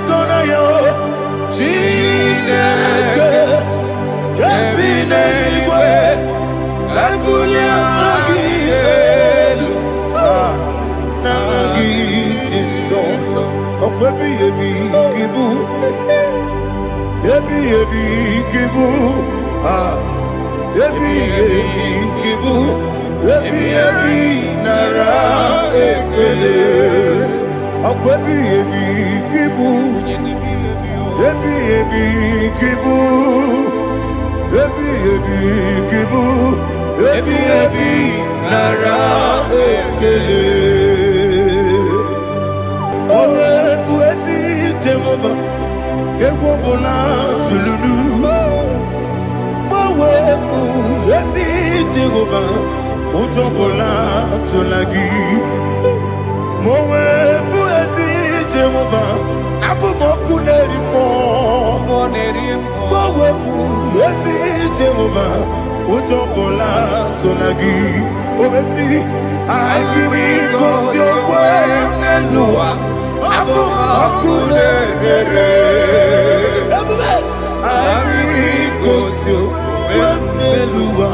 kona yo Chineke Kebine igwe Kabunya Agiyelu Nagi Isoso Okwebi ebi kibu Ebi kibu Ebi kibu Ebi nara ekele Okwebi kibu Ebi kibu Ebi kibu Ebi nara ekele Owe buezi Jehova Egwobola tululu Owe buezi Jehova Ujobola tulagi Mowe buezi Jehova Abumoku nerimo Mowe buezi Jehova Ujobola tulagi Obesi IGBO Nenua Abumoku nerere IGBO Nenua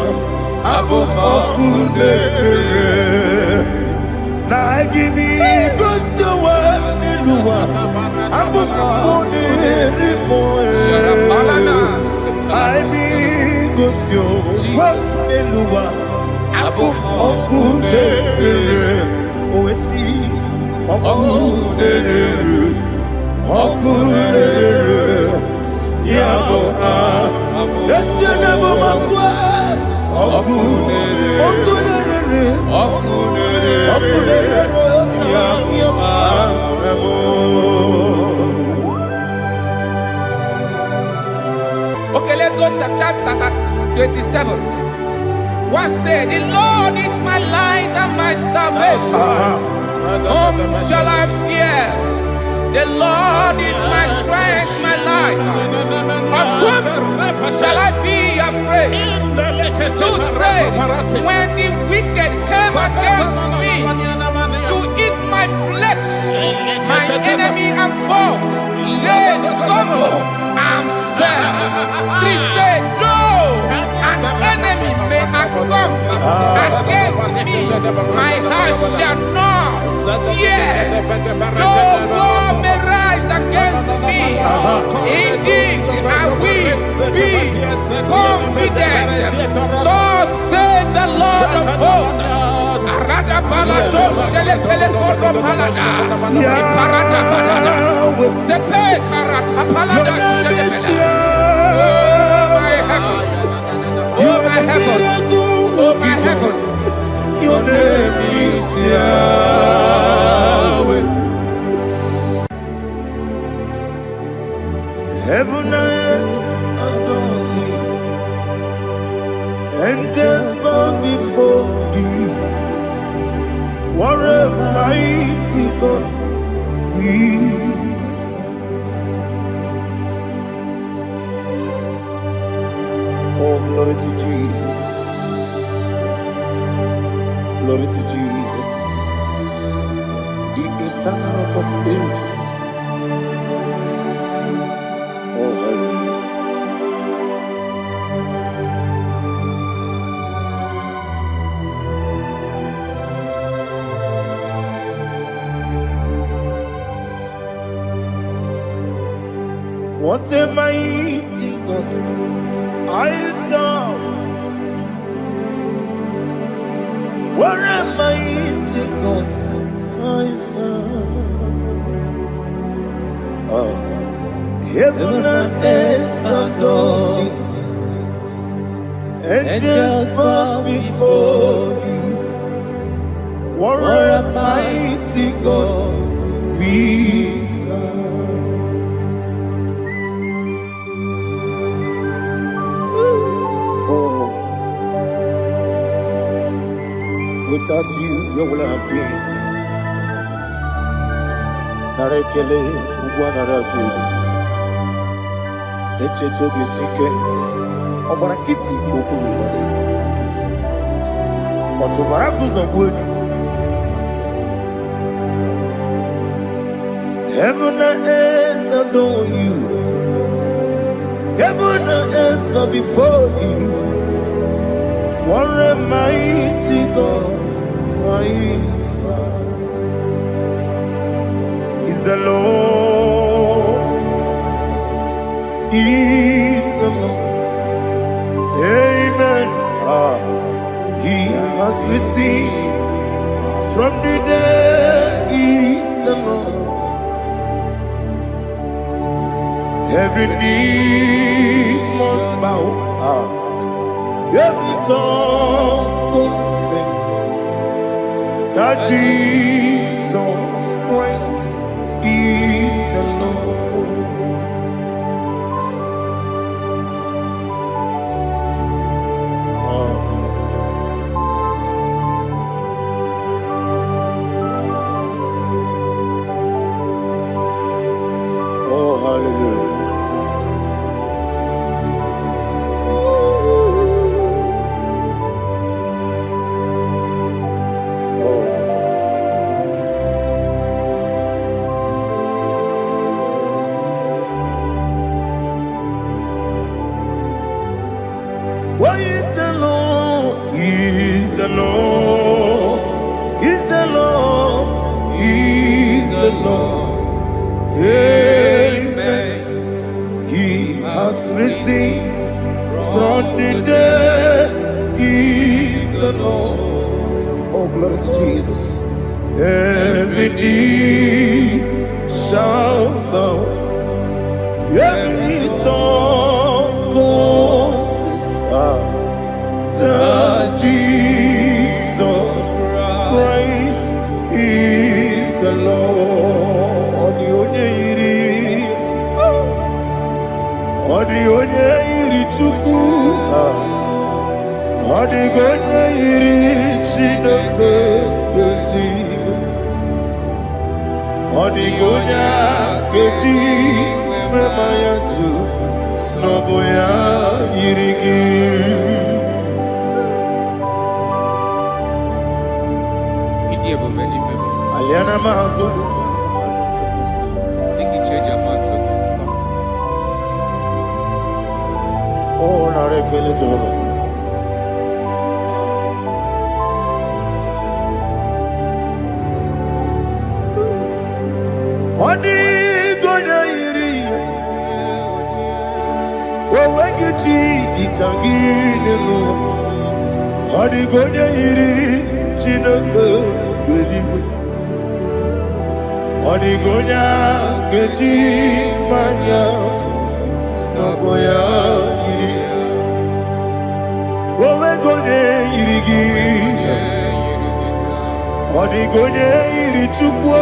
Abumoku nerere Na IGBO Nenua Abumoku nerimo IGBO Nenua Abumoku nerere Oesi Oku nerere Yabo Yesu nebo makwa Oku nerere Okay, let's go to chapter 27. What said, the Lord is my light and my salvation. Whom shall I fear? The Lord is my strength, my life. Of whom shall I be afraid? To say, when the wicked came against me to eat my flesh, my enemy and foe, they stumble and fell. Three said, no, an enemy may come against me, my heart shall not fear. No war may rise against me. In this I will be confident. Thus says the Lord of hosts. Oh my heavens, oh my heavens, your name is Yahweh. Heaven and earth adore me, angels bow before thee. What a mighty God we serve. Oh, glory to Jesus. Glory to Jesus. The eternal rock of ages. Oh, hallelujah. What a mighty God I serve. What a mighty God I serve. Heaven and earth adore me, angels bow before me. What a mighty God we serve. Without you, where would I have been? Narekele, Ugwanaratu, Echetogi Sike, Obarakiti, Kokuru, Otobarakus of wood. Heaven and earth adore you. Heaven and earth bow before you. What a mighty God I serve. Is the Lord. Is the Lord. Amen. He has received from the dead. Is the Lord. Every knee must bow. Every tongue confess that Jesus Christ is the Lord. Oh, hallelujah. What is the Lord? Is the Lord. Is the Lord. Is the Lord. Amen. He has risen from the dead. Is the Lord. Oh, glory to Jesus. Every knee shall bow. Every tongue confess that Jesus Christ is the Lord. The onye yiri Chukwu, the onye yiri Chineke eluigwe, the onye keji mema ya tu snobo ya yiri gị. Aliana mazo. Oh, na rekele Jehovah. Odi gonya iri. Wewe kichi dikangine lo. Odi gonya iri Chineke eluigwe. Odi gonya keji manya snobo ya iri. Wewe gonya iri gi. Odi gonya iri Chukwu.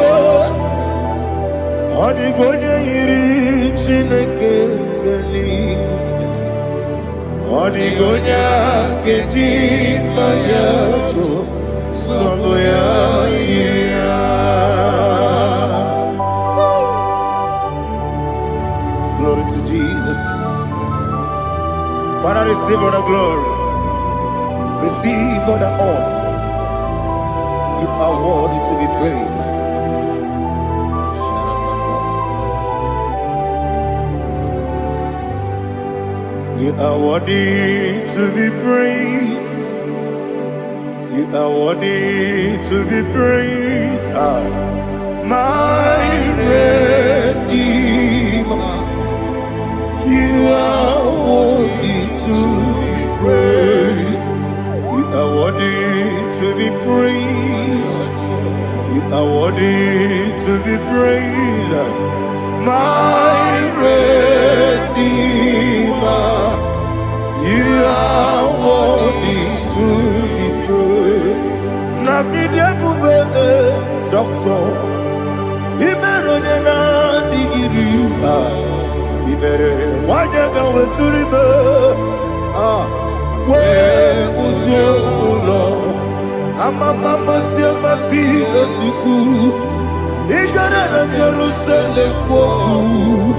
Odi gonya iri Chineke eluigwe. Odi gonya keji manya snobo ya iri. Glory to Jesus. Father, receive all the glory. Receive all the honor. You are worthy to be praised. You are worthy to be praised. You are worthy to be praised. My Redeemer. You are worthy to be praised. You are worthy to be praised. You are worthy to be praised. My Redeemer. You are worthy to be praised. Namidebube, Doctor. Imeronena digiri. Ibere wanyaga weturibe we ujulo amama masi esuku igara na Jerusalem kwoku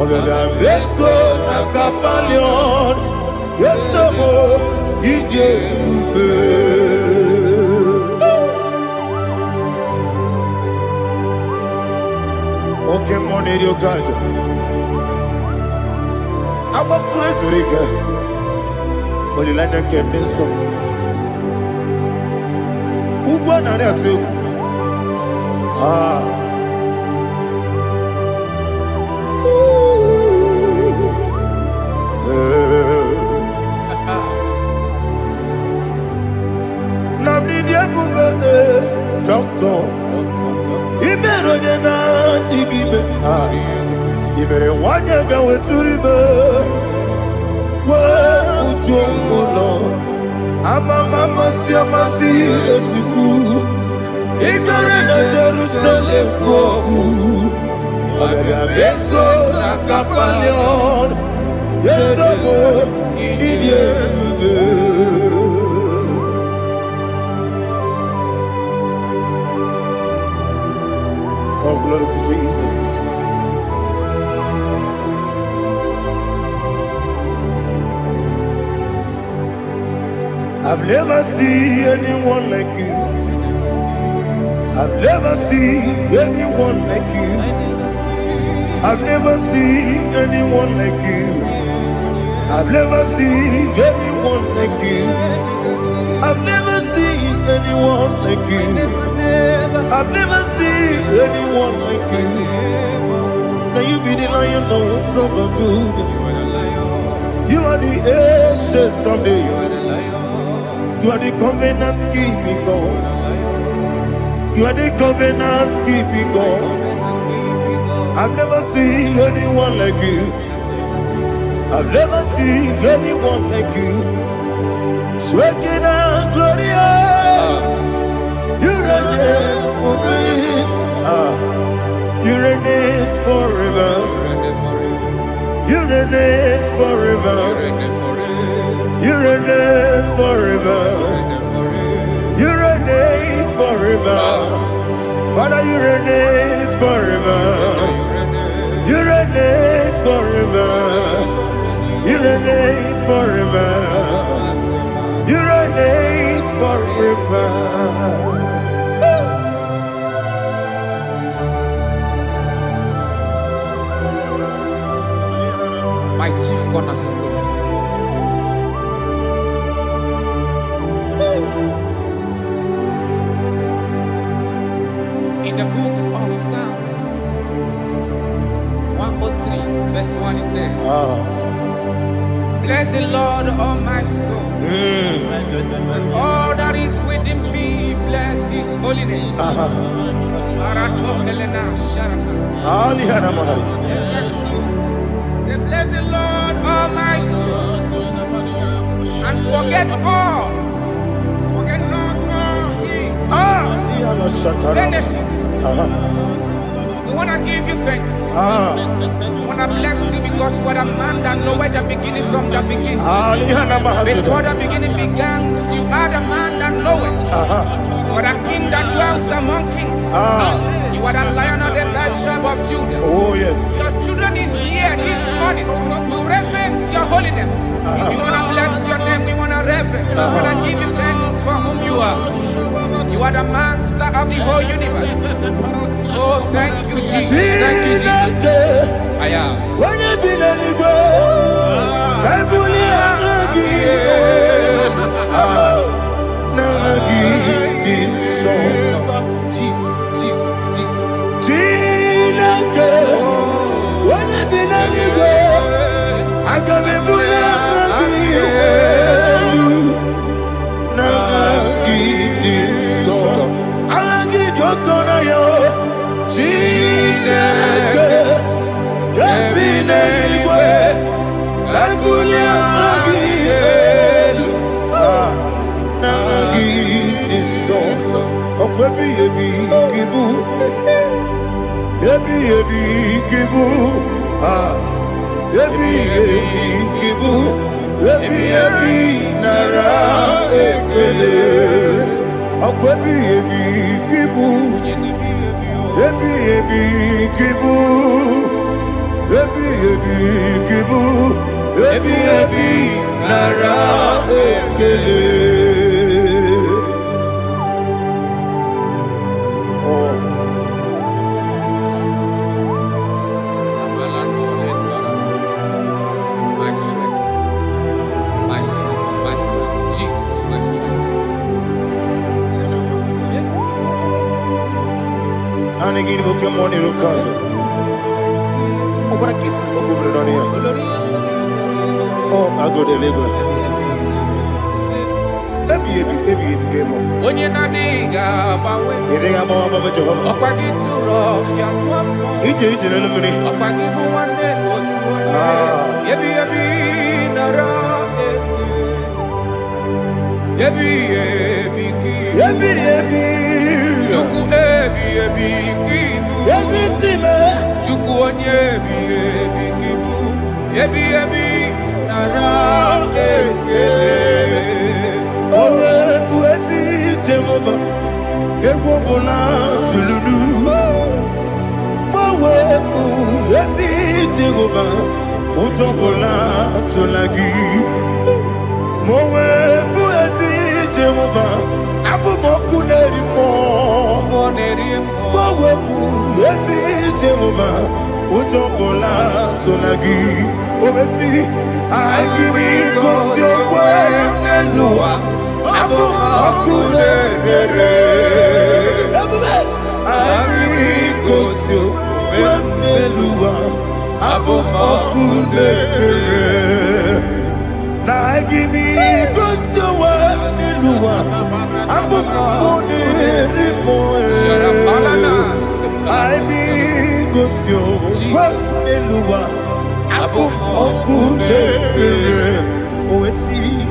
ogara beso na Kapalion yesemo ije ube. Okay, money, you got it. I'm a crazy guy. But you like that get this song. Who won that too? Ah. Namni dia kumbe doctor. Ibero de na IGBO. Ah. Ibere wanya ga weturibe. Wa ujongo. Mama si esiku. Ikare na Jerusalem woku. Abebe beso na kapalion. Yeso mo idie. Oh, glory to Jesus. I've never seen anyone like you. I've never seen anyone like you. I've never seen anyone like you. I've never seen anyone like you. I've never seen anyone like you. I've never seen anyone like you. Now you be the Lion from the Judah. You are the ancient of days. You are the covenant keeping God. You are the covenant keeping God. I've never seen anyone like you. I've never seen anyone like you. Sweating and glorious. You reign for me. You reign forever. You reign forever. You reign forever. You reign forever. Father, you reign forever. You reign forever. You reign forever. You reign forever. My chief cornerstone. In the book of Psalms 103 verse 1 it says, bless the Lord, all my soul, and all that is within me, bless his holy name. Bless the Lord, all my soul, and forget not all his benefits. We want to give you thanks. We want to bless you because what a man that knoweth the beginning from the beginning. Before the beginning began, you are the man that knoweth. What a king that dwells among kings. You are the Lion of the tribe of Judah. Oh yes. Your children is here this morning to reverence your holiness. We want to bless your name. We want to reverence. We want to give you thanks for whom you are. You are the master of the whole universe. Oh, thank you, Jesus. Thank you, Jesus. I am. When you be the go, I Jesus, Jesus, Jesus. When you be the go, I come and put again, we come on in the car. I'm gonna get to go over it on here. Oh, I go to Lagos. Baby, game on. When you're not diga, You think I'm on my job? up I get too rough, yeah, Each in a minute. up I give you one day, yebi, nara, yebi, Chuku kibu, Yes, it's in there. Chuku on yebi, kibu, yebi, nara, Jehovah, Yehovah, Tululu. Mawebu, Yesi, Jehovah, Utobola, Tulagi. Mawebu, Yesi, Jehovah, Abu Mokuneri Mo. Mawebu, Yesi, Jehovah, Utobola, Tulagi. Obesi, I give you God your word and Noah. Abu Makunere, Arikosio, Wemelua, Abu Makunere. Na give me Kosio, Wemelua, Abu Makunere, I be Kosio, Wemelua, Abu Makunere. Oh, see.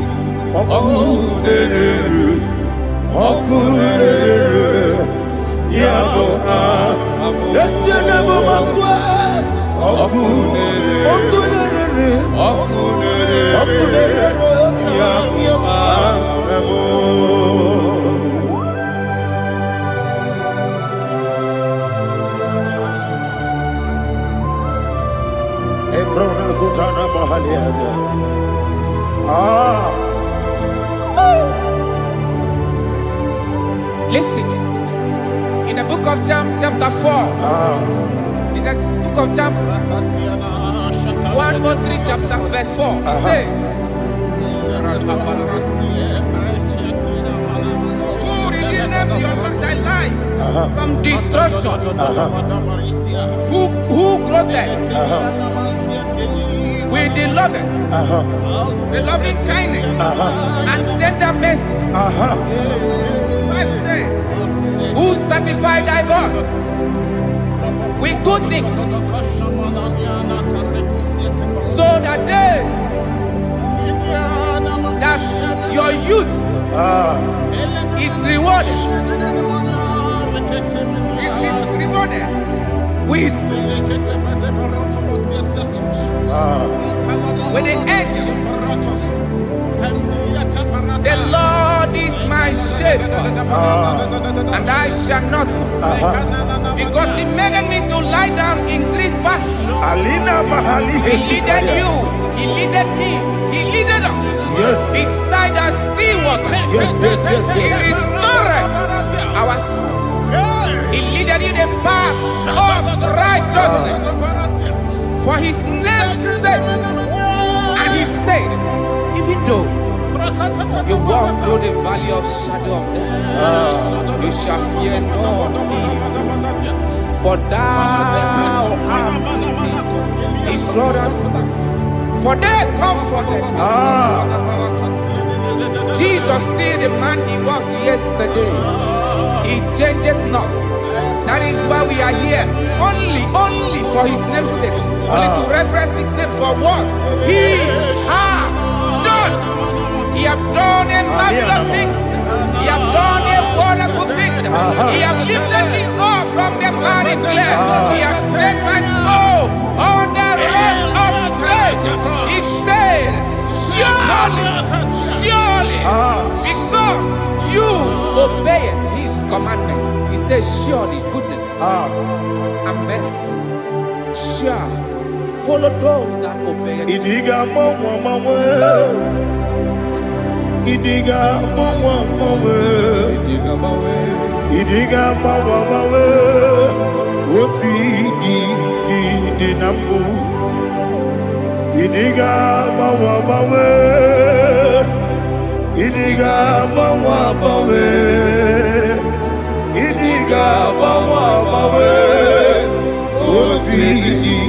Okunere, Yabo, yes, you never makwa. Okunere, Yabo. Ebrona Sultana Mahaliaza. Listen, in the book of John, chapter 4, in the book of John, 1:3, chapter verse 4, it says, who redeemed thy life from destruction, who groweth with the loving kindness and tender mercies. Who satisfied thy voice with good things, so that your youth is rewarded. Is rewarded with the angels. The Lord is my shepherd, and I shall not want, because He made me to lie down in green pastures. He leaded you, He leaded me, He leaded us beside the still waters. He restored our soul. He leaded you the path of righteousness for His name's sake. And He said, even though you walk through the valley of shadow of death, you shall fear no evil, for thou art with me. His rod and staff, for they comforted. Jesus still the man He was yesterday. He changed not. That is why we are here, only for His name's sake, only to reverence His name for what He has done. He have done a marvelous things. He have done a wonderful thing. He have lifted me up from the miry clay. He has set my soul on the rock of faith. He said, surely, because you obeyed His commandment. He says, surely goodness and mercy shall follow those that obey it. Idiga mawe, oti di nambu. Idiga mawe, Idiga bawa bawe ofidi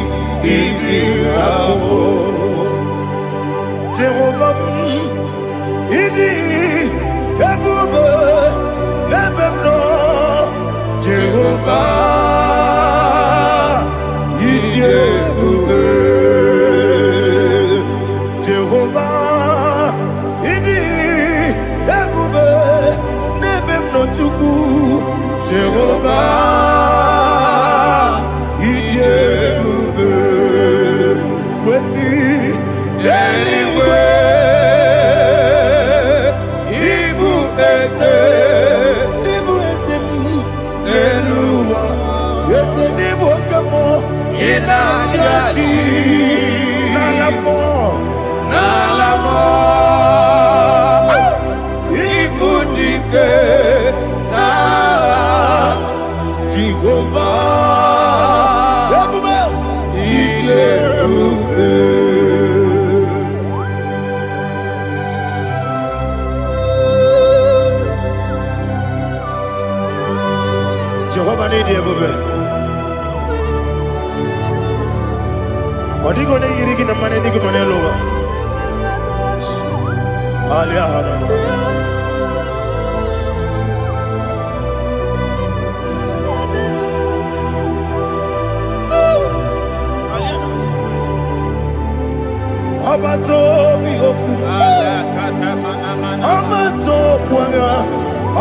ibiramo Jehovah idi ebube lebemno Jehovah idi ebube Jehovah idi ebube lebemno chuku Jehovah idi ebube kwesi anyway Inajati nalamo ibudike na Jehovah Iyeruke Jehovah Iyeruke Odigo ne yirigi na mane nigi mane lowa. Alia hadama. Abato mi oku. Abato kwanga.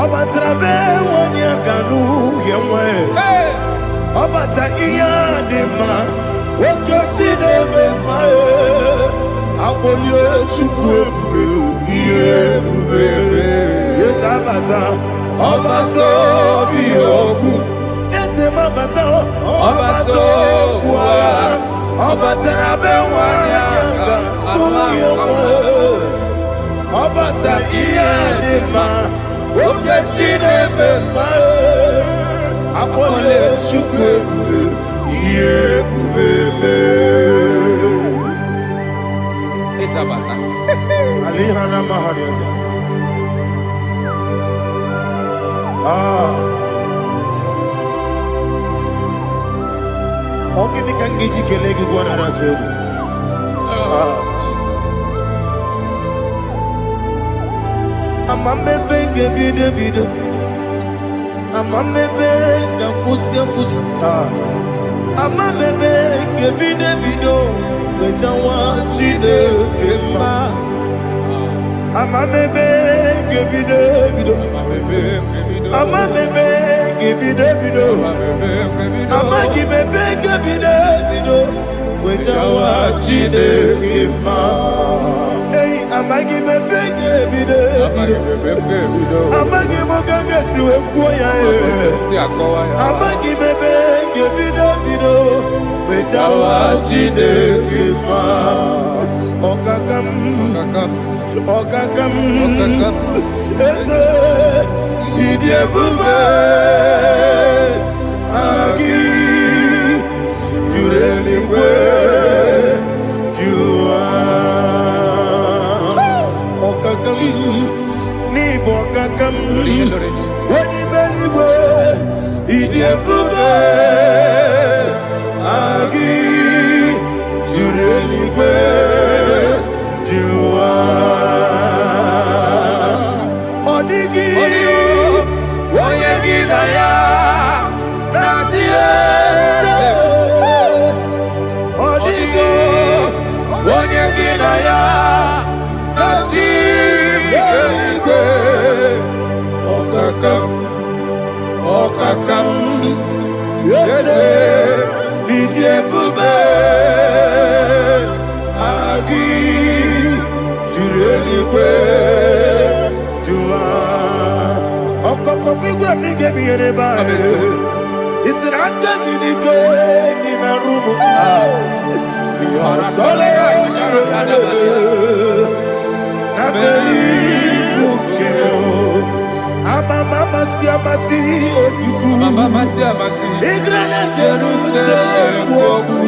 Abatrabe wanya ganu yemwe. Abata iya dema. Okoti nebe mae Apolio chukwe Iye Yes abata Obato biyoku Ese mabata Obato kwa Obata nabe wanyanga Obata iye dema Okoti nebe mae Apolio chukwe Isabata Alihana Mahadiasa Ogini kangiji kelegi gwana ratubu Jesus Amamebe gebide bide Amamebe gakusi Amamebe gebide bido Wejawa chide kema Amamebe gebide bido Amamebe gebide bido Amagibebe gebide bido Wejawa chide kema Hey amagibebe gebide bido Amagimogange siwe kuya Amagibebe gebide bido Wejawa chide kema Okakam Eze Idie bube Agi Jureligwe Jua Okakam Nibo okakam Wadi beligwe Idie bube Agi Jureligwe Jua Odigi Oyegi na ya Nazie Odigi Oyegi na ya Nazie Okakam Yede Idie bube Agi Jureligwe Jua Okokokigura nige miyereba Isiranga ginike Nina rumu Yasole Nabeli Bukeo Amama siamasi Ofiku Igrana Jerusalem Woku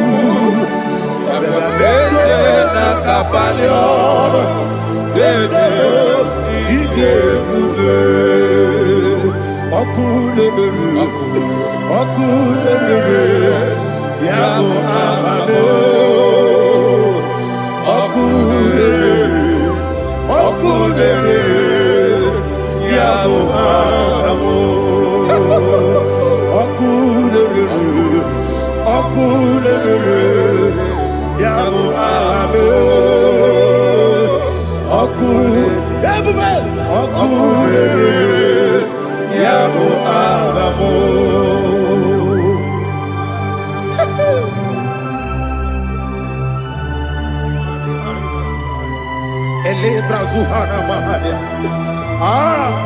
Bebe na kapalion Bebe Ije bube Okule Okunere, Yabo Amame, Okunere, Yabo Amamo, Okunere, Yabo Amame, Okunere, Yabo Amamo.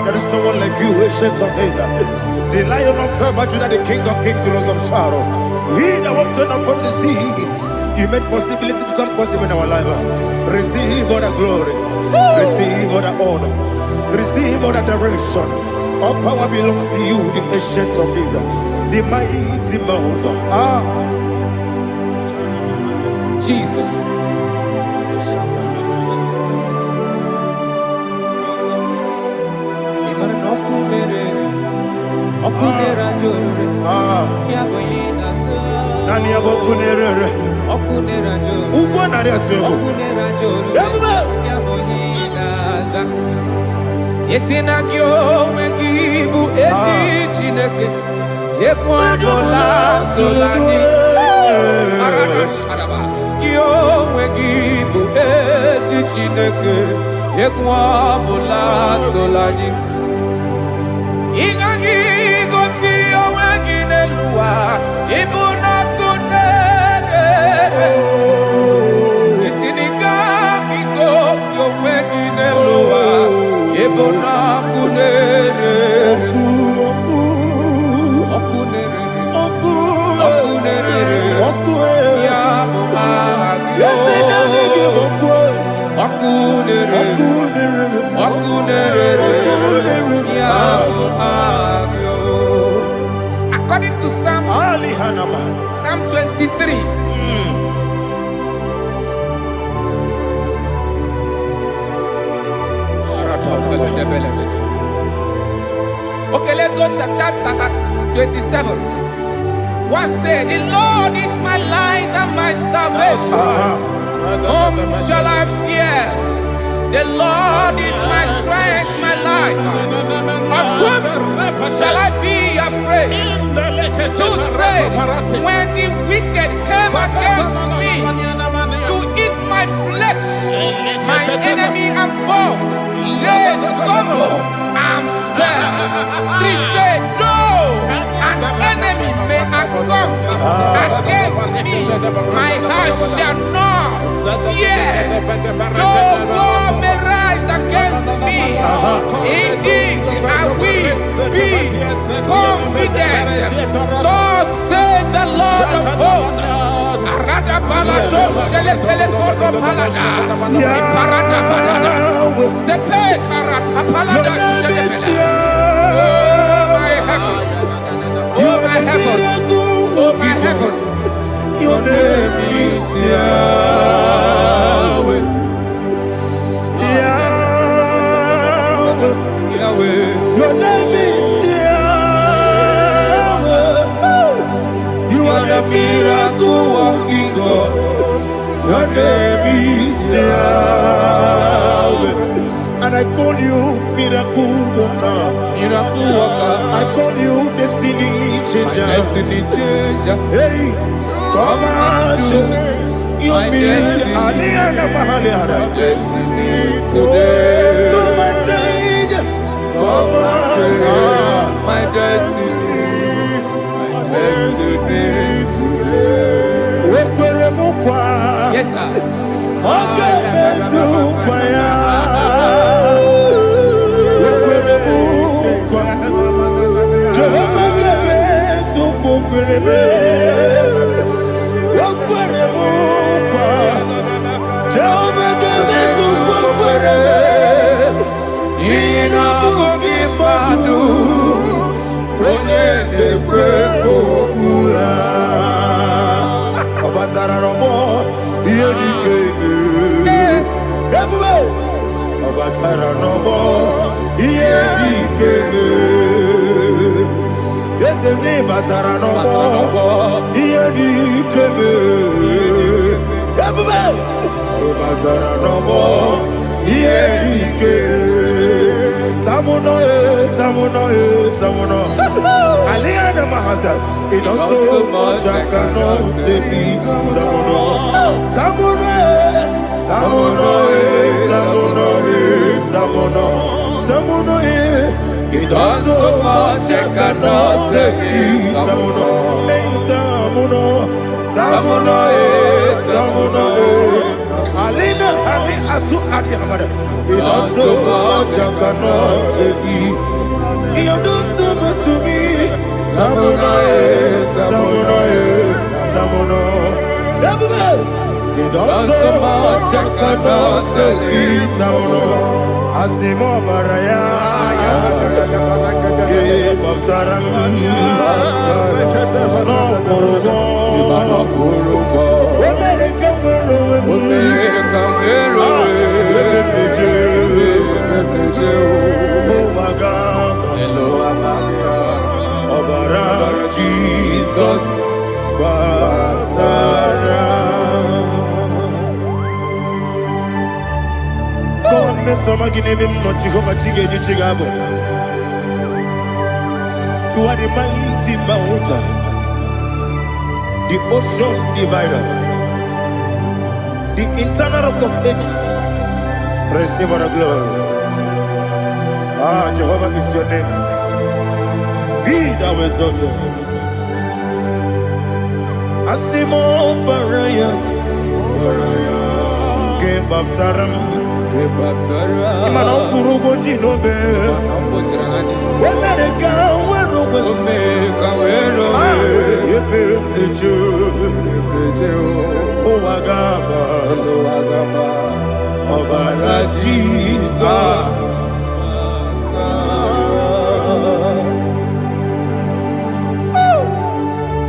There is no one like you, ancient of days. The Lion of tribe of Judah, the King of kings, the Rose of Sharon. He that walked upon the sea, He made possibility to come possible in our life. Receive all the glory, receive all the honor, receive all the direction. All power belongs to you, the ancient of days, the mighty mountain. Jesus. Nani abokunere okunera jo ugwo nari atwego okunera jo yabuba yaboyinaza yesina kyo wengibu esi chineke yekwadola tolani arana sharaba kyo wengibu esi chineke yekwadola tolani ingagi gosi owenginelua ibuna kunere isinika gosi owenginelua ibuna kunere okunere ya agyo okunere ya agyo. According to Psalm 23. Okay, let's go to chapter 27. What said? The Lord is my light and my salvation. Whom shall I fear? The Lord is my strength, my life. Of whom shall I be afraid? Who said, when the wicked came against me to eat my flesh, my enemy and foe, they stumble and fell. 3 said, though an enemy may come against me, my heart shall not fear. Though war may rise against me, in this I will be confident. Thus says the Lord of hosts. Arada balado shele pele kodo palada. Iparada balada. Sepe karata palada shele pele. Oh my heavens. Oh my heavens. Oh my heavens. Your name is Yahweh. Yahweh. Your name is Yahweh. You are the miracle working God. Your name is Yahweh. And I call you miracle worker. Miracle worker. I call you destiny changer. My destiny changer. Hey, come on, your destiny. My destiny today. Come on, change. Come on, my destiny. My destiny today. Yes, sir. Okay, Ezemni batara nobo. Iyedi keme. Ebube. Batara nobo. Iyedi keme. Tamuno. Aliana Mahasa. It does so much I cannot say. Tamuno. It does so much I cannot say. Tamuno. Alina Ali Asu Adi Hamada. It does so much I cannot say. You do so much to me. Tamuno. It does so much I cannot say. Tamuno. Asimo Baraya. Give up Taram. No Korobo. Jesus, God, miss some again, not Jehovah Chigabo. You are the mighty mountain, the ocean divider, the internal rock of ages. Receive our glory. Jehovah is your name. Be thou exalted. Asimo Baraya. Give up Taram. Imano Kurubo Jinobe. America, where Jesus.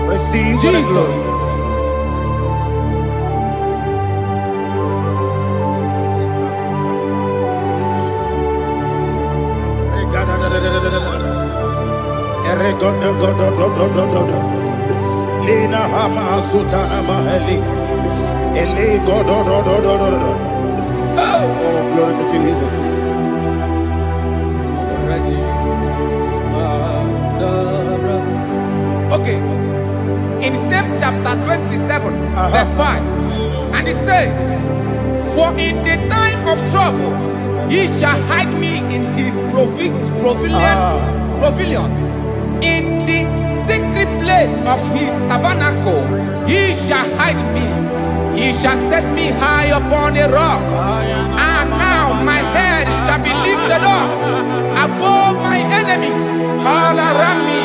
Receive Jesus. Lina Hama Sutana Maheli. Ele God. Oh, glory to Jesus. Okay. In same chapter 27, verse 5, and it says, for in the time of trouble, he shall hide me in his pavilion. In the secret place of his tabernacle, he shall hide me. He shall set me high upon a rock. And now my head shall be lifted up above my enemies all around me.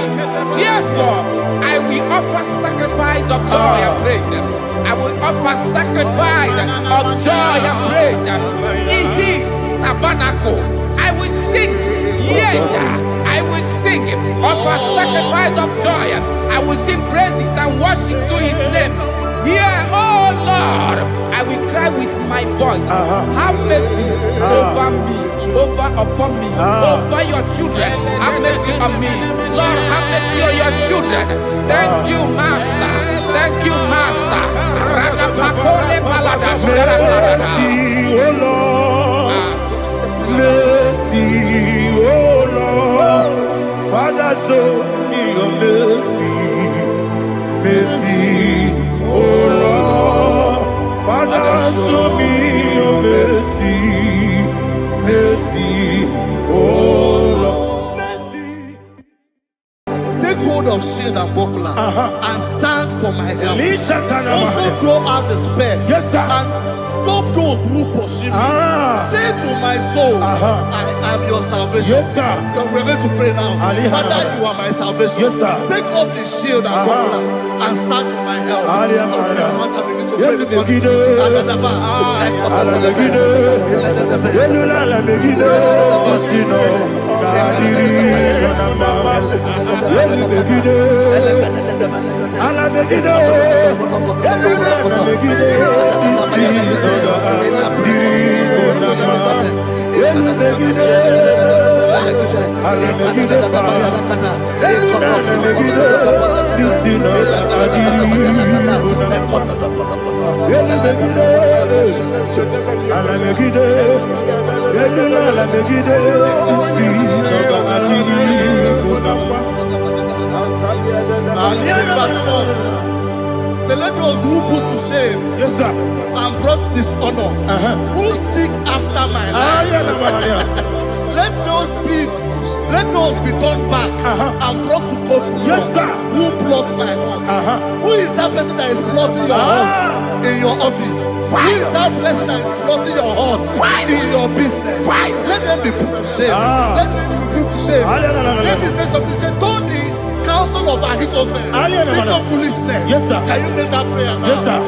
Therefore, I will offer sacrifice of joy and praise. I will offer sacrifice of joy and praise in his tabernacle. I will sing, yes, I will sing, offer sacrifice of joy. I will sing praises and worship to his name. Here, oh Lord, I will cry with my voice. Have mercy over me, upon me, over your children. Have mercy on me. Lord, have mercy on your children. Thank you, Master. Thank you, Master. Mercy, oh Lord. Mercy, oh Lord. Father, show me your mercy. Mercy, oh Lord. Father, show me your mercy. Mercy, oh Lord. Mercy. Take hold of shield and buckler and stand for my help. Also throw out despair. Yes, sir. And stop those who pursue me. Say to my soul, I am your salvation. Yes, sir. We're going to pray now. Father, you are my salvation. Yes, sir. Take off the shield and buckler and stand for my help. Let those who put to shame, yes, sir, and brought dishonor, who seek after my life, let those be turned back and brought to confusion. Yes, sir. Who plot my heart? Who is that person that is plotting your heart in your office? Who is that person that is plotting your heart in your business? Let them be put to shame. Let them be put to shame. Let me say something. Say, don't the counsel of Ahithophel think of foolishness. Yes, sir. Can you make that prayer now? Yes, sir.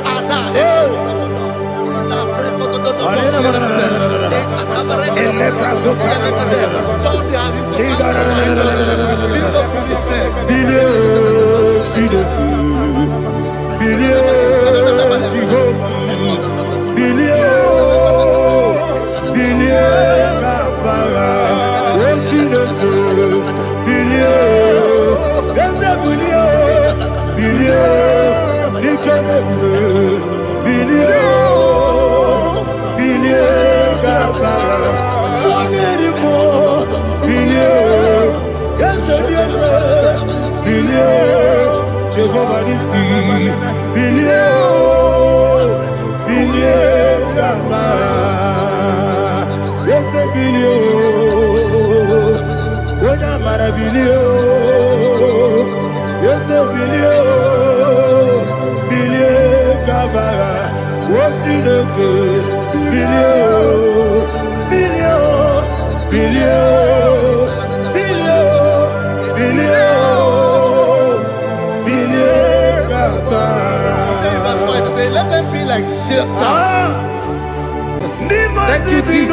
Let them be like shelter. Thank you, Jesus.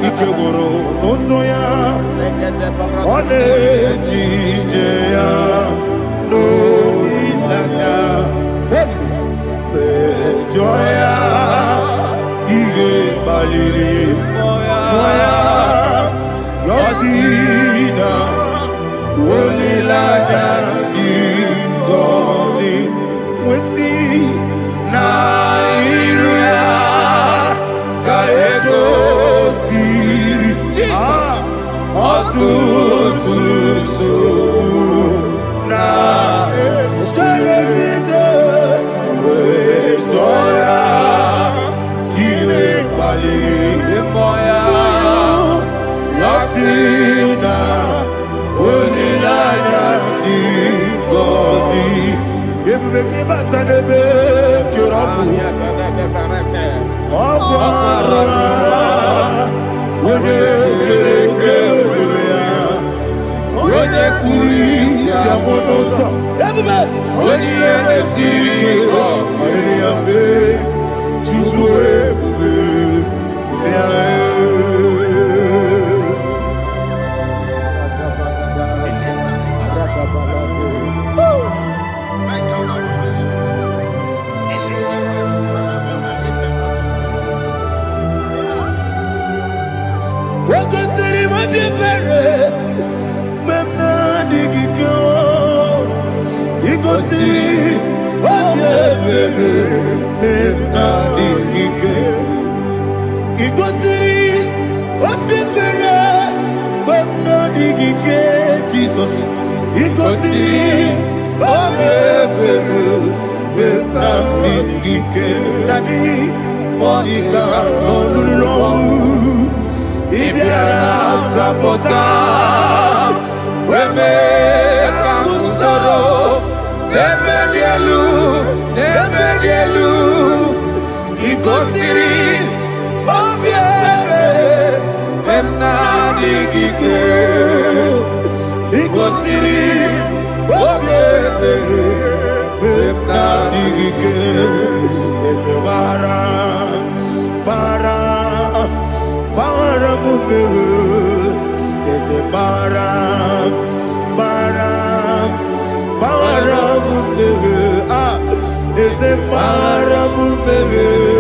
Ikegoro nosoya one jijeya no ilaya joya ige baliri moya yosina olilaya igozi wesi na iruya kaego Sigike, is a Bara Mumberu, is a Bara Mumberu, is a Bara Mumberu,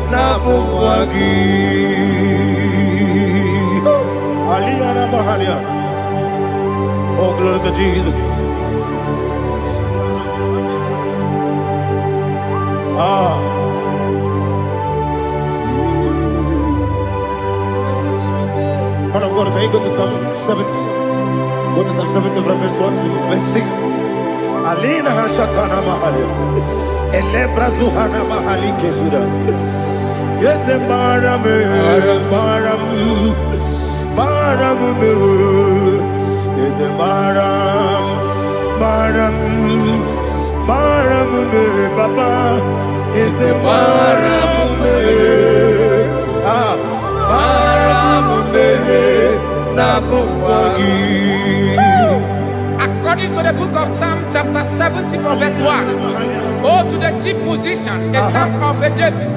Nabumwagi. Aliyana Mahalia. Oh, glory to Jesus. Man of God, can you go to Psalm 70? Go to Psalm 70 from verse 1 to verse 6. Alina Hashatana Mahalia. Elebra Zuhana Mahali Kesura. Yes, the Baram. Is a Baram, Papa, is a Baram, According to the book of Psalm chapter 70 from verse 1, oh, to the chief musician, a psalm of a David,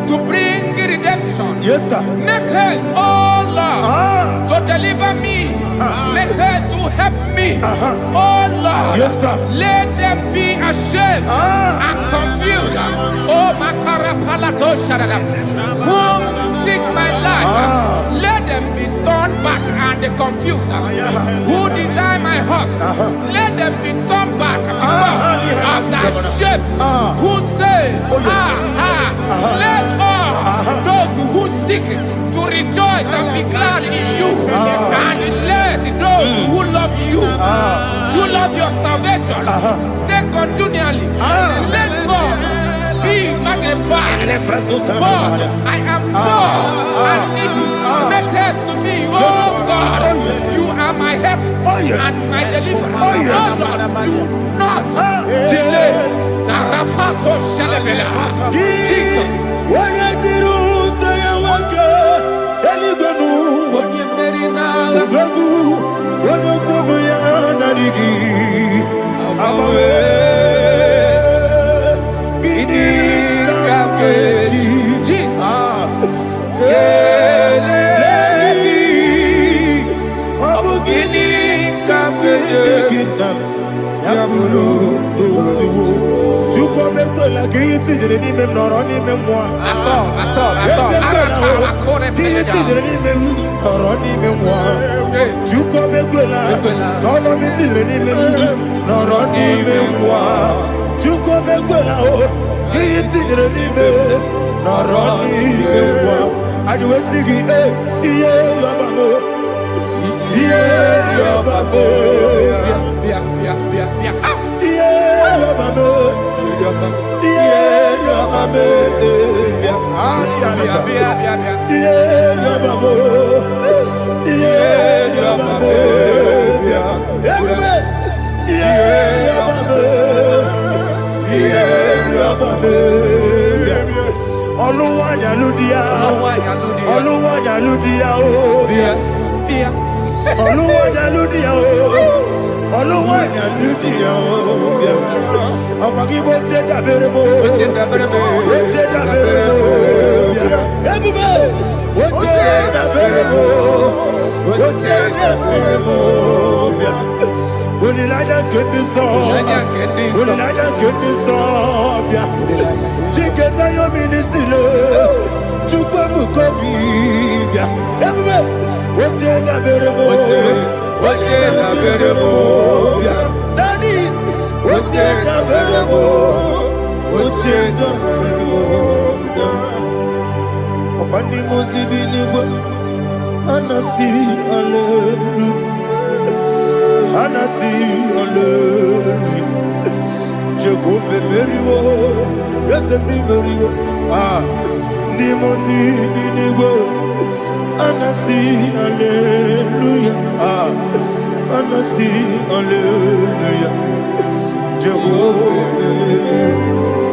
to bring redemption. Yes, sir. Make haste, oh Lord, to deliver me. Make haste to help me. Oh Lord, yes, sir. Let them be ashamed and confused. Oh Makara Palato Shadada, who seek my life, let them be turned back and confused. Who desire my heart, let them be turned back because of that shame. Who say, let all those who seek to rejoice and be glad in you, and let those who love you, who love your salvation, say continually, let God be magnified. God, I am poor and needy. Make haste to me, oh God. You are my help and my deliverer. Oh Lord, do not delay. Jesus.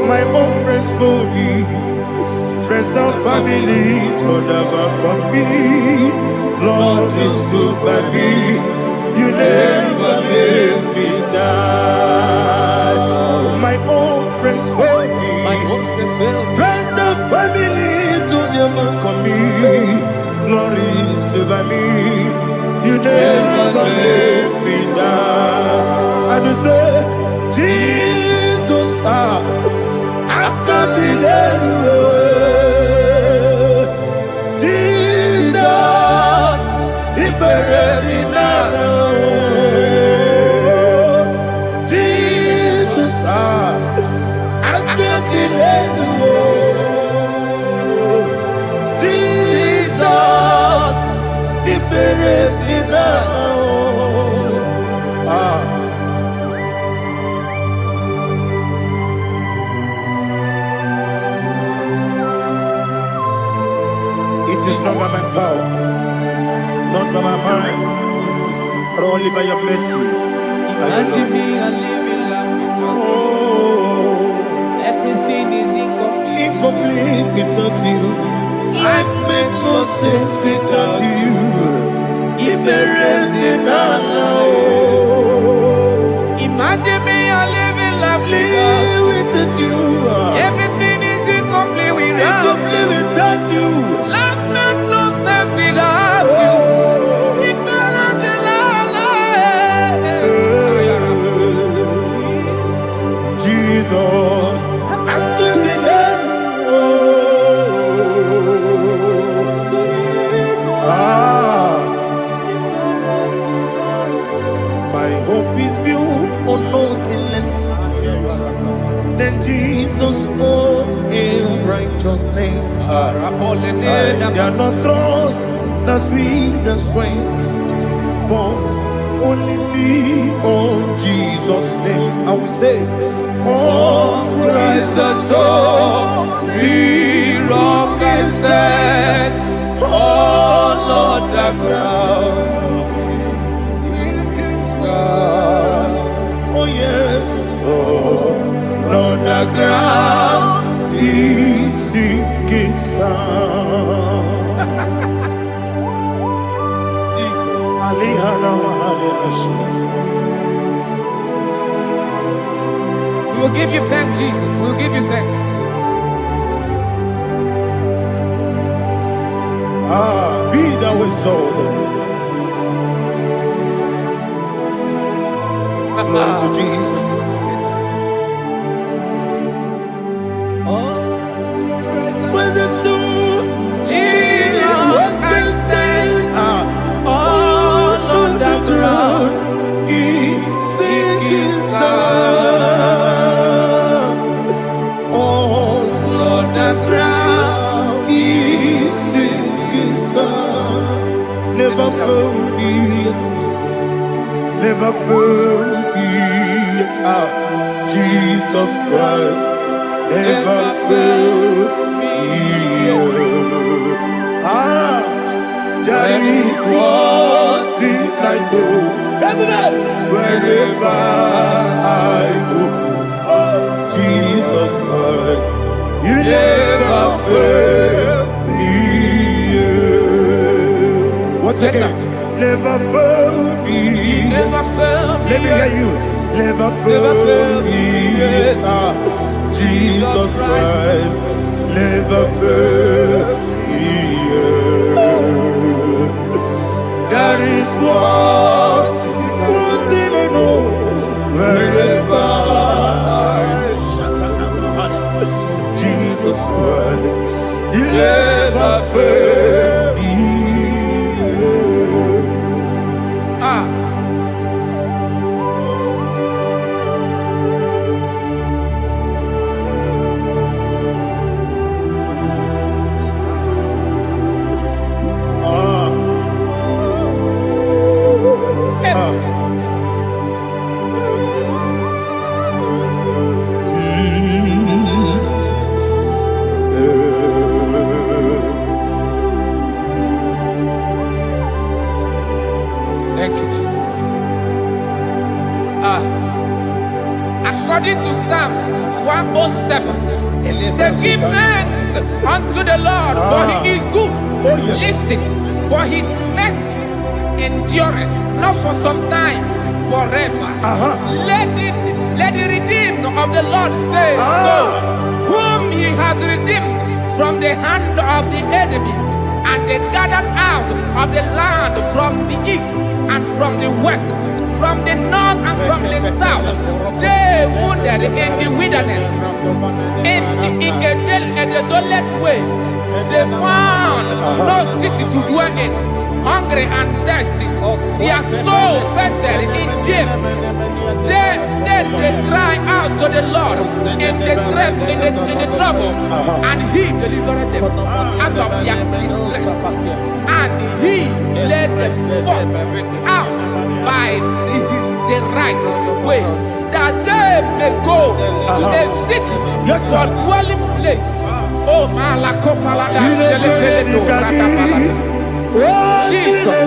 My own friends for me, friends and family told about come me. Lord is good by me. You never let me down. My own friends fail me. Friends and family to them come me. Glory is by me. You never let me down. And you say, Jesus, I can't be anywhere. Jesus, He buried me now. Jesus, I can't be anywhere. Jesus, He buried me now. It is not by my power, not by my mind, but only by your mercy. Imagine me a living life. Oh, Everything is incomplete. incomplete without you. Life makes no sense without you. Imagine me a living life without you. Everything is incomplete Without you. Life makes no sense without you. Ignorant the Jesus, I can't be there. My hope is built on nothing less than Jesus' own righteousness. They are not trust, that's sweet, the strength, but only me on Jesus' name. I will say, oh, Christ the soul, the rock is dead. Oh, Lord, the ground is sinking sun. Oh, yes, oh, Lord, the ground is sinking sun. Jesus, We will give you thanks, Jesus. We will give you thanks. Be thou exalted. Glory to Jesus. Where's the soul? What can stand? All on the ground is sinking sun. All on the ground is sinking sun. Never forget, never forget, Jesus Christ. Never fail me. There is one thing I know. Wherever I go, oh Jesus Christ, you never fail me. What's the name? Never fail me. Never fail me. Let me hear you. Never fail me. Jesus Christ, never fail me. There is one thing I know. Wherever I Jesus Christ, you never fail me. Thank you, Jesus. According to Psalm 107, say, give thanks unto the Lord, for he is good. Listen, for his mercies endureth, not for some time, forever. Let the redeemed of the Lord say so, whom he has redeemed from the hand of the enemy, and they gathered out of the land from the east and from the west, from the north and from the south. They wandered in the wilderness, in a desolate way. They found no city to dwell in, hungry and thirsty. Their soul fainted in death. Then they cried out to the Lord in the trouble, and he delivered them out of their distress. And he led them forth out by the right way, that they may go to a city for dwelling place. Oh, Malakopalada, Jesus.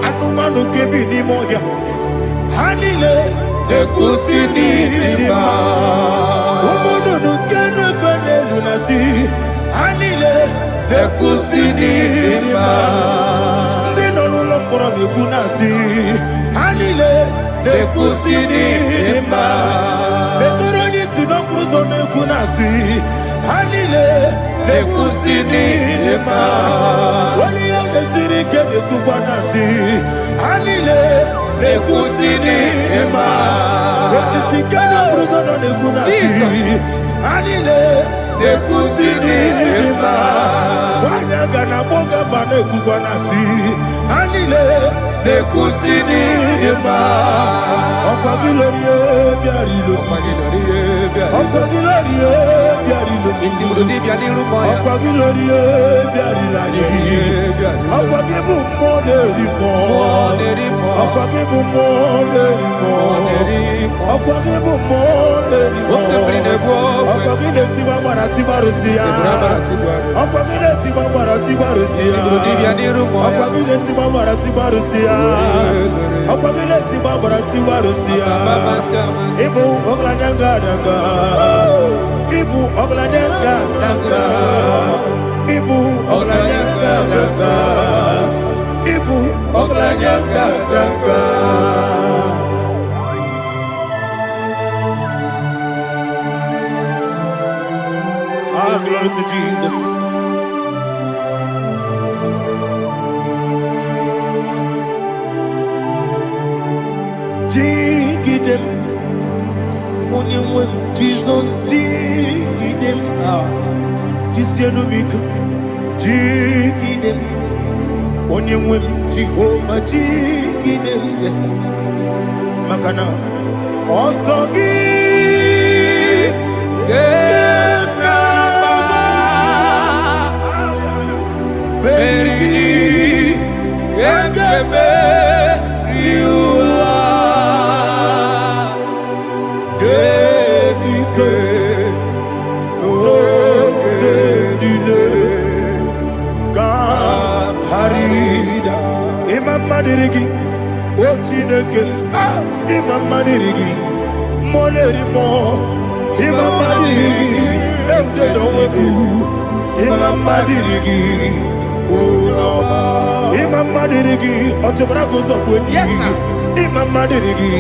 Anumanu kebi ni moya Hanile Ekusini lima Umudu nukenu fene lunasi Hanile Ekusini lima Ndino lulambura mikunasi Hanile Ekusini lima Etoroni sinokruzo mikunasi Hanile Ekusini lima Wali yande sirike mikubanasi Hanile Ekusini lima Wasisikana kruzona mikunasi Hanile Ekusini lima Wanaga na boga vane kubanasi Hanile Ekusini lima Okwa gilorie biarilo Okwa gilorie biarilo Okwa gilorie biarilani Okwa gibu moderimo Okwa gibu moderimo Okwa gibu moderimo Okwa gile tiba marati barusia Okwa gile tiba marati barusia Okwa gile tiba marati barusia Okwa gile tiba marati barusia Ibu oglanyanga danga Ibu oglanyanga danga Ibu oglanyanga danga Ibu oglanyanga danga Glory to Jesus. Jigidem, Onyemwem, Jesus, Jigidem, Jisianumika, Jigidem, Onyemwem, Jehovah, Jigidem, yes, Makana, Osogi, Beri, Gekebe, Riua, Gebike, Gedine, Kam Harida, Imam Madirigi, Ochineke, Imam Madirigi, Molerimo, Imam Madirigi, Eudedobu, Imam Madirigi. Imam Madirigi, Otobrago Zobweni, Imam Madirigi,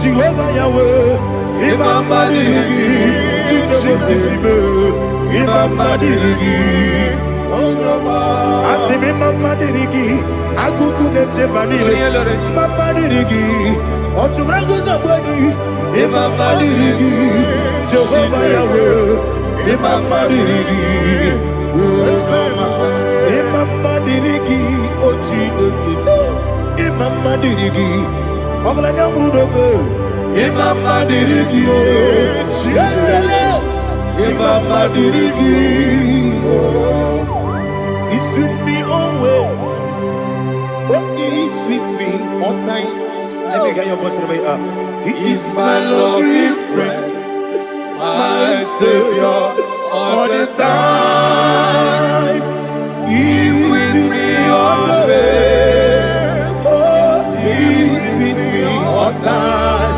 Jehovah Yahweh, Imam Madirigi, Jitobosime, Imam Madirigi, Asim Imam Madirigi, Akukune Chemanile, Imam Madirigi, Otobrago Zobweni, Imam Madirigi, Jehovah Yahweh, Imam Madirigi, Imam Madirigi, Ochineke, Imam Madirigi, Oglanya Mudobe, Imam Madirigi, Imam Madirigi, He's with me always, He's with me all time. Let me hear your voice from here. He is my loving friend, my Savior, all the time. He's with me always. Oh, He's with me all time.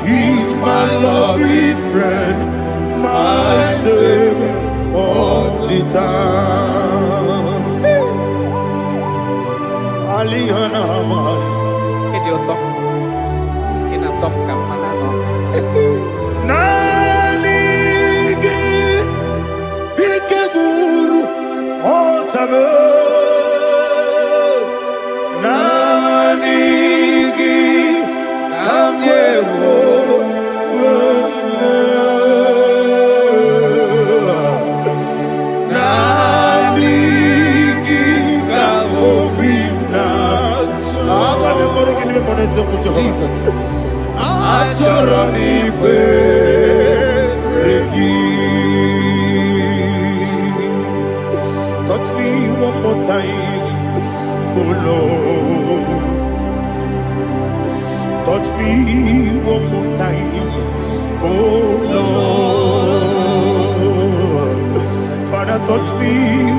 He's my loving friend, my time. Alihana Mari. Idiota. Ina top kamana no. Nanigi Ikeguru Otame. Nanigi Kamyewo. Jesus. Touch me one more time, oh Lord. Touch me one more time, oh Lord. Father, touch me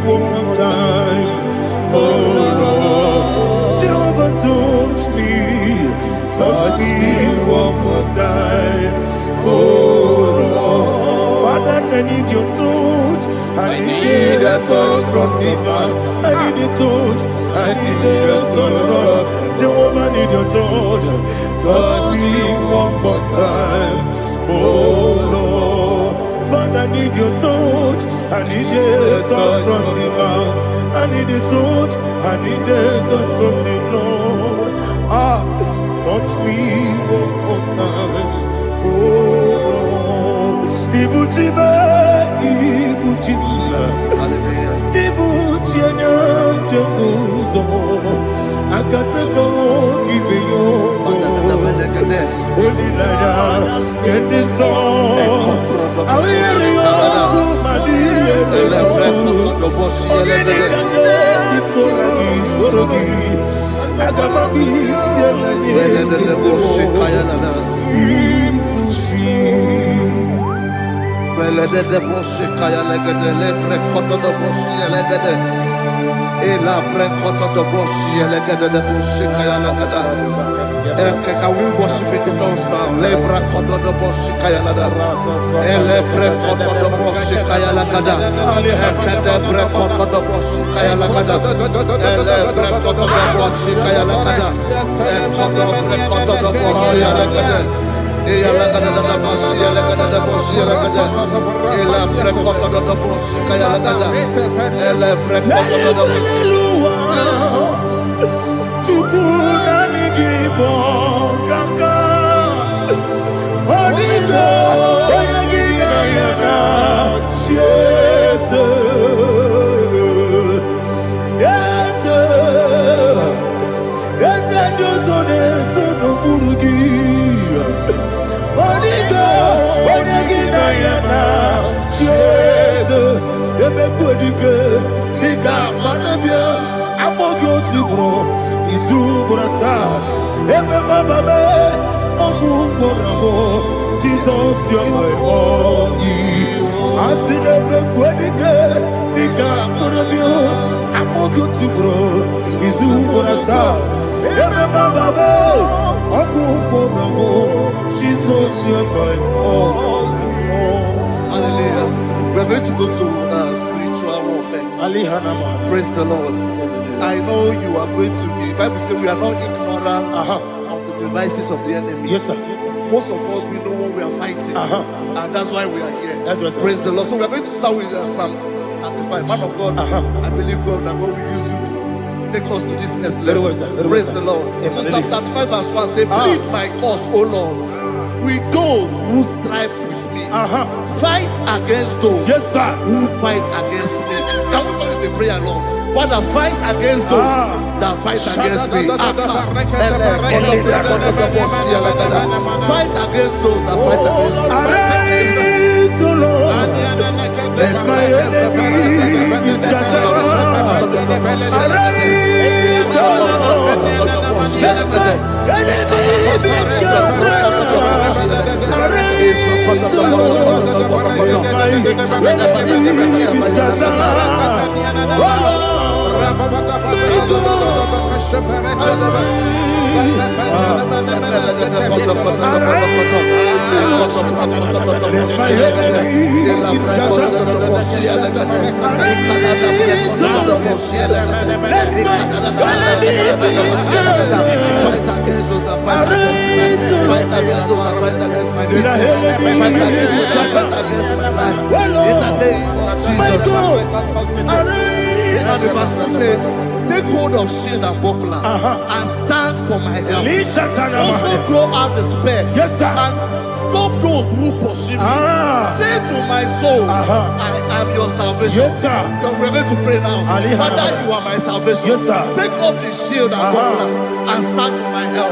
one more time, oh Lord. Jehovah, touch me. Touch me one more time, oh Lord. Father, I need your touch. I need a touch from the past. I need a touch. I need a touch from Jehovah. I need your touch. Touch me one more time, oh Lord. Father, I need your touch. I need a touch from the past. I need a touch. I need a touch from the Lord. Touch me one more time, oh Lord. Ibuchima, Ibuchima, Ibuchina, Jaguzo, Akatako, Kibiyo, Olilaya, get this song. I will hear you, Madi, Can we worship in the tongues now? Lebra koto do boshi kaya lada. Elebre koto do boshi kaya lada. Ekede bre koto do boshi kaya lada. Elebre koto do boshi kaya lada. Ekodo bre koto do boshi lada. Eya lada da boshi lada da boshi lada. Elebre koto do boshi kaya lada. Elebre koto do boshi. IGBO kaka Onigo Oyagina yana Jesus Yes Yes Josone Sono Burugi Onigo Oyagina yana Jesus Ebe Kodike Nika Manabia Amogo Tibro Izubrasa, Ebe Bababe, Ogugorabo, Jesus, you're my all. Asinebe Kwedike, Nika Murabio, Amogo Tibro, Izubrasa, Ebe Bababe, Ogugorabo, Jesus, you're my all. Hallelujah. We're going to go to spiritual warfare. Praise the Lord. I know you are going to be. Bible says we are not ignorant of the devices of the enemy. Yes, sir. Most of us, we know what we are fighting, and that's why we are here. That's right, sir. Praise the Lord. So we are going to start with Psalm 35. Man of God, I believe God that God will use you to take us to this next level. Very well, sir. Very Praise well, the Lord. So Psalm 35 verse 1 say, plead my cause, O Lord, with those who strive with me. Fight against those who fight against me. Can we call it a prayer, Lord? Father, fight against those that fight against me. Fight against those that fight against me. Arise, O Lord. Let my enemy be scattered. Arise, O Lord. Let my enemy be scattered. Arise, O Lord. Let my enemy be scattered. Oh Lord. Arise, my enemies scattered. Take hold of shield and buckler and stand for my help. Also throw out the spear. Yes, sir. And stop those who pursue me. Say to my soul, I am your salvation. Yes, sir. We're going to pray now. Father, you are my salvation. Yes, sir. Take up the shield and buckler and stand for my help.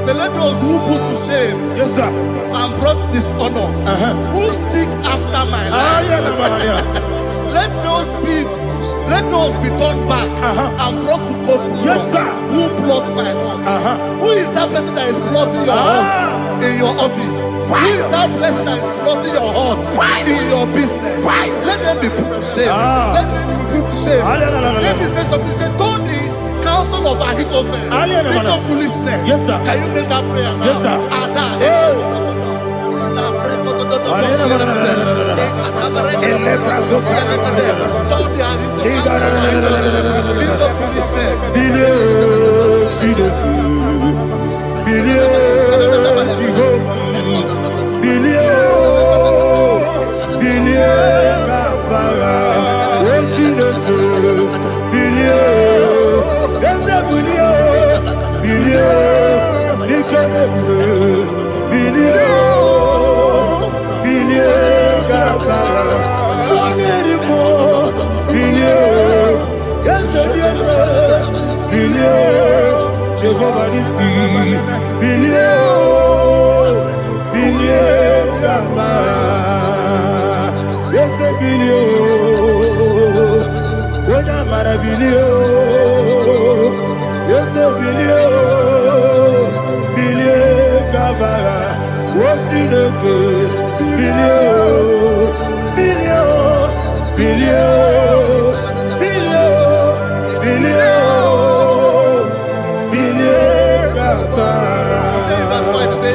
So let those who put to shame, yes, sir, and brought dishonor, who seek after my life, let those be turned back and brought to confusion. Yes, sir. Who plot my hurt? Who is that person that is plotting your hurt in your office? Who is that person that is plotting your hurt in your business? Let them be put to shame. Let them be put to shame. Let me say something. Say, don't the counsel of Ahithophel think of foolishness. Yes, sir. Can you make that prayer now? Yes, sir.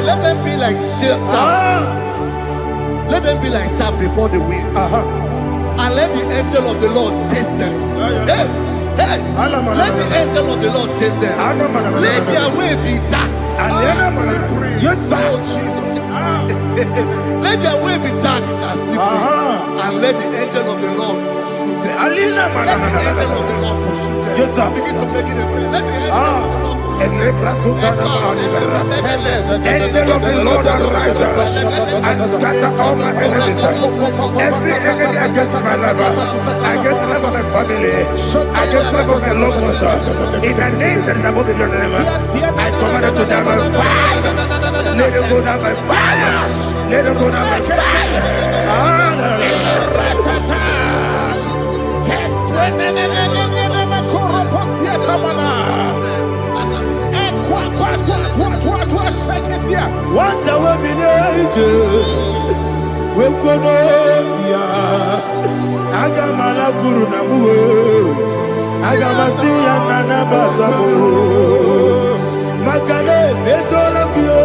Let them be like chaff. Let them be like chaff before the wind. And let the angel of the Lord chase them. Hey, let the angel of the Lord chase them. Let their way be dark. Yes, sir. Let their way be dark and slippery. And let the angel of the Lord pursue them. Let the angel of the Lord pursue them. Yes, sir. Begin to make it a prayer. Let the angel of the Lord Angel of the Lord arise and scatter all my enemies. Every enemy against my life, against the life of my family, against the life of my loved ones. In the name that is above your name, I command it to die by fire. Let it go down by fire. Let it go down by what I will be angels, we could be Agamala Guru Namu, Agamasia Nana Batamu, Makale, Betolakio,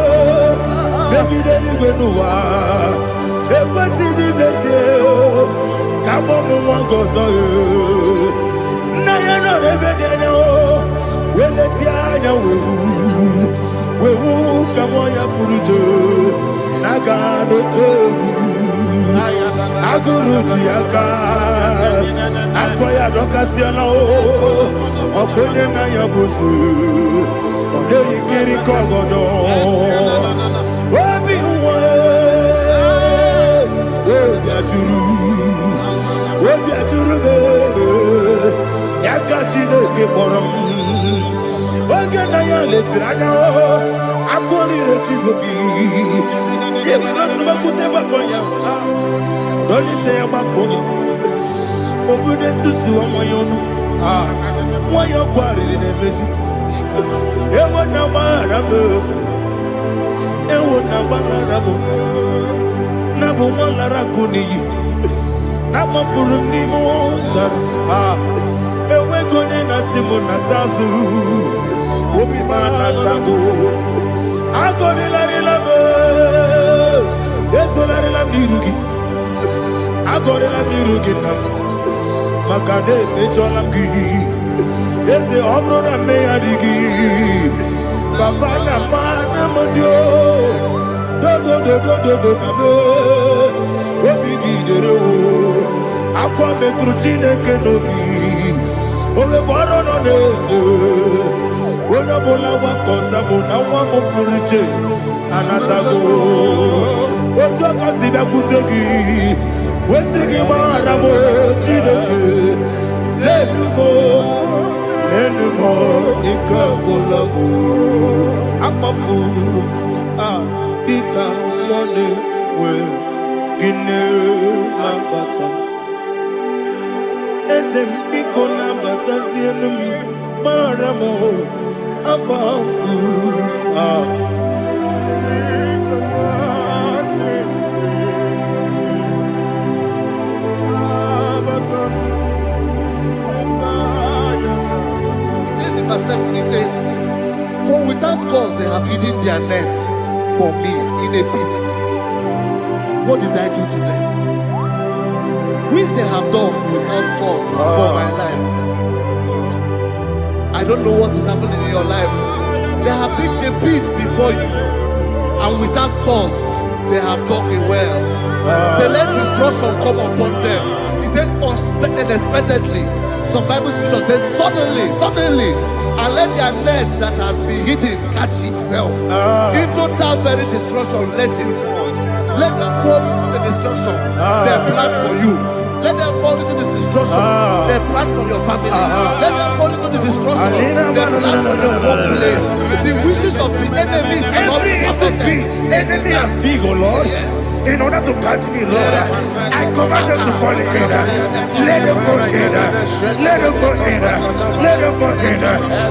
Begideni Benua, it was easy to Kabomu Gozo, Nayana Rebedeno, when the Tiana will come on your Purujo, Nagano Togu, Aguru Tiaka, Akoya Docasiano, Okonena Yabusu, Odei Kiri Kogodo, Obi Uwe, ke boram oge na ya letranya akori reti gobi ye mara kute bakonya dolite ya bakonya obude susu omoyonu moyo kwari ne mesu ewo na marabe ewo na marabe na bu molara kuniyi na mafuru ni mosa ewe gone na simu na tazu obi mana tago agone la be ezo la mirugi agone la mirugi na makane mejola ki eze obro na me adigi papa na mana modio do na me obi gidere akwa metru Chineke n'obi ole boro no n'eze onye ọbụla gbakọta bụ na nwa m pụrụ iche anatago otu aka si bịakwute gị wesị gị gbaghara m Chineke lenumo ike agwụla m akpafuru dịka nwanne wee gịnị na-abata eze m biko na-abatazienu m mara m akpafuru Verse 7, he says, for without cause they have hidden their net for me in a pit. What did I do to them? Which they have done without cause for my life. I don't know what is happening in your life. They have digged a pit before you, and without cause they have dug it well. Say, let destruction come upon them. He said, unexpectedly. Some Bible scripture says, suddenly, and let their nets that has been hidden catch itself. Into that very destruction, let him fall. Let them fall into the destruction they plan for you. Let them fall into the destruction they plan for your family. Let them fall into the destruction they plan for your workplace. The wishes of the enemy shall not be perfected. Enemy and big, oh Lord. Yes. In order to catch me, Lord, I command them to fall in. Let them fall in. Let them fall in. Let them fall in.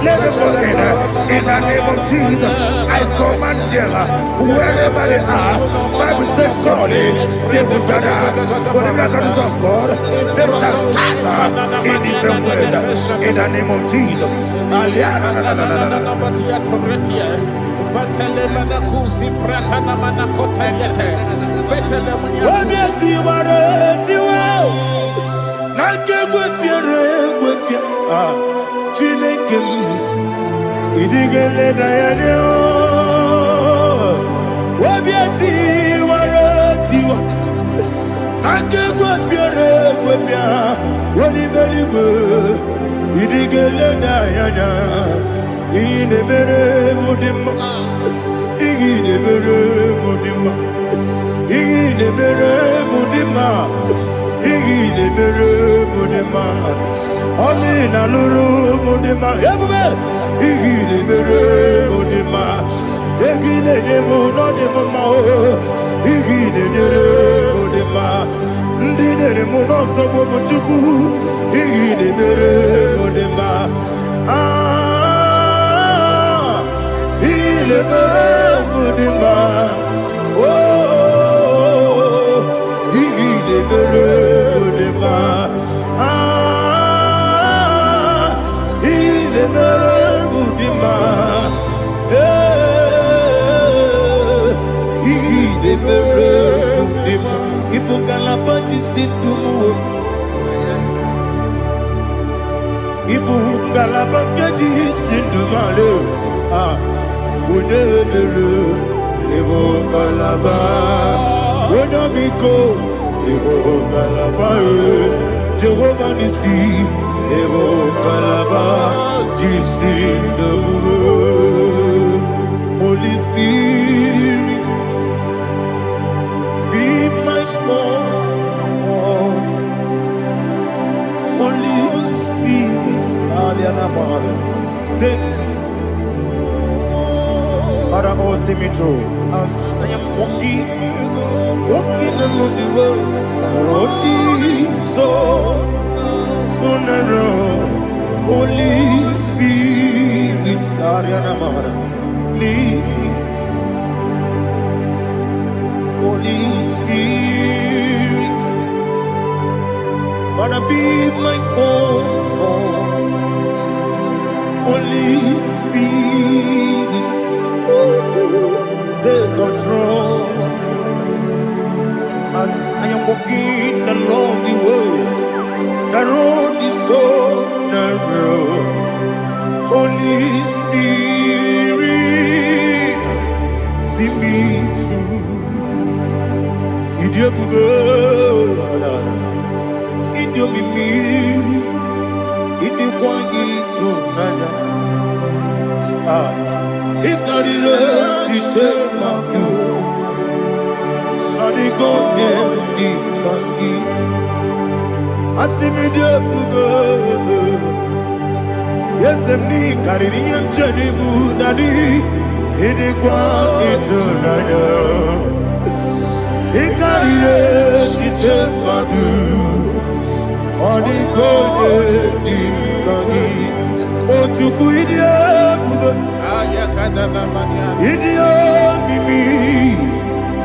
Let them fall in. In the name of Jesus, I command them wherever they are. Bible says surely they will gather. But the miracles of God, they shall scatter in different ways. In the name of Jesus. Ine mere mudima, ine mere mudima, ine mere mudima, ine mere mudima. Oli na luru mudima, ebube. Ine mere mudima, ine nemo no demo ma o. Ine mere mudima, ndine nemo no sobo muchuku. Ine mere mudima. Le mudima, oh, il est mudima, il est mudima, il est mudima. Il faut qu'à la bâtisse tout il faut qu'à la bâtisse tout Unebere, Evo Galaba, Unamiko, Evo Galaba, Jehovah Nissi, Evo Galaba, Jisi Namu, Holy Spirit, be my God, Holy Spirit, Alianama. me through. As I am walking along the road, the road is so narrow. Holy Spirit, Ariana Mara, lead me. Holy Spirit, Father, be my comfort. Holy Spirit, take control. As I am walking along the road is so narrow. Holy Spirit, see me through. Idiabube, Idiomimi, Idikwanyito nana. Ikarire chitemaku. Adigone dikangi. Asimidiabube. Yes, me kaririam chanibu nadi. Idikwanyito nana. Ikarire chitemaku. Adigone dikangi. Ojuku idiabube. Idio mimi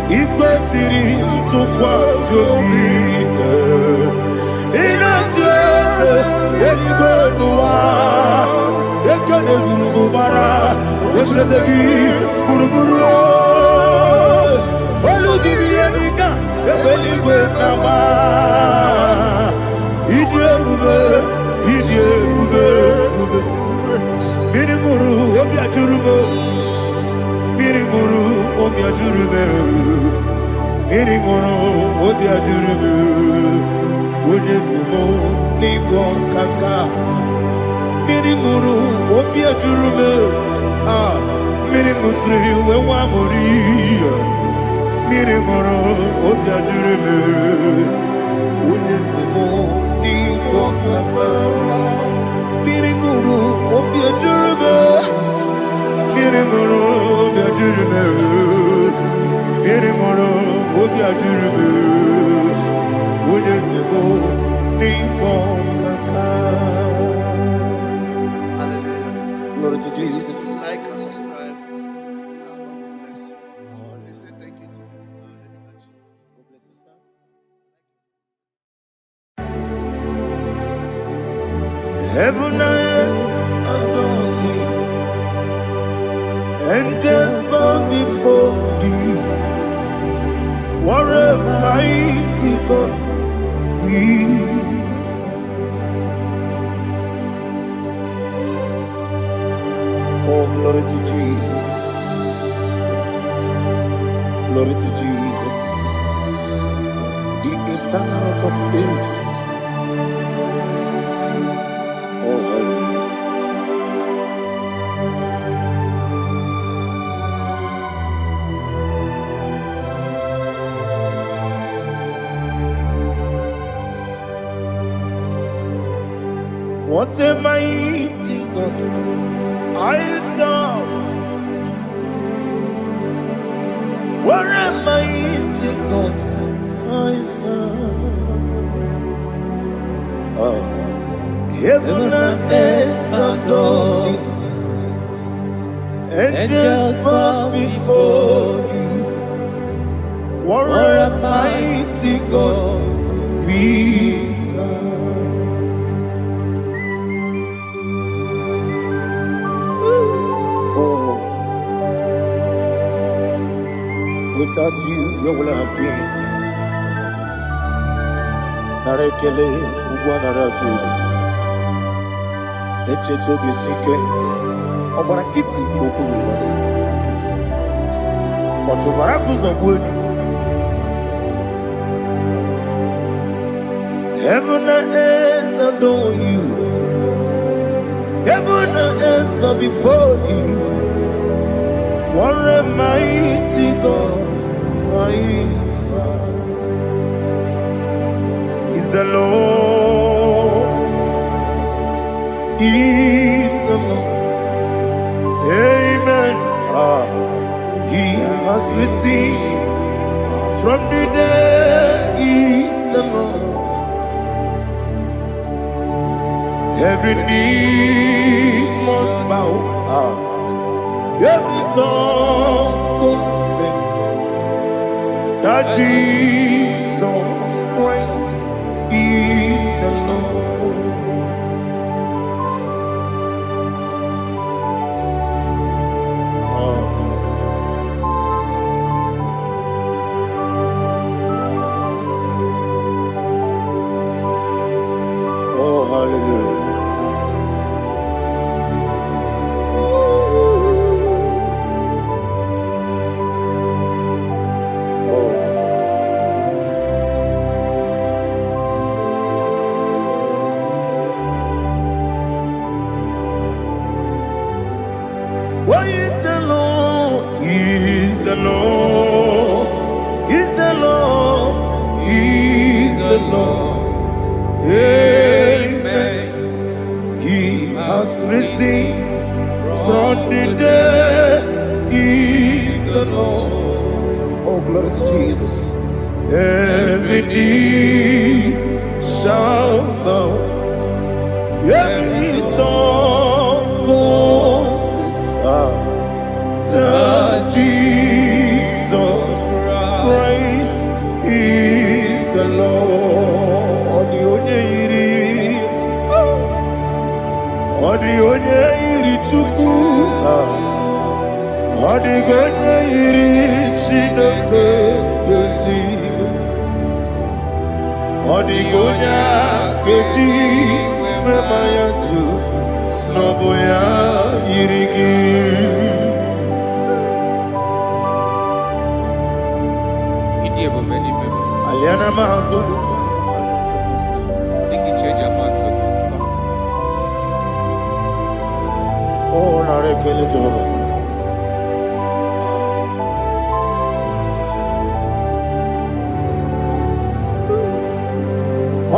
iko siri tukwa sokine inatese yenigwe nuwa yekane gurubu bara wetezeki buruburu olugibi yenika ebeligwe nama idiebube Miringuru obiajurume Miringuru obiajurume Miringuru obiajurume Wonesimo ningo kaka Miringuru obiajurume Miringusri wewamuri Miringuru obiajurume Wonesimo ningo kaka Miringuru obiajurume Miringuru obiajurume Miringuru obiajurume Wonesimo ningo kaka. Hallelujah. Glory to Jesus. Like and subscribe. God bless you. Please say thank you to Minister Edikachi. God bless you, sir. Heaven and earth adore me, angels bow before thee. What a mighty God we serve. Oh, glory to Jesus. Glory to Jesus. The eternal rock of ages. Oh, hallelujah. What a mighty God I serve. What a mighty God I serve. Heaven and earth adore it. Angels bow before you. What a mighty God we serve. Oh, without you, where would I have been? Narekele, Ugwanaratu. Echetoge sike, ọgbara kiti kokuru nene. Ọtụbara kuzogwe. Heaven and earth adore you. Heaven and earth bow before you. What a mighty God I serve. Is the Lord. Is the Lord. Amen. He has risen from the dead is the Lord. Every knee must bow, every tongue confess that Jesus Christ is the Lord. Oh, hallelujah. Why is the Lord? Is the Lord? Is the Lord? Is the Lord? Amen. He has risen from the dead. Is the Lord? Oh, glory to Jesus. Every knee shall bow, every tongue confess that Jesus Christ is the Lord. The onye yiri Chukwu, the onye yiri Chineke eluigwe, the onye ga-eji mema ya tu n'ọbụ ya yiri gị. Aliana mahazo oh, narekele Jehova.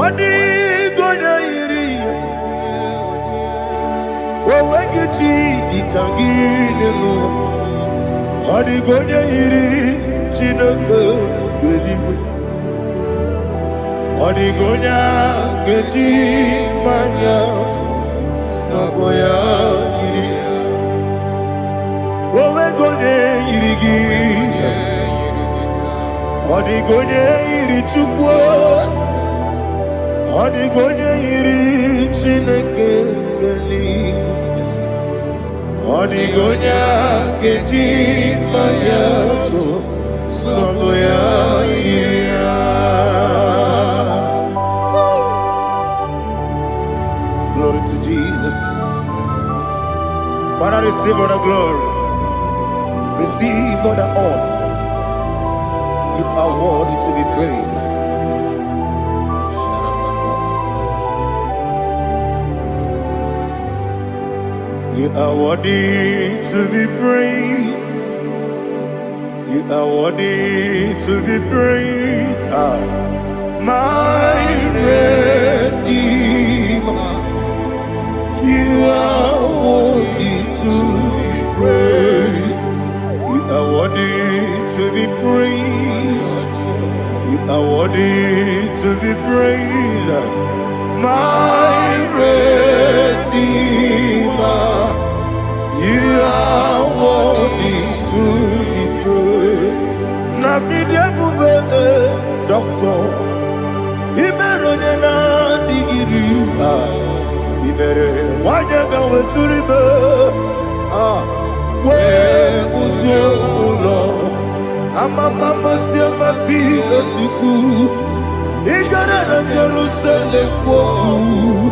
Odi gonya iri owegichi dikagine no. Odi gonya iri Chineke geligwe. Odi gonya geji manya snagoya iri. Owe gonya iri gi. Odi gonya iri Chukwu. Odi gonya iri Chineke geligwe. Odi gonya geji manya snagoya iri. Glory to Jesus. Father, receive all the glory. Receive all the honor. You are worthy to be praised. You are worthy to be praised. You are worthy to be praised. My Redeemer. You are worthy to be praised. You are worthy to be praised. You are worthy to be praised. My Redeemer. You are worthy to be praised. Namidebube doctor. Imeronena digiri. Ibere wanyaga weturibe we ujulo amama siamasi esuku igara na Jerusalem kwoku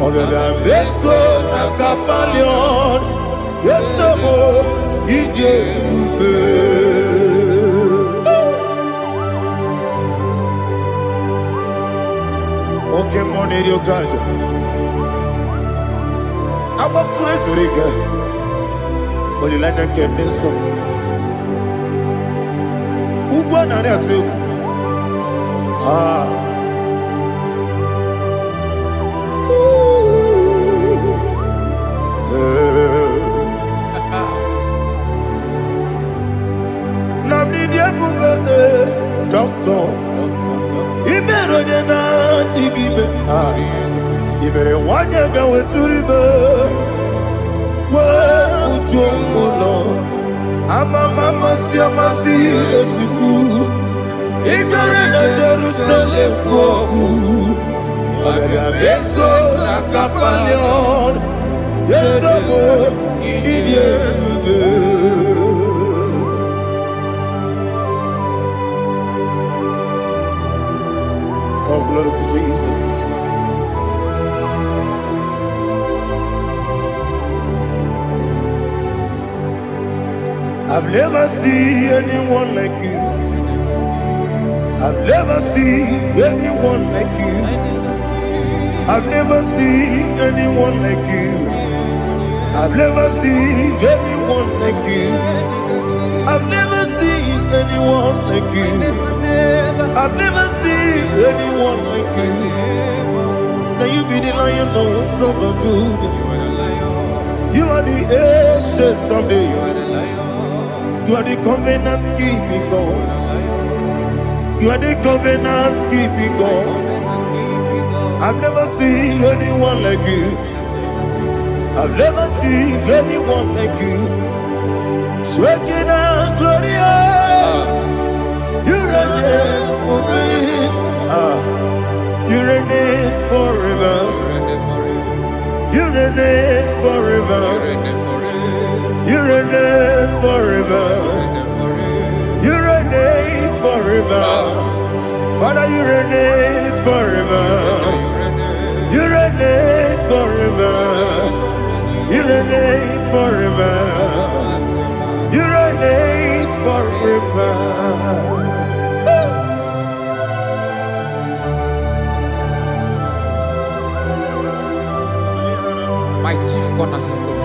ogara beso na kapalion yesemo idie ube oke moneri okajo Aba kures urike olilanya kemeso ugwa nari atu Doctor, Ibero na digibe. Ibere wanya gawe turibe. Ujomulo. Mama siamasi esuku. Igare na Jerusalem woku. Abega beso na kapalion. Yeso mo idie. Oh, glory to Jesus. I've never seen anyone like you. I've never seen anyone like you. I've never seen anyone like you. I've never seen anyone like you. I've never seen anyone like you. I've never seen anyone like you. Now you be the Lion from the Judah. You are the ancient of days. You are the covenant keeping God. You are the covenant keeping God. I've never seen anyone like you. I've never seen anyone like you. Shaking and glorious. You reign for me. You reign forever. You reign forever. You reign forever. You reign forever. Father, you reign forever. You reign forever. You reign forever. You reign forever. My chief cornerstone.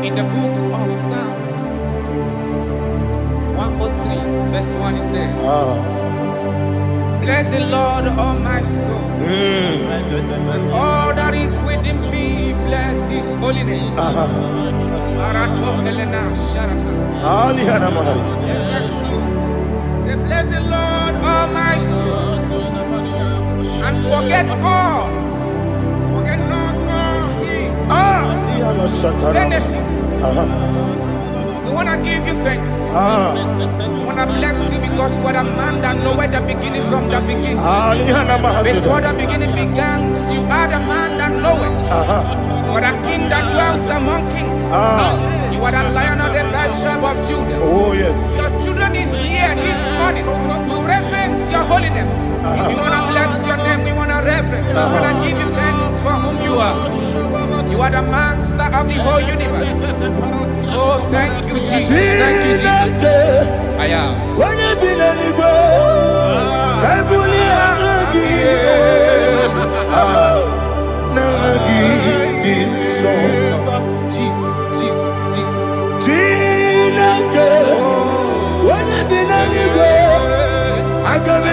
In the book of Psalms 103 verse 1 it says, bless the Lord, all my soul, and all that is within me, bless his holy name. Bless the Lord, all my soul, and forget not all his benefits. We want to give you thanks. We want to bless you because what a man that knoweth the beginning from the beginning. Before the beginning began, you are the man that knoweth. What a king that dwells among kings. You are the Lion of the tribe of Judah. Oh yes. Your children is here this morning to reverence your holy name. We want to bless your name. We want to reverence. We want to give you thanks for whom you are. You are the master of the whole universe. Oh, thank you, Jesus. Thank you, Jesus. I am. When you be the go, I Jesus, Jesus, Jesus. When you be the go, I can be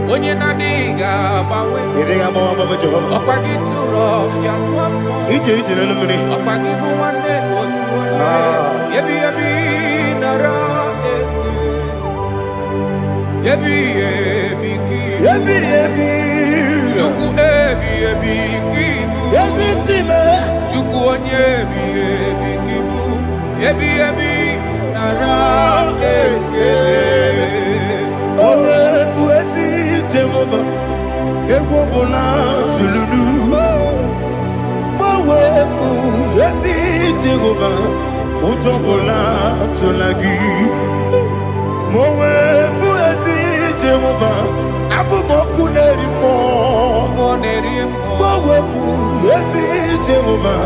Onye na diga bawe. Okwagi turo fia tuapo. Okwagi buwane otuwane. Yebi nara eke. Yebi ki. Juku kibu. Juku onye kibu. Yebi nara eke. Jehovah, Ewobola Tululu. Mawebu, Yesi Jehovah, Utobola Tulagi. Mawebu, Yesi Jehovah, Abumoku Nerimo. Mawebu, Yesi Jehovah,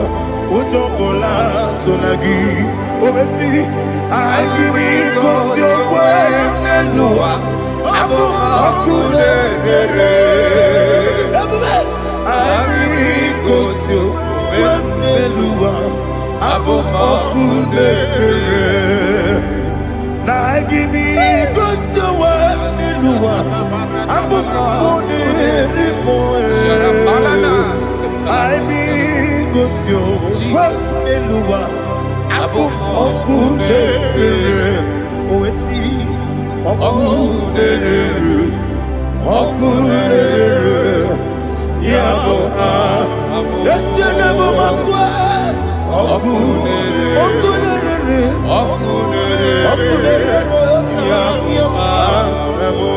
Utobola Tulagi. Obesi, IGBO, your way, Nelua. Abumoku nerere, IGBO Melua. Abumoku nerere, na IGBO Melua. Abumoku nerere, IGBO Melua. Abumoku nerere, oesi. Okunere, yabo yesenebo makwa. Okunere, yabo amo.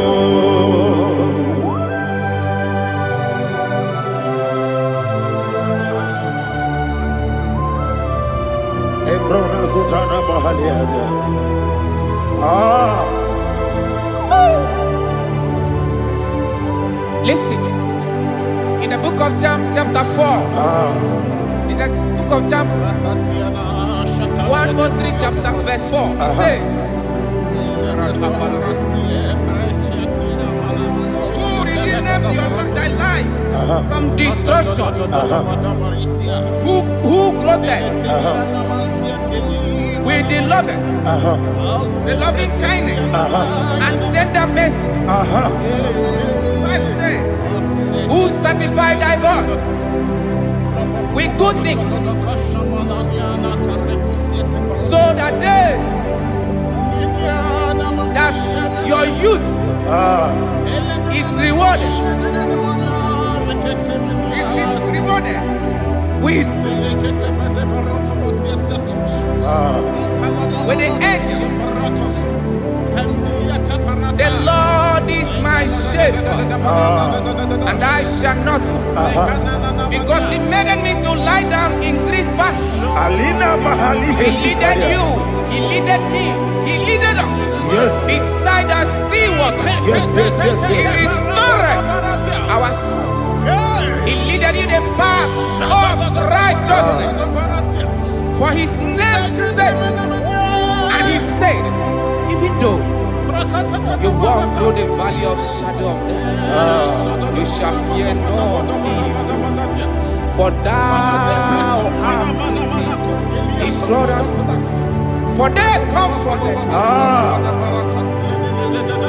Ebrona sutana mahaliaza. Listen, in the book of John, chapter 4, in the book of John 1:3, chapter verse 4, it says, who redeemed thy life from destruction, who groweth with the loving kindness and tender mercies. Who satisfied thy voice with good things, so that your youth is rewarded. Is rewarded with the angels. The Lord is my shepherd, and I shall not want, because He made me to lie down in green pastures. He leaded you, He leaded me, He leaded us beside the still waters. He restored our soul. He leaded you the path of righteousness for His name's sake. And He said, even though you walk through the valley of shadow of death, you shall fear no evil, for thou art with me. His rod and staff, for they comforted.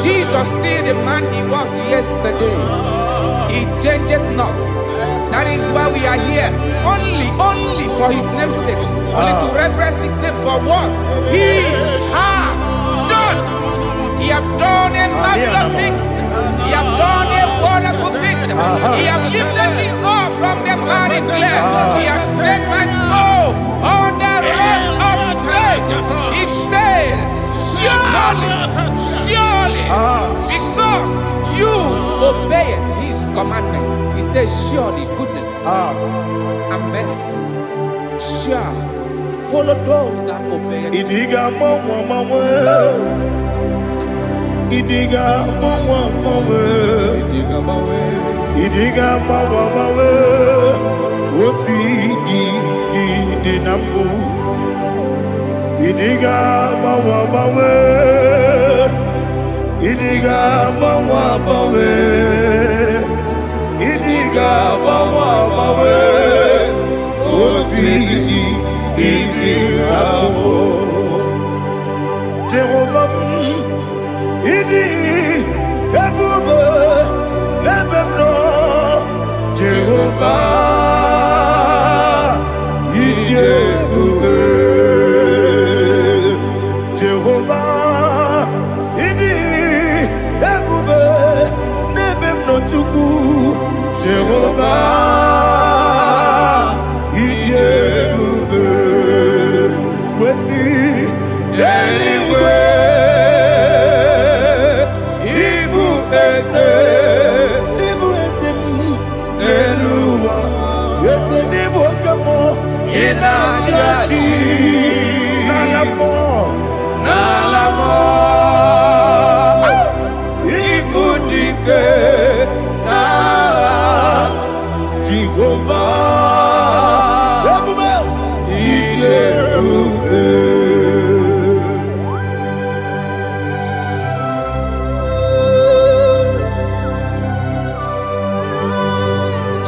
Jesus still the man He was yesterday. He changed not. That is why we are here. Only for His name's sake. Only to reverence His name for what He has done. He has done a marvelous things. He has done a wonderful thing. He has lifted me up from the miry clay. He has set my soul on the rock of faith. He said, surely, because you obeyed His commandment. He says, surely goodness and mercy shall follow those that obey. Idiga mawe, oti di nambu. Idiga mawe, idiga mawe, idiga mawe, oti di nambu. Jehovah, idi ebube n'ebe m nọ Jehova ịdị ebube Jehova ịdị ebube n'ebe m nọ Chukwu Jehova ịdị ebube kwesị eluigwe ịbụ eze m n'elu ụwa eze n'ịbụ oke mmụọ ị na-achị n'ala mmụọ ịbụ dike na Jehova ebube ịdị ebube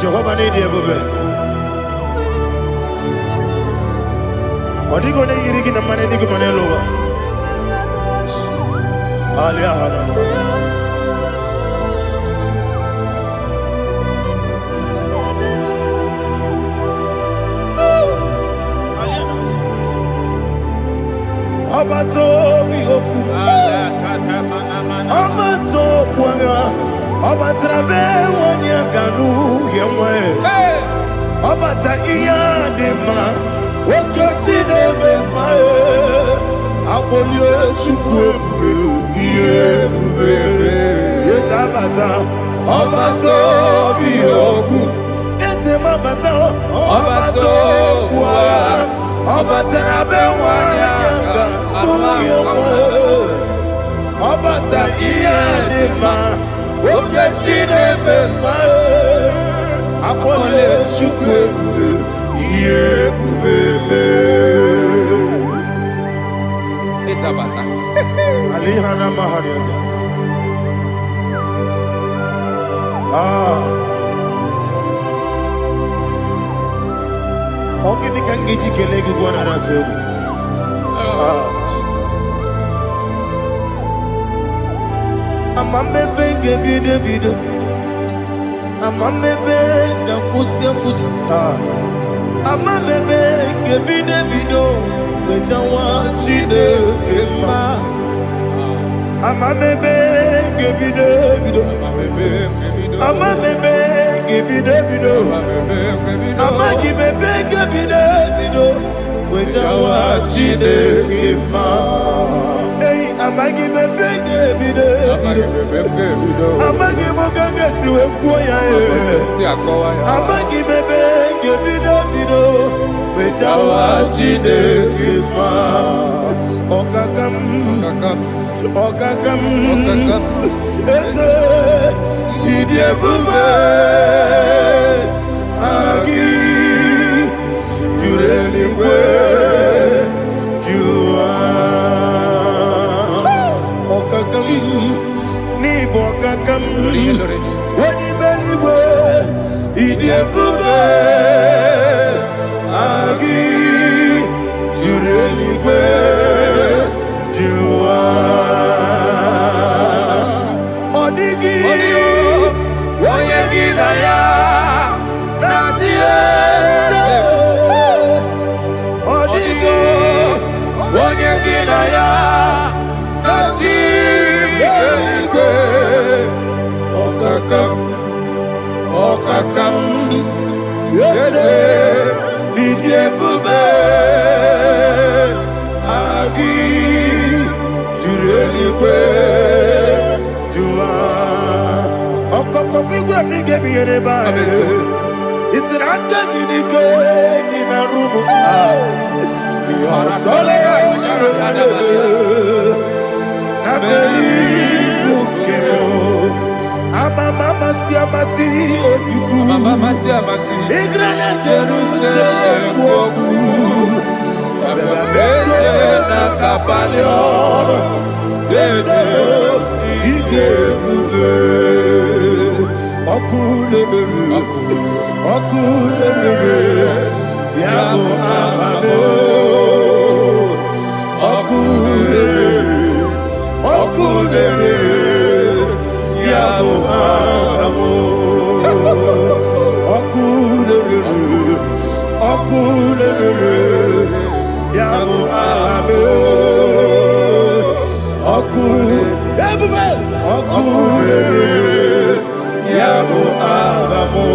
Jehova n'ịdị ebube ọ dịghị onye yiri gị na mmanụ ndị gị ma n'elu ụwa ọbata obi okwu ọbata okwu agha ọ batara be onye ga n'uhie nwa ọ bata ihe a dị mma oke chi na-eme mma akpọlie Chukwu ebube ihe ebube eze abata ọbata obi okwu eze m abata ọbata okwu agha ọ batara be onye ga n'uhie nwa ọ bata ihe dị mma oke chi na-eme mma akpọlie Chukwu ebube ihe ebube Isabata. Alihana Mahariaza. Ogini kangiji kelegi gwana ratuegu. Jesus. Amamebe ngebide. Amamebe ngakusi. Amamebe ngebide. Wejawa Chineke mma. Amamebe ngebide. Amamebe ngebide. Amagibebe ngebide. Wejawa Chineke mma. Hey, amagibebe ngebide. Amagimogaga siwe kuoya. Amagibebe ngebide. Wejawa Chineke mma. Okakam. Eze ịdị ebube agị juru eluigwe jụwa ọkakam n'ịbụ ọkakam onye eluigwe ịdị ebube agị juru eluigwe jụwa ọ dịghị onye gị na ya na-achị eze ọ dịghị onye gị na ya na-achị eluigwe ọkakam eze ịdị ebube agị juru eluigwe jụwa ọkọkọ igwe n'ike binyere ebe ahụ isiri aka gị n'ike dị na rumu na beri nke amasị ozugbo ịgra na Jerusalem okwu na kabalị ọrụ eze ije ebube ọkụ na-emere ya bụ amame ọkụ na-emere Yabu Agamu. Okulere. Yabu Agamu. Okulere. Yabu Agamu.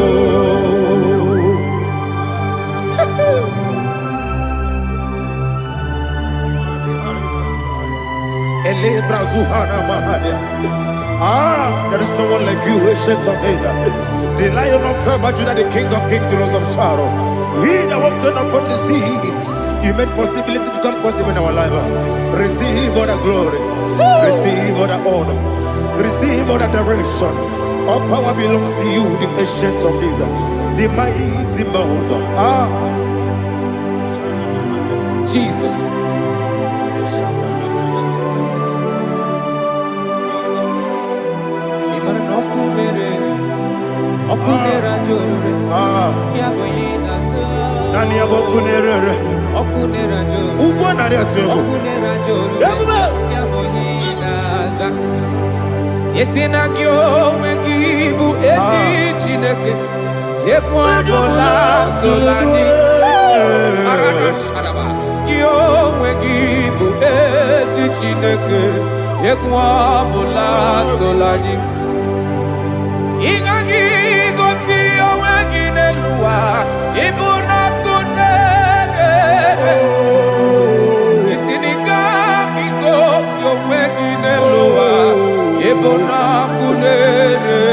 There is no one like you, ancient of days. The Lion of tribe of Judah, the King of kings, the Rose of Sharon. He that walked upon the sea, He made possibility to come possible in our life. Receive all the glory, receive all the honor, receive all the direction. All power belongs to you, the ancient of days, the mighty mountain. Jesus. Nani abokunere. Ugbo nari atuego. Yabuba. Yesina kyo wengibu ezi chineke. Yekwa bola tolani. Arana sharaba. Kyo wengibu ezi chineke. Yekwa bola tolani. Ingagi gosi owegine luwa ibuna kunere. Isinika gosi owegine luwa ibuna kunere.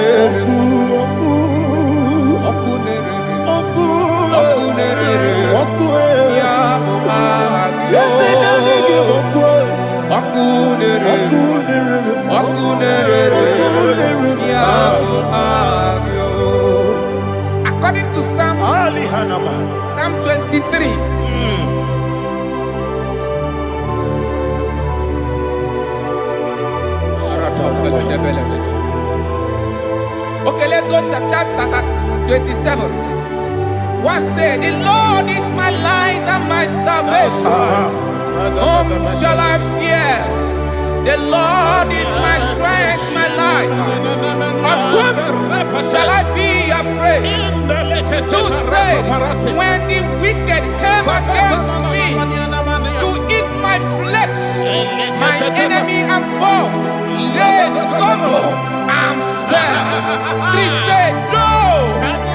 Okunere. Ya agyo. Okunere. According to Psalm 23. Okay, let's go to chapter 27. What said? The Lord is my light and my salvation. Whom shall I fear? The Lord is my strength, my life. Of whom shall I be afraid? Who said, when the wicked came against me to eat my flesh, my enemy and foe, they stumble and fell. 3 said, though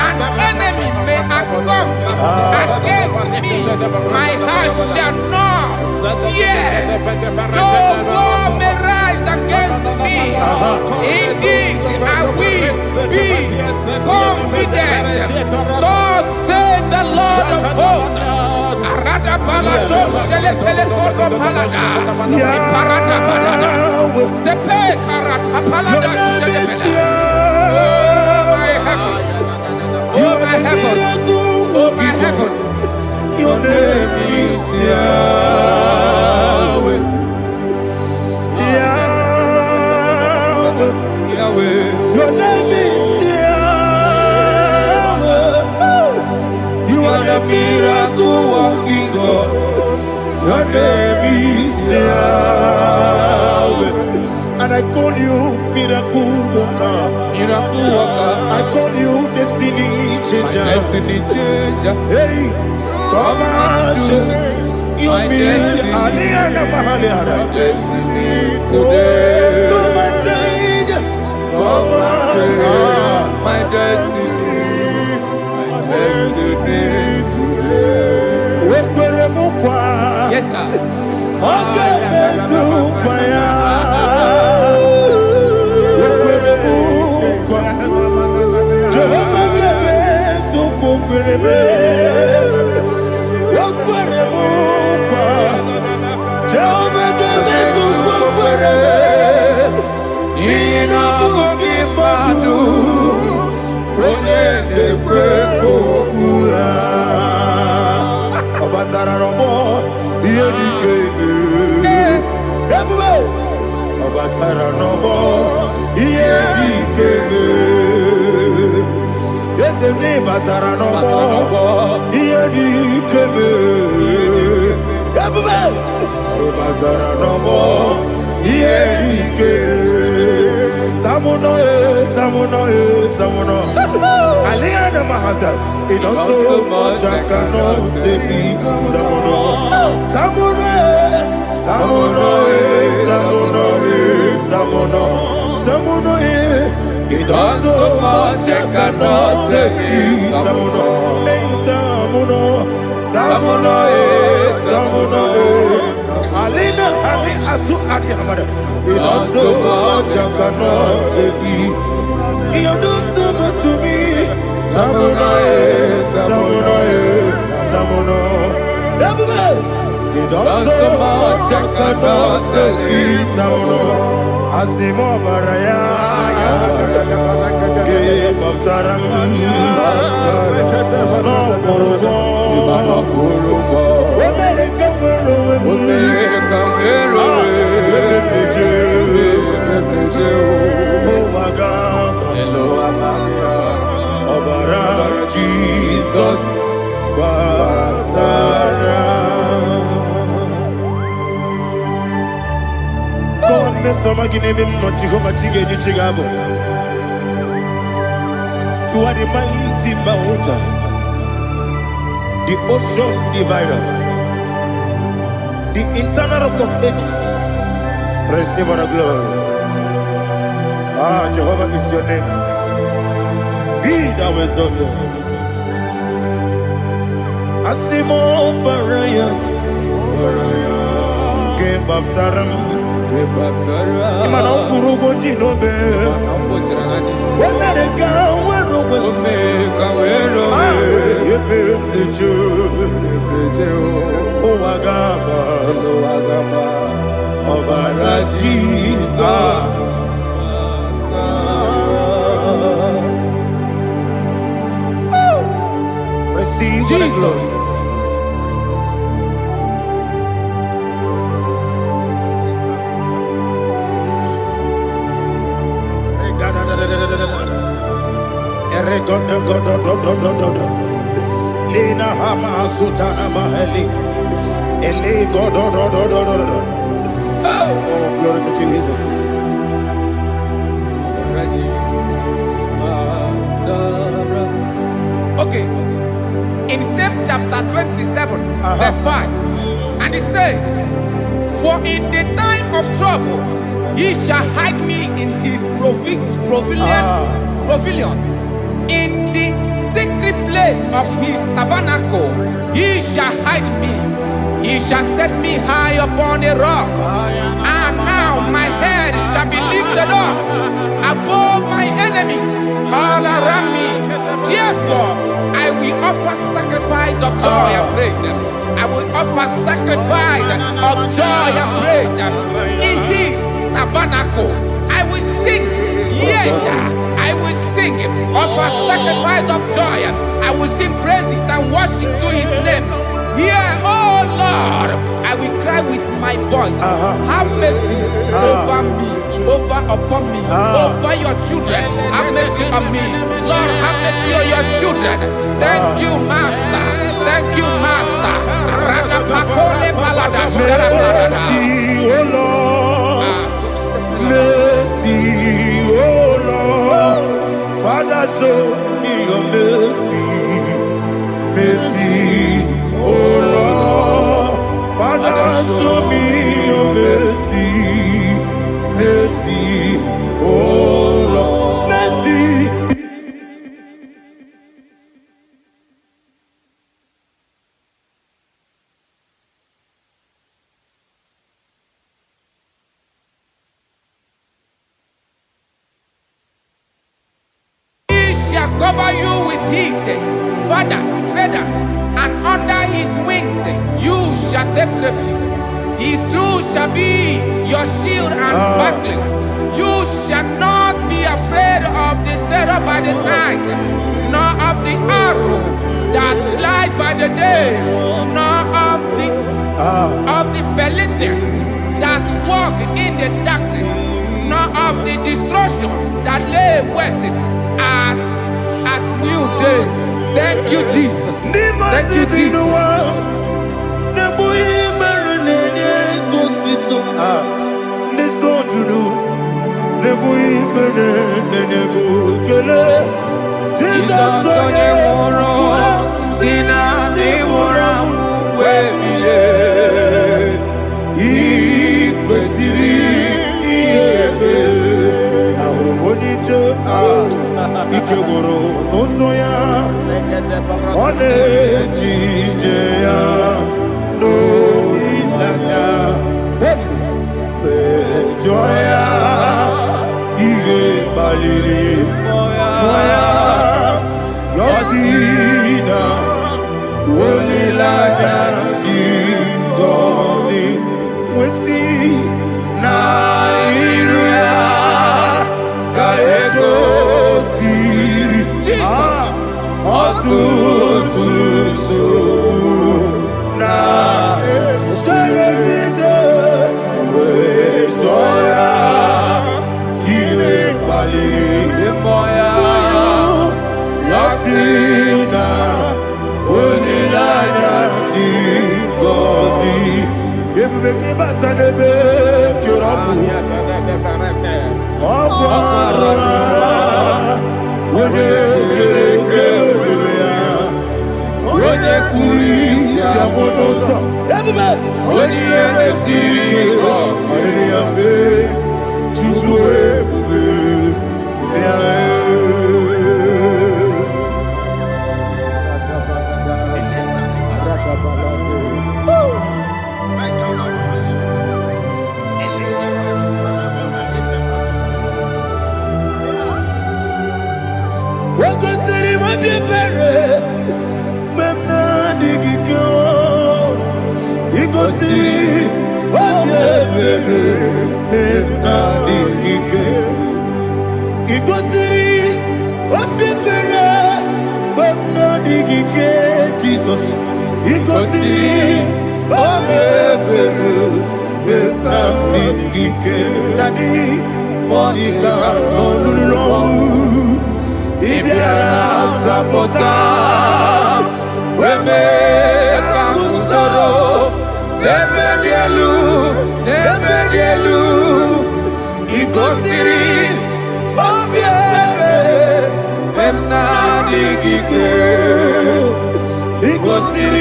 an enemy may come against me, my heart shall not fear. Though war may rise against me, in this I will be confident. Thus says the Lord of hosts. Oh my heavens, your name is Yahweh. Yahweh, Your name is Yahweh. You are the miracle working God. Your name is Yahweh. And I call you miracle worker. miracle worker, I call you destiny my changer. destiny changer. Hey, come on, you My mean destiny. Aliana Mahaliana. Destiny today. Come on, change. Come on, My destiny today. Wekwere mukwa. Yes, sir. Oke mukwa ya. Wekwere mukwa. Jehovah kebe sukukwere. Wekwere mukwa. Jehovah kebe sukukwere. Ina mukimadu. Onye kwekokura. Obatara robo. Iye dikebe. Ebube. Obatara robo. Iye dikebe. Yese ni batara robo. Iye dikebe. Ebube. Obatara robo. Iye dikebe. Tamuno, tamuno, tamuno. Aliana Mahasa, it also much I cannot say. Tamuno, tamuno, tamuno, tamuno, tamuno, tamuno. It also much I cannot say. Tamuno, tamuno, tamuno, tamuno. Alina, Ali, Asu, Ali, Hamada. It also much I cannot say. You do so much to me. Tamuno, tamuno, tamuno. It also much I cannot say. Tamuno, Asimo Baraya, Give of Taram, no Kurubo, Jesus, Batara. God, Miss Somaginib, not Jehovah Chigabo. You are the mighty mountain, the ocean divider, the internal rock of ages. Receive our glory. Ah, Jehovah is your name. Be thou exalted. Asimo Baraya, Game of Taram, Imano Kurubo Jinobe, Wamerika, Wagaba, Obara Jesus. Receive Jesus. Lina Hama Sutana Maheli. Ele God. Oh, glory to Jesus. Okay. In same chapter 27, verse 5, and it says, for in the time of trouble, he shall hide me in his pavilion. In the secret place of his tabernacle, he shall hide me. He shall set me high upon a rock. And now my head shall be lifted up above my enemies all around me. Therefore, I will offer sacrifice of joy and praise. I will offer sacrifice of joy and praise. In his tabernacle, I will sing. Yes, I will sing. Offer sacrifice of joy. I will sing praises and worship to his name. Here, oh Lord, I will cry with my voice. Have mercy over me, upon me, over your children. Have mercy on me. Lord, have mercy on your children. Thank you, Master. Thank you, Master. Mercy, oh Lord. Mercy, oh Lord. Father, show me your mercy. Mercy, oh Lord. Father, show me your mercy. Mercy, oh Lord. Mercy. Cover you with his feathers, and under his wings you shall take refuge. His truth shall be your shield and buckler. You shall not be afraid of the terror by the night, nor of the arrow that flies by the day, nor of the pestilence that walk in the darkness, nor of the destruction that lay waste at new day. Thank you, Jesus. Thank you, Jesus. Jesus onye nwụrụ si na ndị nwụrụ anwụ wee bilie, ị kwesịrị ihe ekele. Ahụrụ m onye ije ike gwụrụ n'ụzọ ya, ọ na-eji ije ya n'olileanya, jụọ ya ihe kpaliri mmụọ ya, yọsi na olileanya dị ngọzi nwesị na iru ya ka egosiri ọtụtụ nsogbu na ejije wee jụọ ya ihe kpaliri mmụọ ya, ya si na olileanya dị ngọzi. Ebube gị bata n'ebe kere ọ gwara onye kere eke were ya, onye kpụrụ isi abụ n'ụzọ, onye ihe na-esiri ike ọrịrị ya mfe, Chukwu ebube ya. Jesus, he goes in, oh, Daddy, Monica, no, if you are sabotage, we make a musoro, Nebelielu, he goes in, oh, he goes in,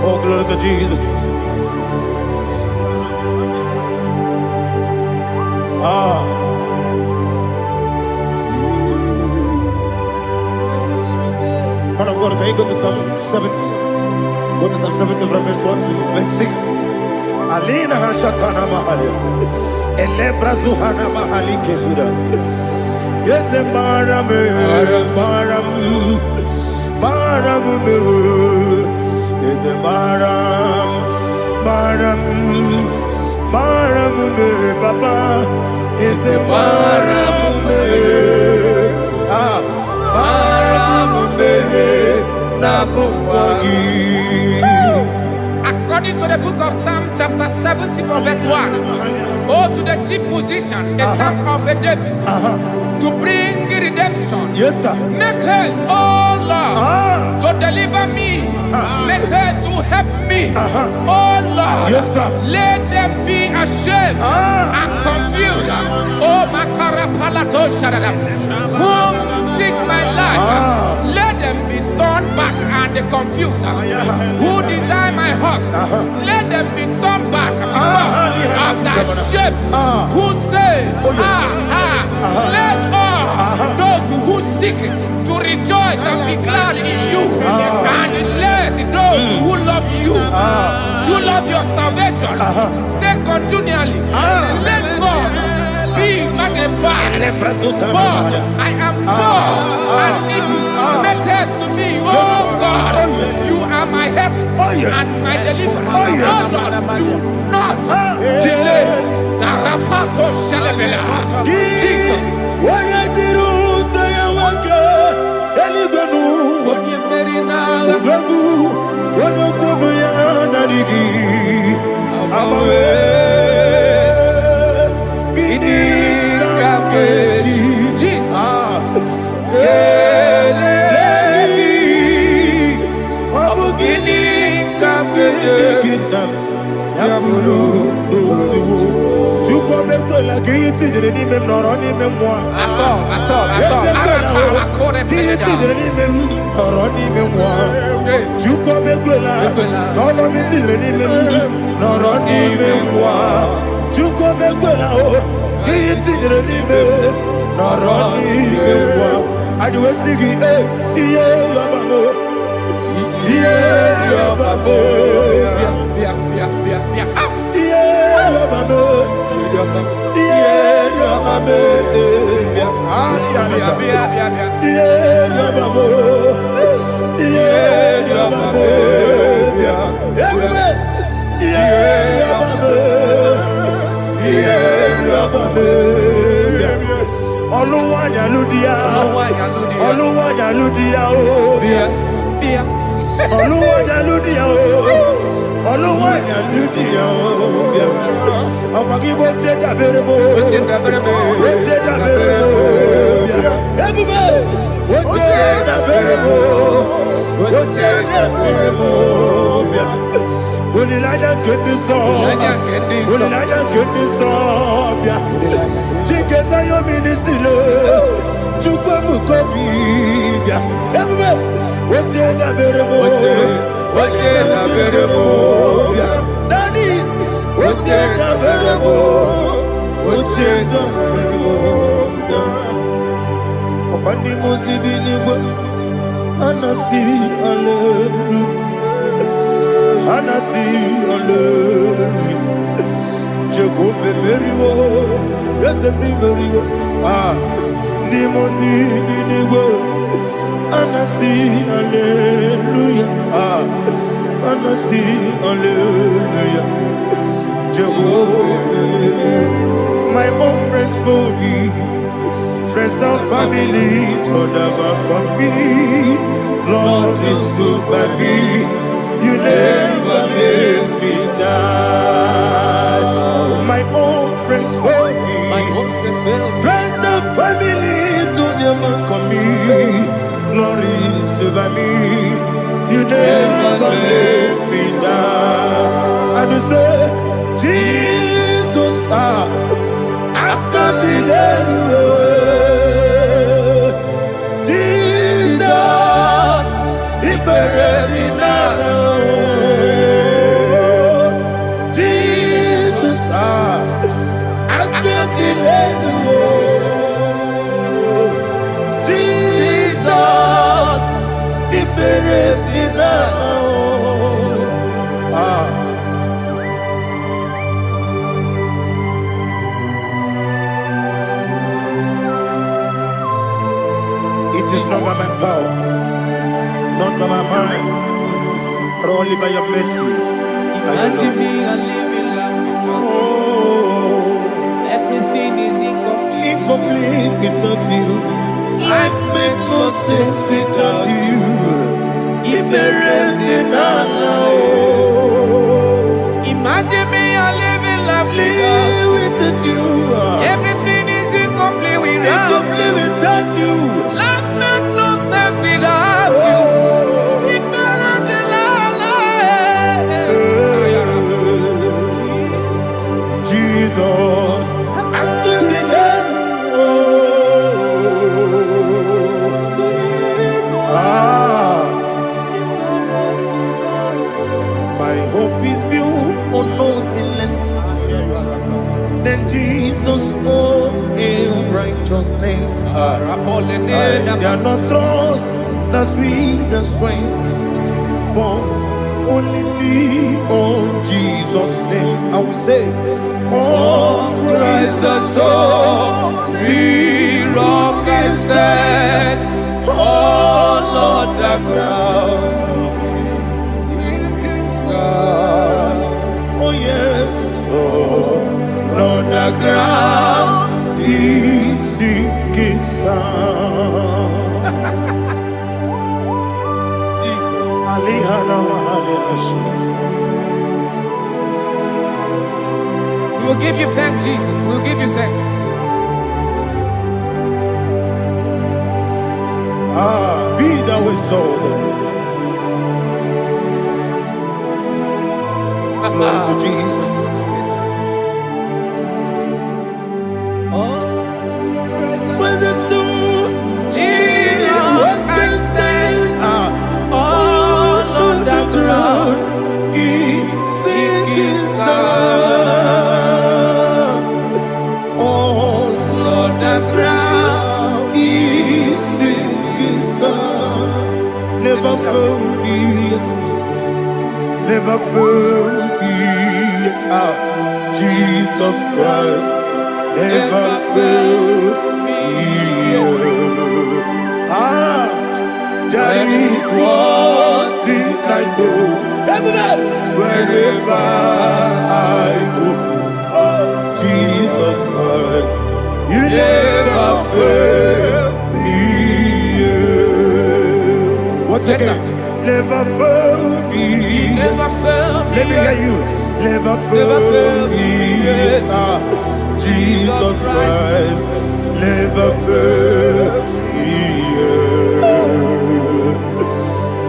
oh, glory to Jesus. Man of God, can you go to Psalm 70? Go to Psalm 70 from verse 1 to verse 6. Alina hashatana mahalia. Elebra zuhana mahali kesuda. Yes, the baram. Yes, the baram. Papa. Yes, the baram. According to the book of Psalm chapter 70 from verse 1, oh, to the chief musician, the son of a David, to bring redemption. Yes, sir. Make haste, oh Lord, to deliver me. Make haste to help me. Oh Lord, yes, sir. Let them be ashamed and confused. Oh, Makarapalato Shadada, whom seek my life, let them be turned back and confused. Who desire my heart, let them be turned back because of that shape. Who say, let all those who seek to rejoice and be glad in you, and let those who love you, who love your salvation, say continually, let God be magnified. But I am poor and needy. Make haste to me, oh God. You are my help and my deliverer. Oh Lord, do not delay. kelegi obugini kingdom yaburu doziwo chukome kwela kiti dire ni mem noro ni mem wa ato kiti dire ni mem noro ni mem wa chukome kwela kono mi dire ni mem noro ni mem wa chukome kwela o kiti dire ni mem noro ni mem wa adiwe sigi iye lobamo iye lobamo Jehovah Meriwo, yes, Meriwo, Nimosi Binigo, Anasi, hallelujah, Anasi, hallelujah, Jehovah, my own friends for me, friends and family, told them come me, Lord is good by me, you never let me die. My own friends for me, friends and family, to them come me, Lord is good by me, you never let me die. And you say, Jesus, I can't believe you. Jesus, He buried in Jesus, I can't believe you. Jesus, He buried in It is not by my power, not by my mind, but only by your mercy. Imagine me a living life without you. Everything is incomplete. Incomplete without you. Life makes no sense without you. Imagine me a living life without you. Everything is incomplete without you. Life makes no sense without you. Jesus, my hope is built on nothing less than Jesus' own righteousness. I cannot trust the sweetest strength, but only lean on Jesus' name. I will say, on Christ the soul, the rock is dead, all on the ground is sinking sun. Oh yes, oh on the ground is sinking sun. Jesus, we will give you thanks, Jesus. We will give you thanks. exalted. Glory to Jesus. When the soul what can stand all on the ground is sinking sand. All on the ground is sinking sand. Never forget Jesus. Never forget Jesus Christ. Never fail me. That is one thing I know. Wherever I go, oh Jesus Christ, you never fail me. What's the name? Never fail me. Never fail me. Let me hear you. Never fail me. Jesus Christ, never fail me.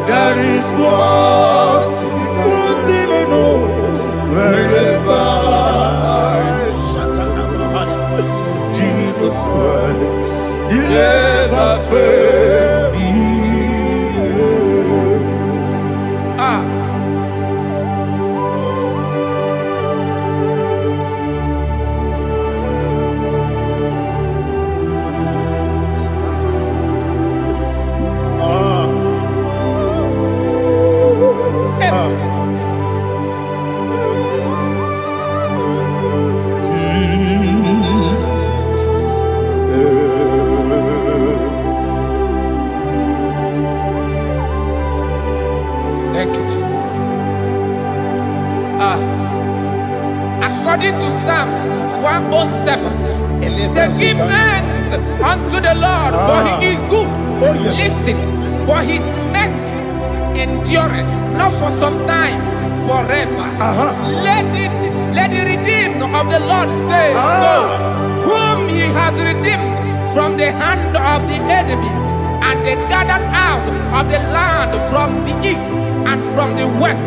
That is one thing I know. Wherever Jesus Christ, you never fail me. Thank you, Jesus. According to Psalm 107, they give thanks unto the Lord, for he is good. Oh, yes. Listen, for his mercies endureth, not for some time, forever. Let the redeemed of the Lord say so, whom he has redeemed from the hand of the enemy, and they gathered out of the land from the east and from the west,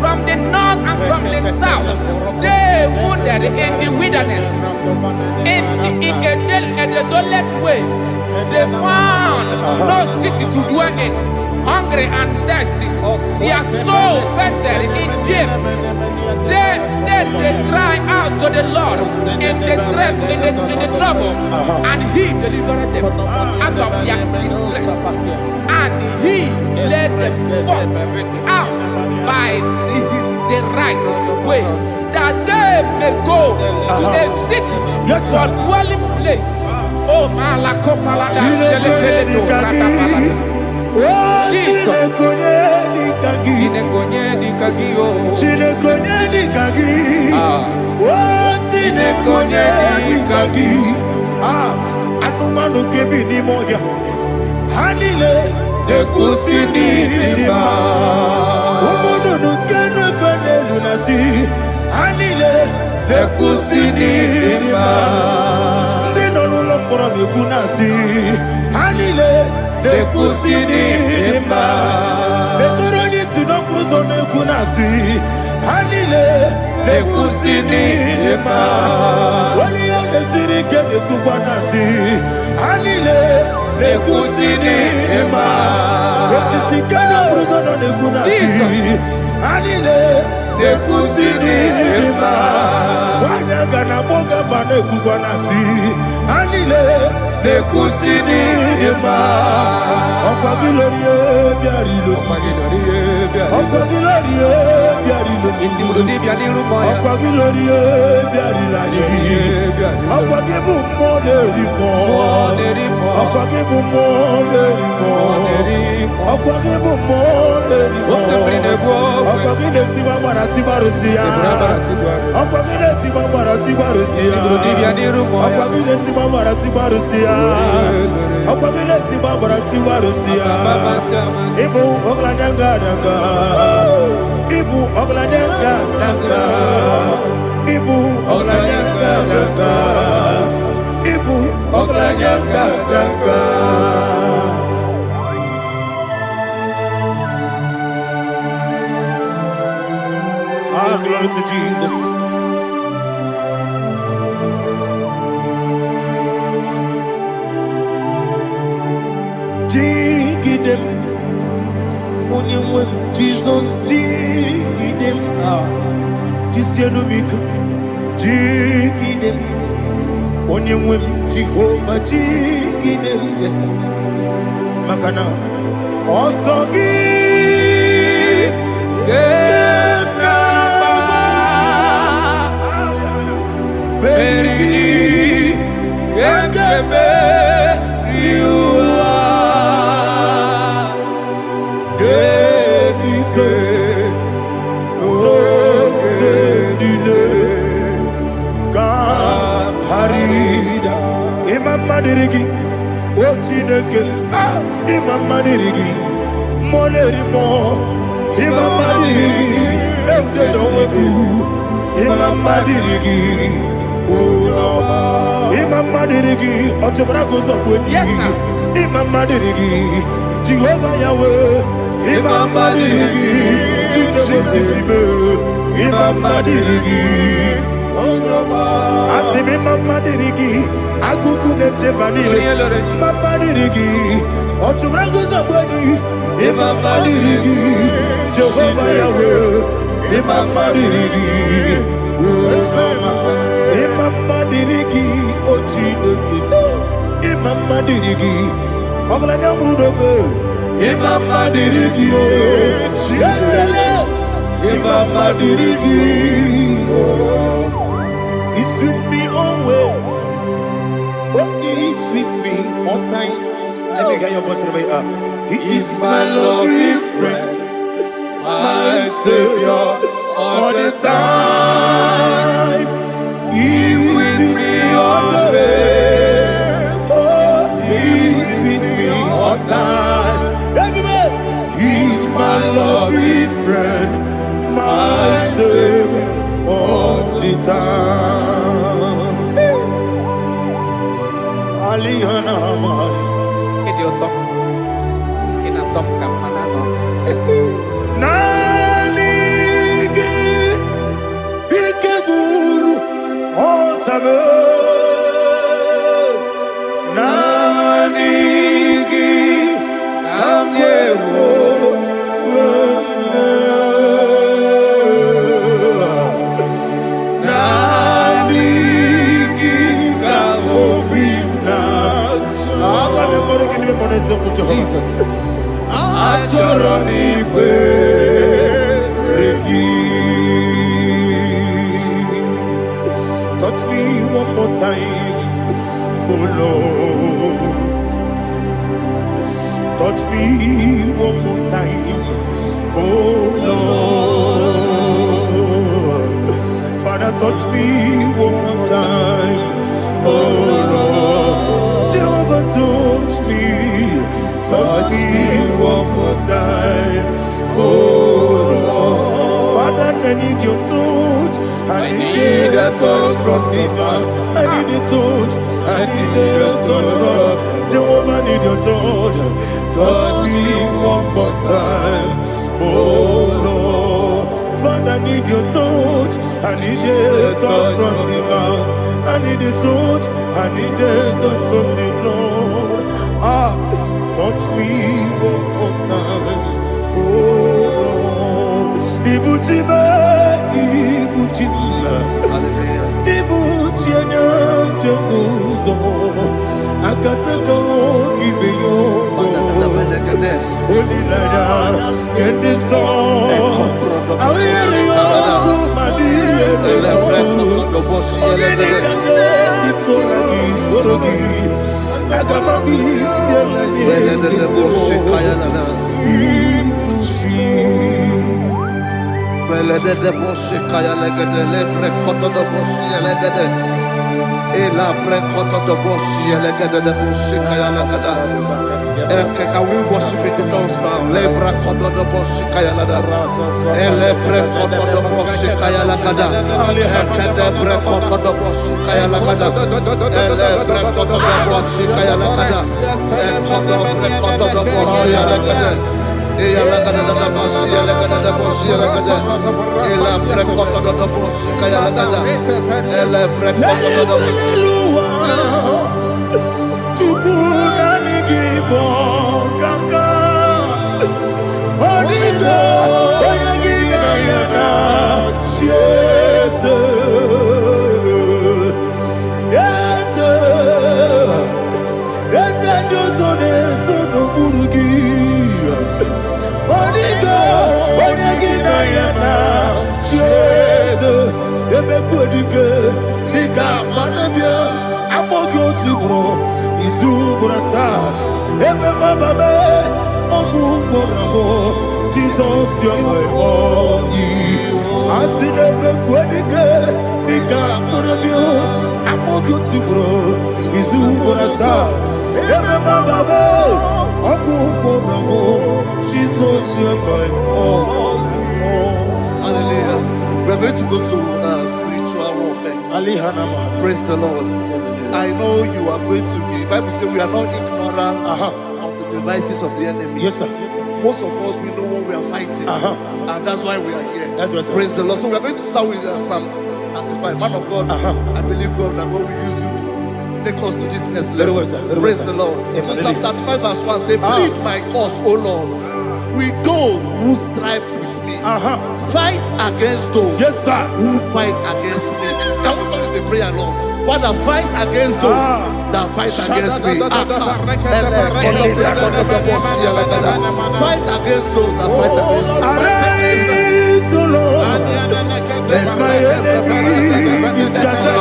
from the north and from the south. They wandered in the wilderness, in a desolate way. They found no city to dwell in, hungry and thirsty. Their soul fainted in them. They cry out to the Lord in the trouble, and he delivered them out of their distress, and he led them forth out by the right way, that they may go to a city for dwelling place. Oh, Malakopalada, Jesus. Anumanu kebi ni moja Hanile Nekusini nima Umudu nukenu fene lunasi Hanile Nekusini nima Nino lulambura mikunasi Hanile Nekusini nima Nekoroni sinokruzo nekunasi Hanile Nekusini nima Wali yane sirike nekukwanasi Hanile Nekusini nima Wesisikana bruzo nekunasi Hanile Nekusini nima Wanyaga na boga vane kukwanasi Hanile Nekusini nima Okwa gilorie biarilo Okwa gilorie biarilo Okwa gilorie biarilani Okwa gibu monerimo Okwa gibu monerimo Okwa gibu monerimo Okwa gileti wa marati barusia Okwa gileti wa marati barusia Okwa gileti wa marati barusia Okwa gileti wa marati barusia Ibu ogladanga danga Ibu ogladanga danga Ibu ogladanga danga Ibu ogladanga danga glory to Jesus. Jigidem, Onyemwem, Jesus, Jigidem, Jisianumika, Jigidem, Onyemwem, Jehovah, Jigidem, yes, Makana, Osogi, Beri, Gekebe, Riua, Gebike, Ogedile, Harida, Imam Madirigi, Ochineke, Imam Madirigi, Molerimo, Imam Madirigi, Eudedowebu, Imam Madirigi, Imam Madirigi, Ochobragos of Wendy, Imam Madirigi, Jehovah Yahweh, Imam Madirigi, Imam Madirigi, Asim Imam Madirigi, Akuku Neche Banile, Imam Madirigi, Ochobragos of Wendy, Imam Madirigi, Jehovah Yahweh, Imam Madirigi, Imam Madirigi, Ochineke, Imam Madirigi, Oglanya Brudobe, Imam Madirigi, Imam Madirigi, He's with me always. Oh, He's with me all time. Let me hear your voice wherever you are. He is my loving friend, my Savior, all the time. He's with me always. Oh, He's with me all time. Everybody, He's my loving friend, my Savior, all the time. Alihana Mari. Idiota. Inatom kamanano. Nanigi, Ikeguru, Otame. Nanigi, Kamyewo. Nanigi, Kamobina. Jesus. Touch me one more time, oh Lord. Touch me one more time, oh Lord. Father, touch me one more time, oh Lord. Jehovah, touch me one more time, oh Lord. Father, I need your touch. I need a touch from the Master. I need a touch. I need a touch from Jehovah. I need your touch. Touch me one more time, oh Lord. Father, I need your touch. I need a touch from the Master. I need a touch. I need a touch from the Lord. Touch me one more time, oh Lord. Ibuchima, Ibuchima, Ibuchianyam Jaguzo, Akataka Kibeyo, Olilaya, get this song. I will hear you, Can we worship in the tongues now? Lebra koto do boshi kaya lada. Elebre koto do boshi kaya lada. Ekede bre koto do boshi kaya lada. Elebre koto do boshi kaya lada. Ekodo bre koto do boshi lada. Jesus, you're my all. I see them quedike, Nika Murabio, I'm all good to grow. Izu Burasa, Baba, Abu Boramo, Jesus, you're my all. Hallelujah. We're going to go to spiritual warfare. Praise the Lord. I know you are going to be. Bible says we are not ignorant of the devices of the enemy. Yes, sir. Most of us, we know what we are fighting, and that's why we are here. That's right, praise the Lord. So we are going to start with Psalm 95. Man of God, I believe God that God will use you to take us to this next level. Praise the Lord. So Psalm 35 verse 1 say, plead my cause, O Lord, with those who strive with me. Fight against those who fight against me. Can we turn to the prayer, Lord? Father, fight against those that fight against me. Fight against those that fight against me. Arise, O Lord, let my enemy be scattered.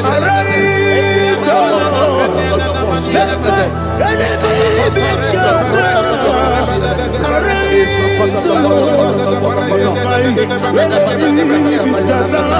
Arise, O Lord, let my enemy be scattered. Arise, O Lord, let my enemy be scattered.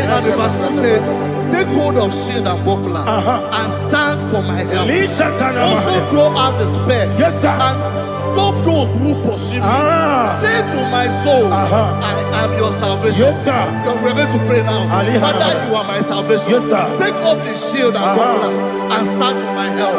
Now the verse says, take hold of shield and buckler and stand for my help. Also draw out the spear and stop those who pursue me. Say to my soul, I am your salvation. We're going to pray now. Father, you are my salvation. Take up the shield and buckler and stand for my help.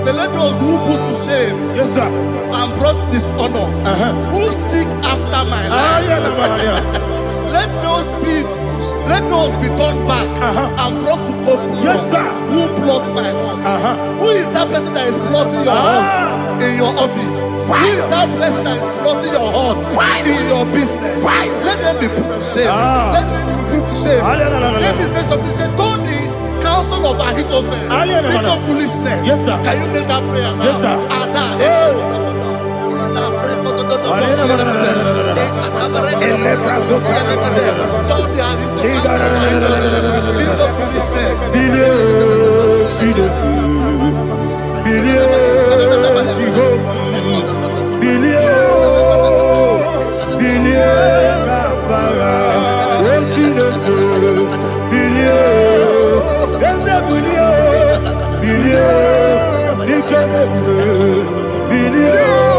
So let those who put to shame and brought dishonor, who seek after my life, let those be turned back and brought to confusion. Who plot my heart? Who is that person that is plotting your heart in your office? Who is that person that is plotting your heart in your business? Let them be put to shame. Let them be put to shame. Let me say something. Say, don't the counsel of Ahithophel make no foolishness. Can you make that prayer now? Billion,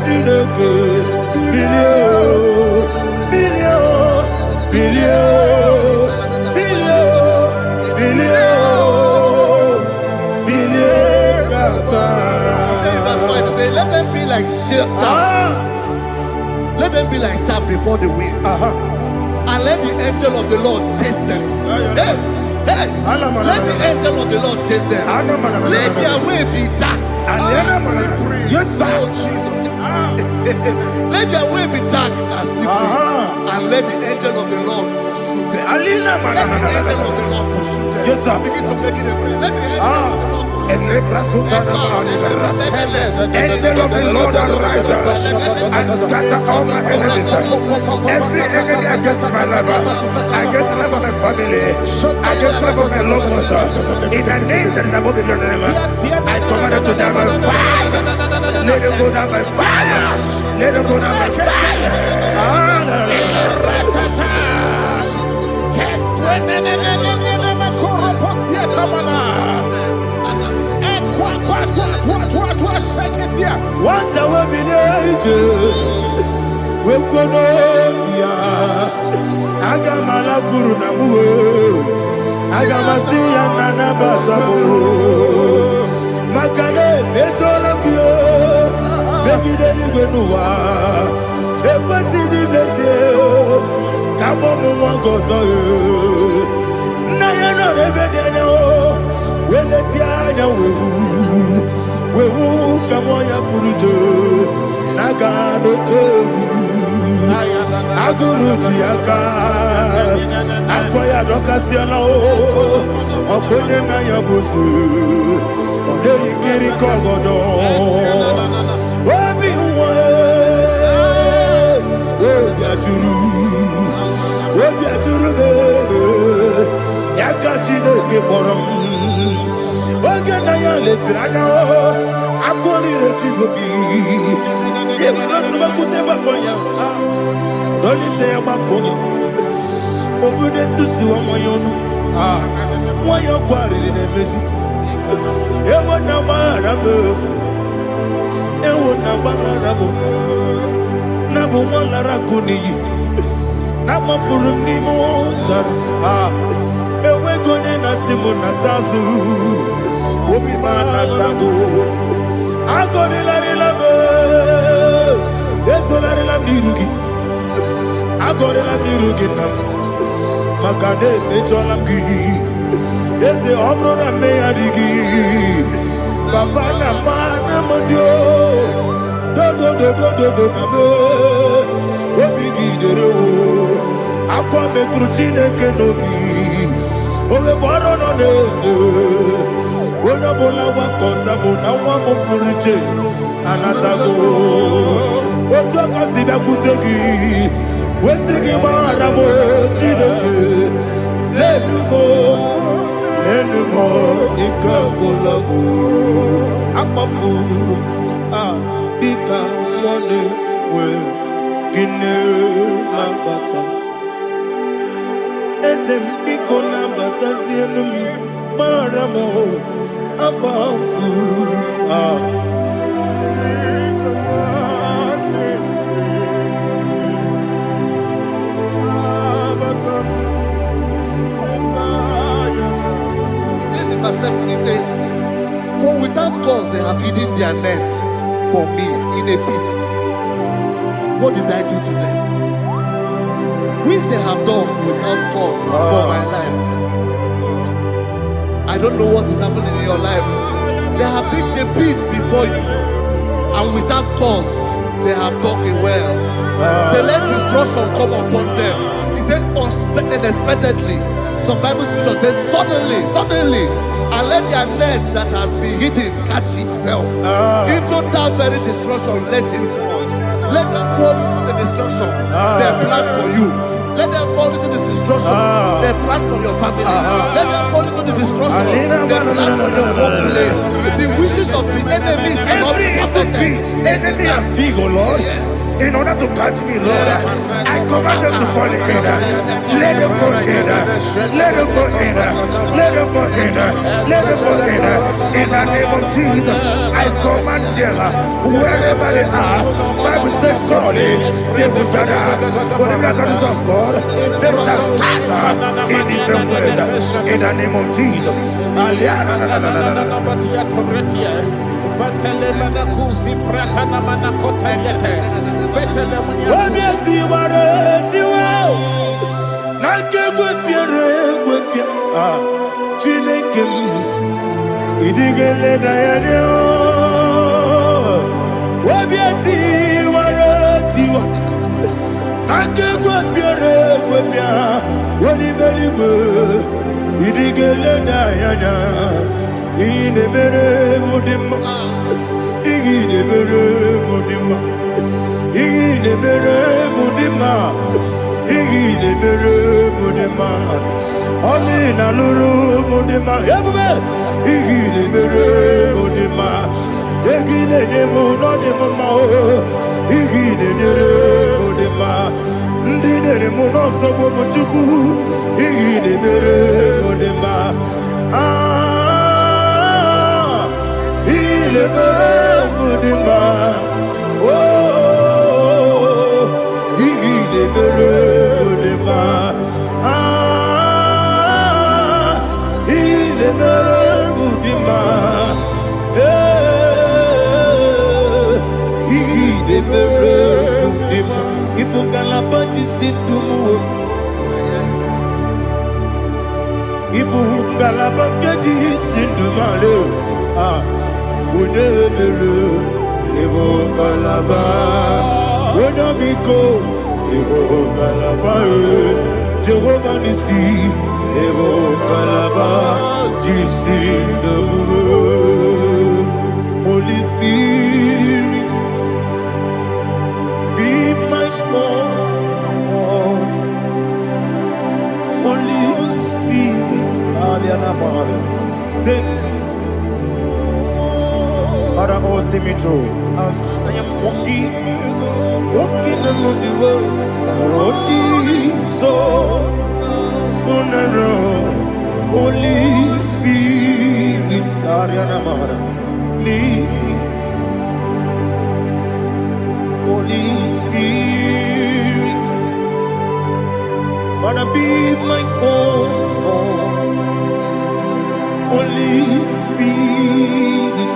Chineke, bilie, bilie, bilie, bilie, bilie, bilie, Papa. Verse 5 say, let them be like chaff. Let them be like chaff before the wind. And let the angel of the Lord chase them. Hey, hey. Let the angel of the Lord chase them. Let their way be dark. Yes, sir. Let their way be dark as slippery. And let the angel of the Lord pursue them. Let the angel of the Lord pursue them. Yes, sir. Begin to make it a prayer. Let the angel of the Lord pursue them. Angel of the Lord arise and scatter all my enemies. Every enemy against my life, against the life of my family, against the life of my loved ones. In the name that is above the name, I command it to them by fire. Let it go down by fire. Let it go down by fire. What I will be ages, we could not Agamala Guru Namu, Agamasi and Nana Batamu, Makale, Betolakio, Begideli Benua, Equasi Blessio, Kabomu Gozo, Nayana Rebedeno, when the Tiana we will come on your Puruto, Nagano Kogu, Aguru Tiaka, Akoya Docasiano, Okoye Nayabusu, Odei Kiri Kogodo, Obi Obiaturu, Yakachino Keporum. Ogena ya letirana akori retigobi yeba nasuma kuteba konya dolite ya makonya obude susu omoyonu moyo kwari ne mesi ewo na marabe na bu molara kuniyi na mafurum ni mosa ewe gone na simu na tazu Obi mana tago, agore la relabe, deso la relamirugi, agore la mirugi nam, makane mejolamgi, dese obro na me adigi, papa na mana modio, do na me, obi gidero, akwa metrutine kenobi, obe baro no deso. Bona bona wakota bona wamo purije anatago ojo kasibe kutegi wesigi maramo chineke enumo ikakolago amafuru bika one we kine mabata esem biko na bata sienum maramo above Verse 7, he says, for without cause they have hidden their net for me in a pit. What did I do to them? Which they have done without cause for my life. I don't know what is happening in your life. They have digged a pit before you, and without cause they have dug a well. Say, let destruction come upon them. He said, unexpectedly. Some Bible scripture says, suddenly, and let their net that has been hidden catch itself. Into that very destruction, let him fall. Let them fall into the destruction they plan for you. Let them fall into the destruction they plan for your family. Let them fall into the destruction they plan for your workplace. The wishes of the enemy shall not be perfected. Enemy of Vigo, Lord. Yes. in order to catch me, Lord. I command them to fall in. Let them fall in. Let them fall in. Let them fall in. Let them fall in. In the name of Jesus, I command them wherever they are. Bible says surely they will gather. Whatever the is of God, they shall scatter in different ways. In the name of Jesus. Amina lulu mudima ebube igile mere mudima egile nemo no de mama o igile mere mudima ndine mo no so bo chuku igile mere mudima igile mere mudima oh igile mere mudima Jehovah Nissi, Evo Kalaba, Jisi Namu, Holy Spirit, be my God. Holy Spirit, Aliana Mara, take Father, oh, see me through. As I am walking along the road, the road is so narrow. Holy Spirit, Ariana Mara, lead me. Holy Spirit, Father, be my comfort. Holy Spirit,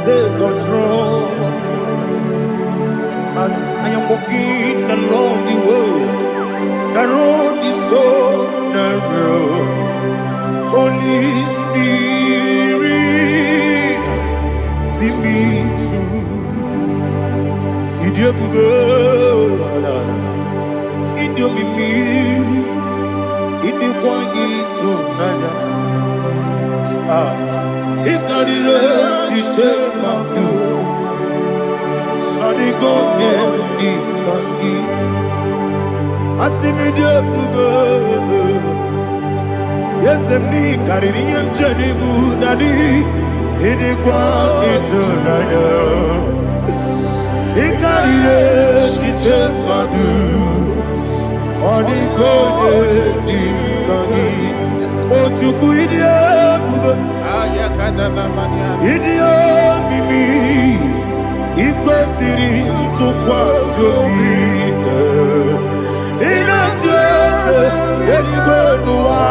take control. As I am walking along the way, the road is so narrow. Holy Spirit, see me through. Idiopube, Idiomimi, Idikwanyitu nana. Ikarire chichema du. Adigonye ikangi. Asimidiyopube. Yes, me carrying Jenny Budadi, Idikwanyitu nana. Ikarire chichema du. Adigonye ikangi. Ochuku idiopube. Idiomimi. Iko siri tukwa shobine. Inatese eligwe nuwa.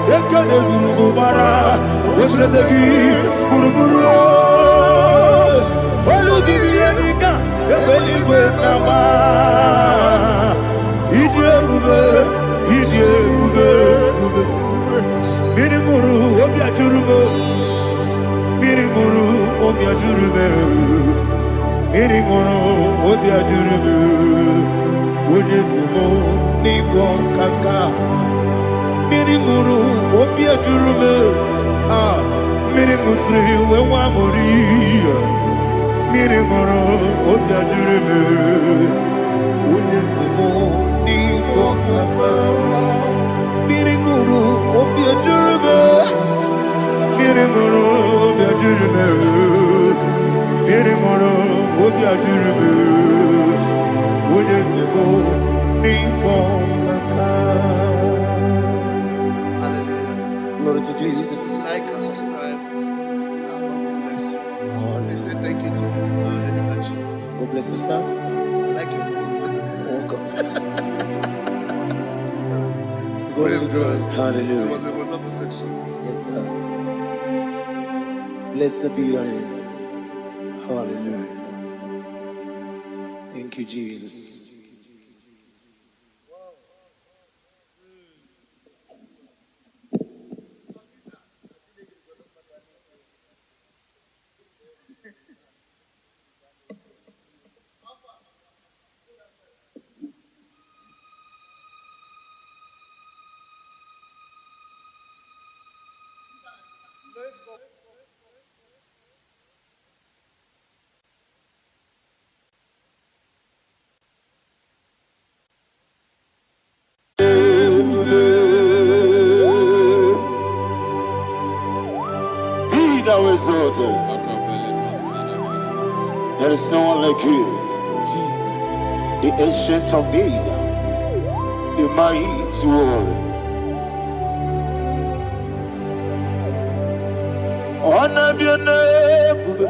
Ekene gurugu bara. Oteseki buruburu. Olugibi enika. Ebeligwe nama. Idiomube. Mirimuru obia jurume. Mirimuru obia jurume. Mirimuru obia jurume. Unesimo niko kaka. Mirimuru obia jurume. Mirimusri wewa mori. Mirimuru obia jurume. Unesimo niko kaka. Mirimuru obia jurume. Mirimuru obia jurume. Mirimuru obia Ajiribe, Unesebo, Nipo Kaka. Hallelujah. Glory to Jesus. Like and subscribe. And God will bless you. Please say thank you to Minister Lady Kachi. God bless you, sir. I like your mouth. Welcome, sir. So Praise God. Hallelujah. It was a wonderful section. Yes, sir. Blessed be your name. Hallelujah. Thank you, Jesus. Be thou exalted. There is no one like you. Jesus. The ancient of days, the mighty warrior. Honor be your name,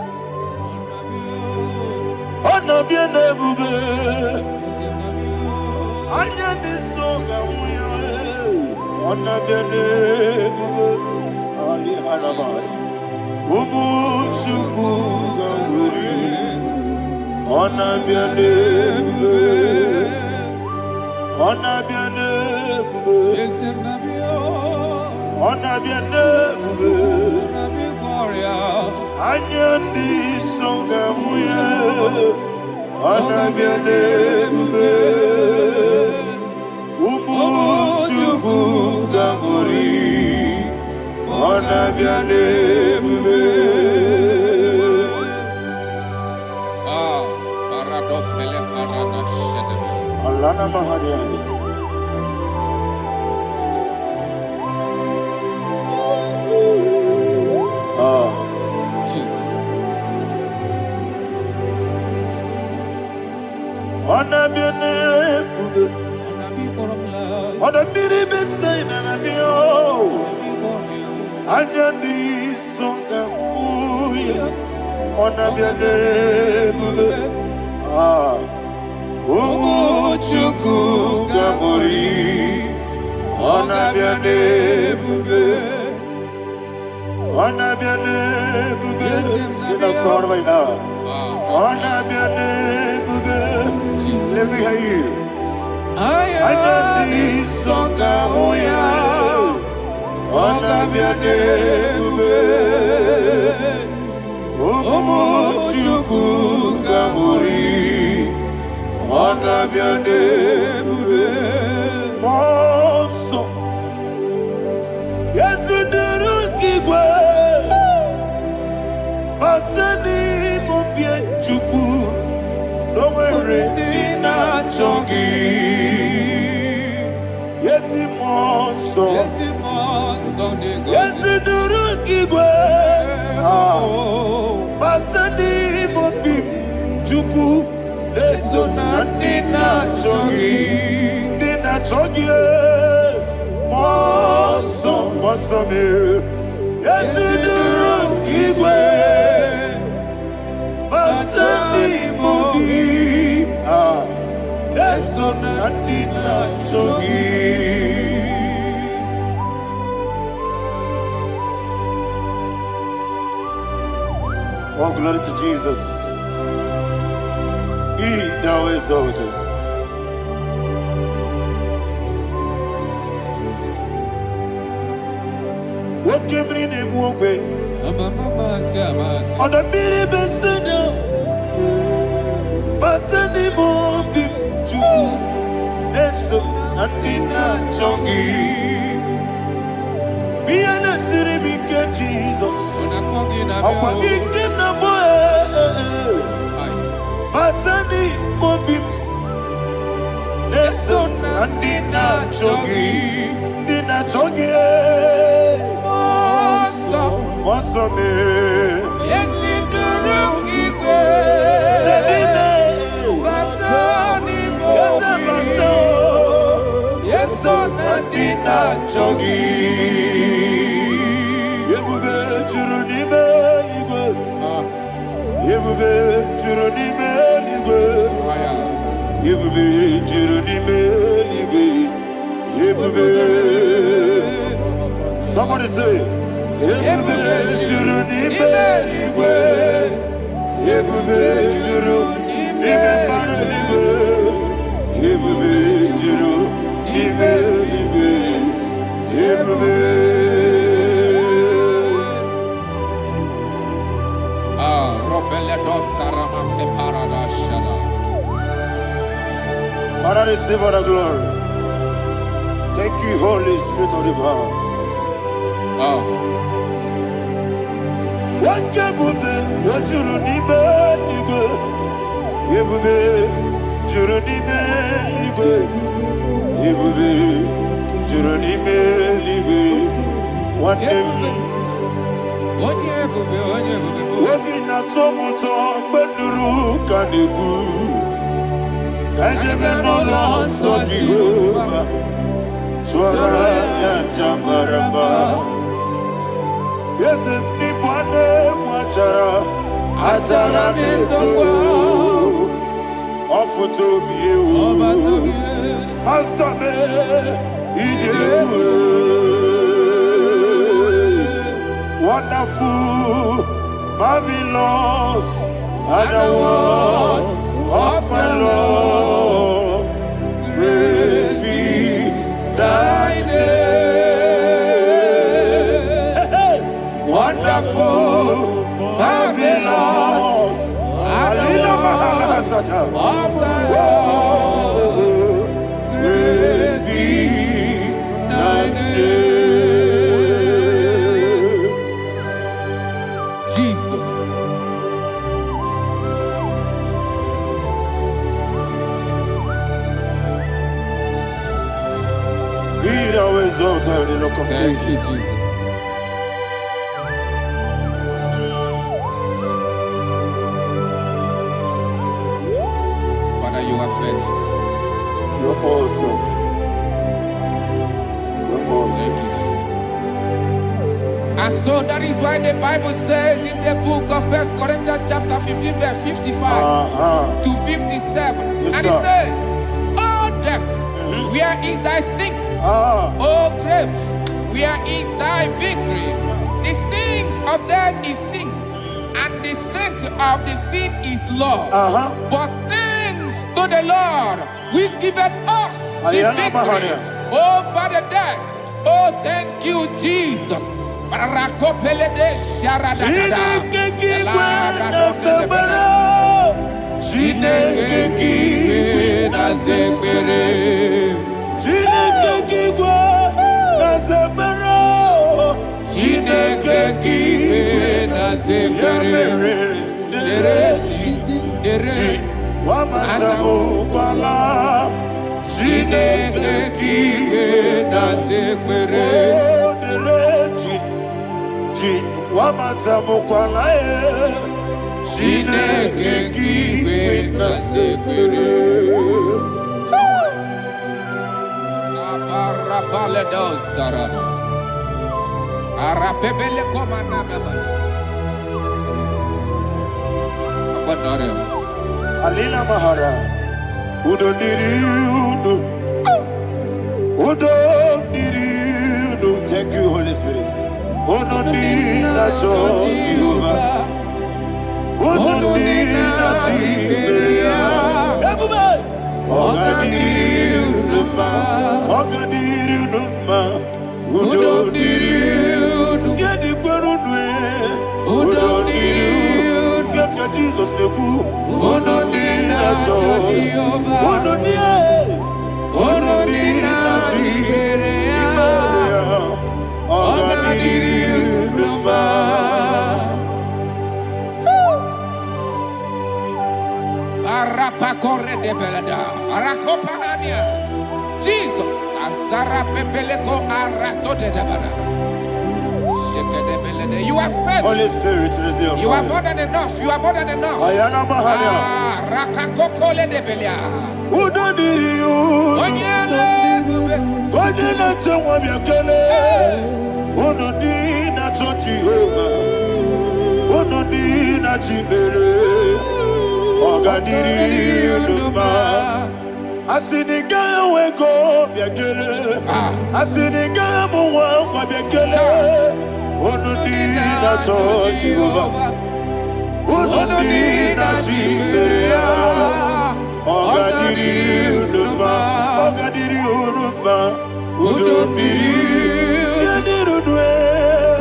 honor be your name, Anya ni soga muya, honor be your name, Ali Arabari, Ubu Chuku Gamburi, honor be your name, honor be your name, honor be your name. Anya di songa muya, ona biane bube, ubu chuku gangori, ona biane bube. Ah, paradofele karana shedebe. Allah na mahariazi. Ah. Jesus. Ona biane bube, ona biri besai na nabio. Anya di songa muya, ona biane bube. Ah, ubu chuku gambori, ona biane bube, ona biane bube. Sina sorva ina, ona biane bube. Let me hear you. Anya di songa muya, ona biane bube. Ubu chuku gambori, ona biane bube. Monso, yezunduru kigwe, batani mubye chuku, nomere nina chogi. Yesi monso, yezunduru kigwe, batani mubye chuku, eso nina chogi, nina chogi. Monso, monso me, yezunduru kigwe, batani mubye, eso nina chogi. Oh, glory to Jesus. He thou exalted. What came in him away? On the miri beseda, but anymore be true. Eso natina chogi. Be an asiri bike Jesus. Akwagi kim na boy. But anymore be. Eso natina chogi. Nina chogi. Monso me. Yes, it do rock. Somebody say, Father, receive all the glory. Thank you, Holy Spirit of the power. What can you do? What you need, yes, anybody watchara, atara netongo, offer to be you, master me, wonderful, marvelous, and the was of my Lord, praise be thy name. Wonderful, marvelous, and the was of my Lord, praise be thy name. Jesus. Be thou exalted in the rock of Thank you, ages. Jesus. Father, you are faithful. You're awesome. You're awesome. Thank you, Jesus. And so that is why the Bible says in the book of 1 Corinthians chapter 15, verse 55 to 57. Yes, And it sir. says, "Oh death, where is thy stings? Oh grave, where is thy victory? The stings of death is sin, and the strength of the sin is law. But thanks to the Lord, which giveth us the victory over the death. Oh, thank you, Jesus." Rakopelede sharadadada. Chineke kiwe na zekere. Chineke kiwe na zekere. Dere Wamazamu kwala. Chineke kiwe na zekere. Wamazamu kwala. Chineke kiwe na zekere. Aparapale dosarana. Arapebele komanana bana. Abanare. Alina Mahara. Udo diri udo. Udo diri udo. Thank you, Holy Spirit. Udo diri na Jehovah. Udo diri na Jehovah. Everybody. Oga diri uduma. Oga diri uduma. Udo diri udo. Gedi kwerudwe. Udo diri udo. Geka Jesus neku. Udo diri na Jehovah. Udo diri. Udo diri na Jehovah. Oga diri uduma. Arapa corre de belada. Arakopa ania. Jesus. Azara pepeleko arato de dabara. Sheke de belede. You are faithful. Holy Spirit, receive You are more than enough. You are more than enough. Ayana Mahania. Rakakokole de belia. Udo diri udo. Onyele bube. Onye na-ete nwa bịa kelee. Unu dị na-achọ Jehova. Unu dị na chi mere. Ogadiri Unuma. Asinika weko biakele. Asinika muwa kwa biakele. Unudina Jehovah. Unudina Jiberia. Ogadiri Unuma. Ogadiri Unuma. Udomiri. Yadirudwe.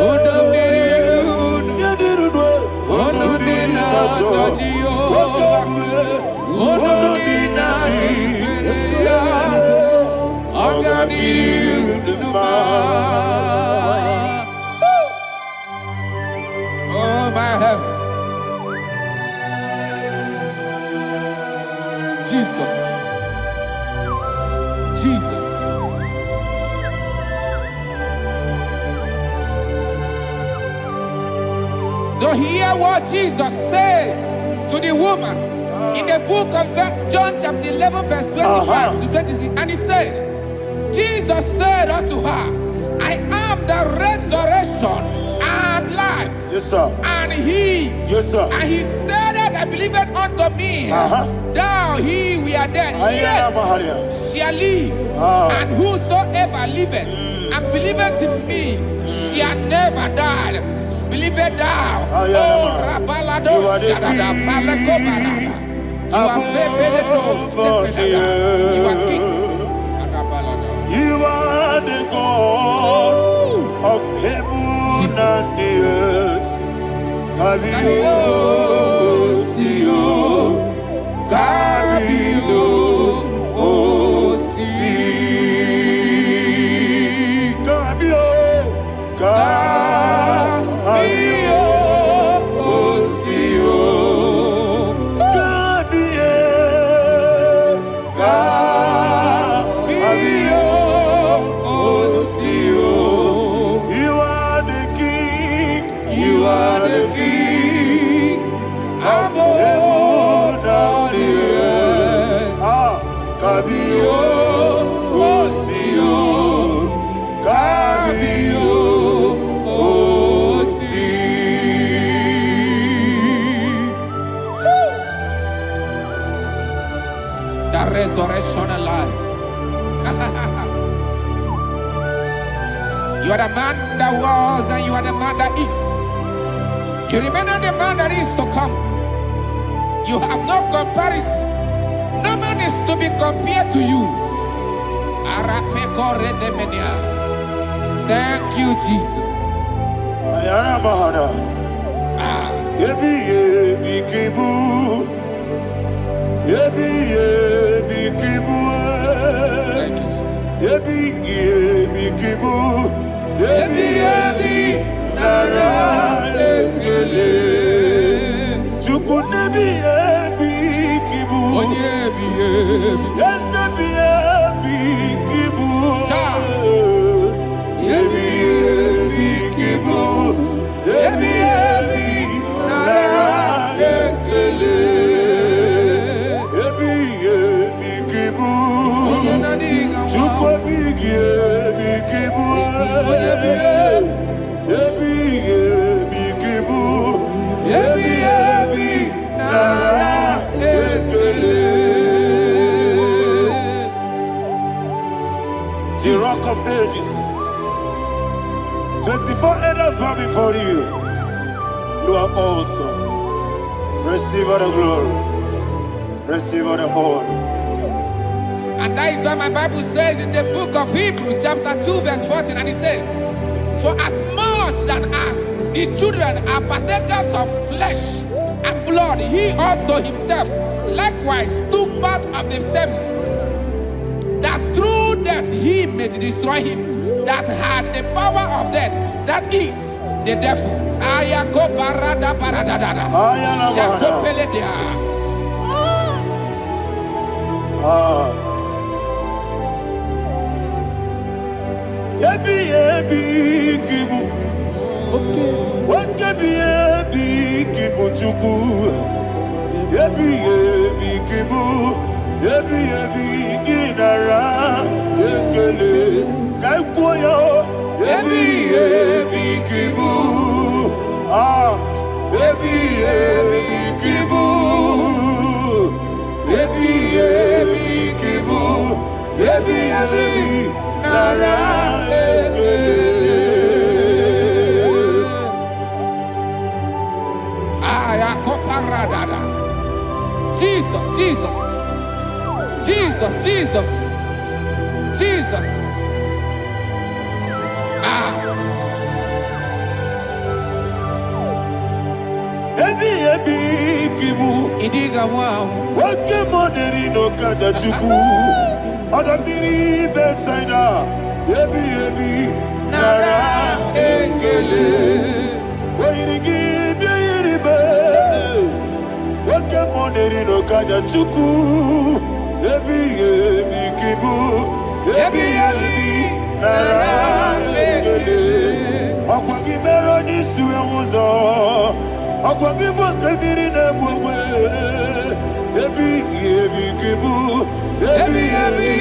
Udomiri. Yadirudwe. Unudina Jehovah. Unudina Jiberia. Ogadiri Unuma. Oh my heaven. Jesus. Jesus. So hear what Jesus said to the woman in the book of John chapter 11 verse 25 to 26. And he said, Jesus said unto her, I am the resurrection and life. Yes, sir. And he, yes, sir. And he said that I believed unto me, thou he we are dead, yet shall live. And whosoever liveth and believeth in me shall never die. Believe it thou. Oh, Rabalado, Shadada, Palako Barada. You are You are king. You are the God of heaven and the earth. Kabio, Sio, Kabio, Si, Kabio, Kabio, Sio, Kabio, Kabio, Sio. You are the king. You are the king of heaven and the earth. Kabio, Sio, Kabio, Si. The resurrection alive. You are the man that was and you are the man that is. You remember the man that is to come. You have no comparison. No man is to be compared to you. Thank you, Jesus. Yebi yebi kibu, yebi yebi kibu. Thank you, Jesus. Yebi yebi kibu, yebi yebi nara ekele. Chuku nebi yebi kibu, Yebi yebi. yes yebi yebi kibu. Yebi yebi kibu, yebi yebi nara ekele. Yebi yebi kibu, chuku big yebi kibu. Yebi yebi kibu, yebi yebi nara ekele. The rock of ages. 24 elders bow before you. You are awesome. Receive all the glory. Receive all the honor. And that is why my Bible says in the book of Hebrews chapter 2 verse 14, and it said, for as much than us, the children are partakers of flesh and blood, he also himself likewise took part of the same, that through death he may destroy him that had the power of death, that is the devil. Ayako parada paradadada. Shako peledea. Yebi yebi kibu, yebi yebi kibu chuku. Yebi yebi kibu, yebi yebi ginara ekele. Kaikoyo, yebi yebi kibu, yebi yebi kibu. ebi ebi kibu, ebi ebi nara ekele. Ayakoparadada. Jesus, Jesus, Jesus, Jesus, Jesus. Ebi ebi kibu, Idiga wow. wake moderi no kaja chuku. Odamiri besaida, ebi ebi nara ekele. Oirigi biiribe, wake moderi no kaja chuku. Ebi ebi kibu, ebi ebi nara ekele. Okwagi bero ni suwe muzo. Okwagi bokabiri na bwe. Ebi ebi kibu, ebi ebi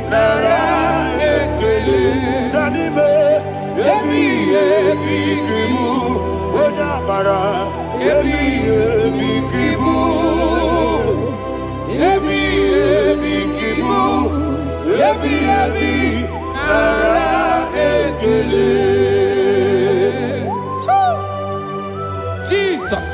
nara ekele. Nanibe, ebi ebi kibu, odabara. Ebi ebi kibu, ebi ebi kibu, ebi ebi nara ekele. Jesus.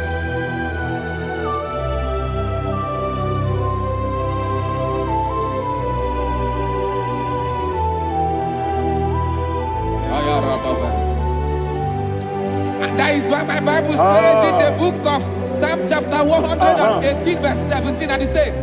And that is why my Bible says in the book of Psalm chapter 118 verse 17, and it says,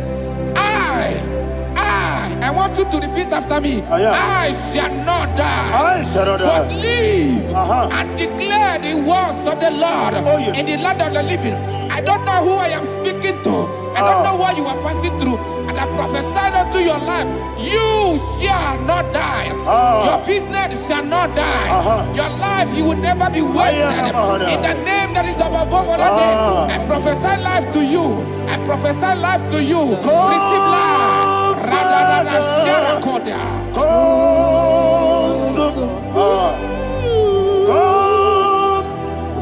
I want you to repeat after me. I shall not die, I shall not die, but live and declare the words of the Lord in the land of the living. I don't know who I am speaking to. I don't know what you are passing through. And I prophesied unto your life, you shall not die. Your business shall not die. Your life, you will never be wasted. In the name that is above all other name, I prophesy life to you. I prophesy life to you. Receive life. Radadada Sharakoda. Come,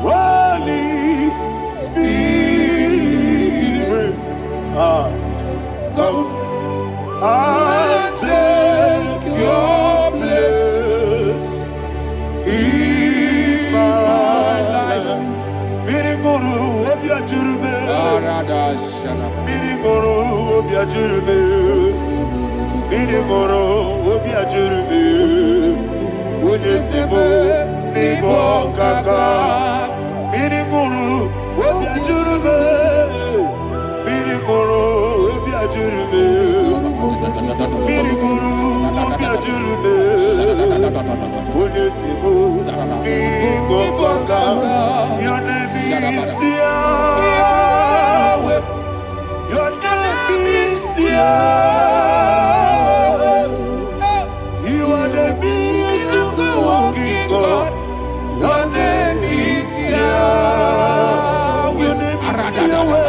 Holy Spirit. Come and take your place in my life. Miriguru obiajurube, miriguru obiajurube, miriguru obiajurube. Udesibo nibo kaka, miriguru obiajurube, miriguru obiajurube, miriguru obiajurube. Udesibo nibo kaka. Your name is Yahweh. Your name is Yahweh. You are the miracle working God. Your name is Yahweh. Your name is Yahweh.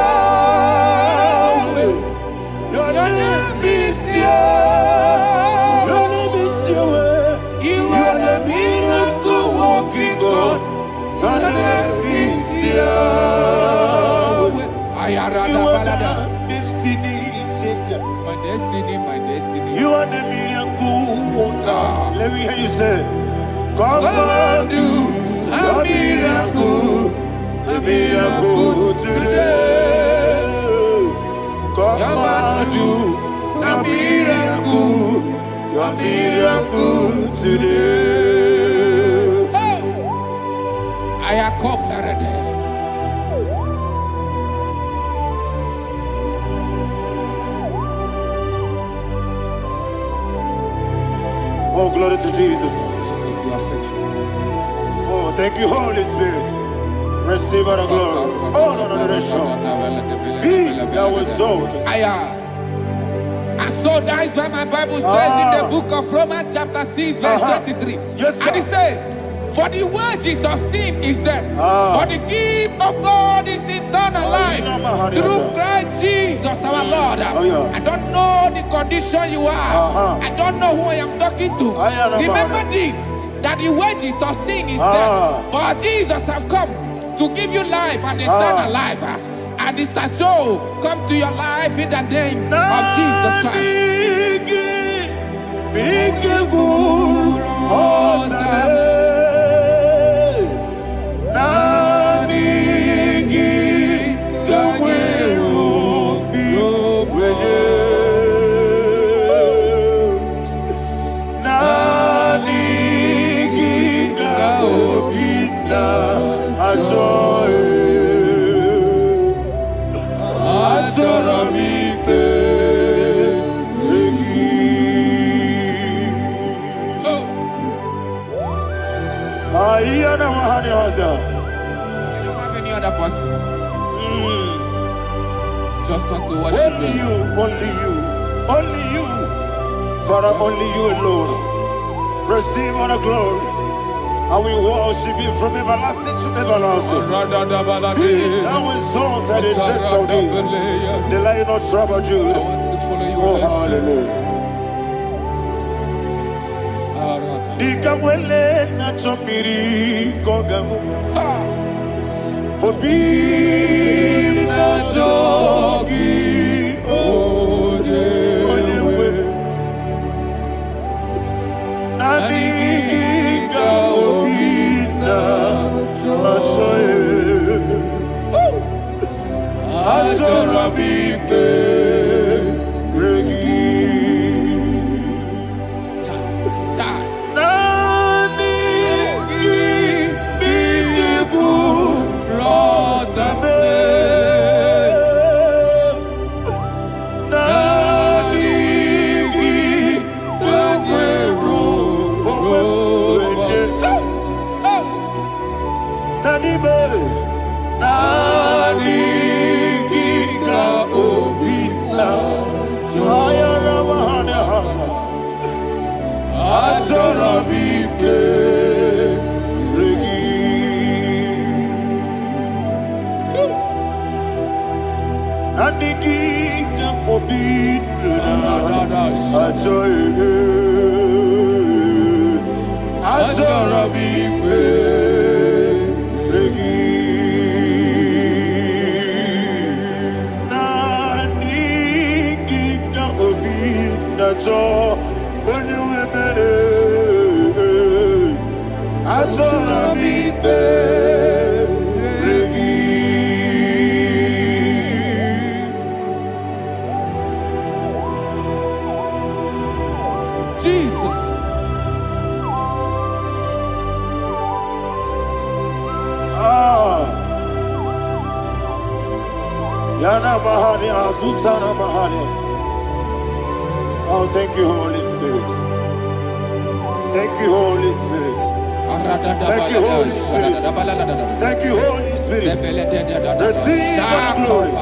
Yahweh. Your name is Yahweh. Your name is Yahweh. You are the miracle working God. Your name is Yahweh. You are the destiny changer. My destiny, my destiny. You are the miracle worker. Let me hear you say, come and do a miracle today. Come and do a miracle today. I am cooperative. Oh, glory to Jesus. Jesus, you are faithful. Oh, thank you, Holy Spirit. Receive our glory. Oh, no, He that was exalted. And so that is why my Bible says in the book of Romans chapter 6 verse 23. Yes, sir. And it says, for the wages of sin is death, but the gift of God is eternal life through Christ Jesus our Lord. I don't know the condition you are. I don't know who I am talking to. Remember this, that the wages of sin is death, but Jesus have come to give you life and eternal life. I That is a show come to your life in the name of Jesus You don't have any other person. Just want to worship only you, only you, only you. Father, only you alone. Receive all the glory. And we worship you from everlasting to everlasting. Now exalted is set of thee, the Lion of Tribe of Judah. Oh, hallelujah. Nikamwele na chomiri kogamu. Obi na jogi onyewe. Nani ka obi na jogi. Azorabike regi. Jesus. Yana Mahania, Zutana Mahania. Oh, thank you, Holy Spirit. Thank you, Holy Spirit. Thank you, Holy Spirit. Thank you, Holy Spirit. Receive the glory.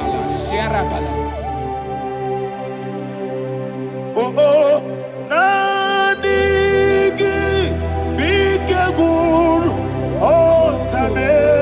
Oh, oh, Nanigi, Bikagur, oh, Tabe.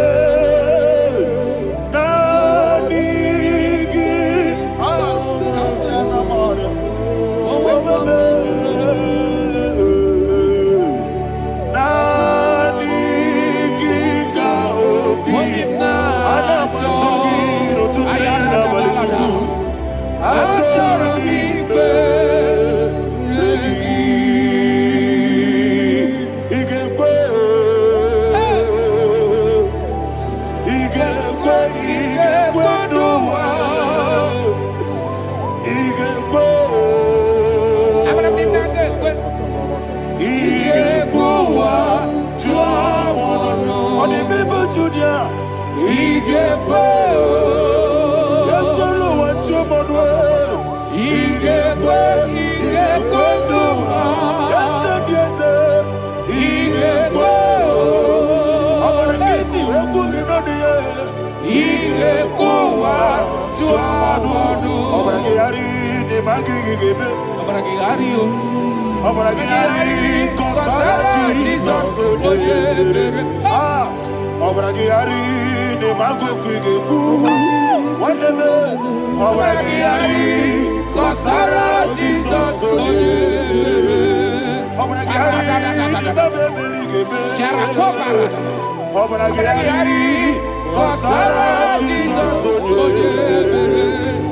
Kosara Jesus Onyebere.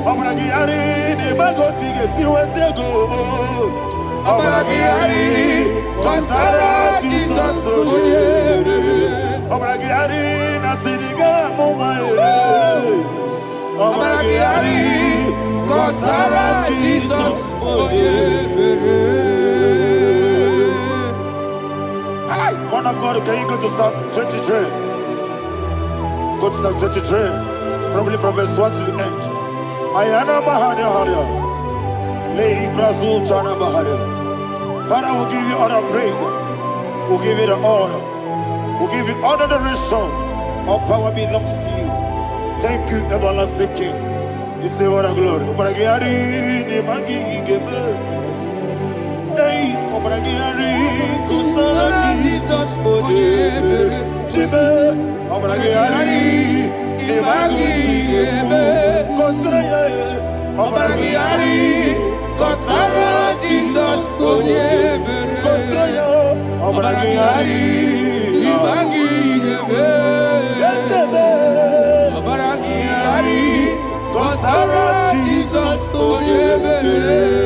Obragiari de bagoti ge siwetego. Obragiari Kosara Jesus Onyebere. Obragiari na sidiga mumae. Obragiari Kosara Jesus Onyebere. Man of God, can you go to Psalm 23? Go to Psalm 23, probably from verse 1 to the end. Ayana Bahania Haria. Lei Brazil Chana Bahania. Father, we'll give you all the praise. We'll give you the honor. We'll give you all the adoration. All power belongs to you. Thank you, everlasting King. You say what a glory. Obragiari ni magi gebe. Hey, Obragiari Kosara Jesus Onyebere. Jibe. Obragiari ni magi gebe. Kosara. Obragiari Kosara Jesus Onyebere. Kosara. Obragiari ni magi gebe. Obragiari Kosara Jesus Onyebere.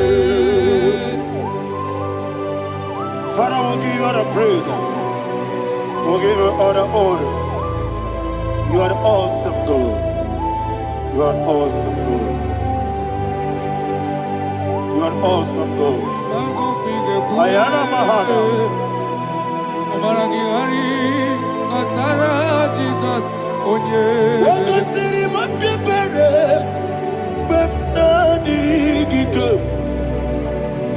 Father, we'll give you all the praise. We'll give you all the honor. You are the awesome God. You are an awesome God. You are an awesome God. Ayana Mahana. Obragiari Kosara Jesus Onyebere. Wakasiri mapepere. Bepnadi gike.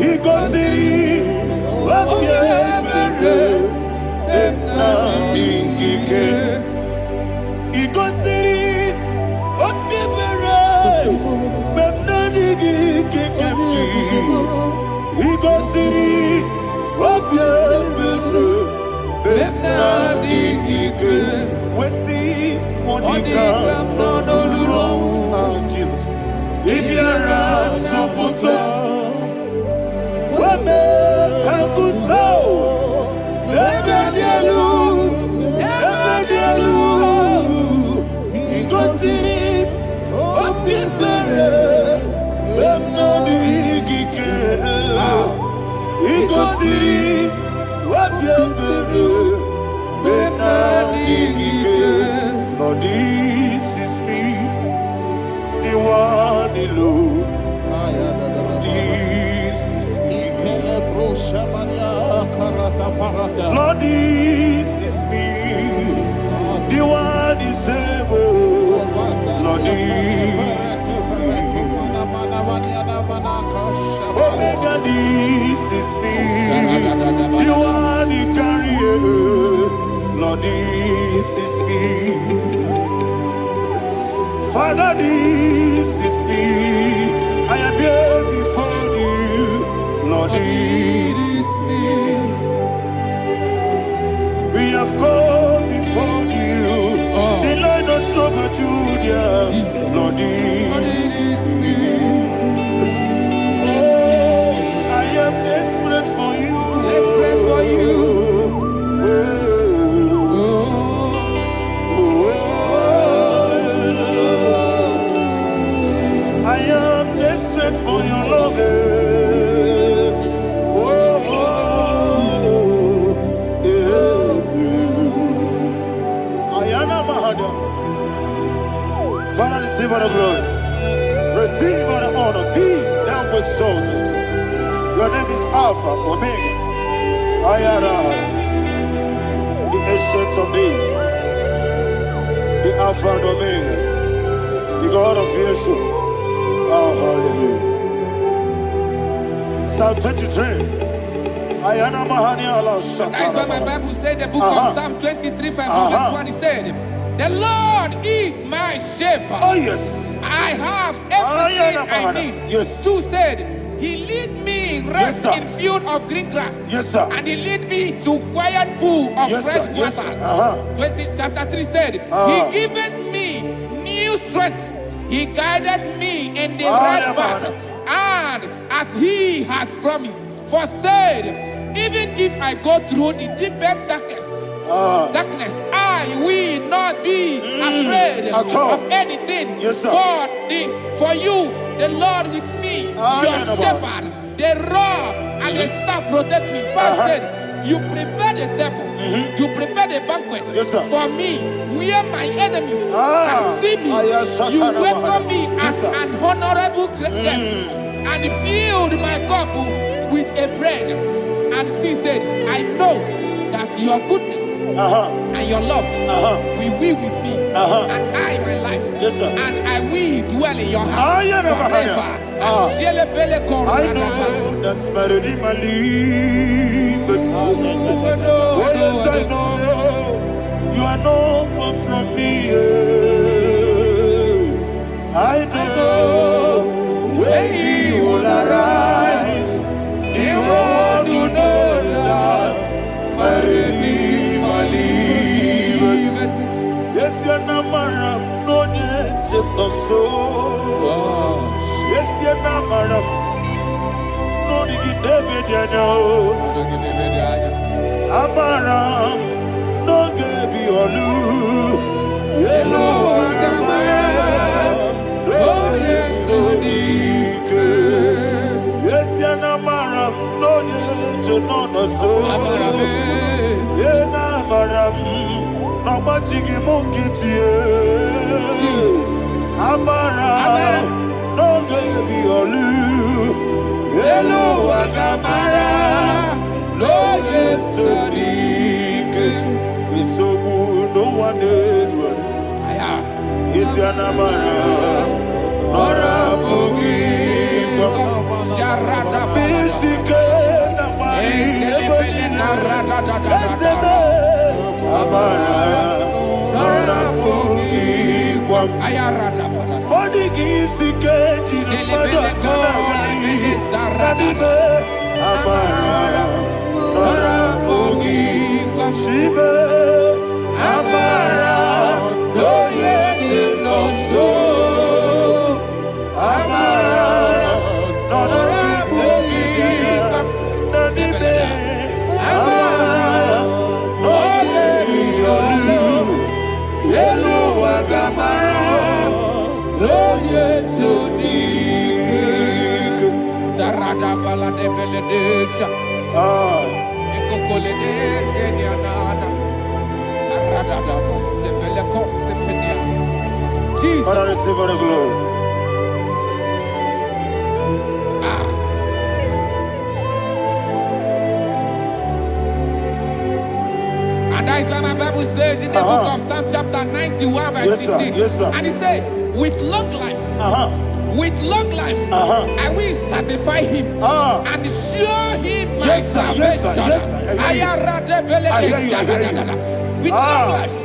Ikosiri. Wapyemere, Epnabingike, Igosiri, Wapyemere, Epnabingike, Igosiri, Wapyemere, Epnabingike, Wesi, Monica, Nodolulo, Jesus, Ibiara, Sopoto, Wame, Kankuso, Ebedielu, Igosiri, Opipere, Ebnabigike, Igosiri, Opipere, Ebnabigike. Lord, this is me, the one alone. Lord, this is me, the one is able. Lord, this is me. Omega, this is me, the one you carry. Lord, this is me. Father, this is me. I am here before you. Lord, this is me. We have come before you. The Lord of Super Judah. Lord, this is me. Oh, I am desperate for you. Desperate for you. I am desperate for your love. Father, receive all the glory. Receive all the honor. Be thou exalted. Your name is Alpha, Omega. Ayara. The ancient of days. The Alpha and Omega. The God of Yeshua. Oh, hallelujah. Psalm 23. Ayana Mahani Allah Shata. That is what my Bible said, the book of Psalm 23, verse 1. He said, the Lord is my shepherd. Oh, yes. I have everything I need. Yes. 2 said, he lead me rest in field of green grass. Yes, sir. And he lead me to quiet pool of fresh waters. 20, chapter 3 said, he giveth me new strength. He guided me in the right path. And as he has promised, for said, even if I go through the deepest darkest Darkness, I will not be afraid of anything. Yes, sir. For you, the Lord with me, your shepherd, the rod and the staff protect me. First said, you prepare the table, you prepare the banquet for me, where my enemies can see me. You welcome me as an honorable guest, and filled my cup with a bread. And she said, I know that your goodness and your love will be with me, and I, my life, and I will dwell in your house forever. I know that's my Redeemer lives. Oh, yes, I know you are not far from me. I know when He will arise, the world will know that my Redeemer lives. Yes, you're not my no need to so. Yes, you're not my no need to be Amaram, no gebi olu, yelo agamara, no yesodike. Yes, yana maram, no yeso no so. Amaram, yena maram, no machigi mukiti. Amaram, no gebi olu, yelo agamara. No yesodike, so no one did. Is your number? Nora Bogi, Jarada Bisica, Nora Bogi, Ayarada Body Gisike, Nora Bogi, Shibe, Amara, no yet no so. Amara, Nora Bogi, Noribe, Amara, no yellow Agamara, no yet so deep. Sarada Bala de Beledesha. Jesus. Father, receive all the glory. And that is what my Bible says in the book of Psalm chapter 91 verse 16. Yes, sir. And it says, with long life, with long life, I will satisfy him and show him my salvation. With long life,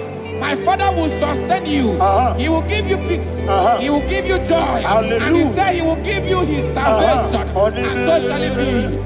my Father will sustain you. He will give you peace. He will give you joy. Hallelujah. And He said He will give you His salvation. And so shall it be.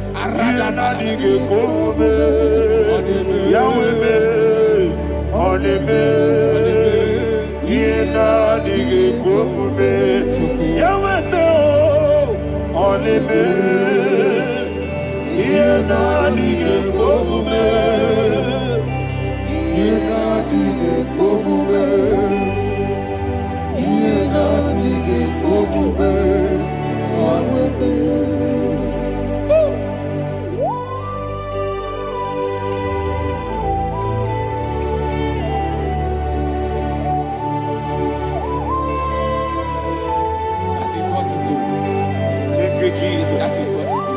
Jesus. That is what you do.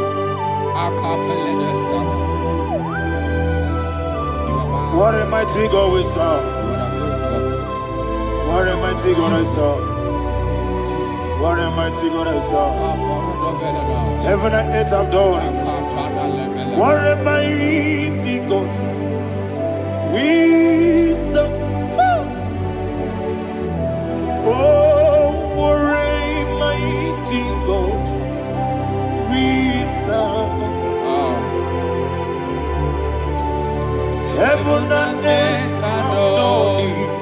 What a mighty God we serve. What a mighty God I serve. What a mighty God I serve. Heaven and earth have done it. What a mighty God we serve. Oh, what a mighty God we serve. Heaven and earth have done it.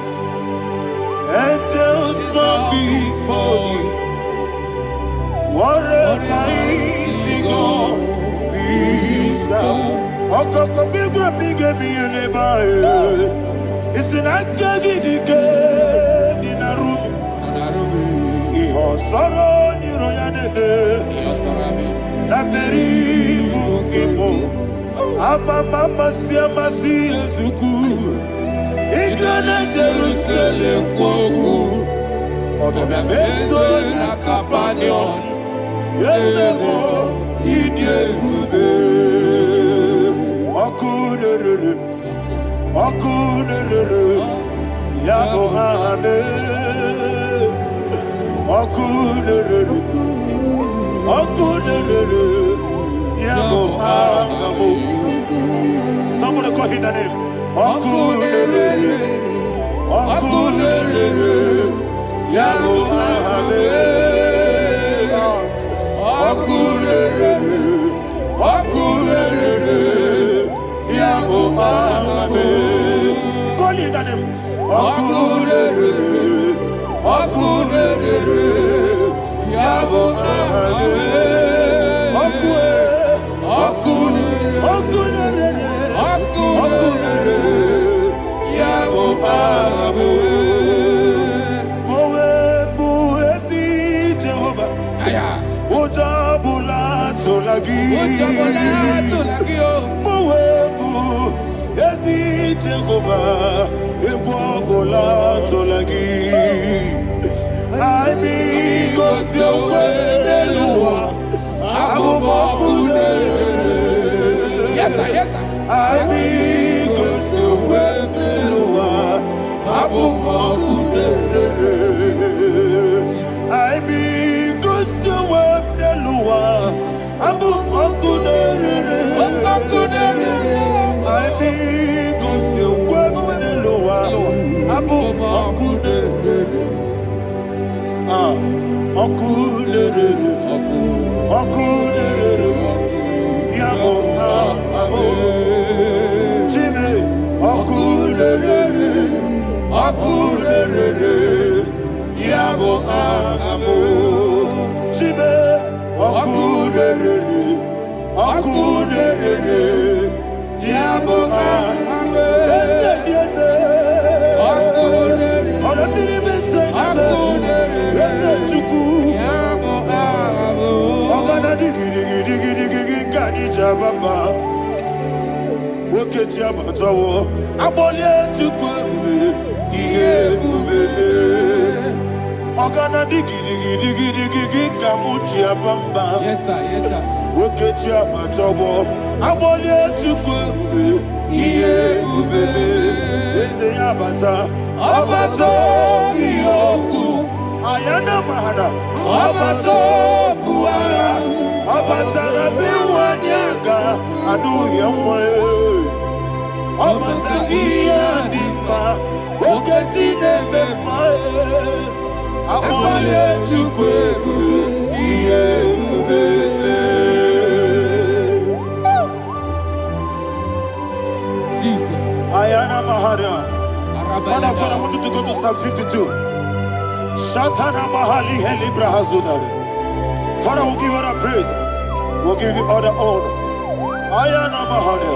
Angels bow before you. What a mighty God we serve. Okoko bibra bige biene bae. Isina kagi dike dinarubi. Iho soro ni royane de. Naberi bukimo. Ababa siamasi ezuku. Igrana Jerusalem kwoku. Odobe meso na kapanion. Yesemo idie gube. Okunere. Okunere. Yabo hame. Okunere. Okunere. Yabo hame. Somebody call his name. Okunere. Okunere. Yabo hame. Okunere. Okunere. Yabo hame. Call his name. Okunere. Okunere. Yabo hame. Jehovah, Ebola Tolagi. I mean, cause you're well, yes, sir, yes, sir. I mean, cause you're well, I mean, cause you're well, Yes, sir, yes, sir. Ayana mahada, abato buara, abatana biwanyaga, adu yamwe, abatagia dimba, oketi nebe mae, amale chukwebu, iye ubebe. Jesus. Ayana mahada. Father, I want you to go to Psalm 52. Shatana Mahali Helibra Hazudare. Father, we'll give you all the praise. We'll give you all the honor. Ayana Mahali.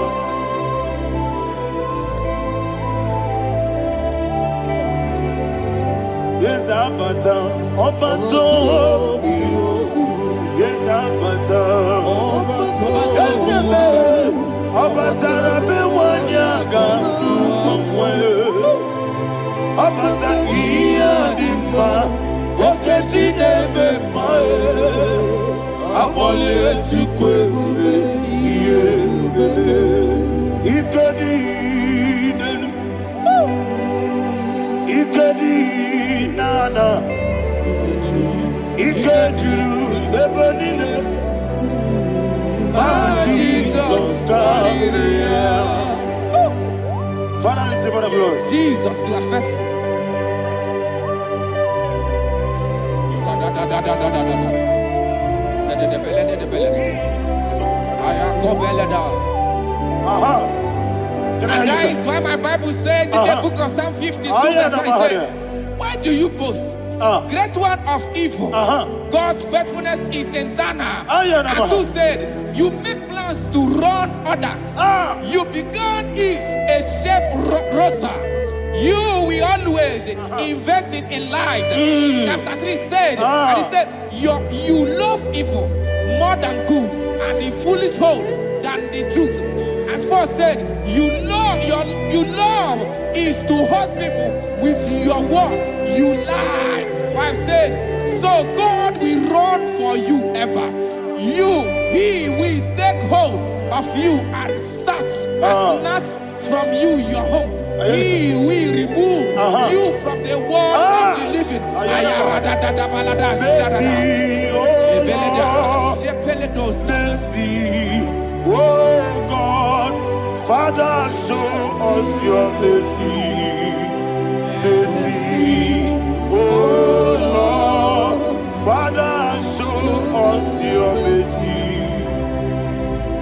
Yes, Abata. Obato. Yes, Abata. Yes, Abata. Rabewanyaga. Abata iya dimba, oketi nebe mae, abole chukwe ube, iye ube, ikadi nenu, ikadi nana, ikadiru lebanile, Jesus kariya. Father, receive all the glory. Jesus, you are faithful. And that is why my Bible says in the book of Psalm 52, verse 5, why do you boast? great one of evil. God's faithfulness is eternal. And two said, you make plans to run others. You began is a shape rosa. You will always inventing in lies. Chapter 3 said, and he said, you love evil more than good, and the foolish hold than the truth. And 4 said, you love is to hurt people with your word. You lie. 5 said, so God will run for you ever. He will take hold of you and snatch from you your home. He will remove you from the world of the living. Oh God, Father, show us your mercy. Mercy, oh Lord, Father, show us your mercy.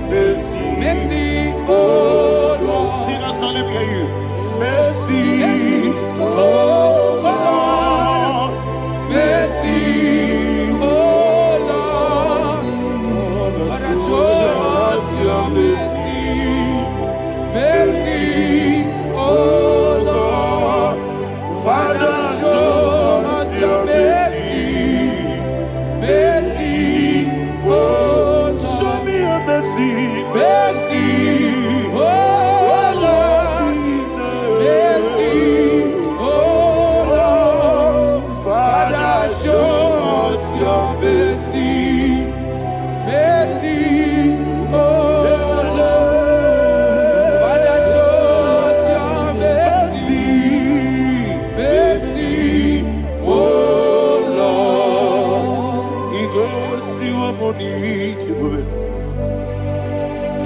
Mercy, Mercy, oh Lord. Sing us only hear you. Mercy, oh Lord. mercy, oh Lord. Father, show us your mercy. Mercy, oh Lord. Father, show us your mercy. Mercy, oh Lord. Show me your mercy. Mercy, oh Lord. Mercy, oh Lord. Father, show us your mercy. Mercy, oh Lord. Father, show us your mercy. Mercy, oh Lord. He goes to your money,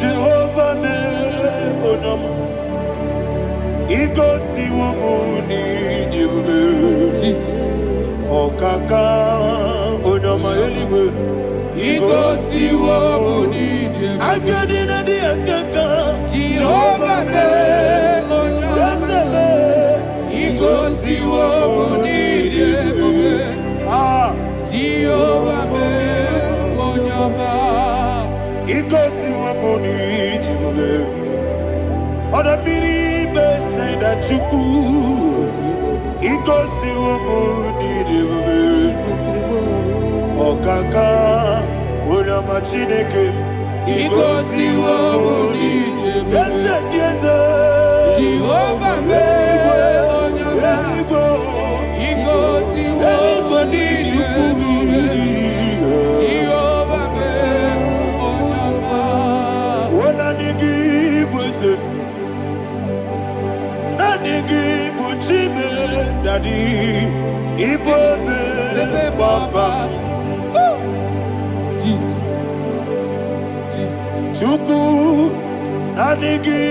Jehovah me onama. He goes to your money, Jesus. Okaka onama eligwe. He goes to your money, Akadina di akaka. Jehovah me onama. He goes to your money, Jehovah me onama. He goes to your money, Oda biri be say that you could. He goes to your money, Okaka onama chineke. He goes to your money, Yes, Jehovah me onama. He goes to your money, Jehovah me onama. Daddy, Ibobe, Baba, Jesus, Jesus. Chuku, Nanigi,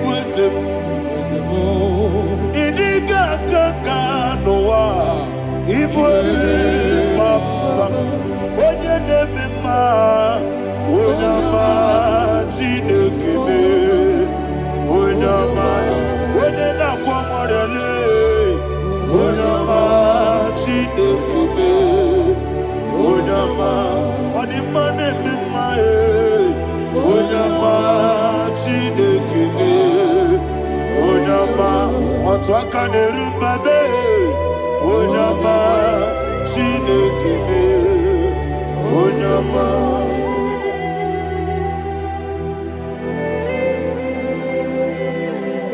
Wisdom, Idiga Kaka, Noa, Ibobe, Baba, Oye Nebima, Onama, Chinekebe, Onama, Onena Kwamorele. Onama Chinekebe, Onama, Onimane Mimae, Onama Chinekebe, Onama, Otwakane Rumbabe, Onama Chinekebe, Onama.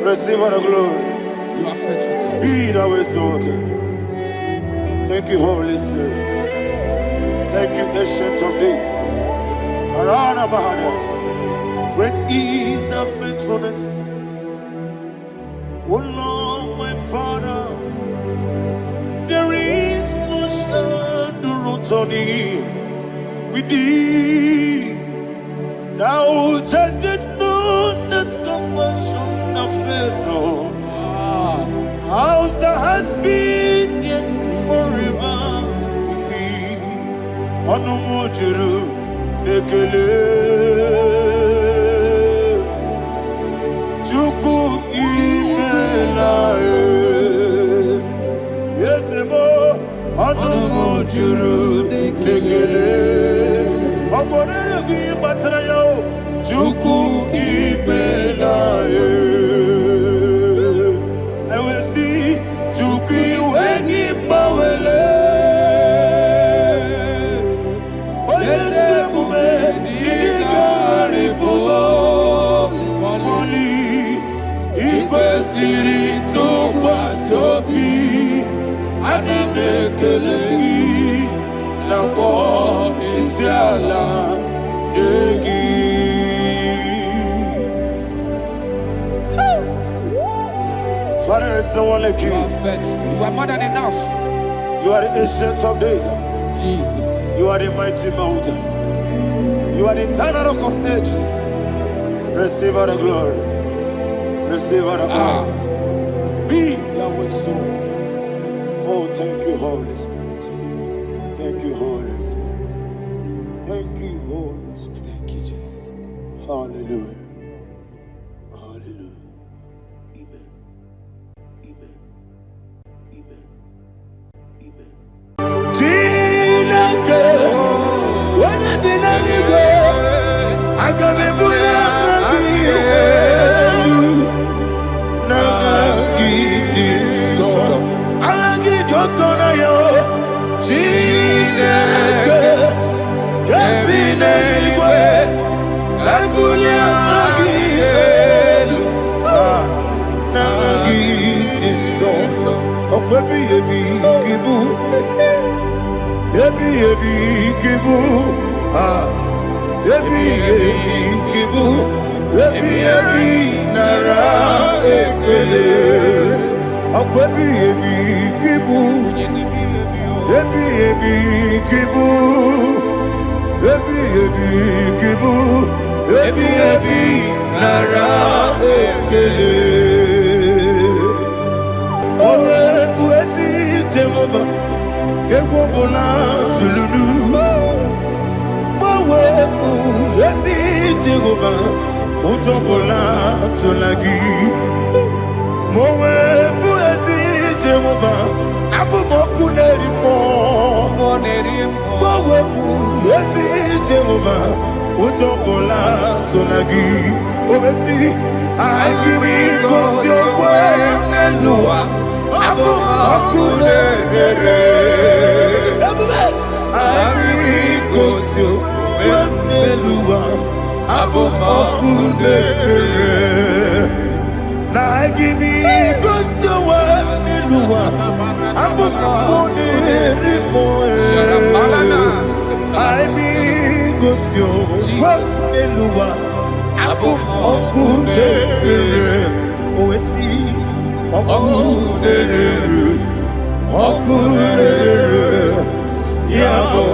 Receive all the glory. You are faithful, Jesus. Be thou exalted. Thank you, Holy Spirit. Thank you, Ancient of Days. Arana Bahana. Great is thy faithfulness. O Lord, my Father, there is much endurance on thee. With thee, thou judgest not that compassion of fair not. House that has been yet forever with thee. Onomojuru nekele. Chuku imela. Yes, emo. juru dikele. Oborere gi batara yo. Juku ibelaye. I will see Juku wengi bawele. Oyese bume digari bubo. Moli ikwesiri to kwasobi. Adine kelegi la bo isiala yegi. Father, there is no one like you. You are faithful. You are more than enough. You are the ancient of days. Jesus. You are the mighty mountain. You are the eternal rock of ages. Receive all the glory. Receive all the honor. Be thou exalted. Oh, thank you, Holy Spirit. Thank you, Holy Spirit. Thank you, Holy Spirit. Thank you, Jesus. Hallelujah. Hallelujah. Amen. Amen. Amen. Amen. Tinake, when I did not go, I got me put up again. Nagidi so, Alagi Jokona yo. Tinake, Gabine Iwe, Gabulia again. Nagidi so, Okwebi Ebi Kibu. Ebi ebi kibu, ebi ebi kibu, ebi nara ekele. Akwa ebi kibu, ebi kibu, ebi kibu, ebi nara ekele. Owe buesi Jehovah. Ewobola tululu, mawebu esi Jehovah, utobola tulagi. Mawebu esi Jehovah, abumoku nerimo. Mawebu esi Jehovah, utobola tulagi. Obesi, IGBO nelua. Abumoku nerere. IGBO nelua. Abumoku nerere. Na IGBO nelua. Abumoku nerimo. IGBO nelua. Abumoku nerere. Oesi. Okunere, yabo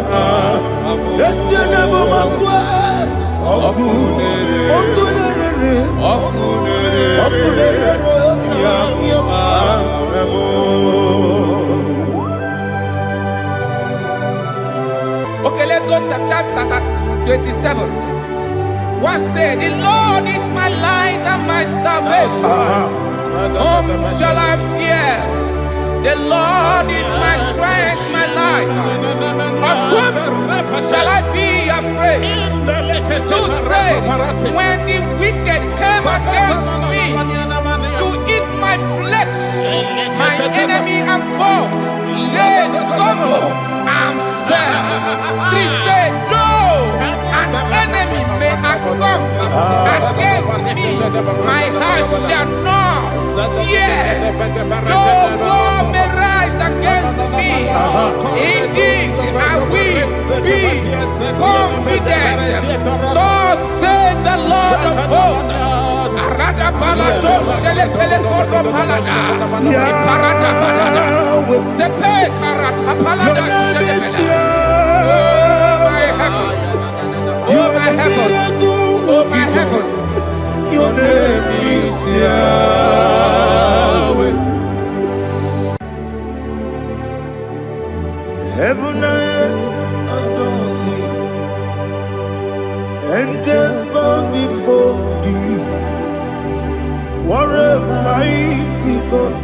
yesenebo makwa. Okunere, yabo Okay, let's go to chapter 27. What said? The Lord is my light and my salvation. Whom shall I fear? The Lord is my strength, my life. Of whom shall I be afraid? To say, when the wicked came against me to eat my flesh, my enemy and foe, they stumble and fell. Three said, no, an enemy may come against me, my heart shall not fear. No war may rise against me. In this I will be confident. Thus says the Lord of hosts. Oh my heavens, oh my heavens, your name is Yahweh. Heaven and earth adore me, angels bow before thee. What a mighty God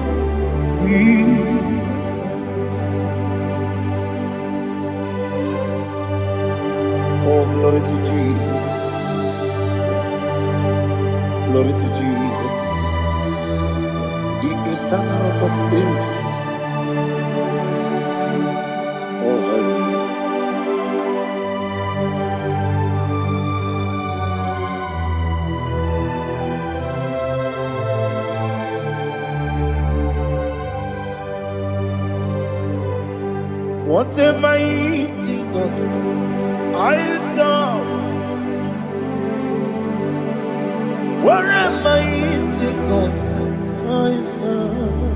we serve. Oh, glory to Jesus. Glory to Jesus. The eternal rock of ages. Oh, hallelujah. What a mighty God I serve. What a mighty God I serve.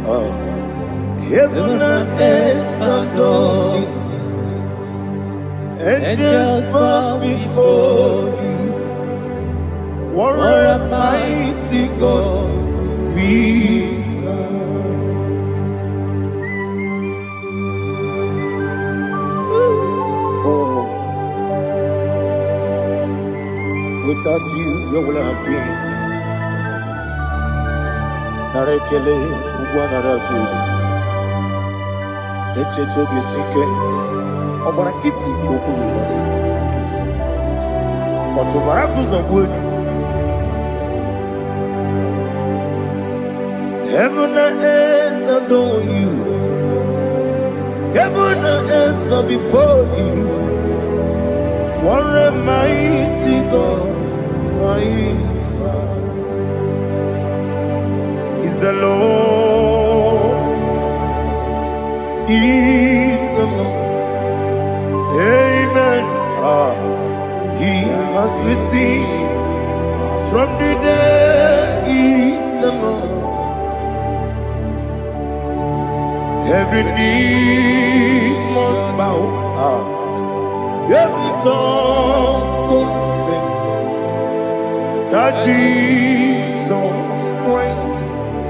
Oh. Heaven and earth adore it, angels bow before you. What a mighty God we serve. Oh, without you, where would I have been? Narekele, Ugwanaratu. Echetogizike, Obarakiti Kokuru, Otobarakuzo. Heaven and earth adore you. Heaven and earth bow before you. What a mighty God I serve. Is the Lord. Is the Lord. Amen. He has received from the dead. Is the Lord. Every knee must bow. Every tongue confess that Jesus Christ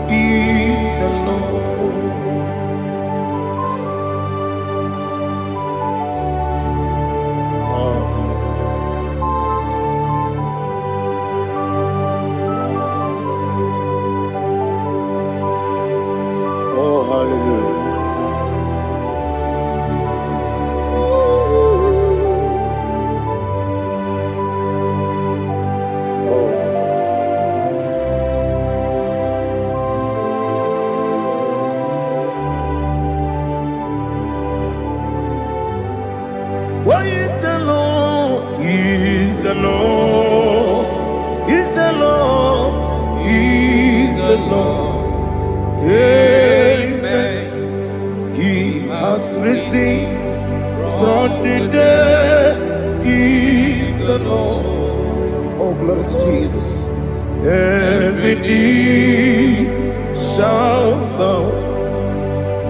is the Lord. Oh, hallelujah. What is the Lord? Is the Lord? Is the Lord? Is the Lord? Amen. He has risen from the dead. Is the Lord? Oh, glory to Jesus. Every knee shall bow.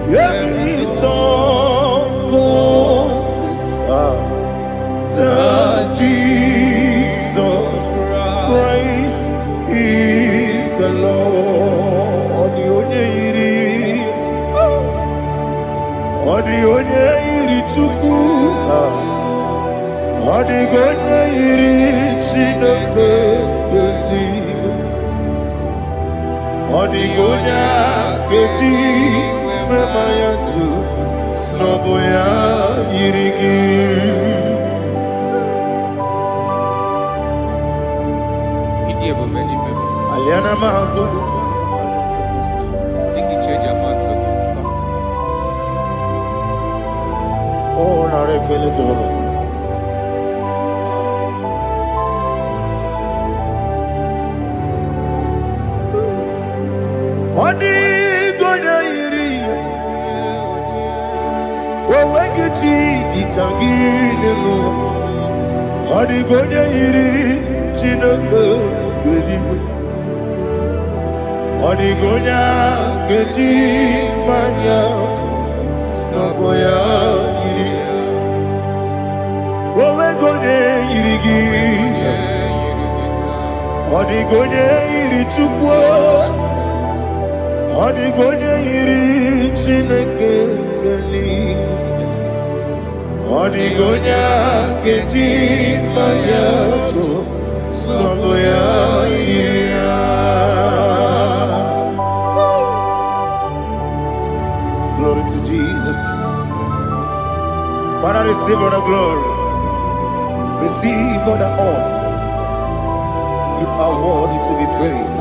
Every tongue confess that Jesus Christ is the Lord. The only Chuku, the only Chineke, the only Keji, Memayatu, Snoboya, Yirigi. Aliana Mahazo. Oh, Narekele Jehovah. Odi Gonya Iri. Wawekiti Dikangini Lo. Odi Gonya Iri. Chineke Gedigo. Odi Gonya Gedi Mayat. Snaboya Iri. Owe Gonya Irigi. Odi Gonya Iri Chukwu. Odi Gonya Iri Chineke Gedigo. Odi Gonya Gedi Mayat. Snaboya Iri. Glory to Jesus. Father, receive all the glory. Receive all the honor. You are worthy to be praised.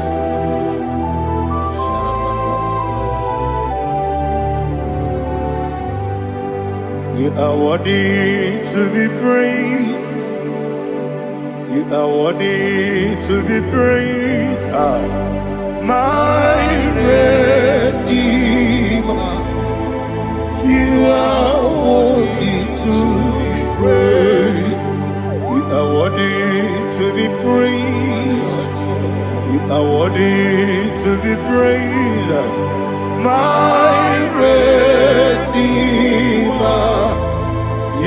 You are worthy to be praised. You are worthy to be praised. My Redeemer. You are worthy to be praised. You are worthy to be praised. You are worthy to be praised. My Redeemer.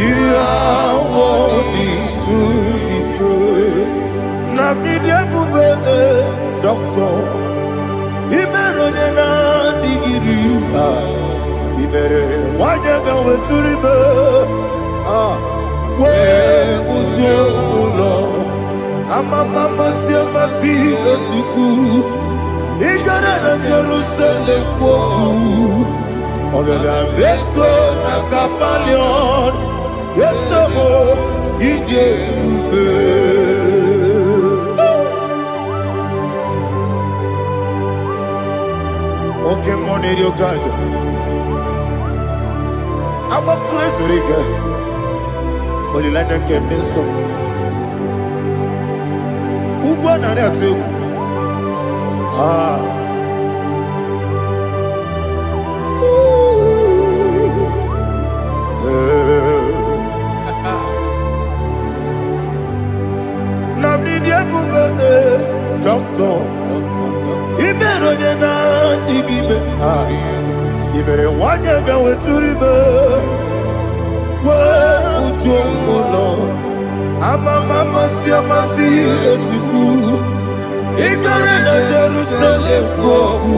You are worthy to be praised. Namidebube, Doctor. Imeronena digiri. Ibere wanyaga weturibe. We ujo Amama siamasi esuku. Igara na Jerusalem kwoku. Ogada beso na kapalion. Yesamo ije ube. Okay, money rio kajo. I'm a crazy rika. But you like that can so. Ugwa na ria tu. Doctor, Iberonena Igibe, Ibere Wanyaga Weturibe, Well, Ujolo, Amama Siamasi, Esiku, Igarena Jerusalem, Goku,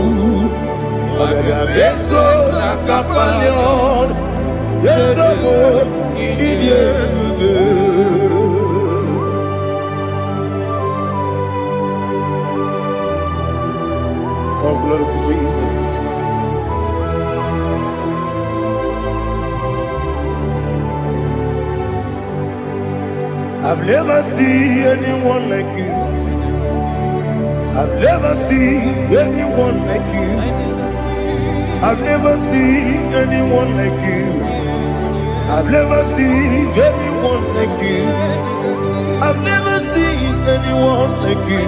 Ogada Beso, La Capalion, Yesamo, Idiot. Oh, glory to Jesus. I've never seen anyone like you. I've never seen anyone like you. I've never seen anyone like you. I've never seen anyone like you. I've never seen anyone like you.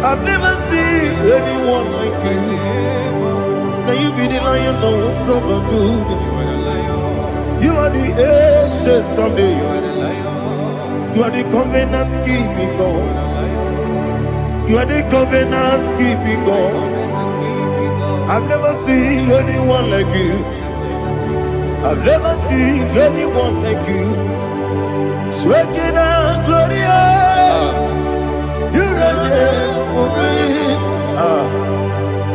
I've never seen anyone like you. Now you be the lion from the Judah. You are the ancient of days. You are the covenant keeping God. You are the covenant keeping God. I've never seen anyone like you. I've never seen anyone like you. Shaking and glorious. You reign for me.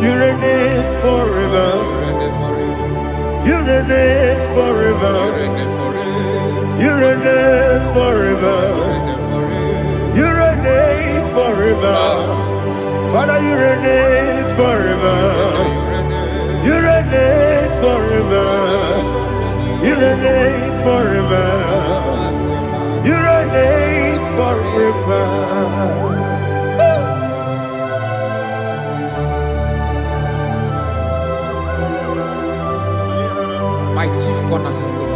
You reign forever. You reign forever. You reign forever. You reign forever. Father, you reign forever. You reign forever. You reign forever. You reign forever. My chief cornerstone.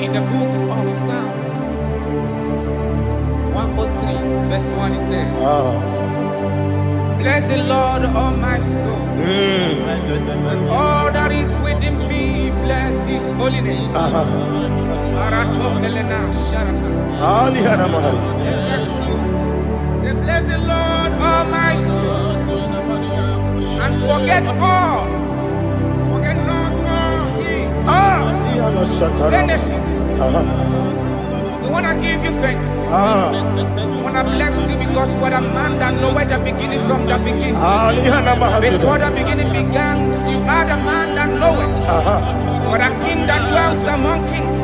In the book of Psalms 103 verse 1 it says, bless the Lord, all my soul, and all that is within me, bless his holy name. Bless the Lord, all my soul, and forget not all his benefits. We want to give you thanks. We want to bless you because what a man that knoweth the beginning from the beginning. Before the beginning began, you are the man that knoweth. What a king that dwells among kings.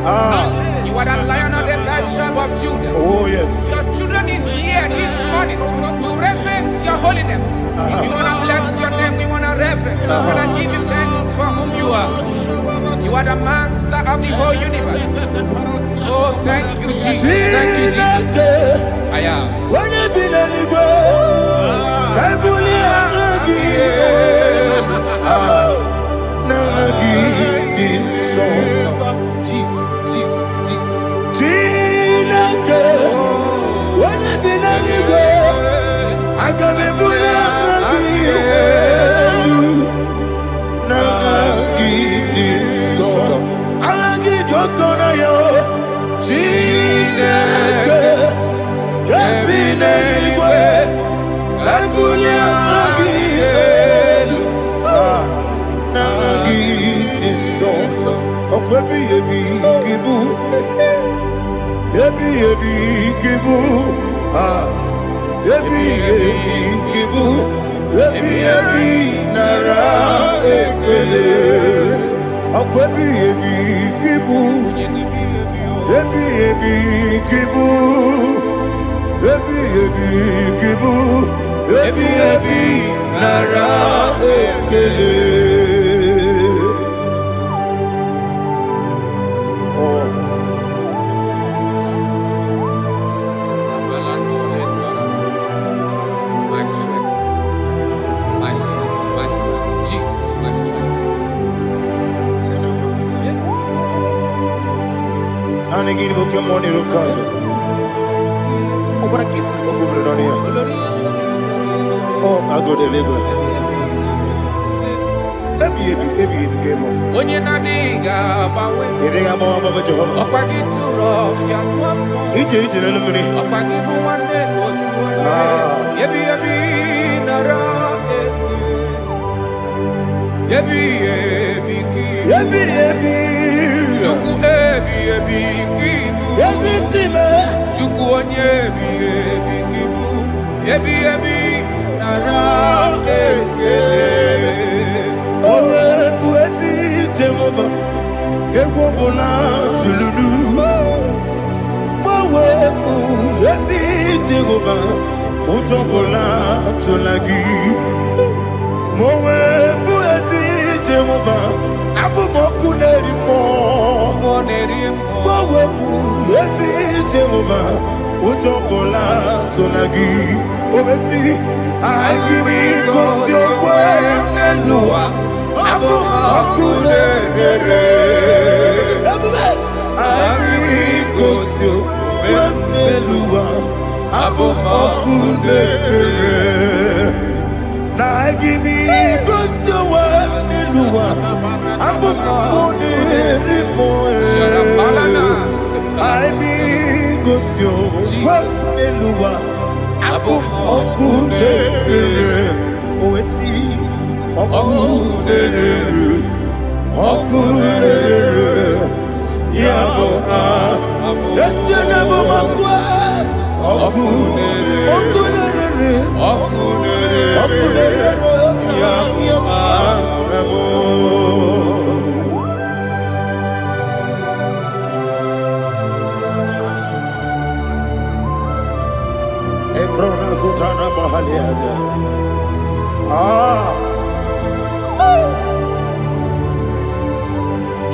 You are the Lion of the tribe of Judah. Oh yes. Your children is here this morning to reverence your holy name. We want to bless your name. We want to reverence. We want to give you thanks for whom you are. You are the master of the whole universe. Oh, thank you, Jesus. Thank you, Jesus. I am. Jesus, Jesus, Jesus. My strength, my strength, my strength, Jesus, my strength. Oh, I go to live. When you're not digging,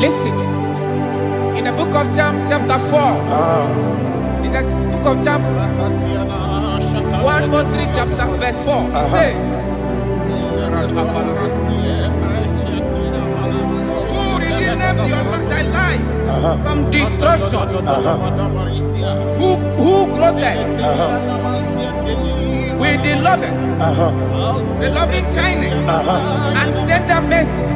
Listen, in the book of John, chapter 4, in the book of John 1:3, chapter verse 4, it says, who redeemed thy life from destruction, who groweth with the loving kindness and tender mercies.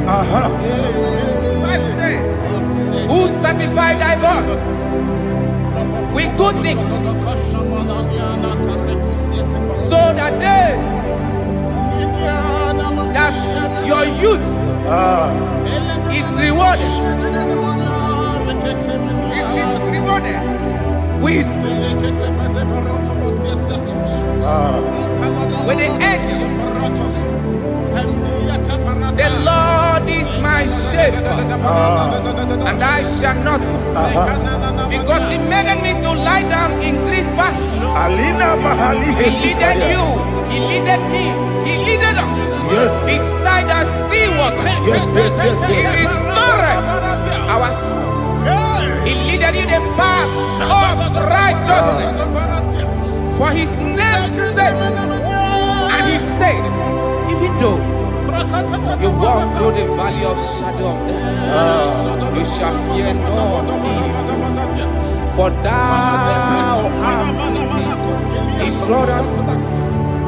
Who sanctify thy body with good things, so that your youth is rewarded. Is rewarded with the angels. The Lord is my shepherd, and I shall not be Because he made me to lie down in green pastures. Alina Mahali. He leaded you. He leaded me. He leaded us. Yes. Beside the still water. Yes. He restored our soul. He leaded you the path of righteousness for his name's sake. And he said, even though you walk through the valley of shadow of death, you shall fear no evil, for thou art with me. His rod and staff,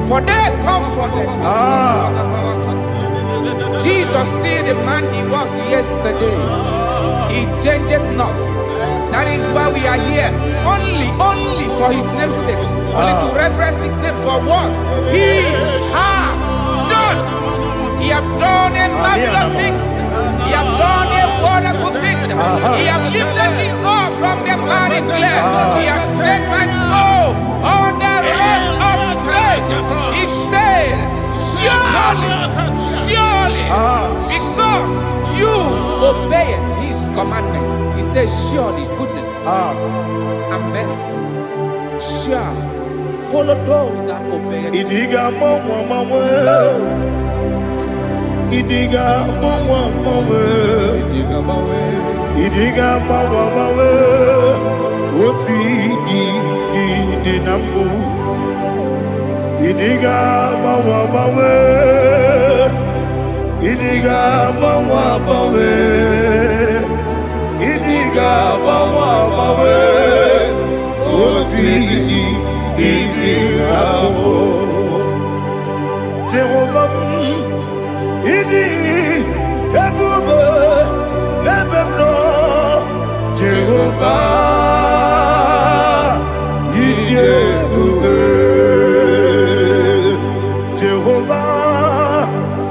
for they comforted. Jesus still the man he was yesterday. He changed not. That is why we are here. Only for his name's sake. Only to reverence his name for what he has done. He have done a marvelous things. He have done a wonderful thing. He have lifted me up from the miry clay. He has set my soul on the rock of faith. He said, surely, because you obeyed his commandment. He says, surely goodness and mercy shall follow those that obey. Idiga mama. Idiga mama. Idiga mama. Oti di nambu. Idiga mama. Idiga mama. Idiga mama. Oti di nambu. Jehovah. Idi ebube ebemno Jehovah idi ebube Jehovah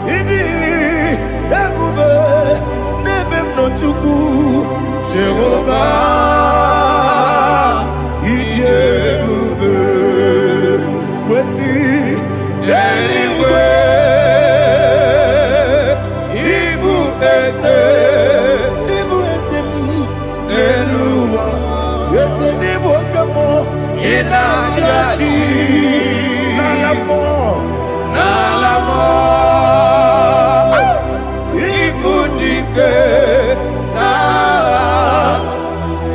idi ebube nebemno chuku Jehovah idi ebube kwesi anyway. Nalamo Ibudike na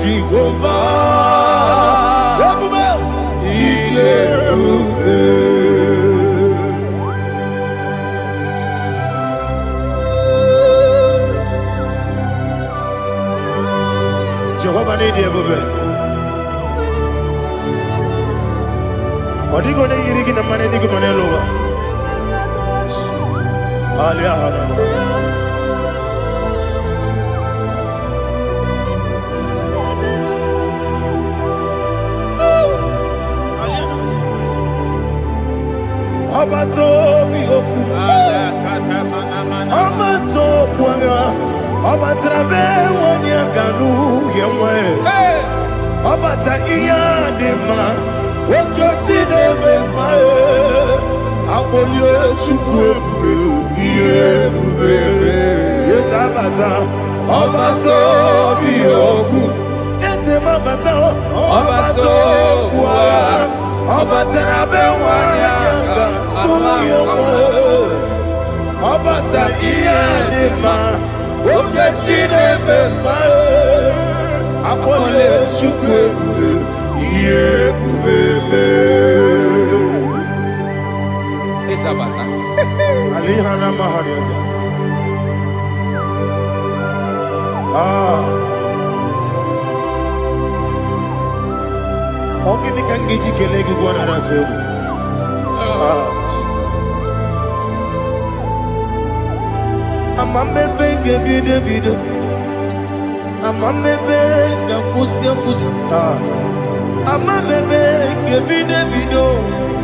Jehovah Jehovah need you. Odigo ne yiri kina mane digo mane lowa. Ali ahana. Abato mi oku. Amato kwanga. Abatrabe wonya ganu yemwe. Abata iya dema. Okoti nebe mae, apolio chukwe bube, yes abata, abato biyoku, ese mabata, abato kwa, abata nabe wanyanga, uyomwe, abata iyadema, okoti nebe mae, apolio chukwe bube. Isabata. Alihana Mahariasa. Ogini kangiji kelegi gwana ratubu. Jesus. Amamebe gebide. Amamebe gakusi. Amamebe gebide.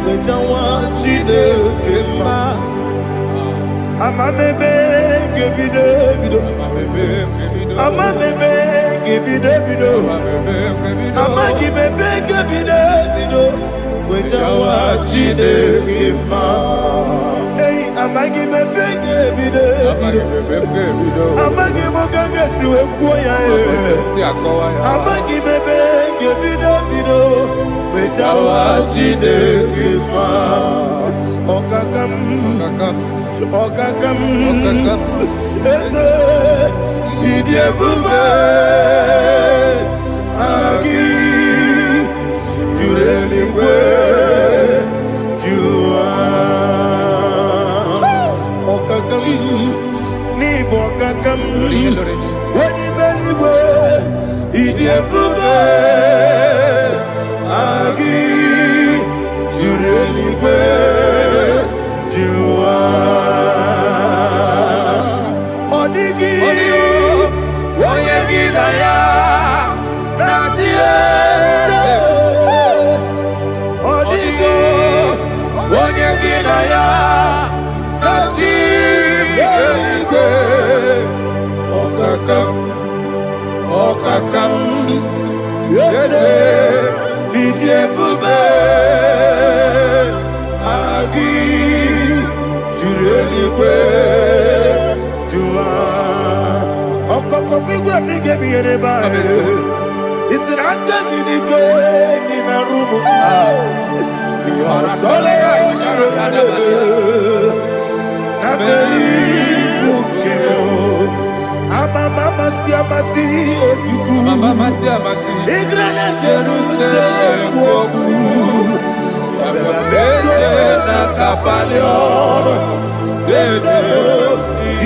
Bejawa chide kema. Amamebe gebide. Amamebe gebide. Amagibebe gebide. Bejawa chide kema. Hey, amagibebe gebide. Amagiboganga siwe kuya. Amagibebe kebido wejawa Chineke ma okakam eze idiebube agi jureligwe jua okakam ni bokakam wani beligwe idiebube agi jureligwe jua odigi oyegi na ya nazie odigi oyegi na ya nazie okakam yede idiebube agi jureligwe jua okokokigwe nige biyereba isiranga gidike nina rumu yarasolega na beri bukeo mama siamasi ezuku igrana Jerusalem woku bebe na kapaleon bebe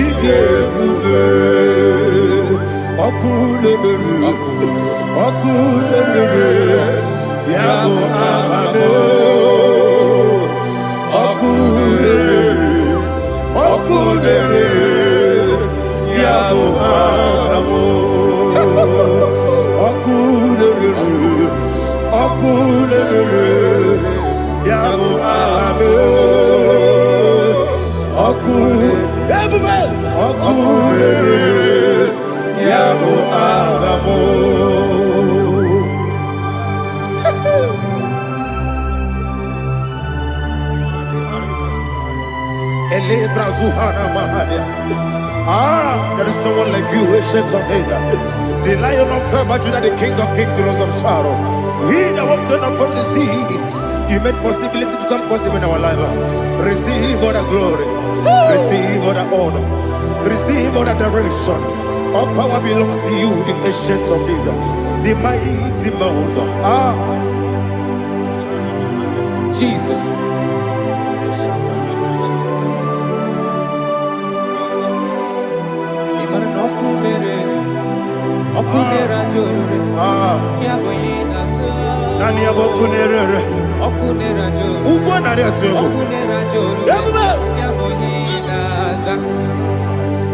igebube okulebere yabo amamo okulebere yabo amamo okulebere yabo amamo okulebere yabo amamo. There is no one like you, ancient of days. The Lion of tribe of Judah, the King of kings, the Rose of Sharon. He that walked upon the sea. You made possibility to come possible in our life. Receive all the glory, receive all the honor, receive all the direction. All power belongs to you, the ancient of days, the mighty mountain. Jesus. Nani abokunere okunera jo ugwo nari atwego okunera jo yabuba yaboyinaza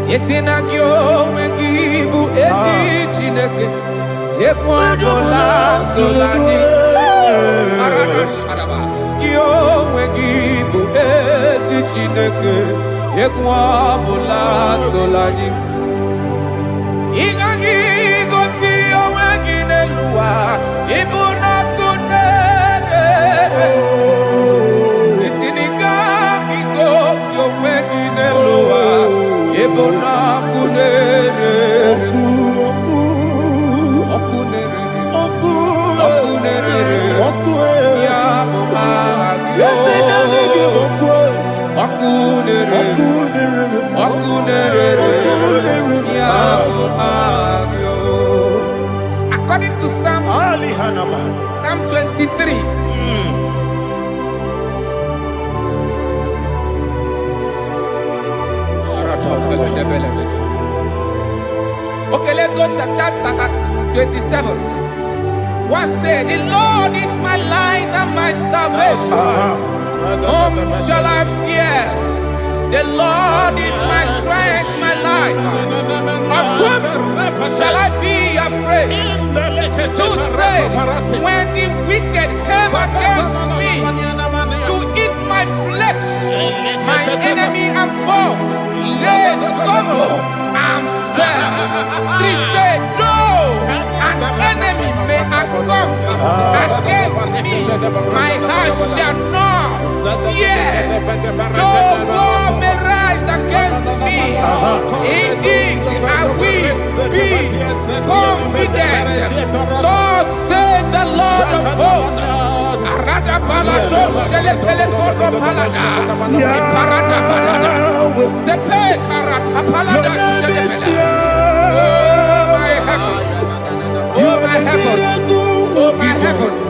yesinagyo wengibu esi Chineke ekwadola tolani arana sharaba yo wengibu esi Chineke ekwadola tolani igagi gosi oweginelua ibuna kunere isinika gosi oweginelua ibuna kunere okunere ya okunere according to Psalm 23. Okay, let's go to chapter 27. What said, the Lord is my light and my salvation. Whom shall I fear? The Lord is my strength, my life. Of whom shall I be afraid? To say, when the wicked came against me to eat my flesh, my enemy and foe, they stumble and fell. 3 said, though an enemy may come against me, my heart shall not fear. Though war may rise against me, in this I will be confident. Thus says the Balado shele pele kodo palada. Iparada palada. Sepe karata palada shele pele. Oh my heavens. Oh my heavens. Oh my heavens.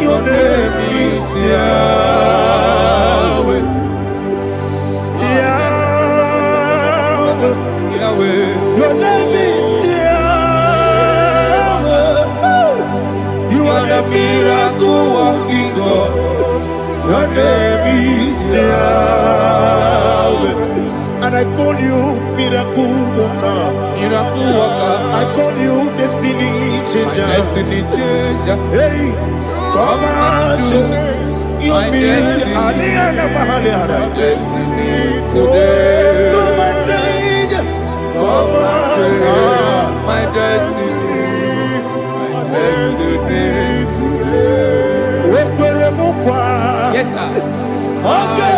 Your name is Yahweh. Yahweh. Yahweh. Your name is Yahweh. You are the miracle working God. Your name is Yahweh. And I call you miracle worker. Miracle worker. I call you destiny changer. Destiny changer. Hey, come on, your destiny. Destiny today. Come and change. Come on, my destiny. My destiny today. Yes, sir. Okay,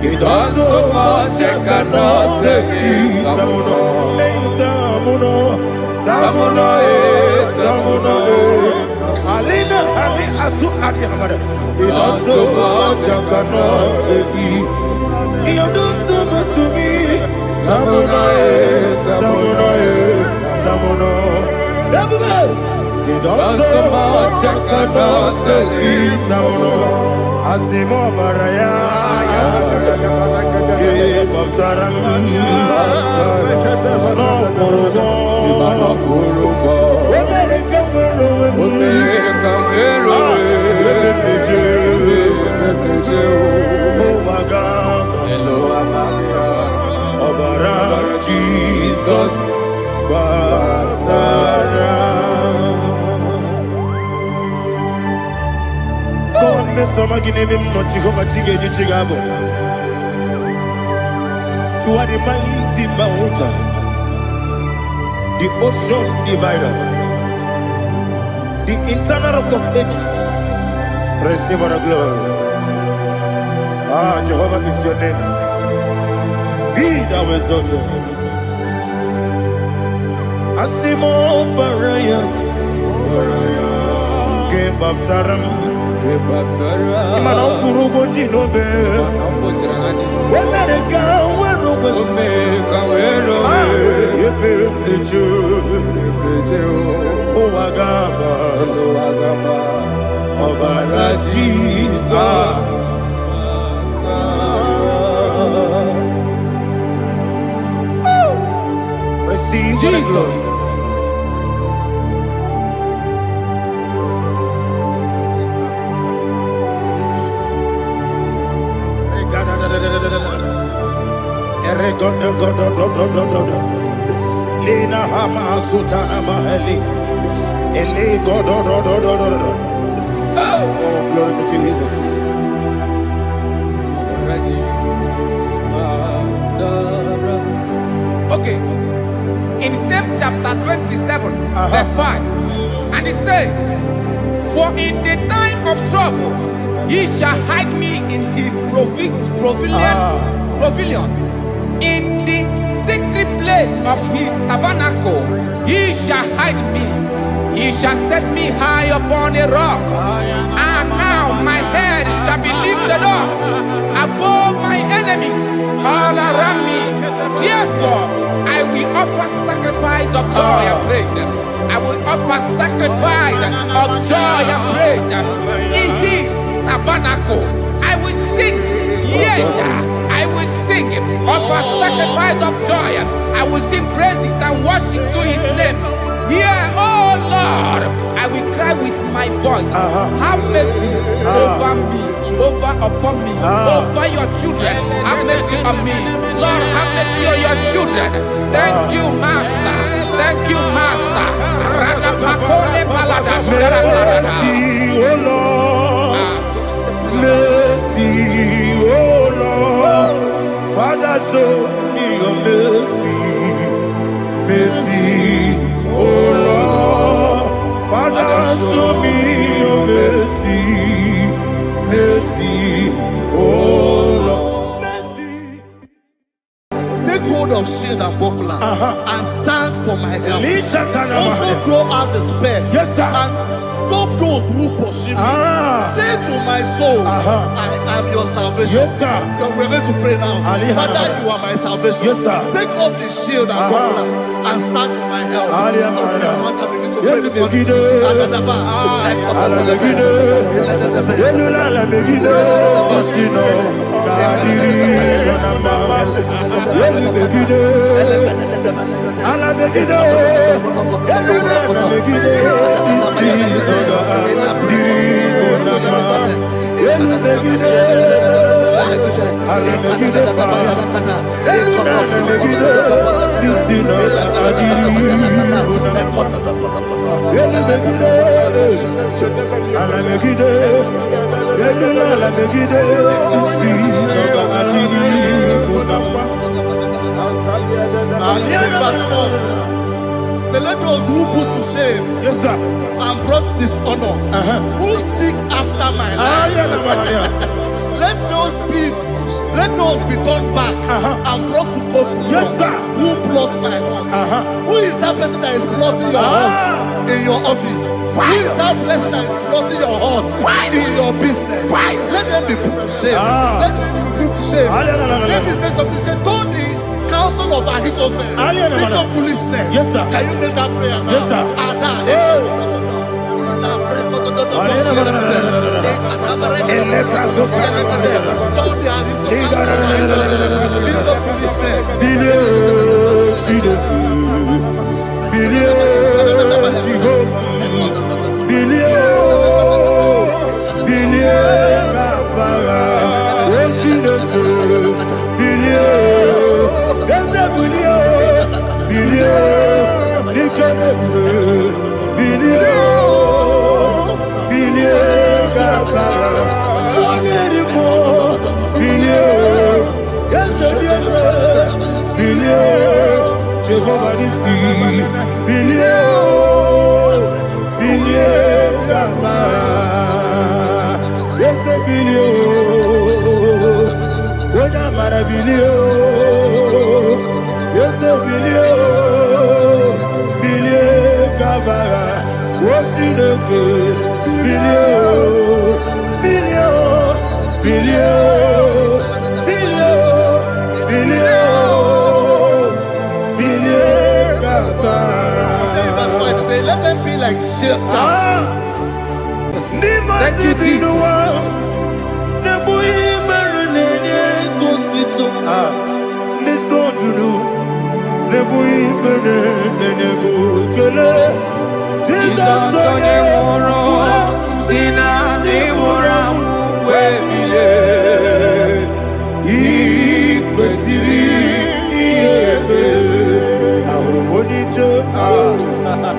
it does so much I cannot say. It does so much I cannot say. Alina Ali Asu Adi Hamada. It does so much I cannot say. You do so much to me. Tamuno. It does so much I cannot say. Tamuno. Asimo Baraya. Give up Taram. No Kurubo. Jesus, God, me some again him not Jehovah Chigabo. You are the mighty mountain, the ocean divider, the internal rock of ages. Receive our glory. Ah, Jehovah is your name. Be thou exalted. Asimo Baraya, Game of Taram, Imano Kurubo Jinobe, America, where Jesus. Receive Jesus. Lina Hama Sutana Mahali. Ele God. Oh, glory to Jesus. Okay. In same chapter 27, verse 5, and it says, "For in the time of trouble, he shall hide me in his pavilion. In the secret place of his tabernacle, he shall hide me. He shall set me high upon a rock. And now my head shall be lifted up above my enemies all around me. Therefore, I will offer sacrifice of joy and praise. I will offer sacrifice of joy and praise. In this tabernacle, I will sing. Yes, I will sing. Offer sacrifice of joy. I will sing praises and worship to his name. Here, oh Lord, I will cry with my voice. Have mercy over me, upon me, over your children. Have mercy on me. Lord, have mercy on your children. Thank you, Master. Thank you, Master. Mercy, oh Lord. Mercy, oh Lord. Father, show me your mercy. Mercy, oh Lord. Father, show me your mercy. Mercy, oh Lord. Mercy. Take hold of shield and buckler and stand for my help. Also throw out despair. Yes, sir. And stop those who pursue me. Say to my soul, I am your salvation. Yes, sir. We're going to pray now. Father, you are my salvation. Yes, sir. Take off the shield and buckler and stand for my help. I want to begin to pray before you. Let those who put to shame, yes, sir, and brought dishonor, who seek after my life, let those be turned back and brought to confusion. Yes, sir. Who plot my hurt? Who is that person that is plotting your hurt in your office? Who is that person that is plotting your hurt in your business? Let them be put to shame. Let them be put to shame. Let me say something. Say, don't the counsel of Ahithophel think of foolishness. Yes, sir. Can you make that prayer now? Yes, sir. Let them be like shelter. Thank you, Jesus.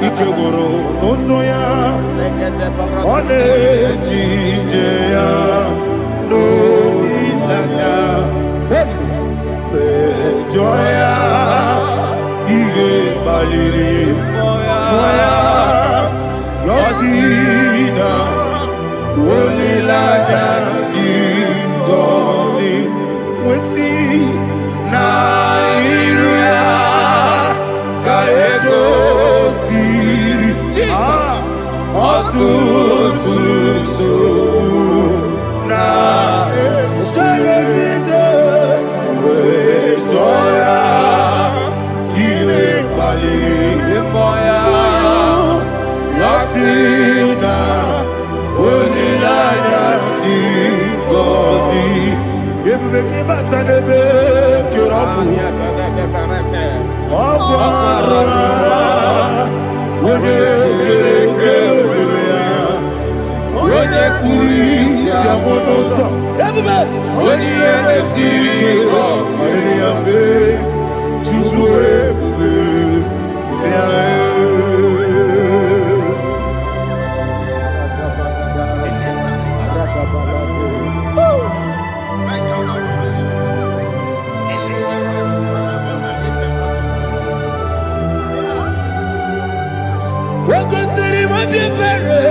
Ikegoro nosoya one jijeya no ilaya joya ige baliri moya yosina Ebubeki batanebe kirabu. Okwara. Wode kereke urea. Wode kuri siamonoso. Ebube. Wode esiri ko. Wode abe. Chukwe bube. Wakasiri mabibere,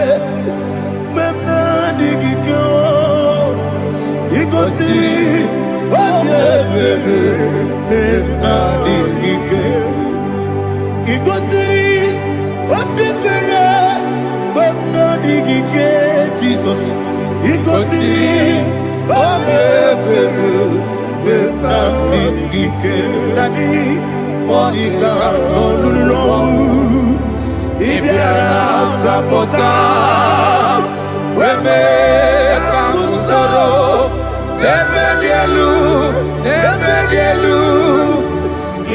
memna digiko. Ikosiri mabibere, memna digike. Ikosiri mabibere, memna digike. Jesus. Ikosiri mabibere, memna digike. Daddy, Monica, no lulu. Ibiara sapota, weme kamusoro, nebelielu,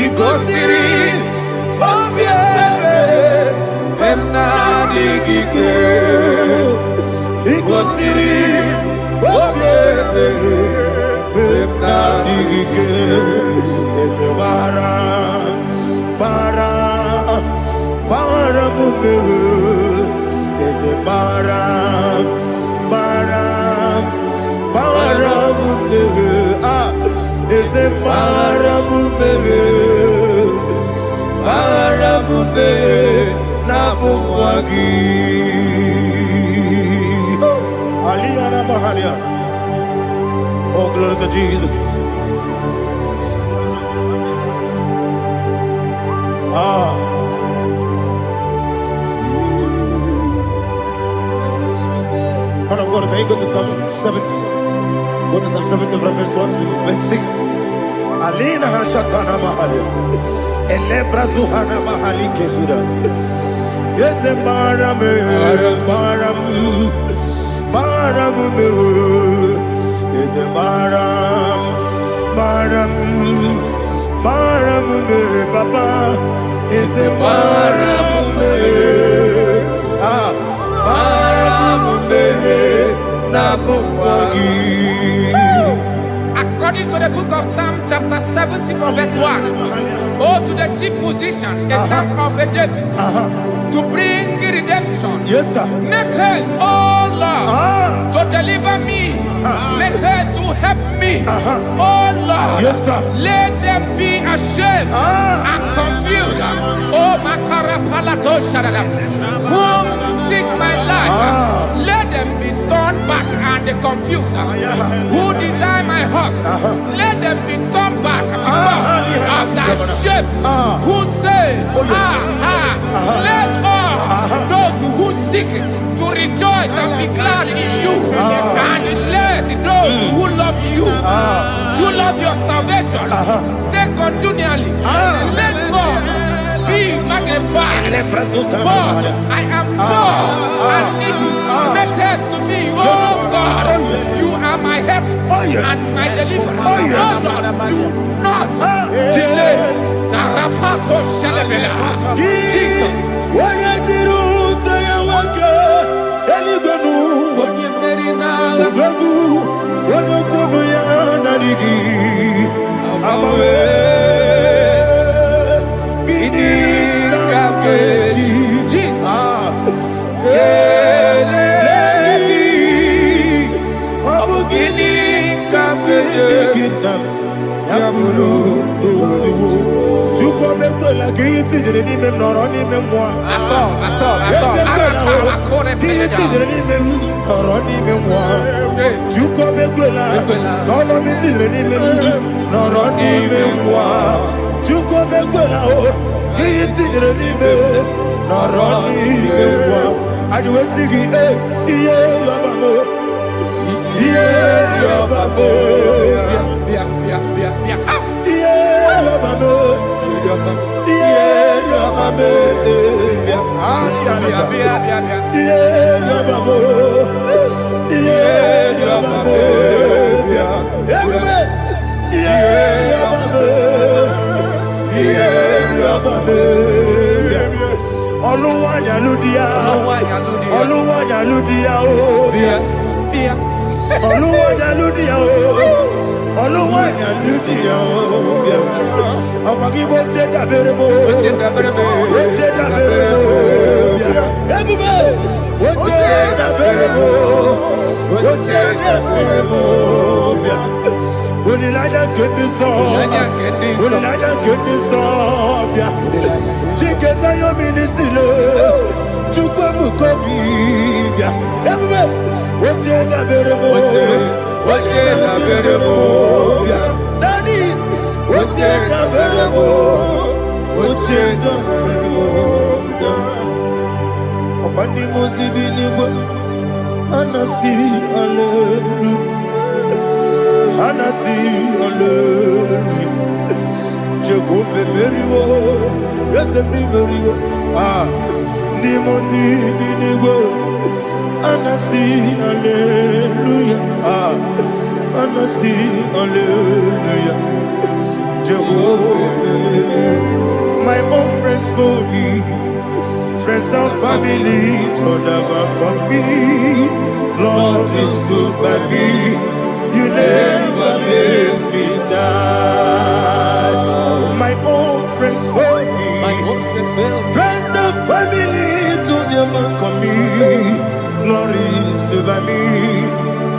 ikosiri, obiebe, emna digike, ikosiri, obiebe, emna digike, ese bara. There's a baram, there's a baramube, Nabuwagi. Aliyana Mahalia. Oh, glory to Jesus. Man of God, can you go to Psalm 70? Go to Psalm 70 from verse 1 to verse 6. Alina Hashatana Mahalia. Elebra Zuhana Mahali Kesura. Yes, the Baram. Yes, the Baram. Papa. Yes, the Baram. According to the book of Psalm chapter 70 from verse 1, oh, to the chief musician, a psalm of a David, to bring redemption. Yes, sir. Make haste, oh Lord, to deliver me. Make haste to help me. Oh Lord, yes, sir. Let them be ashamed and confused. Oh, Makara Palato Shadada, whom seek my life, let them be turned back and confused. Who desire my heart, let them be turned back because of that shape. Who say, let all those who seek to rejoice and be glad in you, and let those who love you, who love your salvation, say continually, let God be magnified. God, I am poor and needy. Make haste to me, oh God. You are my help and my deliverer. Oh Lord, do not delay. Tarapato Shalabela. Jesus. Yeah, Oluwanya Ludia, Oluwanya Ludia, oh, Oluwanya Ludia, oh, Oluwanya Ludia, oh, Abagibo Cheta Berebo, Cheta Berebo, everybody, Cheta Berebo, Cheta Berebo. When you like that get this song, when you like that get this song, yeah. Chicas are your ministry, Chukabu Kobi, yeah. Everybody, what's in the variable? What's in the variable? Daddy, what's in the variable? What's in the variable? Upon the Mosibini, Anasi, Hallelujah. Anasi, hallelujah. Jehovah Merio, yes, Merio. Nimosi, Binigo. Anasi, hallelujah. Anasi, hallelujah. Jehovah, my own friends for me, friends and family, told them come me. Lord is good by me. You never let me die. My own friends for me, friends and family to them come me. Glory is by me.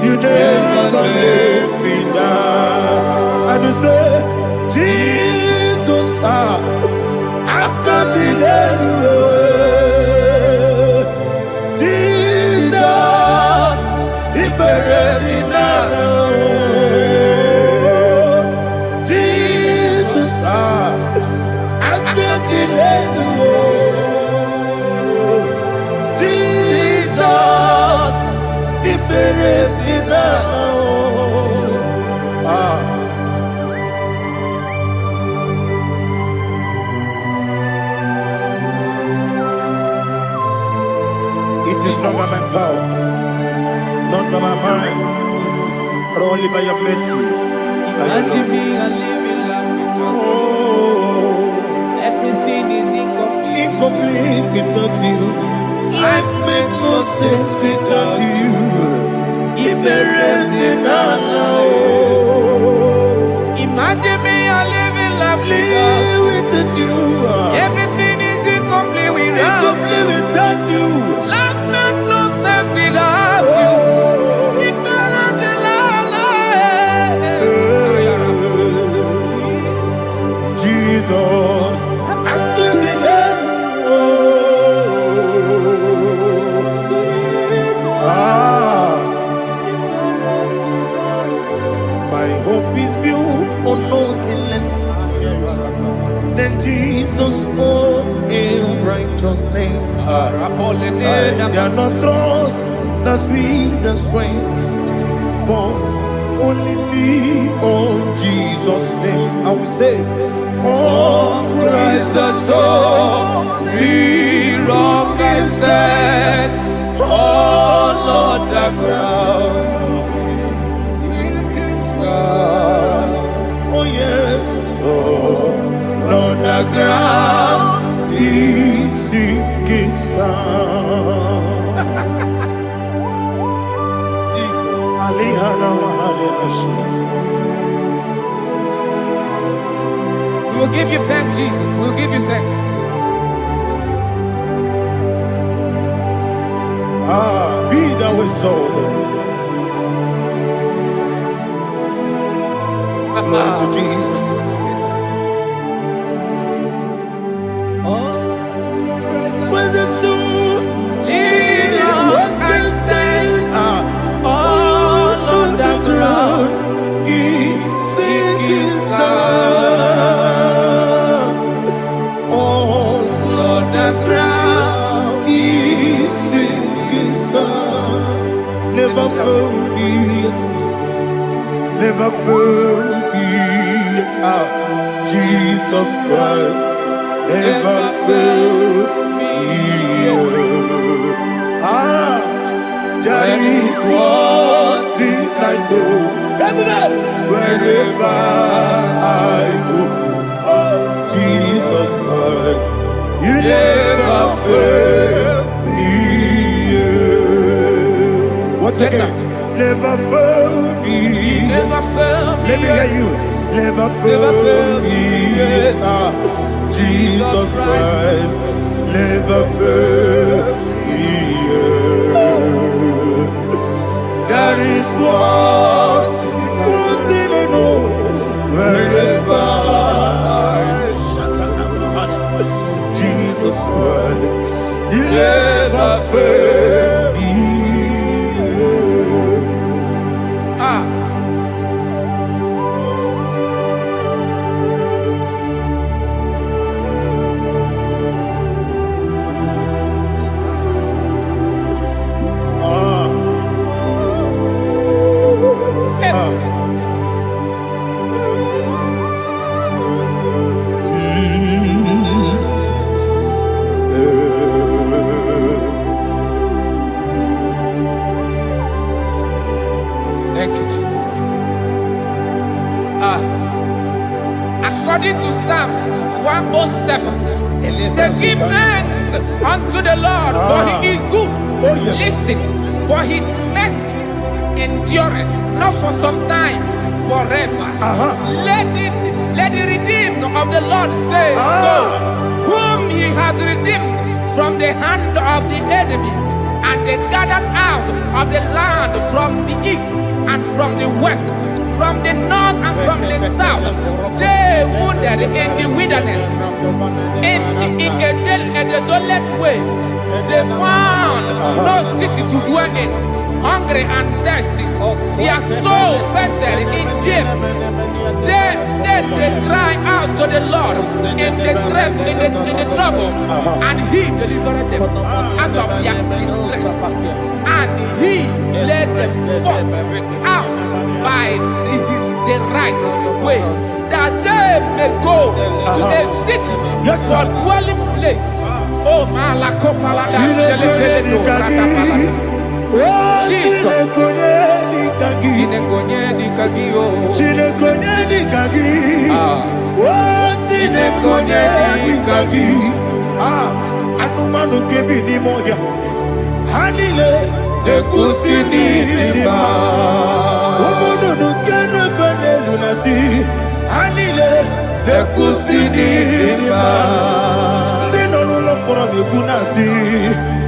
You never let me die. And you say, Jesus, I can't believe you. Jesus, He buried me now. Jesus, He buried me now. It is not by my power, not by my mind, but only by your mercy. Imagine me a living life without you. Everything is incomplete. Incomplete without you. Life makes no sense without you. Imagine me a living life without you. Everything is incomplete without you. Life makes no sense without you. Ignorant the Jesus, I give it my hope is built on nothing less than Jesus' own righteousness. They are not trust the sweet the strength, but only me on Jesus' name. I will say, oh, Christ the solid rock is dead. Oh, Lord, the ground is sinking sand. Oh, yes, oh, Lord, the ground is sinking sand. Jesus, We will give you thanks, Jesus. We will give you thanks. Be thou exalted. Glory to Jesus. Where's the soul? What can stand? All on the ground is sinking sand. All on the ground is sinking sand. Never forget, never forget Jesus Christ. Never fail me. There is one thing I know. Wherever I go, oh Jesus Christ, you never fail. Yes, Okay. sir. Never failed me. He never failed me. Let me hear you. Never Never failed failed me. me. Yes. Ah, Jesus Christ never failed me. That is what thing I know. Wherever Jesus Christ, He never failed me. Ah. Thank you, Jesus. According to Psalm 107, say, give thanks unto the Lord, for He is good. Oh, yes. Listen, for His mercies endureth, not for some time, forever. Let the redeemed of the Lord say so, whom He has redeemed from the hand of the enemy, and they gathered out of the land from the east and from the west, from the north and from the south. They wandered in the wilderness, in a desolate way. They found no city to dwell in, hungry and thirsty. Their soul fainted in deep. They cry out to the Lord in the trouble, and He delivered them out of their distress, and He led them forth out by the right way, that they may go to a city for dwelling place. Oh, Malakopalada, Shelefeledo, Ratapalada. Jesus. Tinekonyeni kagio. Tinekonyeni kagi. Oh, tinekonyeni kagi. Anumanu kebi ni moya. Hanile nekusini lima. Omono nukene fene lunasi. Hanile nekusini lima. Nino luloporo nekunasi.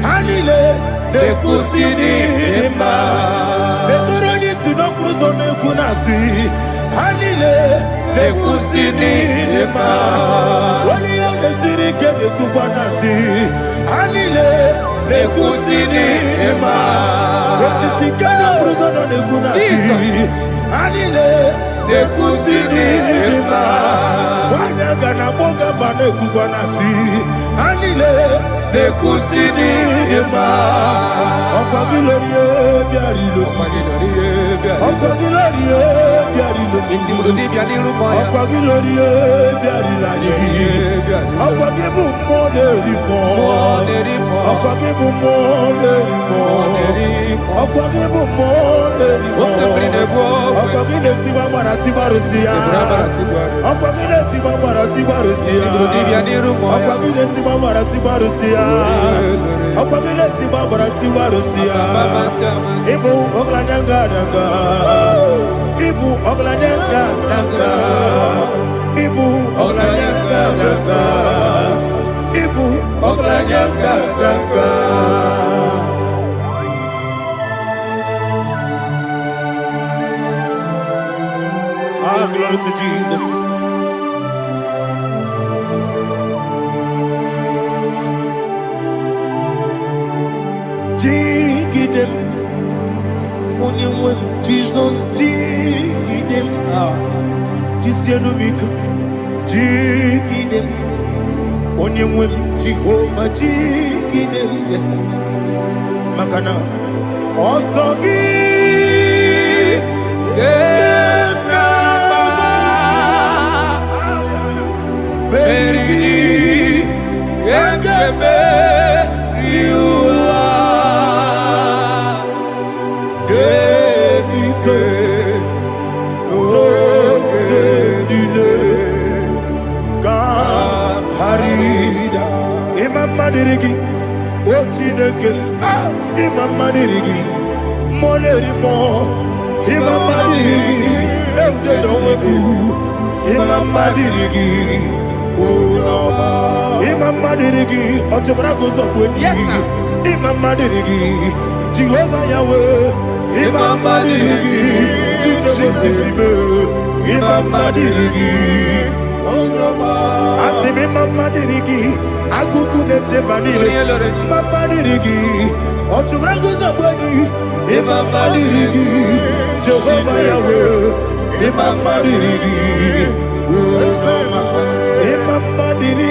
Hanile nekusini lima. Nekoroni sinokruzo nekunasi. Hanile nekusini lima. Wali ya nesirike nekubanasi. Hanile nekusini lima. Osisike nekruzo nekunasi. Hanile nekusini lima. Wanaga na boga bane kubanasi. Hanile nekusini lima. Ọkọ̀ gílóríé biarilo. Ọkọ̀ gílóríé biarilo. Ọkọ̀ gílóríé biarilani. Ọkọ̀ gíbù mọ́ lérí mọ́. Ọkọ̀ gíbù mọ́ lérí mọ́. Ọkọ̀ gíbù mọ́ lérí mọ́. Ọkọ̀ gílé tí wọ́n mọ̀ra tí wọ́n rò sí ya. Ọkọ̀ gílé tí wọ́n mọ̀ra tí wọ́n rò sí ya. Ọkọ̀ gílé tí wọ́n mọ̀ra tí wọ́n rò sí ya. Ọkọ̀ gílé tí wọ́n mọ̀ra tí wọ́n rò sí ya. Ibu oglanyanga danga. Ibu oglanyanga danga. Ibu oglanyanga danga. Ibu oglanyanga danga. Glory to Jesus. Jigidem, Onyemwem, Jesus, Jigidem, Jisianomika, Jigidem, Onyemwem, Jehovah, Jigidem, yes, Makana, Osogi, Beri, Gekebe, Riua, Genike, Ogenile, Harida, Imam Madirigi, Ochineke, Imam Madirigi, Monerimo, Imamadiri, Eudedowebu, Imamadiri, Imamadiri, Otobragos of Wendy, Imamadiri, Jehovah Yahweh, Imamadiri, Judabosibe, Imamadiri, Asimi Mamadiri, Akukunete Madiri, Mamadiri, Otobragos of Wendy, Imamadiri, Jehovah Yahweh, Imamadiri, Imamadiri,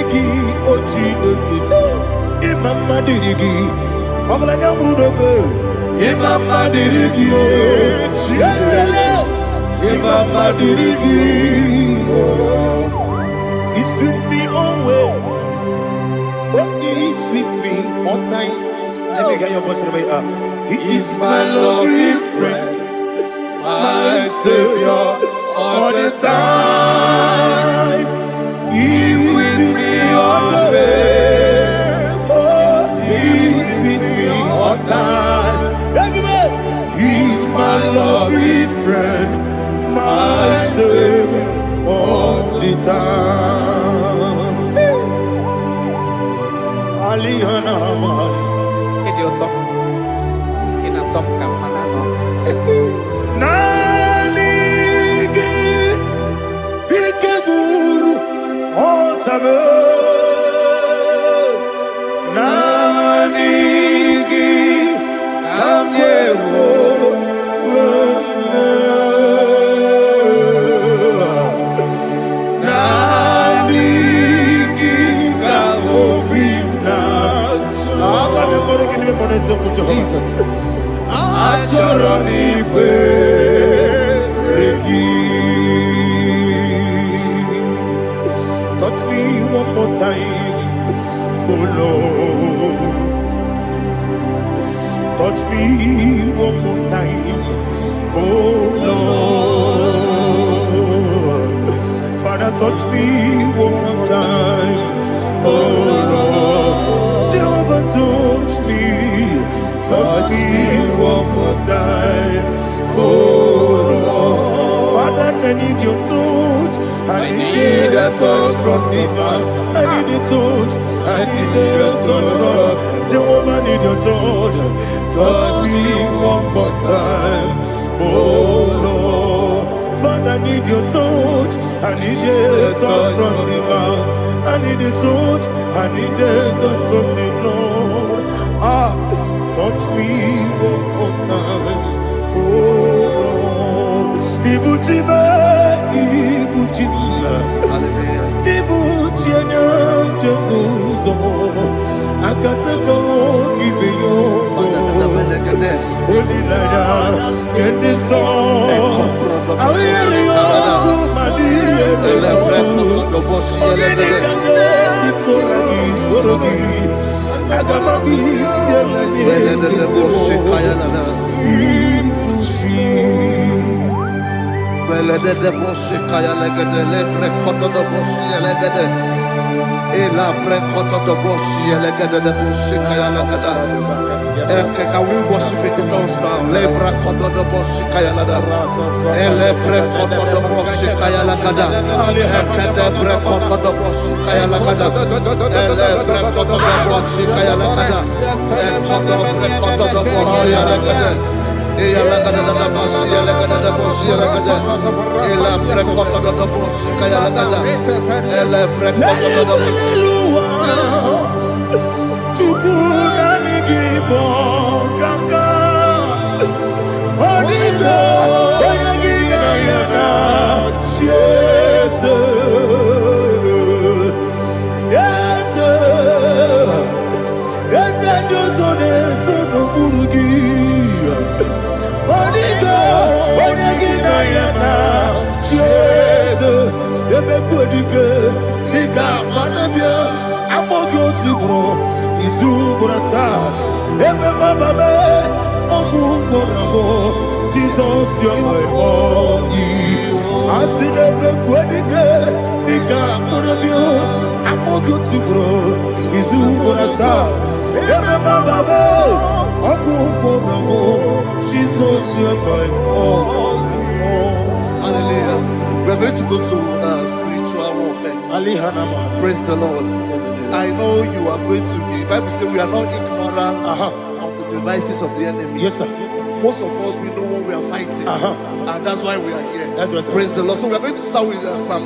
Ochideki, Imamadiri, Oglanya Brudobe, Imamadiri, Imamadiri, He sweet me always, oh, He sweet me all time. Let me hear your voice wherever you are. He is my lovely friend, my Savior, all the time. He is with me always. Oh, He is with me all time. Everybody, He is my lovely friend, my Savior, all the time. Alihana Mari. Idiota. Top Campana. Nanigi, Ikeguru, Otame. Nanigi, Kamyewo. Nanigi, Kamobina. Jesus. Touch me one more time, oh Lord. Touch me one more time, oh Lord. Father, touch me one more time, oh Lord. Jehovah, touch me. Touch me one more time, oh Lord. Father, I need your touch. I need a touch from the past. I need a touch. I need a touch from Jehovah. I need your touch. Touch me one more time, oh Lord. Father, I need your touch. I need a touch from the past. I need a touch. I need a touch from the Lord. Touch me one more time, oh Lord. Ibuchima, Ibuchima, Ibuchina, Jaguzo. Akataka, Kibiyo, Holy Lada, get this song. I will hear you, Madi, Can we worship in the tongues now? Lebra koto do bosi kaya lada. Elebre koto do bosi kaya lada. Ekede bre koto do bosi kaya lada. Elebre koto do bosi kaya lada. Ekodo bre koto do bosi lada. Eya lada da bosi lada da bosi lada. Elebre koto do bosi kaya lada. Elebre koto do bosi. IGBO kaka Onigo Oyagina yana Jesus Yes Yes Dozone Sono Burugi Onigo Oyagina yana Jesus Ebe Kodike Nika Manabia Amogo Tibro Izubrasa Ebe Bababe Ogu Gorabo Jesus your boy Asinebe Kwadike Nika Manabia Amogo Tibro Izubrasa Jesus, you're my all. Hallelujah. We're going to go to spiritual warfare. Praise the Lord. I know you are going to be. Bible says we are not ignorant of the devices of the enemy. Yes, sir. Most of us, we know what we are fighting, and that's why we are here. That's right, sir. Praise the Lord. So we are going to start with Psalm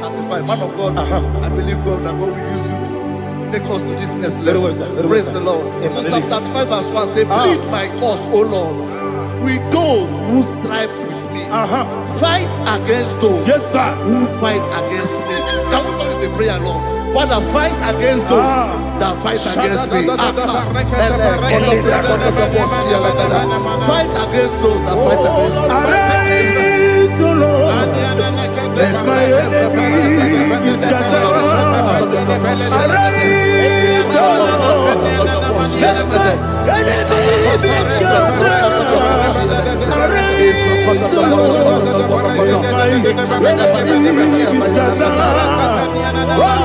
35. Man of God, I believe God that God will use you to take us to this next level. Well, sir. Praise Well, the Lord. Amen. So Psalm 35 verse 1 say, plead my cause, O Lord, with those who strive with me. Fight against those who fight against me. Can we turn with the prayer, Lord? Father, fight against those that fight against me. Fight against those that fight against me. Arise, O Lord. Let my enemy be scattered. Arise, O Lord. Let my enemy be scattered. Arise, O Lord. Let my enemy be scattered. Oh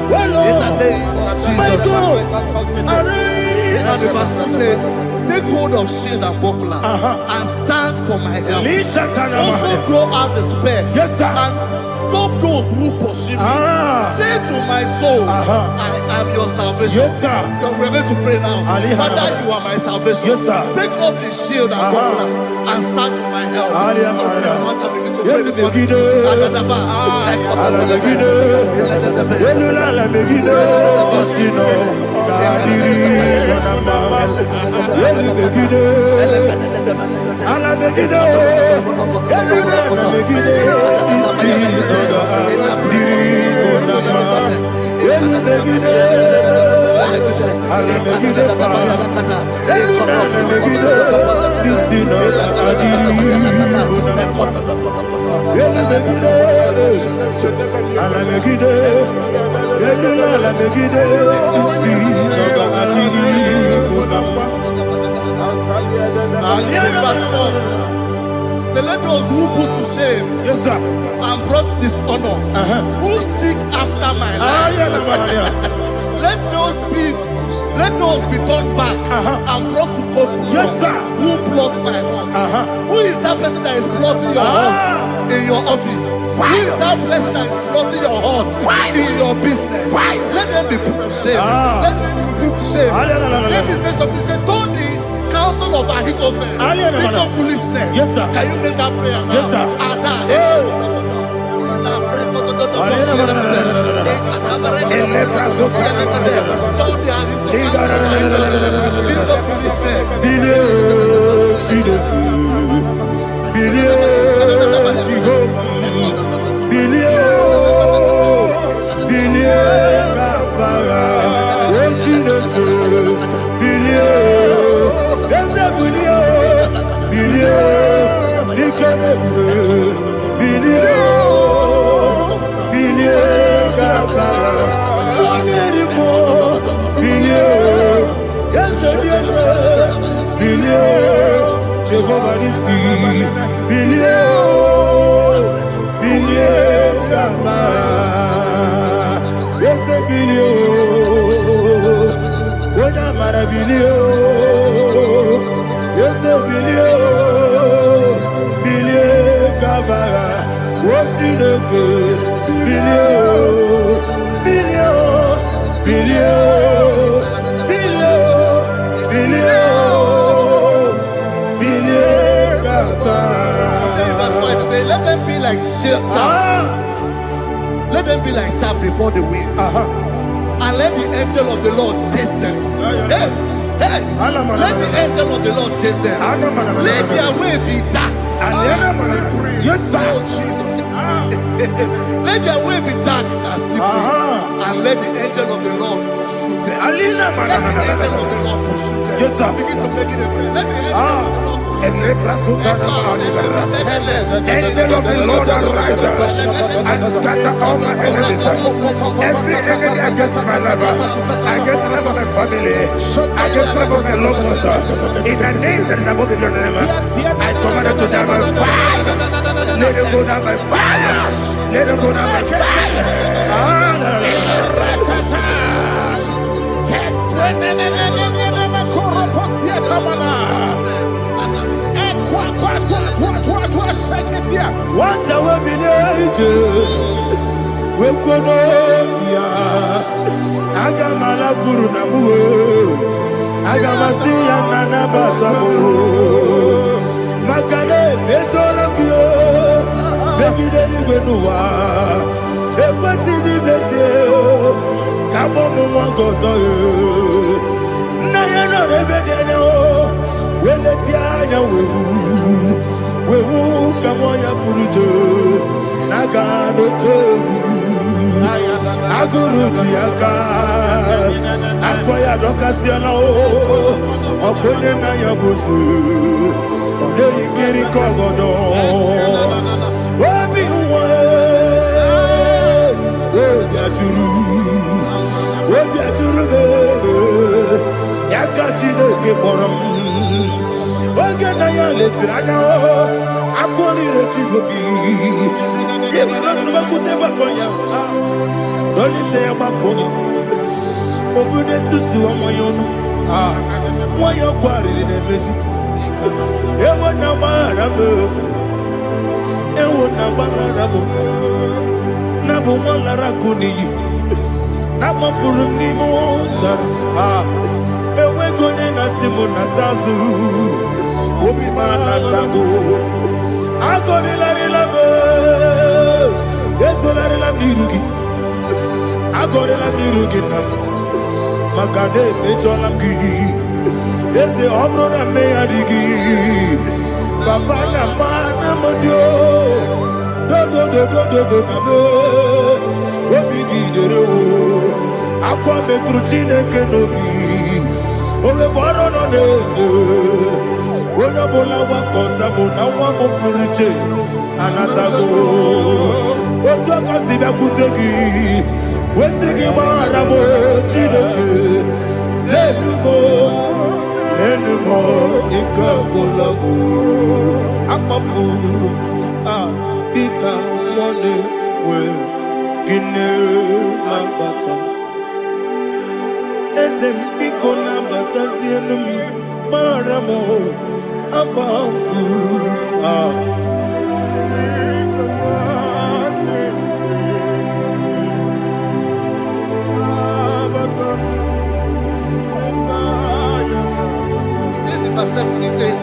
Lord. And the verse 2 says, take hold of shield and buckler and stand for my help. Also throw out the spear and stop those who pursue me. Say to my soul, I am your salvation. We're going to pray now. Father, you are my salvation. Take up the shield and buckler and stand for my help. So let those who put to shame and brought dishonor, who seek after my life, let those be turned back and brought to confusion. Who plot my heart? Who is that person that is plotting your heart in your office? Who is that person that is plotting your heart in your business? Let them be put to shame. Let them be put to shame. Let me say something. Say, don't the counsel of Ahithophel become foolishness. Can you make that prayer now? Let them be like chaff. Let them be like chaff before the wind. And let the angel of the Lord chase them. Hey, let the angel of the Lord chase them. Let their way be dark. Yes, sir. Let their way be dark and slippery. And let the angel of the Lord pursue them. Let the angel of the Lord pursue them. Yes, sir. Begin to make it a prayer. Let the angel of the Lord pursue them. Angel of the Lord arise and scatter all my enemies. Every enemy against my life, against the life of my family, against the life of my loved ones. In the name that is above the name, I command it to die by fire. Let it go down by fire. Let it go down by fire. What I will be angels, we could Agamala Guru Namu, Agamasia Nana Batamu, Makale, Betolakio, Begideni Benua, Equasidi Blessio, Kabomu Wangozo, Nayana Rebedeno, Weletiana we come on your Purujo, Nagano Togu, Aguru Diaka, Aquaya Docasiano, Openena Yabuzu, Ode Kiri Kogodo, Wabi Wabiaturu, Yakachino Giborum. Oganaya letrana akori rechigobi yebana subakute bakonya dolite amakoni obude susu omoyono moyo kwari nemesi ewo na marabo na bo malara kuni na mafuru ni mosa ewe gone na simona tazu Obi Manatago, Agorilla Yesola Mirugi, Agorilla Mirugi, Makade, Mejolamgi, yes, the Obrona Mayadigi, Papa Namana Modio, do, Obigi Dero, Aqua Metrucine Kenobi, Ole Borono Nesu. Bona bola wakota bona wamo puriche anatago ojo kasiba kutegi wesigi maramo chideke lenumo ikakolamu amafu ika one we gine mabata esem iko na bata sienum maramo above He says,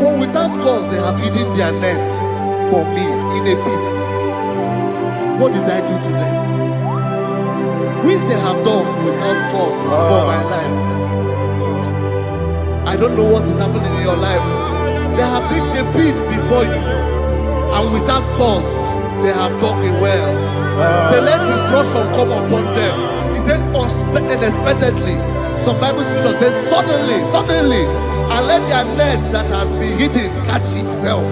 for without cause they have hidden their net for me in a pit. What did I do to them? Which they have done without cause for my life. I don't know what is happening in your life. They have digged a pit before you, and without cause they have dug it well. Say, let destruction come upon them. He said, unexpectedly. Some Bible scripture says, suddenly, and let their nets that has been hidden catch itself.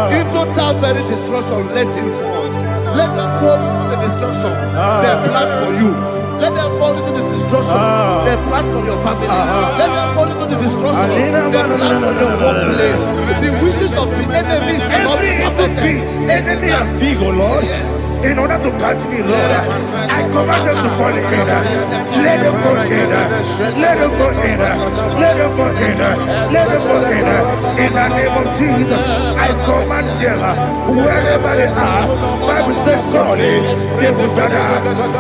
Into that very destruction, let it fall. Let them fall into the destruction they plan for you. Let them fall into the destruction they plan for your family. Let them fall into the destruction they plan for your workplace. The wishes of the enemies cannot be perfected. Enemy are big, oh Lord. Yes. In order to catch me, Lord, I command them to fall in. Let them fall in. Let them fall in. Let them fall in. Let them fall in. In the name of Jesus, I command them wherever they are. Bible says surely they will gather.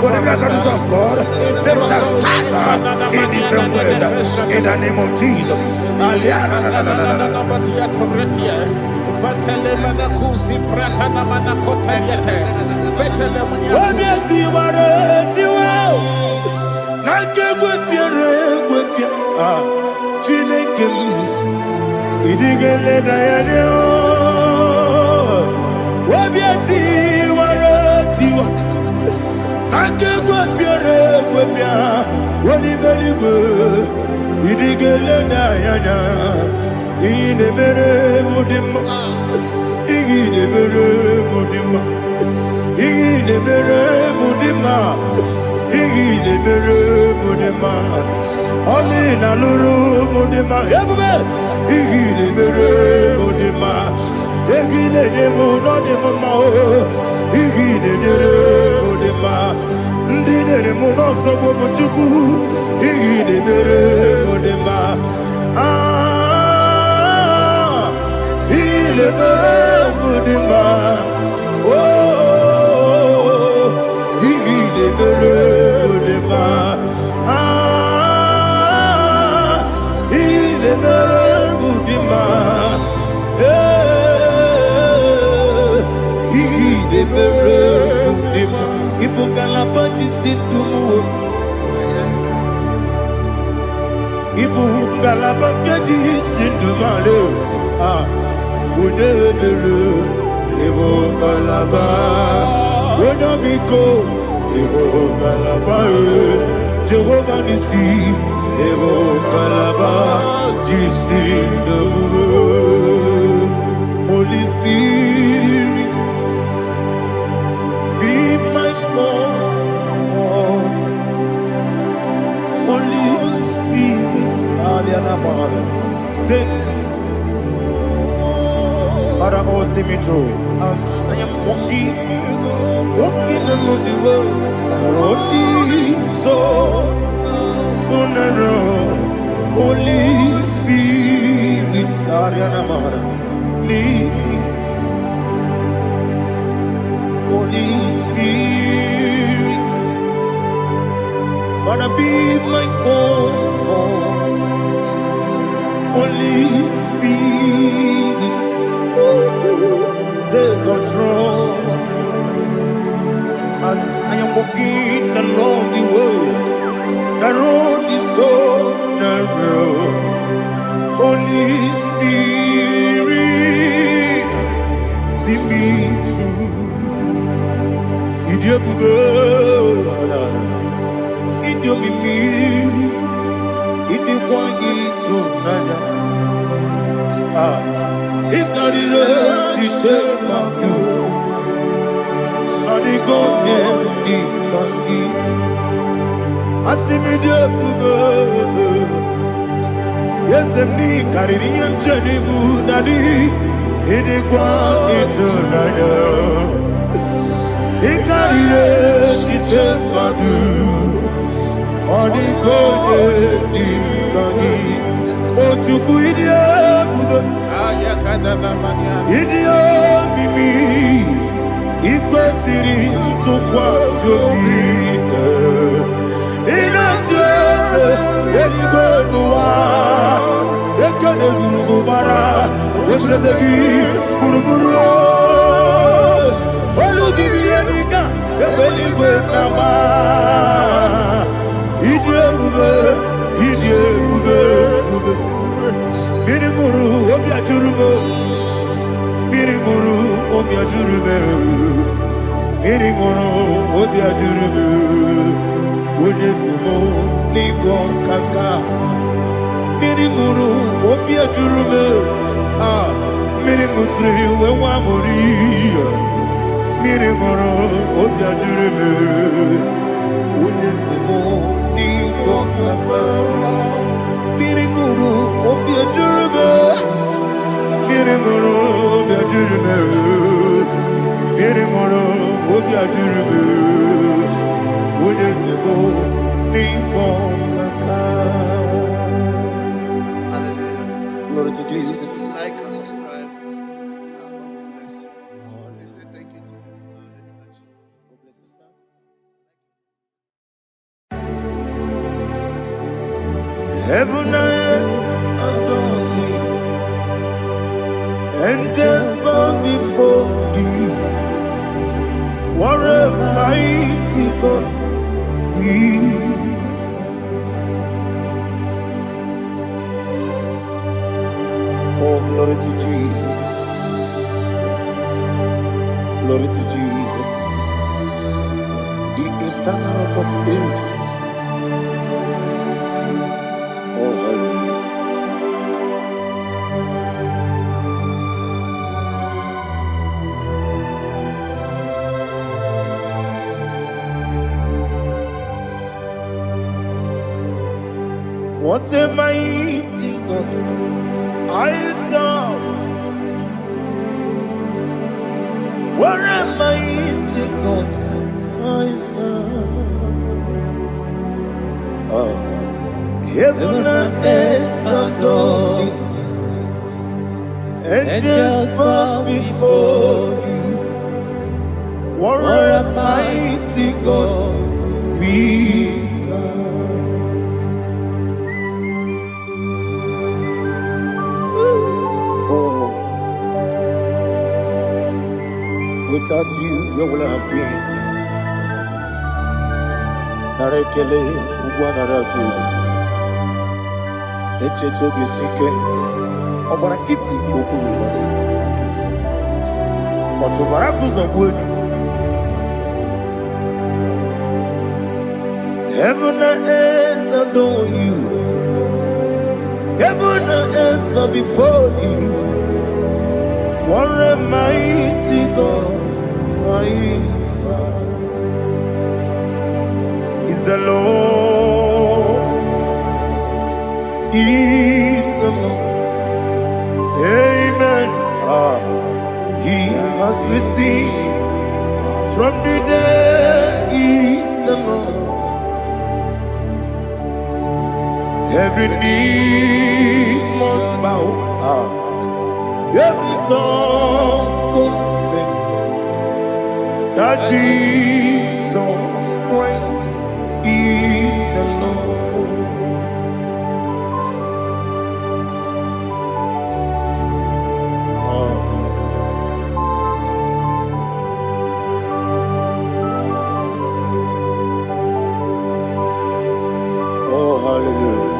Whatever the is of God, they shall scatter in different ways. In the name of Jesus. Inemere mudima, inemere mudima, inemere mudima, inemere mudima. Oli na luru mudima, ebube. Inemere mudima, inemere mudima, inemere mudima. Ndinere munoso bobuchuku, inemere mudima. Ilemere mudima, oh, ilemere mudima, ilemere mudima, ilemere mudima. Ibukala bandi sindumu, ibukala bandi sindumale. Unebere, Evo Galaba, Unamiko, Evo Galaba, Jehovah Nissi, Evo Galaba, Jesus the Moon. Holy Spirit, be my God. Holy Spirit, Aliana Mara, take Father, oh, see me through. As I am walking along the road, and the road is so narrow. Holy Spirit, Ariana Mara, lead me. Holy Spirit, Father, be my comfort. Holy Spirit, take control as I am walking along the way. The road is so narrow. Holy Spirit, see me through. Idiabube, Idiomimi, Idikwanyituna. Ikarire chichemadu, adigone ikandi, asimide bube. Yesemni kariri emjeni budadi, idikwa itunaya. Ikarire chichemadu, adigone ikandi, ochuku idie bube. Idio mimi iko siri tukwa sopite inatese eligwe nuwa ekene gurugu bara oteseki buruburu olugibi enika ebeligwe nama idie bube Mirimuru obia jurume, Mirimuru obia jurume, Mirimuru obia jurume, Unesimo nigo kaka, Mirimuru obia jurume, Mirimusri wewa muri, Mirimuru obia jurume, Unesimo nigo kaka. Mirimuru obia jurume, Mirimuru obia jurume, Mirimuru obia jurume, Unesimo nigo kaka. Hallelujah. Glory to Jesus. Like and subscribe. God bless you. We say thank you to Minister Edikachi. God bless you, sir. Heaven and earth adore me, angels bow before thee. What a mighty God we serve. Oh, glory to Jesus. Glory to Jesus. The eternal rock of ages. Oh, hallelujah. What a mighty God I serve. What a mighty God I serve. Oh. Heaven and earth adore it. Angels bow before you. What a mighty God we serve. Oh, without you, where would I have been? Narekele, Ugwanaratu, Echetoge Sike, Obarakiti, Kokuru, Otobarakus of wood. Heaven and earth adore you. Heaven and earth bow before you. What a mighty God I serve. Is the Lord. Is the Lord. Amen. He has received from the dead. Is the Lord. Every knee must bow, every tongue confess that Jesus Christ is the Lord. Oh, hallelujah.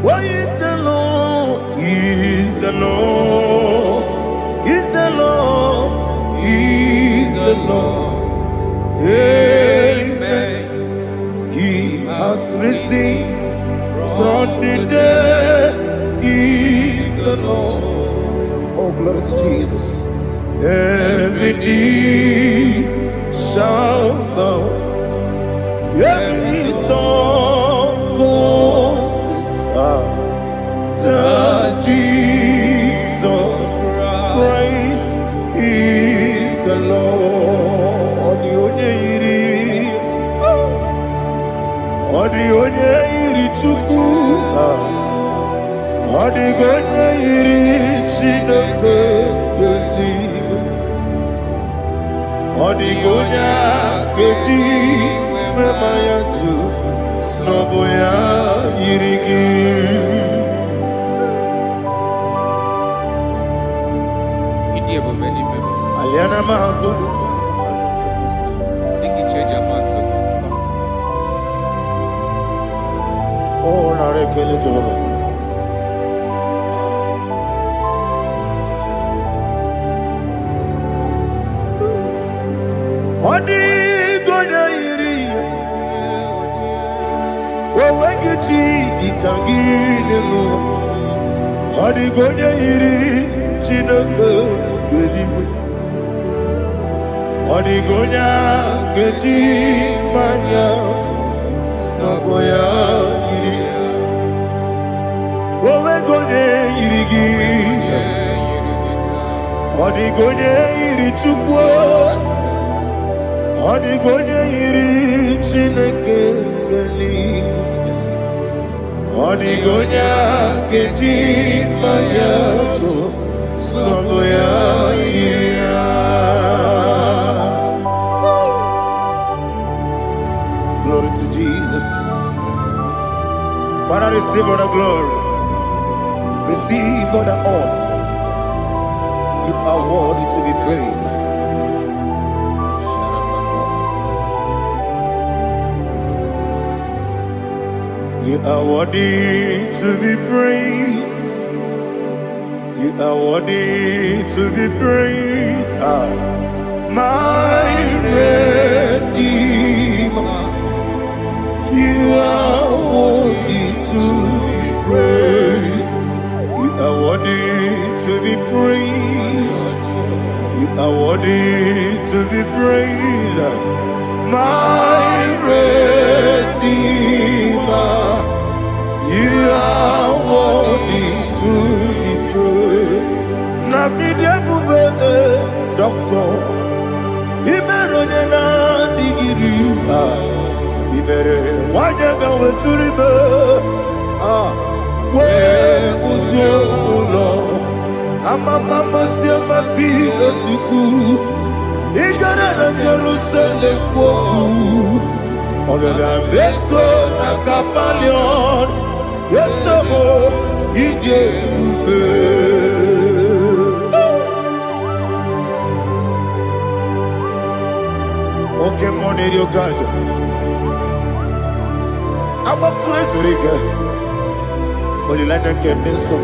Why is the Lord? Is the Lord? Is the Lord? Is the Lord? Amen. He has risen from the dead. Is the Lord? Oh, glory to Jesus. Every knee shall bow, every tongue confess that Jesus Christ is the Lord. Odi onye iri Chukwu, odi onye iri Chineke eluigwe, odi onye ga-eji mema ya tu n'ọbụ ya yiri gị. Aliana mazo oh narekele Jehova. Odi gonya iri owegi chi dikangine mo. Odi gonya iri Chineke eluigwe, odi gonya geji manya n'ọbụ ya yiri. Owe gonya yiri gị, odi gonya yiri Chukwu, odi gonya yiri Chineke eluigwe, odi gonya geji manya n'ọbụ ya yiri. Glory to Jesus. Father, receive all the glory. Receive all the honor. You are worthy to be praised. You are worthy to be praised. You are worthy to be praised. My Redeemer. my Redeemer, you are worthy to be praised. Nabidia bube doctor, Imerone na digiri, Imere wanyaga weturibe, we ujo ulo, Amama siamasi esuku. Igara na Jerusalem woku Ogada beso na kapalion Yesamo ide ube Oke mone rio kaja Aba kures rike Olilana keneso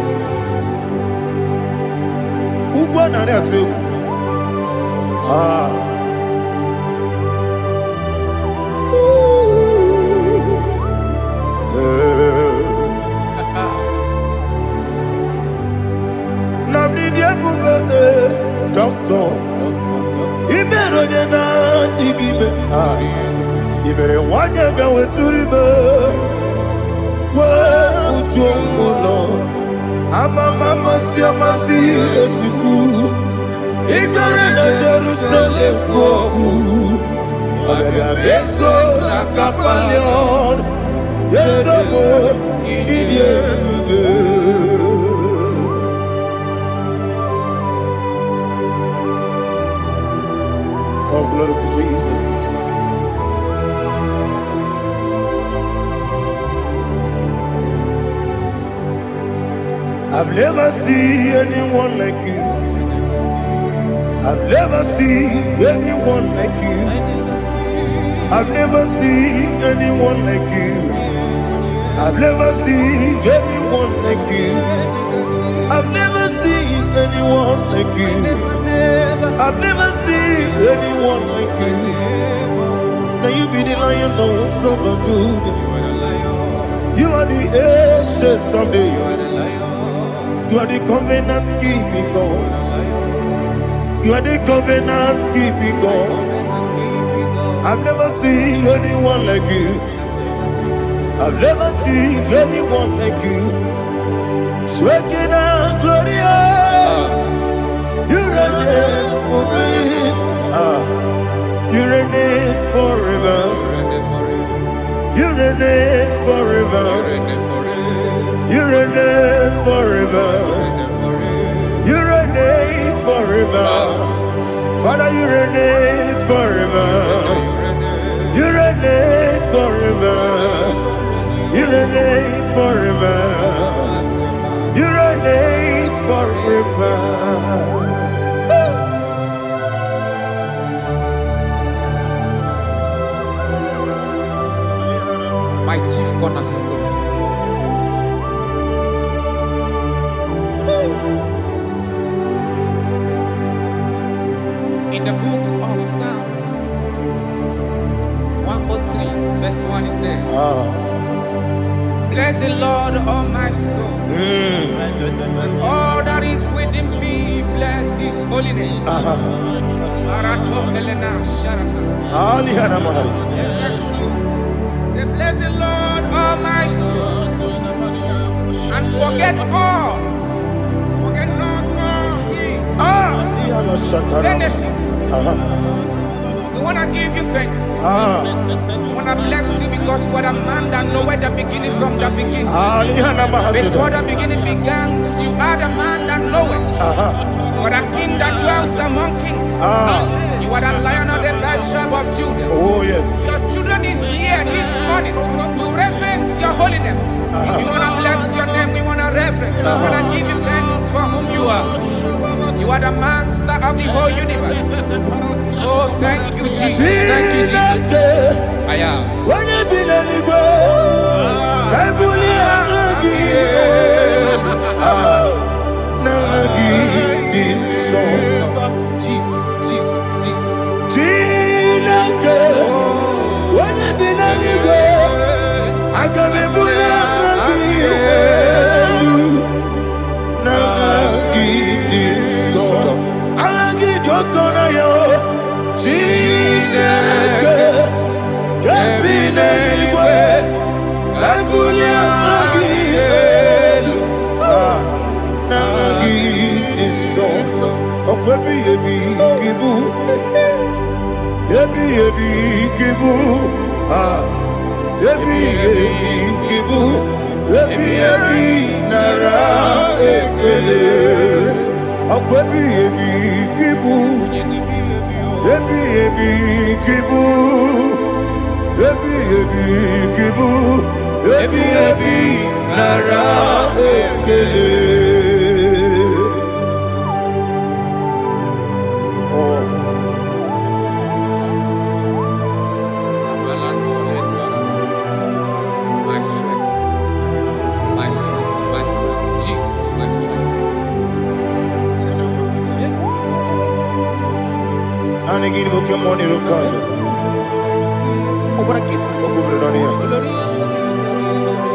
Ugwa na rea tuegu Nabidia bube doctor Imerone na digibe Imere wanyaga weturibe we ujongulo Amama siamasi esuku Igara na Jerusalem woku Ogada beso na kapalion Yesamo idie ube Oh, glory to Jesus. I've never seen anyone like you. I've never seen anyone like you. I've never seen anyone like you. I've never seen anyone like you. I've never seen anyone like you. I've never seen anyone like you. Now you be the lion from the Judah. You are the ancient of days. You are the covenant keeping God. You are the covenant keeping God. I've never seen anyone like you. I've never seen anyone like you. Shekinah Gloria, you reign forever. You reign forever. You reign forever. You reign forever. You reign forever. Father, you reign forever. You reign forever. You reign forever. You reign forever. My chief cornerstone. In the book of Psalms 103 verse 1 it says, bless the Lord, all my soul, and all that is within me, bless his holy name. Bless the Lord, all my soul, and forget not all his benefits. We want to give you thanks. We want to bless you because what a man that knoweth the beginning from the beginning. Before the beginning began, you are the man that knoweth. You are the king that dwells among kings. You are the lion of the tribe of Judah. Oh yes. Your children is here this morning to reverence your holy name. We want to bless your name. We want to reverence. We want to give you thanks for whom you are. You are the master of the whole universe. Oh, thank you, Jesus. Thank you, Jesus. I am. Jesus, Jesus, Jesus. I kibu. Ebi ebi kibu. Ah. Ebi ebi kibu. Ebi ebi nara ekele. Akwebi ebi kibu. Ebi ebi kibu. Ebi ebi kibu. Ebi ebi nara ekele. My strength, my strength, my strength, Jesus, my strength. Ane gini boke moni rukajo. Obara kiti okubre noni ya.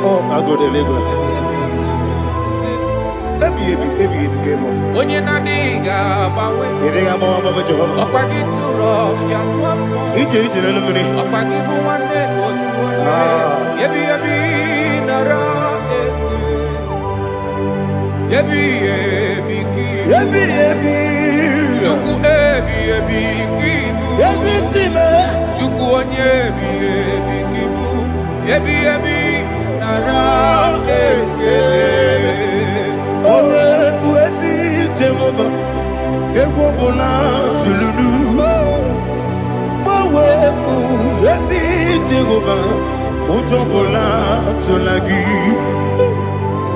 Oh, ago de lego. Ebi kemo. Onye na diga bawe. Ere ama ama ba Jehova. Okwagi turo fia tuapo. Ije na lumini. Okwagi mu wande otu. Ebi nara eke. Ebi ki. Ebi. Chuku ebi kibu. Yesi time. Chuku onye ebi kibu. Ebi nara eke. Owe buesi Jehova. Egwo bona tululu. Owe buesi Jehova. Ujo bona tulagi.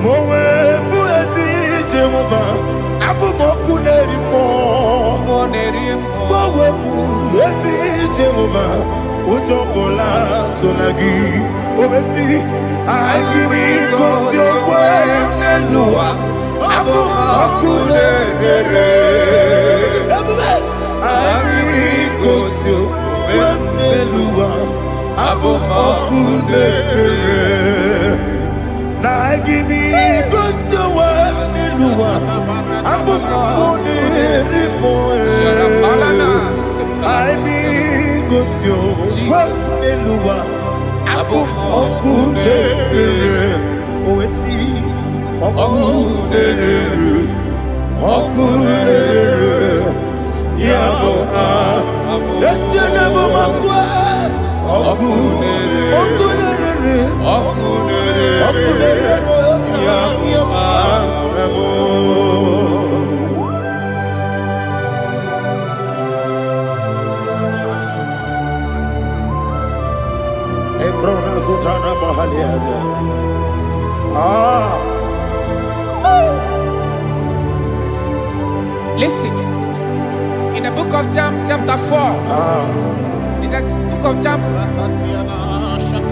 Mowe buesi Jehova. Abu moku nerimo. Mowe buesi Jehova. Ujo bona tulagi. Obesi IGBO Nelua. Abu moku nerere. IGBO Nelua. Abu moku nerere. Na IGBO Nelua. Abu moku nerimo. IGBO Nelua. Abu moku nerere. Owesi moku nerere. Moku nerere. Yabo Yesu na momakwa. Moku nerere. Moku nerere. Moku nerere. Yabo amo. Ebrona Sultana Bahaliaza. Listen, in the book of Psalm chapter 4, in the book of Psalm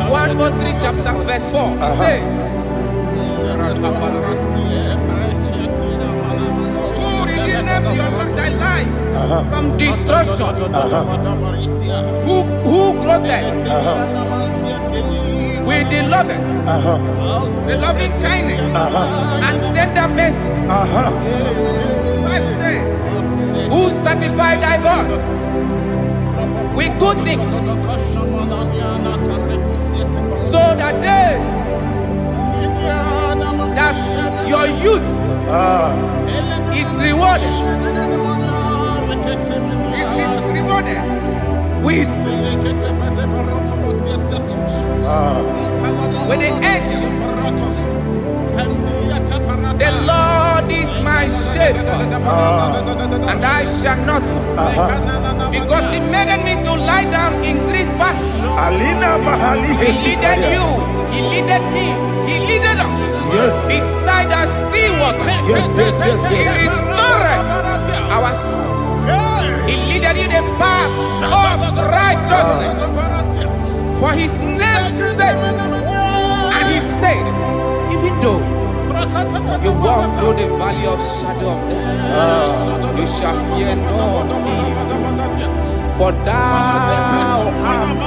103 chapter verse 4, it says, who redeemed thy life from destruction? Who groweth with the loving kindness and tender mercies? Who sanctify thy body with good things, so that your youth is rewarded. Is rewarded with the angels. The Lord is my shepherd, and I shall not want, because He made me to lie down in green pastures. He leaded you, He leaded me, He leaded us beside the still waters. He restored our soul. He leaded you the path of righteousness for His name's sake. And He said, even though you walk through the valley of shadow of death, you shall fear no evil, for thou art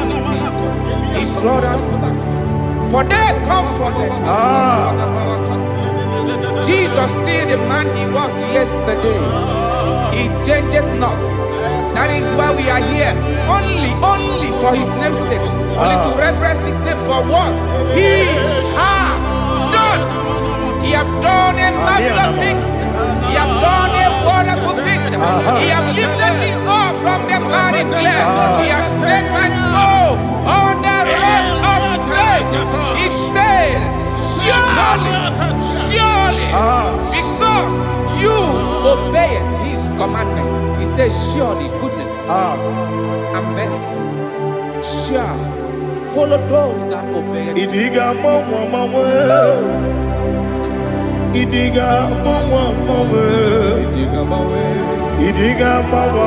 with me. His rod and staff, for they comforted. Jesus still the man He was yesterday. He changed not. That is why we are here. Only for His name's sake. Only to reverence His name for what He has done. He have done a marvelous thing. He have done a wonderful thing. He have lifted me up. hereby declare, He has set my soul on the rock of faith. He said, surely, surely, because you obeyed His commandment. He says, surely goodness and mercy shall follow those that obey it. Idiga mama, Idiga mama, Idiga mama,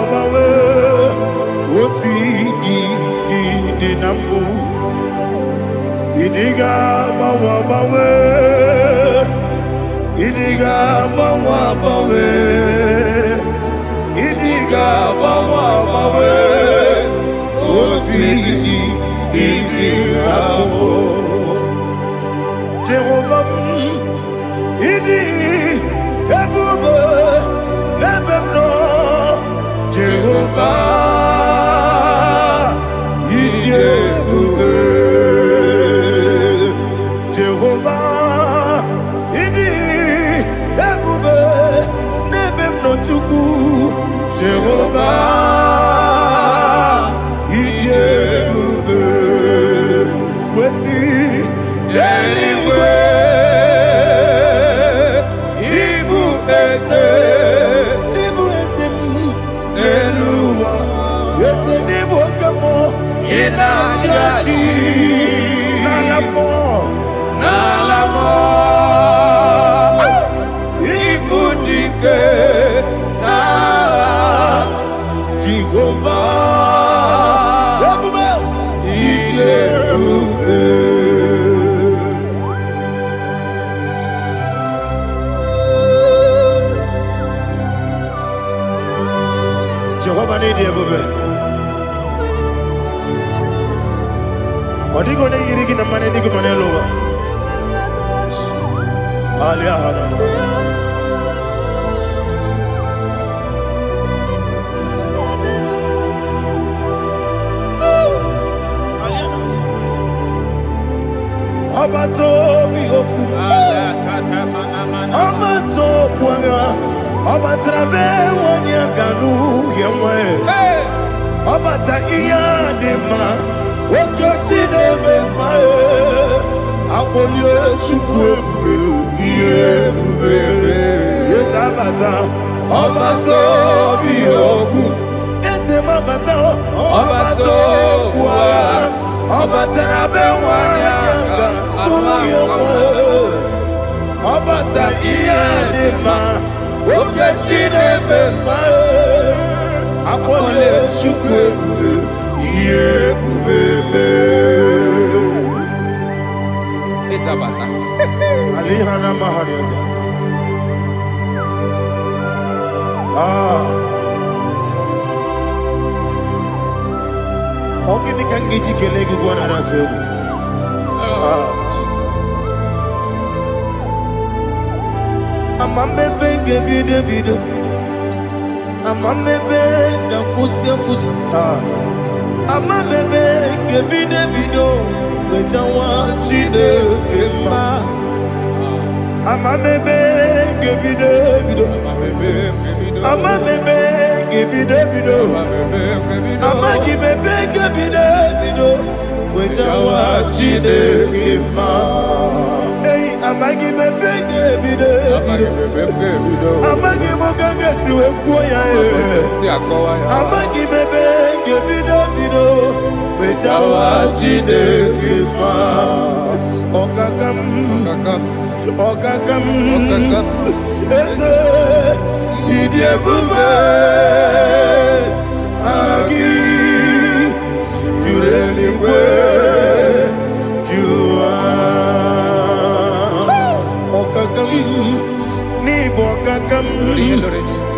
what we di nambu. Idiga mama, Idiga mama, Idiga mama, what we di nambu. Jehovah, Idi ebube lebemno Jehovah, Idi ebube Jehovah, Idi ebube lebemno chuku Jehovah, Idi ebube wesi anyway. Nalamo, Ibudike, na Jehovah, Jehovah need you. Odigo ne yirigi na mane digo manelowa. Alia hana. Abato mi oku. Abato puanga. Abatrabe wanya ganu yemwe. Abata iya dema. Okoti nebe mae, apolio chukwu ebube, yes abata, obato biyoku, ese mabata, obato kwa, obata na bewanyanga, obata iyadema, okoti nebe mae, apolio chukwu ebube. Isabata. Alihana Mahariasa. Ogini kangiji kelegu gwana ratu. Jesus. Amame benge bido. Amame benga kusia. Amame benge bido. Wejawa chide kema. Amame benge bido. Amame benge bido. Amagi benge bido. Wejawa chide kema. Hey, amagi benge bido. Amagi moganga siwe kuya. Amagi benge bido. Wejawa chide kema. Okakam. Ese idiebube agi jureligwe jua. Okakam ni bokakam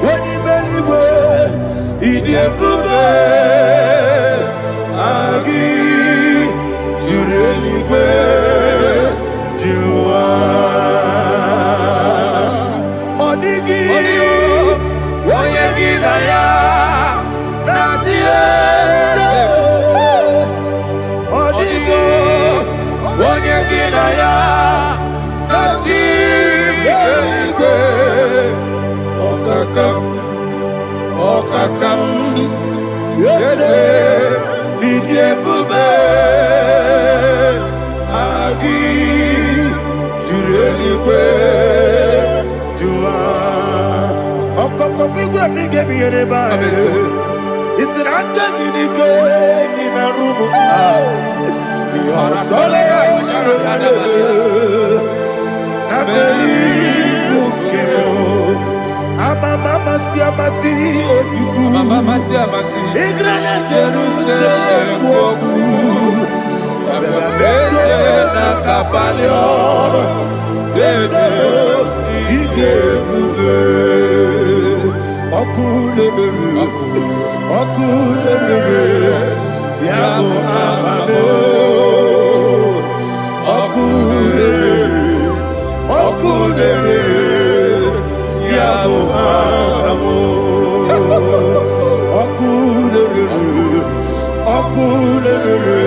wani beligwe idiebube agi jureligwe jua. Odigi oyegi na ya natie. Odigi oyegi na ya natie. Okakam Yese, Idiebube, Agi, Jurelikwe, Jua. Okokokigura nige miereba. Isiranga ginike nina rumu. Yosole Nabeli ukemo. Mama siamasi osuku. Mama siamasi. Igrana Jerusalem woku. Bebe na kapalion. Bebe Igebube. Okulebere. Yabo amamo. Okulebere. Yabo amamo. Okulebere.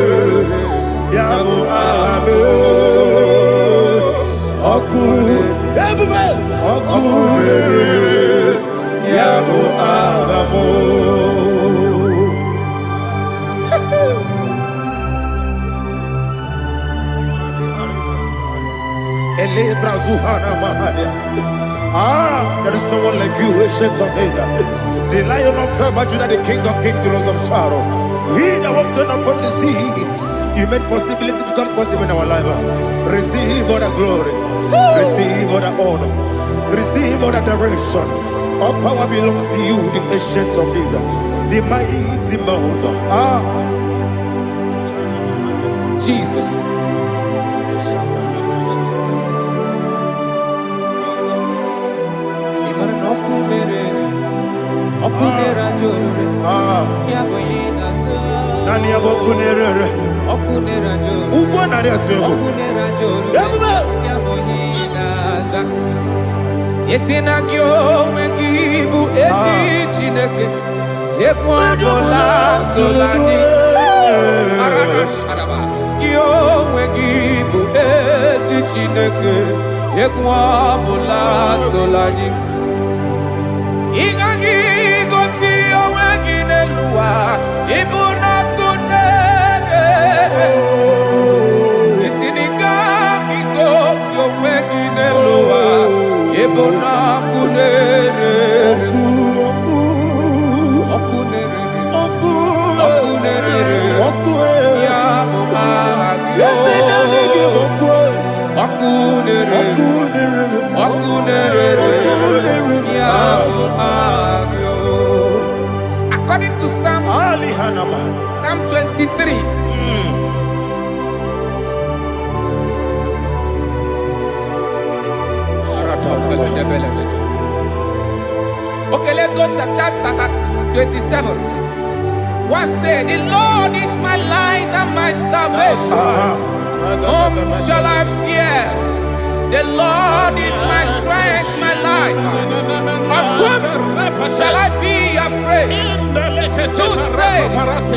Yabo amamo. Okulebere. Yabo amamo. There is no one like you, ancient of days. The Lion of tribe of Judah, the King of kings, the Rose of Sharon. He that walked upon the sea. You made possibility to come possible in our life. Receive all the glory. Receive all the honor. Receive all the direction. All power belongs to you, the ancient of days, the mighty mountain. Jesus. Nani abokunere. Ugbo nari atuego. Yesina kyo wengibu esi chineke. Ekwadola tolani. Arana shadaba. Kyo wengibu esi chineke. Ekwadola tolani. Ingagi gosi owegine luwa. Ibuna kunere. Isinika gosi owegine luwa. Ibuna kunere. According to Psalm 23. Okay, let's go to chapter 27. What said, the Lord is my light and my salvation. Whom shall I fear? The Lord is my strength, my life. Of whom shall I be afraid? To say,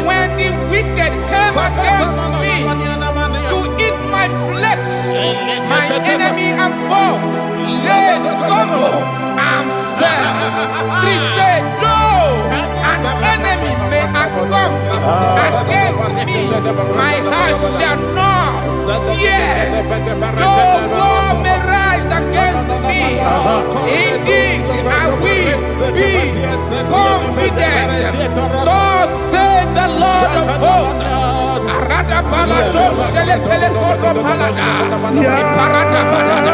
when the wicked came against me to eat my flesh, my enemy and foe, they stumble and fell. 3 say, though an enemy may come against me, my heart shall not fear. Though war may rise against me, in this I will be confident. Thus says the Lord of hosts. Arada palado shele pele kodo palada. Iparada palada.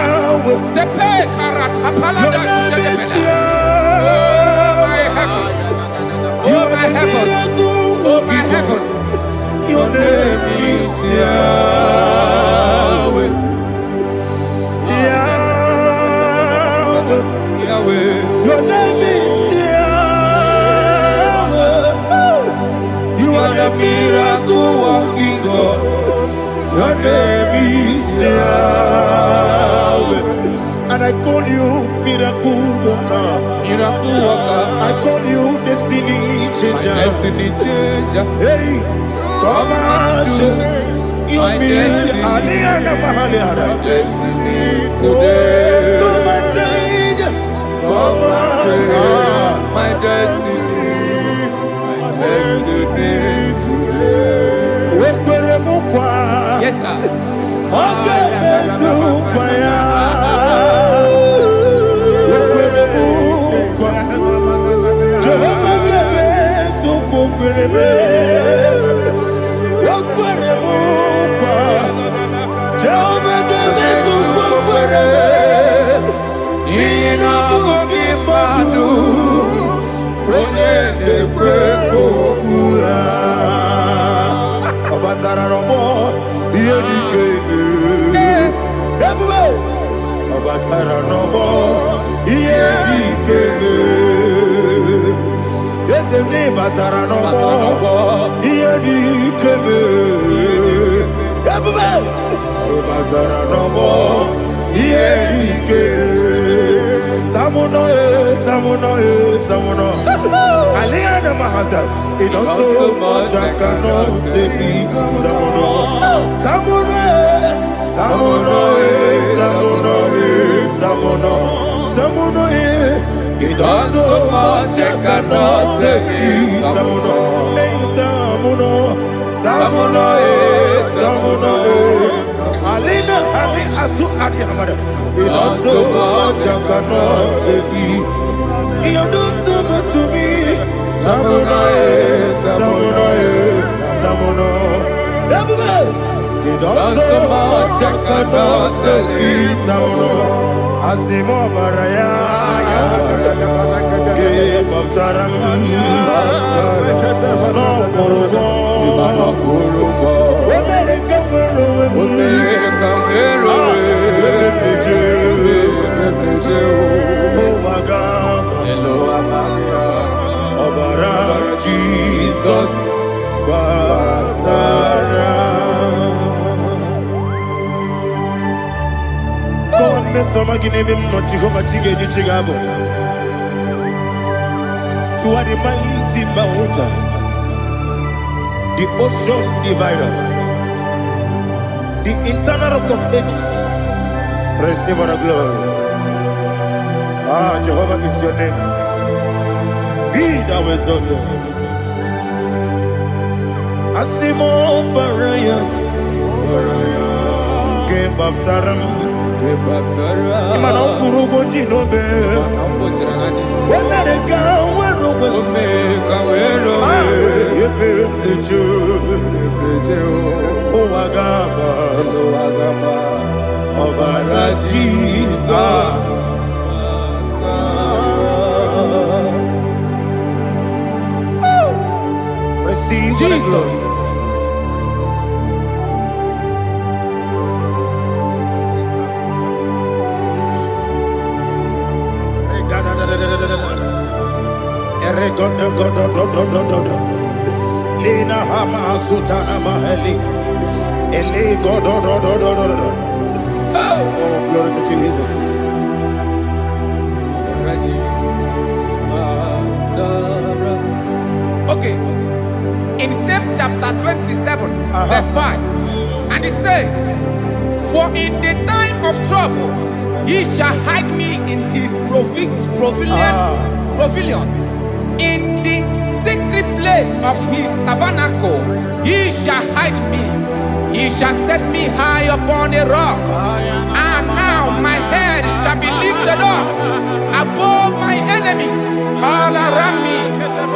Sepe karata palada shele pele. Oh my heavens. Oh my heavens. Oh my heavens. Your name is Yahweh. Yahweh. Your name is Yahweh. You are the miracle working God. Your name is Yahweh. And I call you miracle worker. Miracle worker. I call you destiny changer. Destiny changer. Hey, come on, your destiny. Today. Come on, change. Come on, my destiny. My destiny. me today. Yes, sir. It does so much I cannot say. It does so much I cannot say. Alina Ali Asu Adi Hamada. It does so much I cannot say. You do so much to me. Tamuno. It does so much I cannot say. Tamuno. Asimo Baraya. Give up Taram. No Korogo. Jesus, God, me some give him not Jehovah Chigabo. You are the mighty mountain, the ocean divider, the internal rock of ages. Receive the glory. Jehovah is your name. Be thou exalted. Asimo Baraya, Game of Taram, Imano Kurubo Jinobe, when I go, when the Jew, oh Agama, Obara Jesus. Receive Jesus. Lina Hama Sutana Maheli. Ele God. Oh, glory to Jesus. Okay. In same chapter 27, verse 5, and it says, for in the time of trouble, he shall hide me in his pavilion. In the secret place of his tabernacle, he shall hide me. He shall set me high upon a rock. And now my head shall be lifted up above my enemies all around me.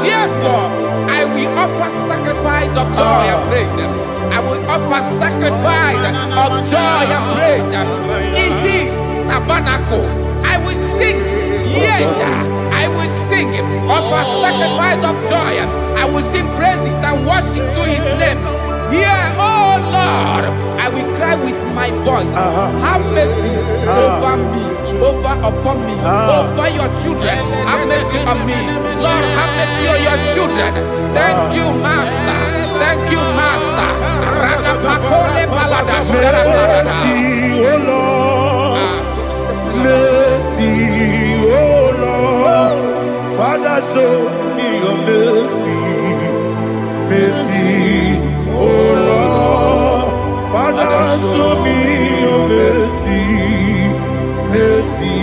Therefore, I will offer sacrifice of joy and praise. I will offer sacrifice of joy and praise. In his tabernacle, I will sing. Yes, I will sing. Offer sacrifice of joy. I will sing praises and worship to his name. Hear, oh Lord, I will cry with my voice. Have mercy over me, upon me, over your children. Have mercy on me. Lord, have mercy on your children. Thank you, Master. Thank you, Master. Mercy, oh Lord. Mercy, oh Lord. Father, show me your mercy. Mercy, oh Lord. Father, show me your mercy. Mercy,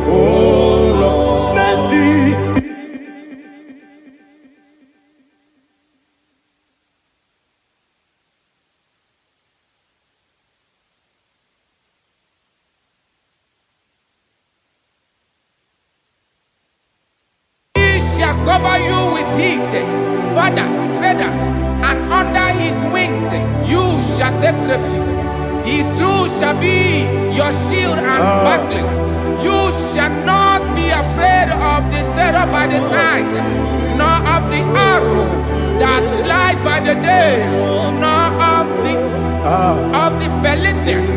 oh Lord. Mercy. cover you with his feathers, and under his wings you shall take refuge. His truth shall be your shield and buckler. You shall not be afraid of the terror by the night, nor of the arrow that flies by the day, nor of the pestilence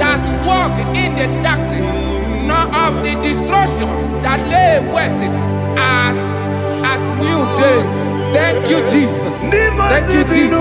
that walk in the darkness, nor of the destruction that lay waste at new day. Thank you, Jesus. Thank you, Jesus.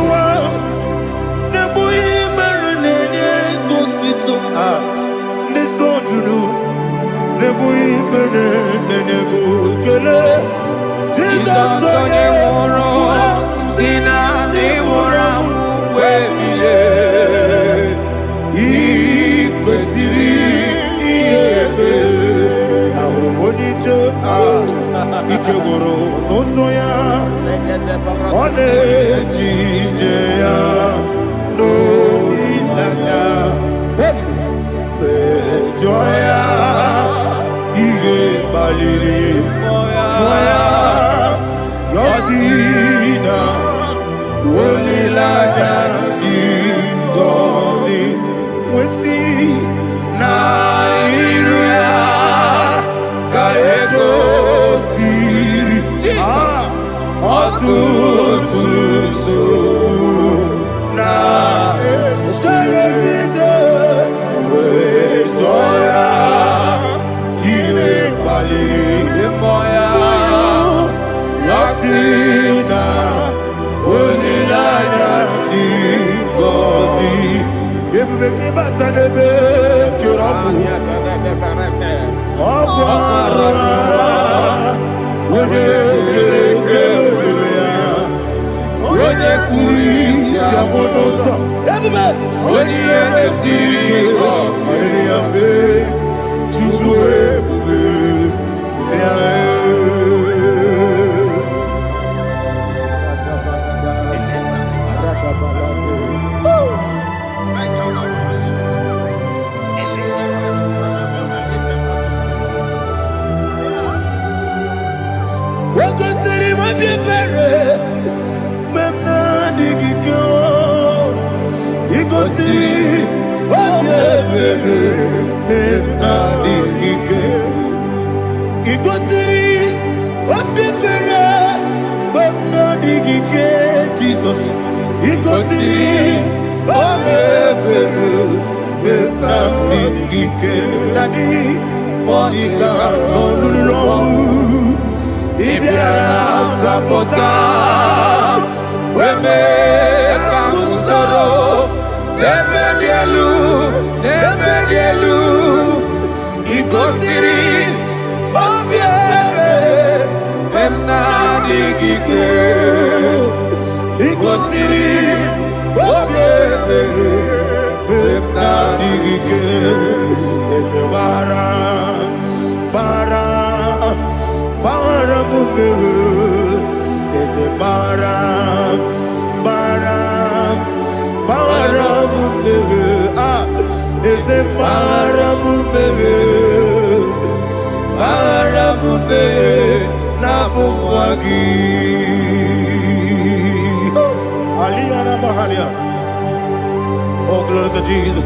Oh, glory to Jesus.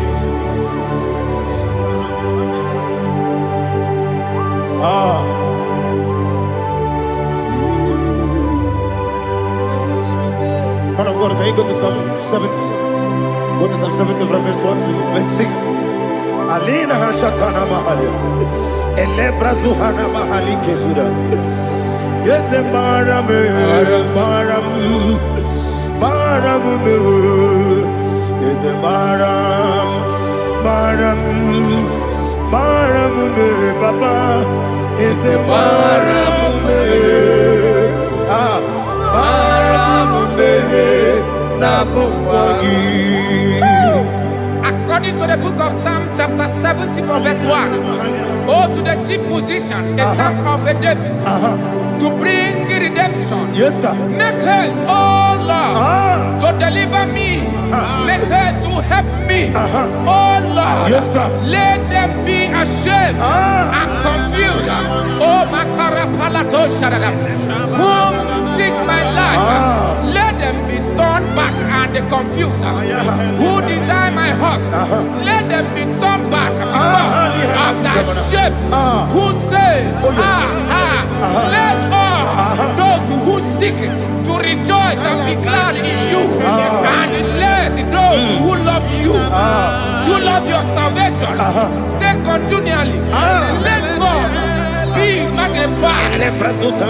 Man of God, can you go to Psalm 70? Go to Psalm 70 from verse 1 to verse 6. Alina Hashatana Mahalia. Elebra Zuhana Mahali Kesuda. Yes, the Baram, is the Baram, Papa, is the Baram, According to the book of Psalm chapter 70 from verse 1, oh, to the chief musician, a son of a David, to bring redemption. Yes, sir. Make haste, oh Lord, to deliver me. Make haste to who help me, oh Lord, Yes, sir. let them be ashamed and confused. Oh, Makarapalato Shadada, whom seek my life, let them be turned back and confused. Who desire my heart, let them be turned back because of that shame. Who say, let all those who seek to rejoice and be glad in you, and let those who love you, who love your salvation, say continually, let God be magnified.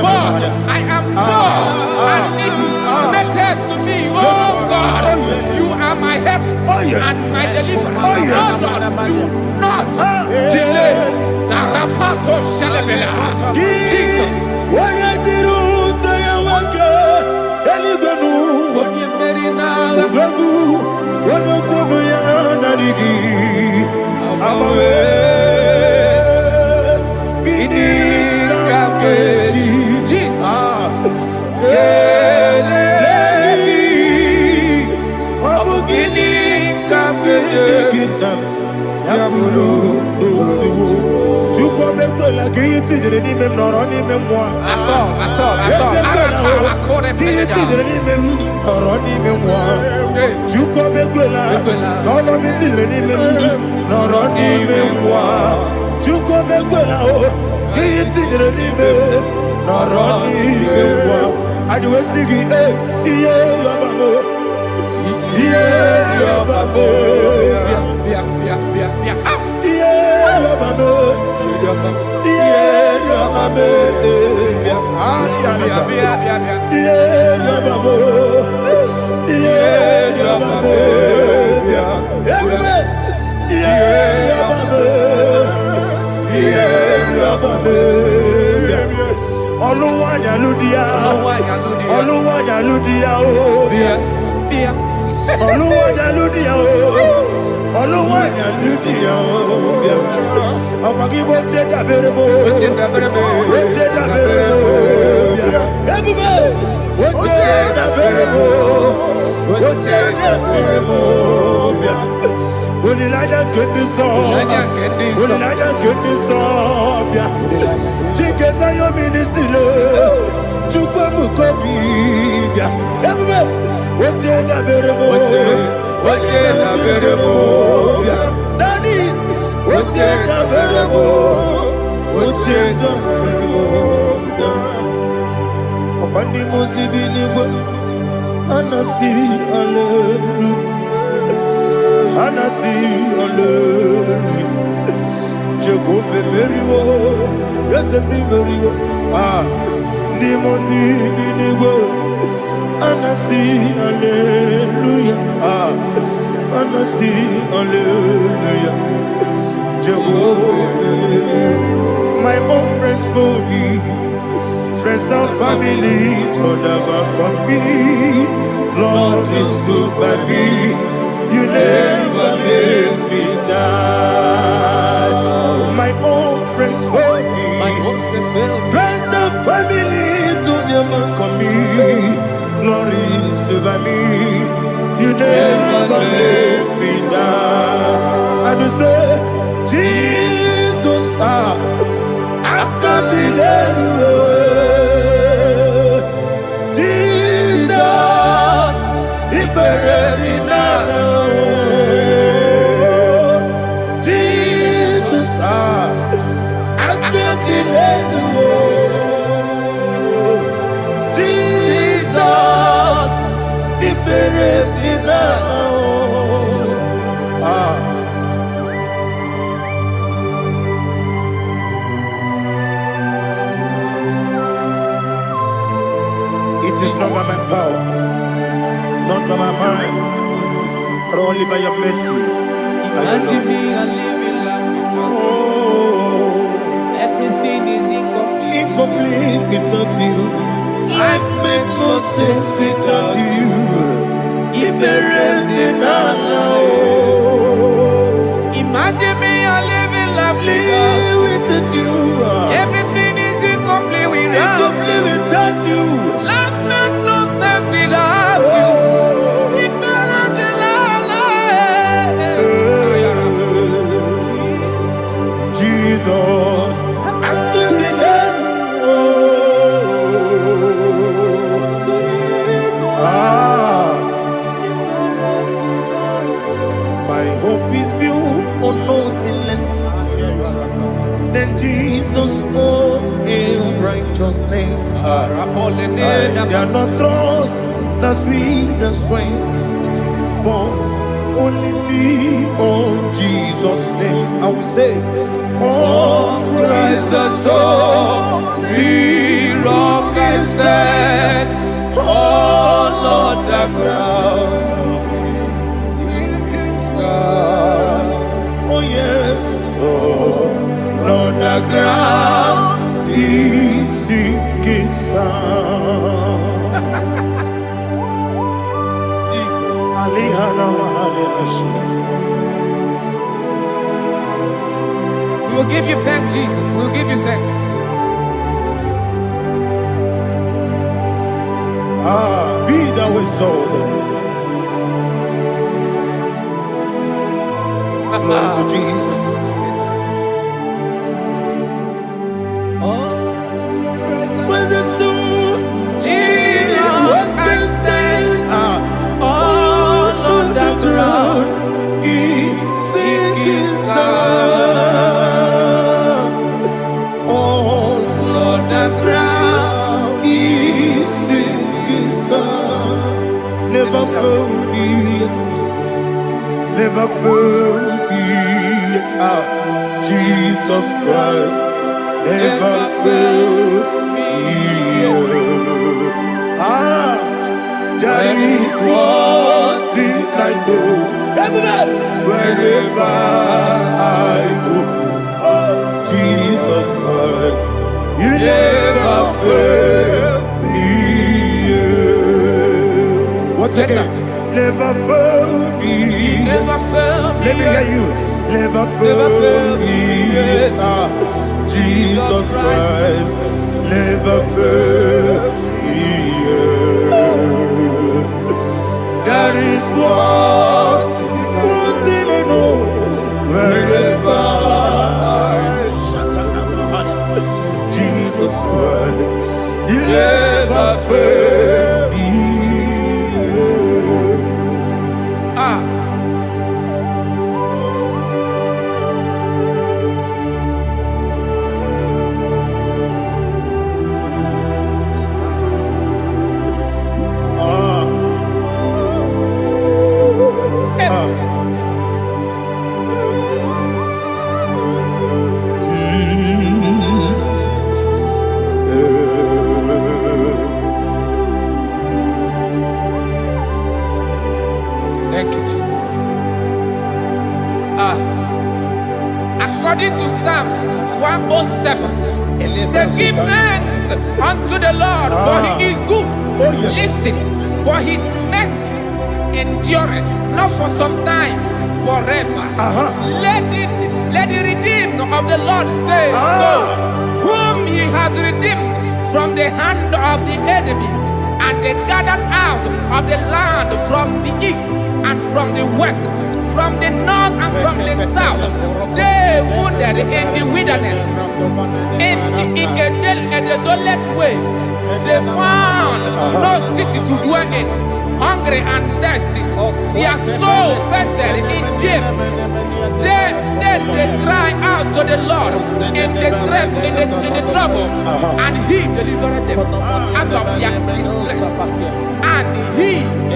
God, I am poor and needy. Make haste to me, oh God. You are my help and my deliverer. Oh Lord, do not delay. Narapato Shalabela. Jesus. My own friends for me, friends and family told about come me. Lord is good by me, you never let me die. My own friends for me, friends and family told about come me. Lord is good by me, you never let me die. And you say, Jesus, I can't believe you. Jesus, He buried me now. Jesus, I can't believe you. Jesus, He buried me now. It is not by my power, not by my mind, but only by your mercy. Imagine me a living life without you. Everything is incomplete. Incomplete without you. Life makes no sense without you. Imagine me a living life without you. Everything is incomplete without you. Life makes no sense without you. is built on nothing less than Jesus' own righteousness. They are not trust the sweet strength, but only lean on Jesus' name. I will say, oh, Christ the solid rock and stand. Oh, Lord, the ground is sinking sand. Oh, yes, oh, Lord, the ground is sinking sand. Jesus, we will give you thanks, Jesus. We will give you thanks. Be thou exalted. Glory to Jesus. Where's the soul? What can stand? All on the ground is sinking sand. All on the ground is sinking sand. Never forget, never forget, Jesus Christ. Never fail me. There is one thing I know. Wherever I go, oh, Jesus Christ, you never fail me. What's again? Never fail me. Never fail me. Let me hear you. Never fail me. Jesus Christ, never fail me. There is one thing I know. Wherever Jesus Christ, you never fail me. Thank you, Jesus. According to Psalm 107, they give thanks unto the Lord, for he is good. Listen, for his mercies endureth, not for some time, forever. Let the redeemed of the Lord say so, whom he has redeemed from the hand of the enemy, and they gathered out of the land from the east and from the west, from the north and from the south. They wandered in the wilderness, in a desolate way. They found no city to dwell in, hungry and thirsty. Their soul fainted in deep. They cry out to the Lord in the trouble, and he delivered them out of their distress, and he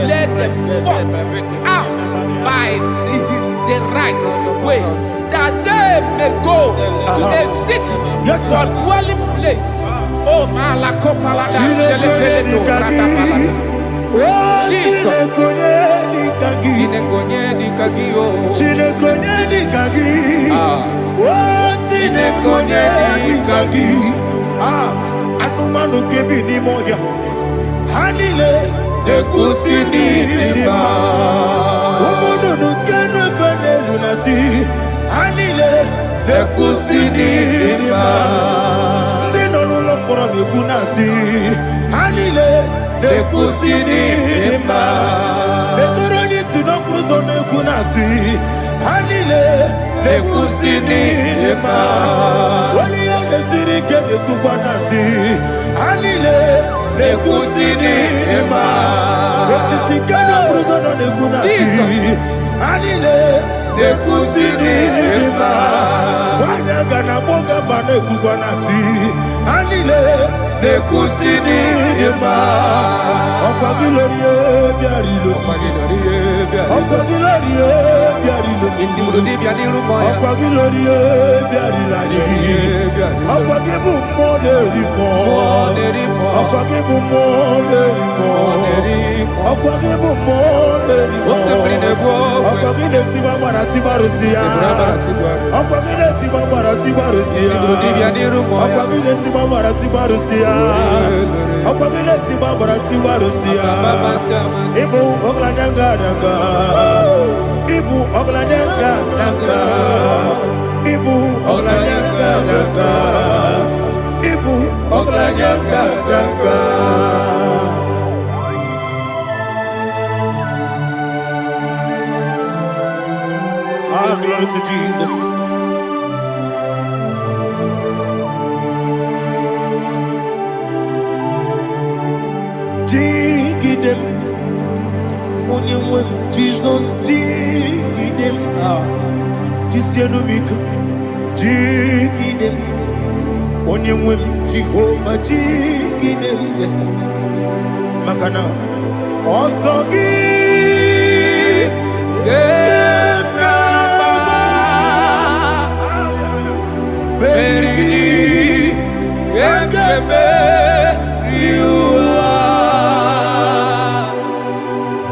led them forth out by the right way, that they may go to a city for dwelling place. Oh, Malakopalada, Jesus. Anumanu kebi ni moya Hanile Nekusini nima Umudu nukenu fene lunasi Hanile Nekusini nima Nino nulopora nukunasi Hanile Nekusini nima Nekoroni sinokruzo nukunasi Hanile Nekusini nima Wali yane sirike nekubanasi Hanile Nekusini nima Wasisikana bruzo nukunasi Hanile nekusinima wanagana boga bane kubanasi anile nekusinima okagilorie biarilo okagilorie biarilo Intimudi biadiru moya. okagilorie biarilani okagibu moderimo okagibu moderimo okagibu moderimo okagine tiba mara tiba rusia okagine tiba mara tiba rusia okagine tiba mara tiba rusia okagine tiba mara tiba rusia ibu ogladanga danga ibu ogladanga danga ibu ogladanga danga ibu ogladanga danga. Ah, glory to Jesus. Jigidem, Onyemwem, Jesus, Jigidem, Jisianumika, Jigidem, Onyemwem, Jehovah, Jigidem, yes, Makana, Osogi, Beri, Gekebe, Riua,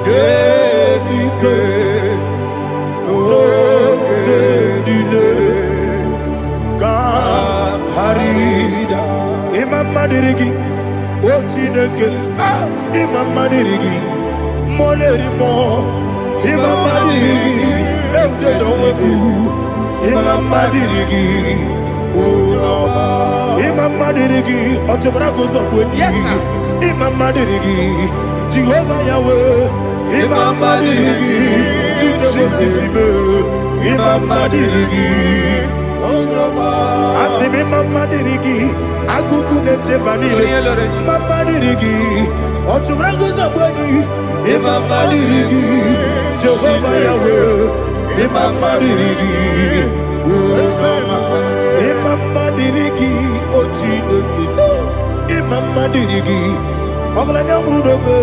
Genike, Genile, Harida, Imam Madirigi, Ochineke, Imam Madirigi, Molerimo, Imam Madirigi, Eudedowebu, Imam Madirigi. Imam Madirigi, Otobragos of Winnie, Imam Madirigi, Jehovah Yahweh, Imam Madirigi, Imam Madirigi, Asim Imam Madirigi, Akukunete Manile, Imam Madirigi, Otobragos of Winnie, Imam Madirigi, Jehovah Yahweh, Imam Madirigi, Imam Madirigi, Ochineke, Imam Madirigi, Oglanya Brudobe,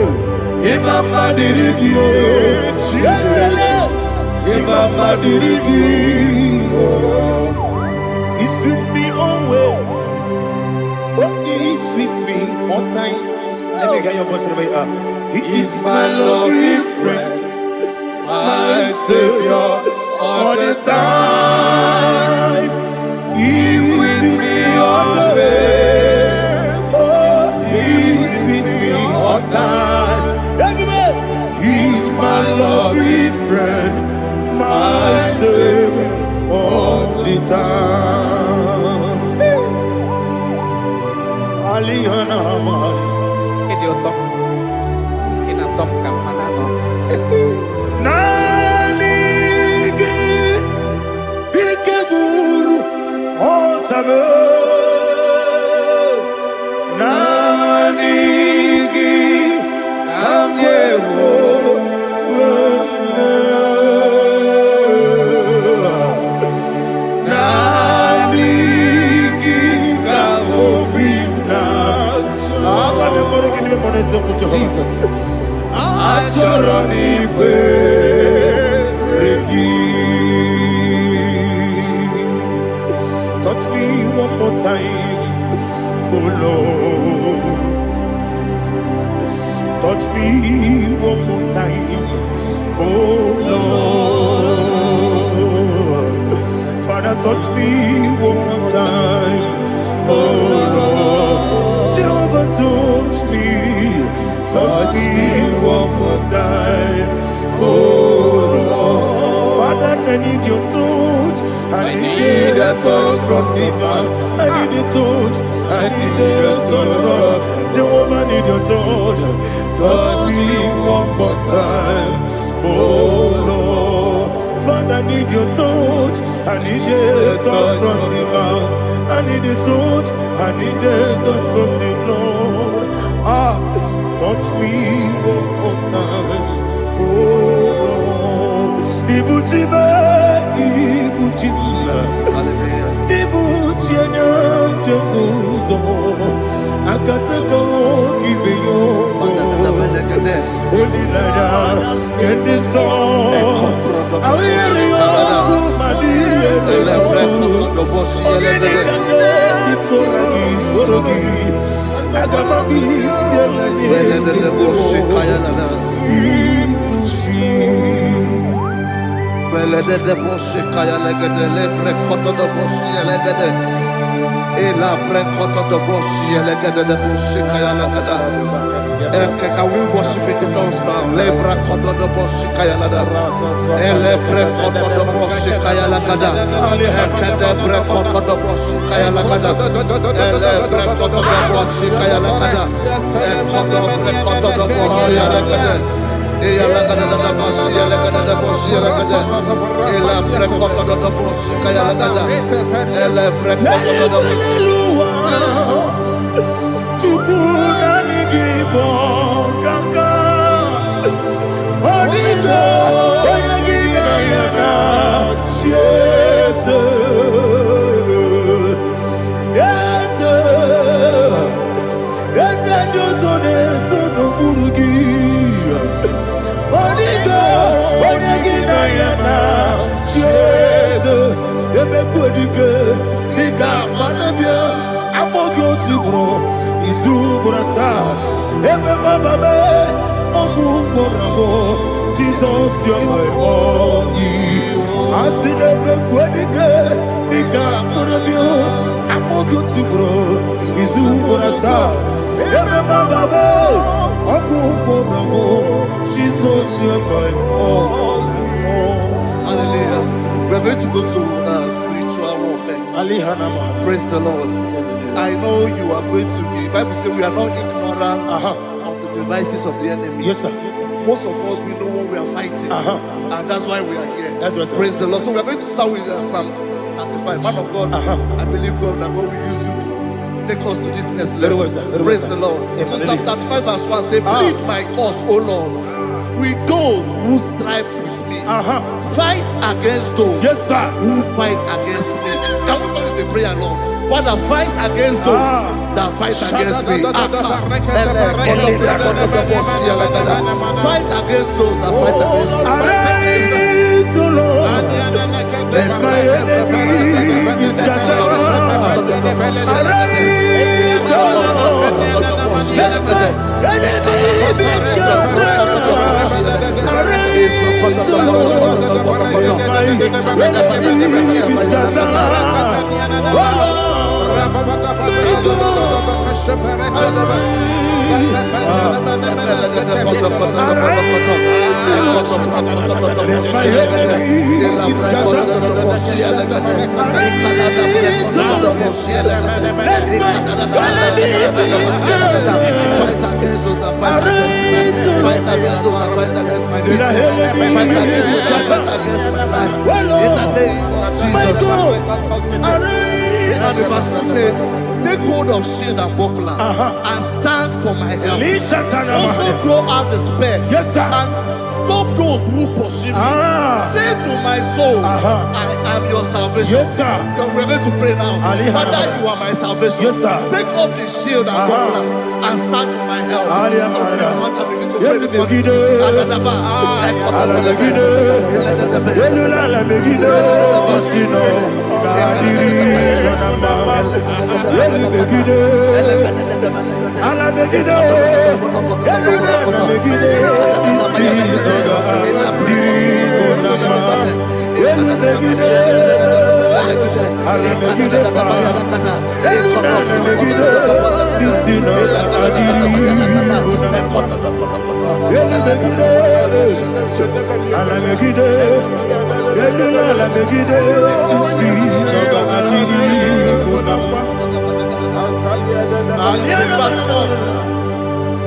Imam Madirigi, Imam Madirigi, He sweet me always, He sweet me all time. Let me hear your voice wherever you are. He is my lovely friend, my Savior, all the time. He with me always. Oh, He with me all time. Everybody, He's my lovely friend, my Savior all the time. Alihana Mari. Idiotok. Inatok kang manano. Nanigi Ikeguru Otame Nanigi Kamyewo Nanigi Kamobina Jesus Achoronipe touch me one more time, oh Lord. Touch me one more time, oh Lord. Father, touch me one more time, oh Lord. Jehovah, touch me one more time, oh Lord. Father, I need your touch. I need a touch from the past. I need a touch. I need a touch from Jehovah. I need your touch. Touch me one more time, oh Lord. Father, I need your touch. I need a touch from the past. I need a touch. I need a touch from the Lord. Touch me one more time, oh Lord. Ibutime. Ibuchimla. Hallelujah. Ibuchianya Jaguzo. Akatako Kibiyongo. Olilaya Kendiso. Awiriyoku Madiyelo. Ogenikage Titoragi Sorogi. Agamabi Sielani. Ibuchi. Belede bosse kaya legede le prekoto do bosse legede e la prekoto do bosse legede de bosse kaya legede e can we worship in the tongues now le prekoto do bosse kaya legede e le prekoto do bosse kaya legede e kede prekoto do bosse kaya legede e le prekoto do bosse kaya legede e kodo prekoto do bosse legede. Ela gada da boss, ela gada da boss, ela gada. Ela precoto da boss, ela gada. Ela precoto da boss. Chukuna nigibo kaka. Onigo, oyagina yana. Yes, yes, yes, and you so no burugi. Onigo, oyagina yana. Yes, ebekodike, nika manabia. Amogyo tibro, izubrasa. Ebe bababe, ogu gorabo. Jesus, you're my only. Asine bekodike, nika manabia. Amogyo tibro, izubrasa. Ebe bababe, ogu gorabo. Jesus, you're my only. Hallelujah. We're going to go to spiritual warfare. Praise the Lord. I know you are going to be. Bible says we are not ignorant of the devices of the enemy. Yes, sir. Most of us, we know what we are fighting. And that's why we are here. That's right, sir. Praise the Lord. So we are going to start with Psalm 35. Man of God, I believe God that God will use you to take us to this next level. Very well, sir. Very Praise well, the sir. Lord. Amen. So Psalm 35 verse 1 say, plead my cause, O Lord, with those who strive with me. Fight against those Yes, sir. who fight against me. Can we turn the prayer, Lord? Father, fight against those that fight against me. Fight against those that fight against me. Arise, O Lord. Let my enemy be scattered. Arise, O Lord. Let my enemy be scattered. Arise, O Lord. Let my enemy be scattered. Oh Lord. And the verse 2 says, take hold of shield and buckler and stand for my help. Also throw out the spear. Yes, sir. And stop those who pursue me. Say to my soul, I am your salvation. Yes, sir. We're going to pray now. Father, you are my salvation. Yes, sir. Take off the shield and buckler and stand for my help.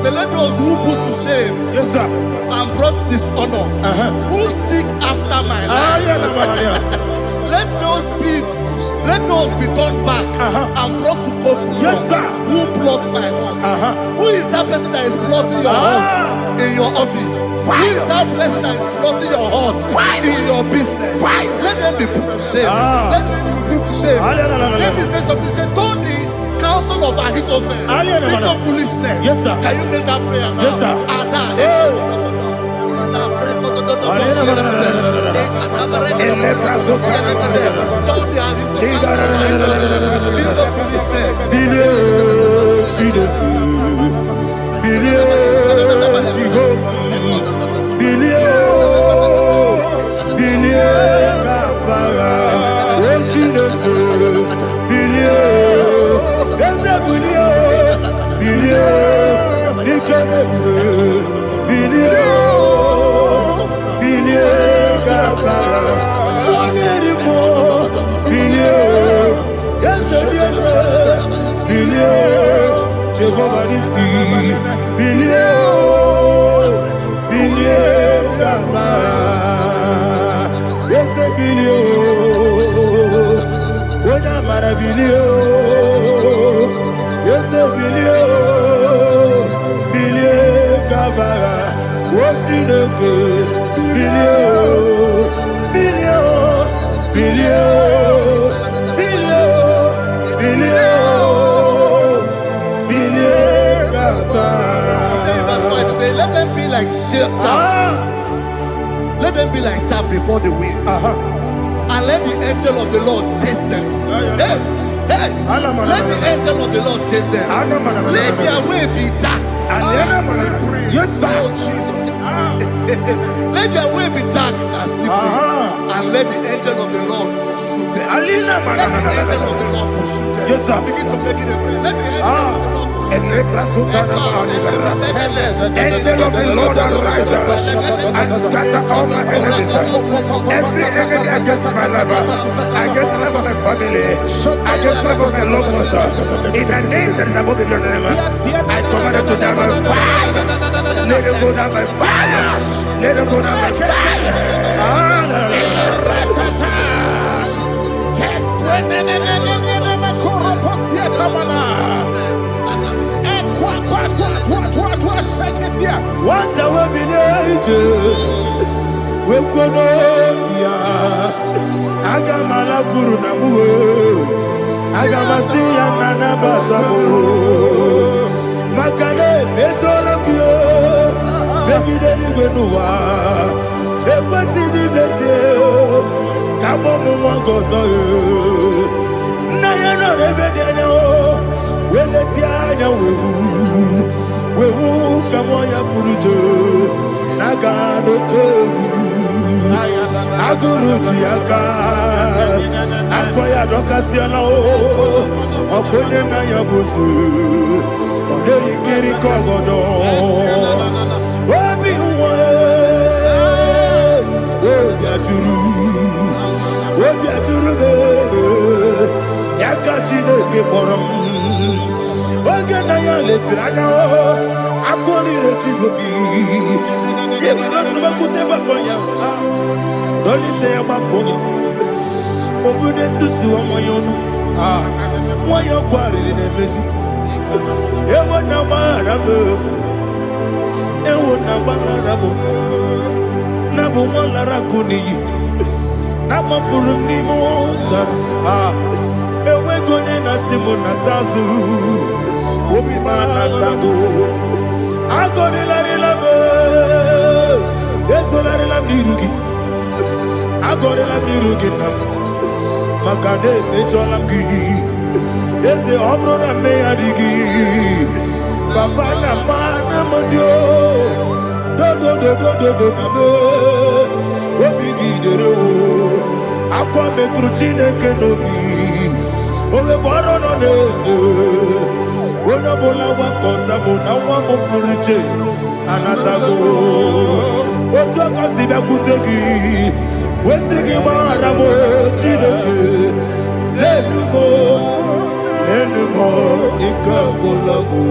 Let those who put to shame, yes, sir, and brought dishonor, who seek after my life, let those be turned back and brought to confusion. Yes, sir. Who plot my hurt? Who is that person that is plotting your hurt in your office? Who is that person that is plotting your hurt in your business? Let them be shame. Let the enemy be put to shame. Let me say something. Say, don't the counsel of Ahithophel into foolishness. Yes, sir. Can you make that prayer now? Yes, sir. Jehovah Nissi, Gaba, yes, Oda Marabilio, yes, Gaba, what's in the good? Let them be like chaff. Let them be like chaff before the wind. And let the angel of the Lord chase them. Hey, let the angel of the Lord chase them. Let their way be dark. Yes, sir. Let their way be dark and slippery. And let the angel of the Lord pursue them. Let the angel of the Lord pursue them. Yes, sir. Begin to make it a prayer. Let the angel of the Lord pursue them. Angel of the Lord arise and scatter all my enemies. Every enemy against my life, against the life of my family, against the life of my loved ones. In the name that is above your name, I command it to down by fire. Let it go down by fire. Let it go down by fire. What I will be angels, we could Agamala Guru Namu, Agamasia Nana Batamu, Makale, Betolakio, Begideni Benua, Equasisi Blessio, Kabomu Wangozo, Nayana Rebedeno, Wenetiana Wewu Kamoya Purujo, Nagano Kogu, Aguru Jiaka, Akoya Dokasiano, Okoye Nayabuzu, Ode Ikiri Kogodo, Obi Uwe, Obi Aturu, Yakachine Keporam. Oganaya letrana akori retivobi yebira tuba kuteba bonya dolite amaponya obude susu omoyonu moyo kwari nemezi ewo na marabe na bu molara kuni na mafuru ni mosa ewe gone na simona tazu Obi mana tago, agori la rilabe, desolari la mirugi, agori la mirugi nam, makane mejola gi, dese obro na me adigi, papa na mana modio, do na me, obi gidero, akwa metrutine kenobi, owe boro no neze. Ona bola wa kota bona wa mo purije anatago ojo kasibe kutegi wesigi mara mo chineke lenumo ikakolago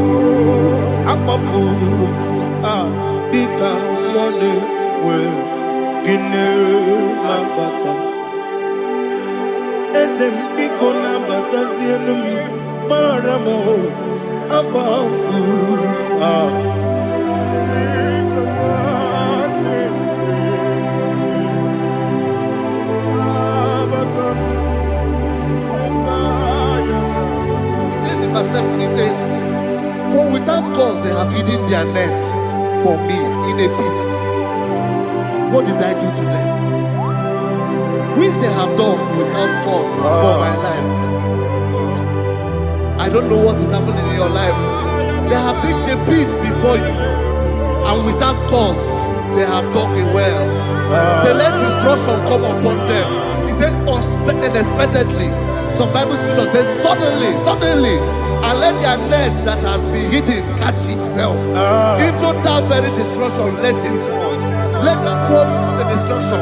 amafu bika one we gine mabata ese biko na bata sienum mara mo above food. their net for me in a pit. What did I do to them? Which they have done without cause for my life. I don't know what is happening in your life. They have digged a pit before you, and without cause, they have dug it well. Say, let destruction come upon them. He said, unexpectedly. Some Bible scripture says, suddenly, and let their net that has been hidden catch itself. Into that very destruction, let him fall. Let them fall into the destruction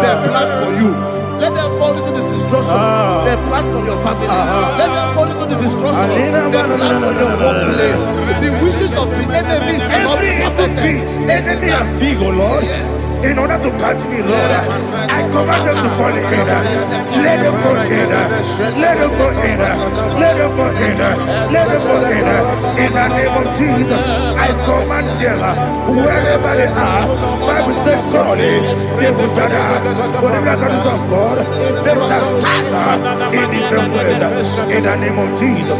they plan for you. Let them fall into the destruction they plan for your family. Let them fall into the destruction they plan for your workplace. The wishes of the enemies cannot be perfected. Enemy and big, oh Lord. Yes. In order to catch me, Lord, I command them to fall in. Let them fall in. Let them fall in. Let them fall in. Let them fall in. In the name of Jesus, I command them wherever they are. Bible says surely they will gather. Whatever the is of God, they shall scatter in different ways. In the name of Jesus.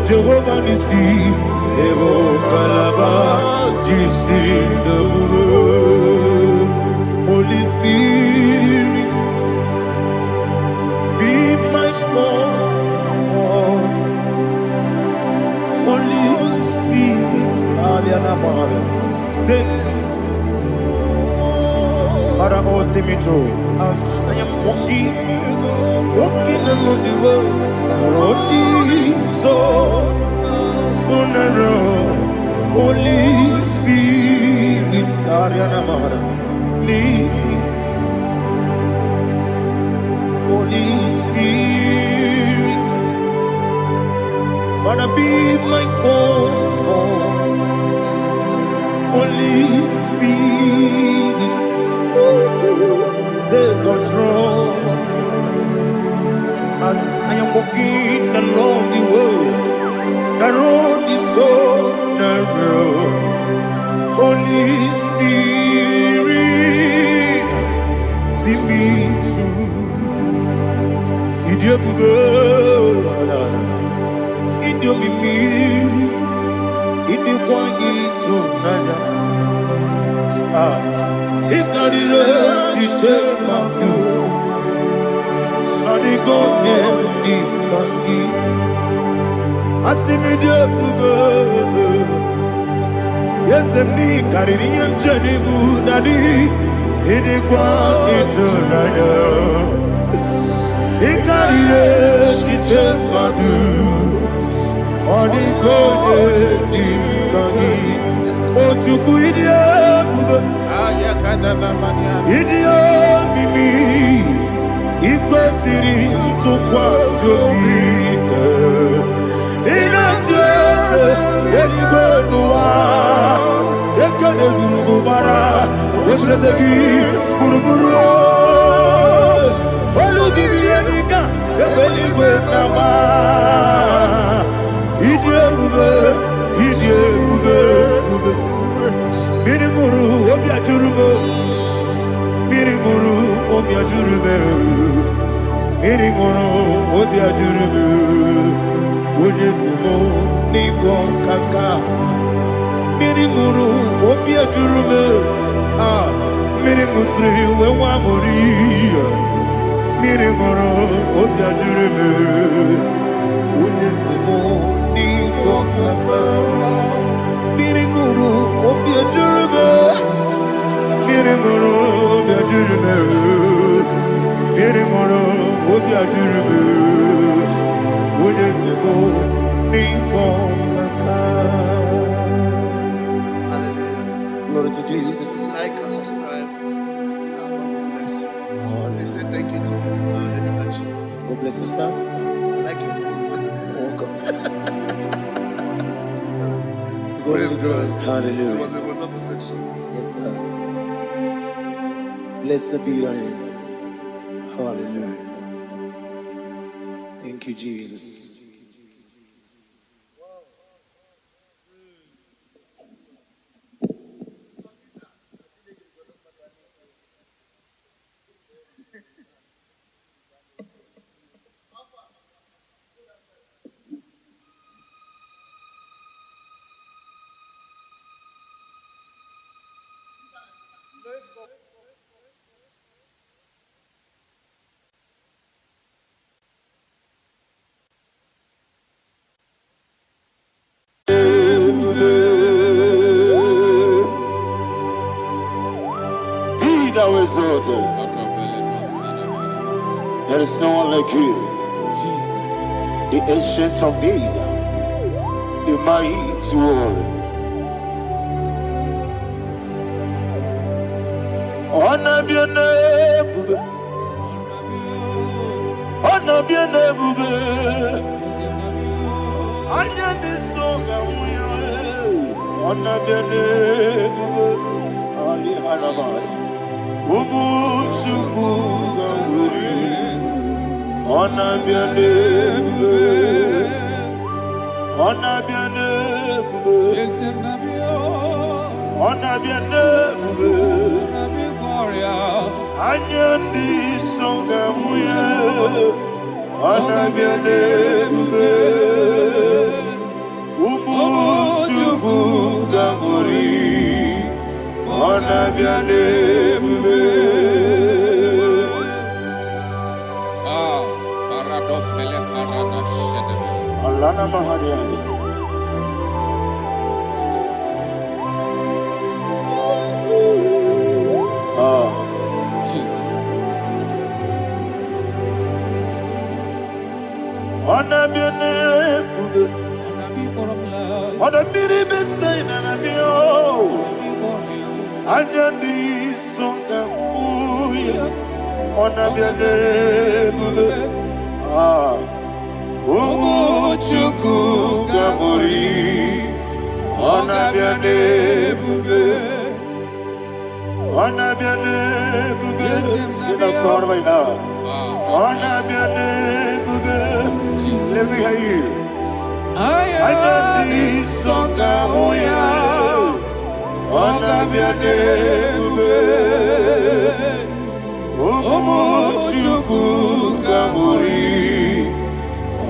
Jehovah Nissi, Evo Kalaba, Jisi Damu. Holy Spirit, be my God. Holy Spirit, Aliana Mara, take Father, oh, see me through. As I am walking along the road, the road is so narrow. Holy Spirit, Ariana Mara, lead me. Holy Spirit, Father, be my comfort. Holy Spirit, take control. As I am walking along the road is so narrow. Holy Spirit, see me through. Idiopube, Idiomimi, Idioquito, Nana. Ikarire, Chichemaku. Yes, me carrying Jenny Budadi, it is quite eternal. He carried it, Madu, or the God, or to Guidia, Idia, Mimi. Ikosiri tukwa sofika inatese eligwenua ekene gurubara wetezeki Buruburu Oludibianika Ebeligwe Nama Idiebube Idiebube Mirimuru Obiajurume Mirimuru Obiajurume Mirimuru Obiajurume Unesimo Nigo Kaka Mirimuru Obiajurume Mirimusri Wewamuri Mirimuru Obiajurume Unesimo Nigo Kaka Mirimuru Obiajurume Mirimuru Obiajurume Mirimuru Obiajurume Unesimo Nigo Kaka. Glory to Jesus. Like and subscribe. And God will bless you. They say thank you to Minister Edikachi. God bless you, sir. I like you. Welcome. Praise God. Hallelujah. It was a wonderful section. Yes, sir. Blessed be your name. Hallelujah. Thank you, Jesus. Be thou exalted. There is no one like you, Jesus. the ancient of days, the mighty warrior. Honor be your name, bube. Honor be your name, bube. Anya ni soga muya. Honor be your name, bube. Ali Hanabai. Ubu chuku gamburi. Honor be your name, bube. Honor be your name, bube. Honor be your name, bube. Anya ni soga muya. Honor be your name, bube. Ubu chuku gamburi. Honor be your name, bube. Paradofele karana shedebe. Alana Mahadiazi. Jesus. Honor be your name, bube. Honor be the same, and be oh. Anya ni soga muya. Honor be your name, bube. Umuchuku gabori. Honor be your name, bube. Honor be your name, bube. Sing a song right now. Honor be your name, bube. Let me hear you. Anya ni soga muya. Honor be your name, bube. Umuchuku gabori.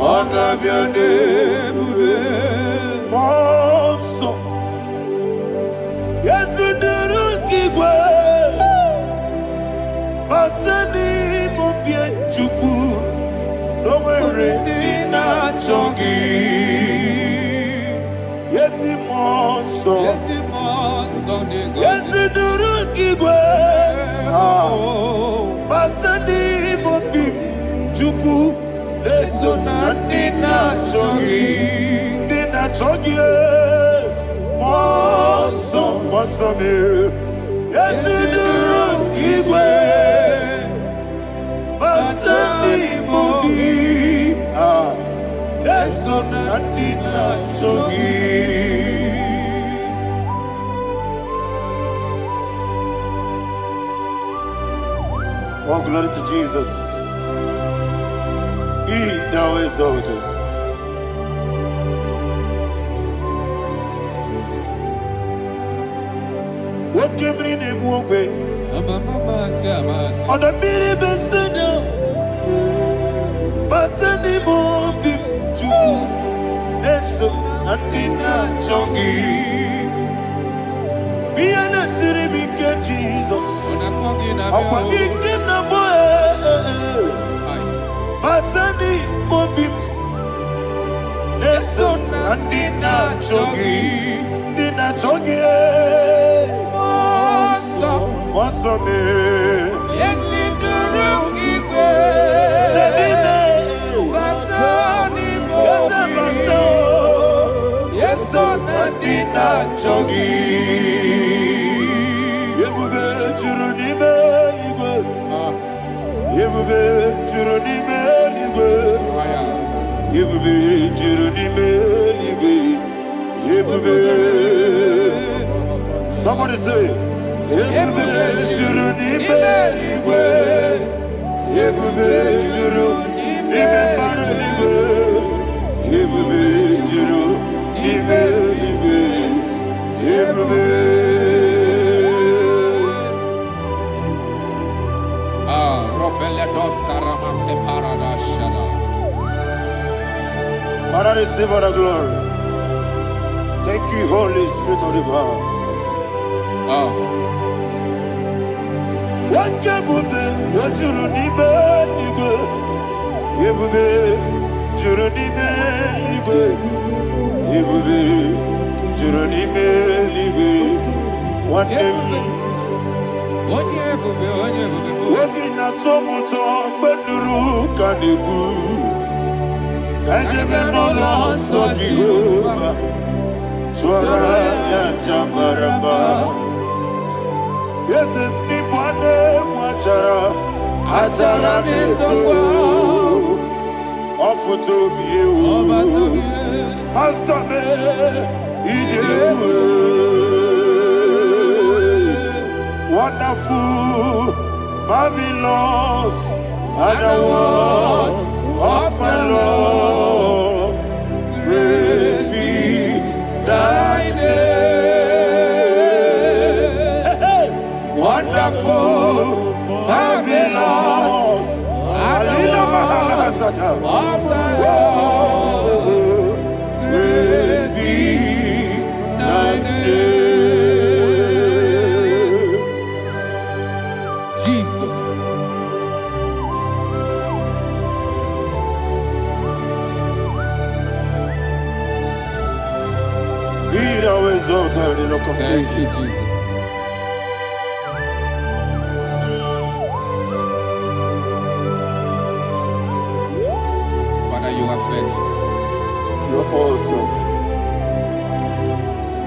Honor be your name, bube. Monso. Yes, you do kigwe. Batani mubye chuku. No mere dina chogi. Yes, monso. Yes, you do kigwe. Batani mubye chuku. Eso na dina chogi. Moso me. Yes, you do kigwe. Batani mubye. Eso na dina chogi. Oh, glory to Jesus. Be thou exalted. What came in him one way? On the mini beside, but any more bim to so and in a jockey. Be an assyri because Jesus. I'm forgetting the boy. But any more bim so and in a jockey. In a jockey. What's up, man? Yes, in the rookie. Yes, on the dinner jogi. You will be Juruni Belligo. You will be Juruni Belligo. You will be Juruni Belligo. You will be. Somebody say, you will be Juruni Belligo. You will be Juruni Belligo. You will be Juruni. Father, receive all the glory. Thank you, Holy Spirit of the power. What can you do? What you need, you will be Juruni Belligo. You will be Juruni Belligo. What year? What in a tomoto, but the rook and the good. Kajabano lost of Jehovah. Swara Jamaraba. Yes, if Nipane Wachara, Atara Neto. Offer to be you, Master me, wonderful, marvelous, and the was of my Lord. Praise be thy name. Wonderful, marvelous, and the of the world, praise be thy name. Jesus. Be thou exalted in the rock of Thank you, Jesus. You are faithful. You're awesome.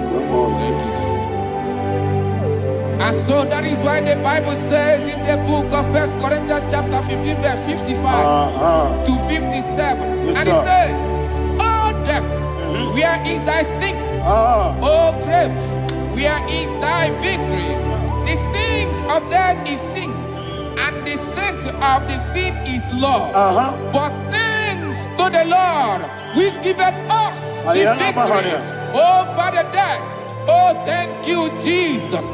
You're awesome. Thank you, Jesus. And so that is why the Bible says in the book of 1 Corinthians chapter 15, verse 55 to 57. Yes, and it says, "Oh death, where is thy stings? Oh grave, where is thy victory? The stings of death is sin, and the strength of the sin is law. But to the Lord, which giveth us the victory over the death." Oh, thank you, Jesus.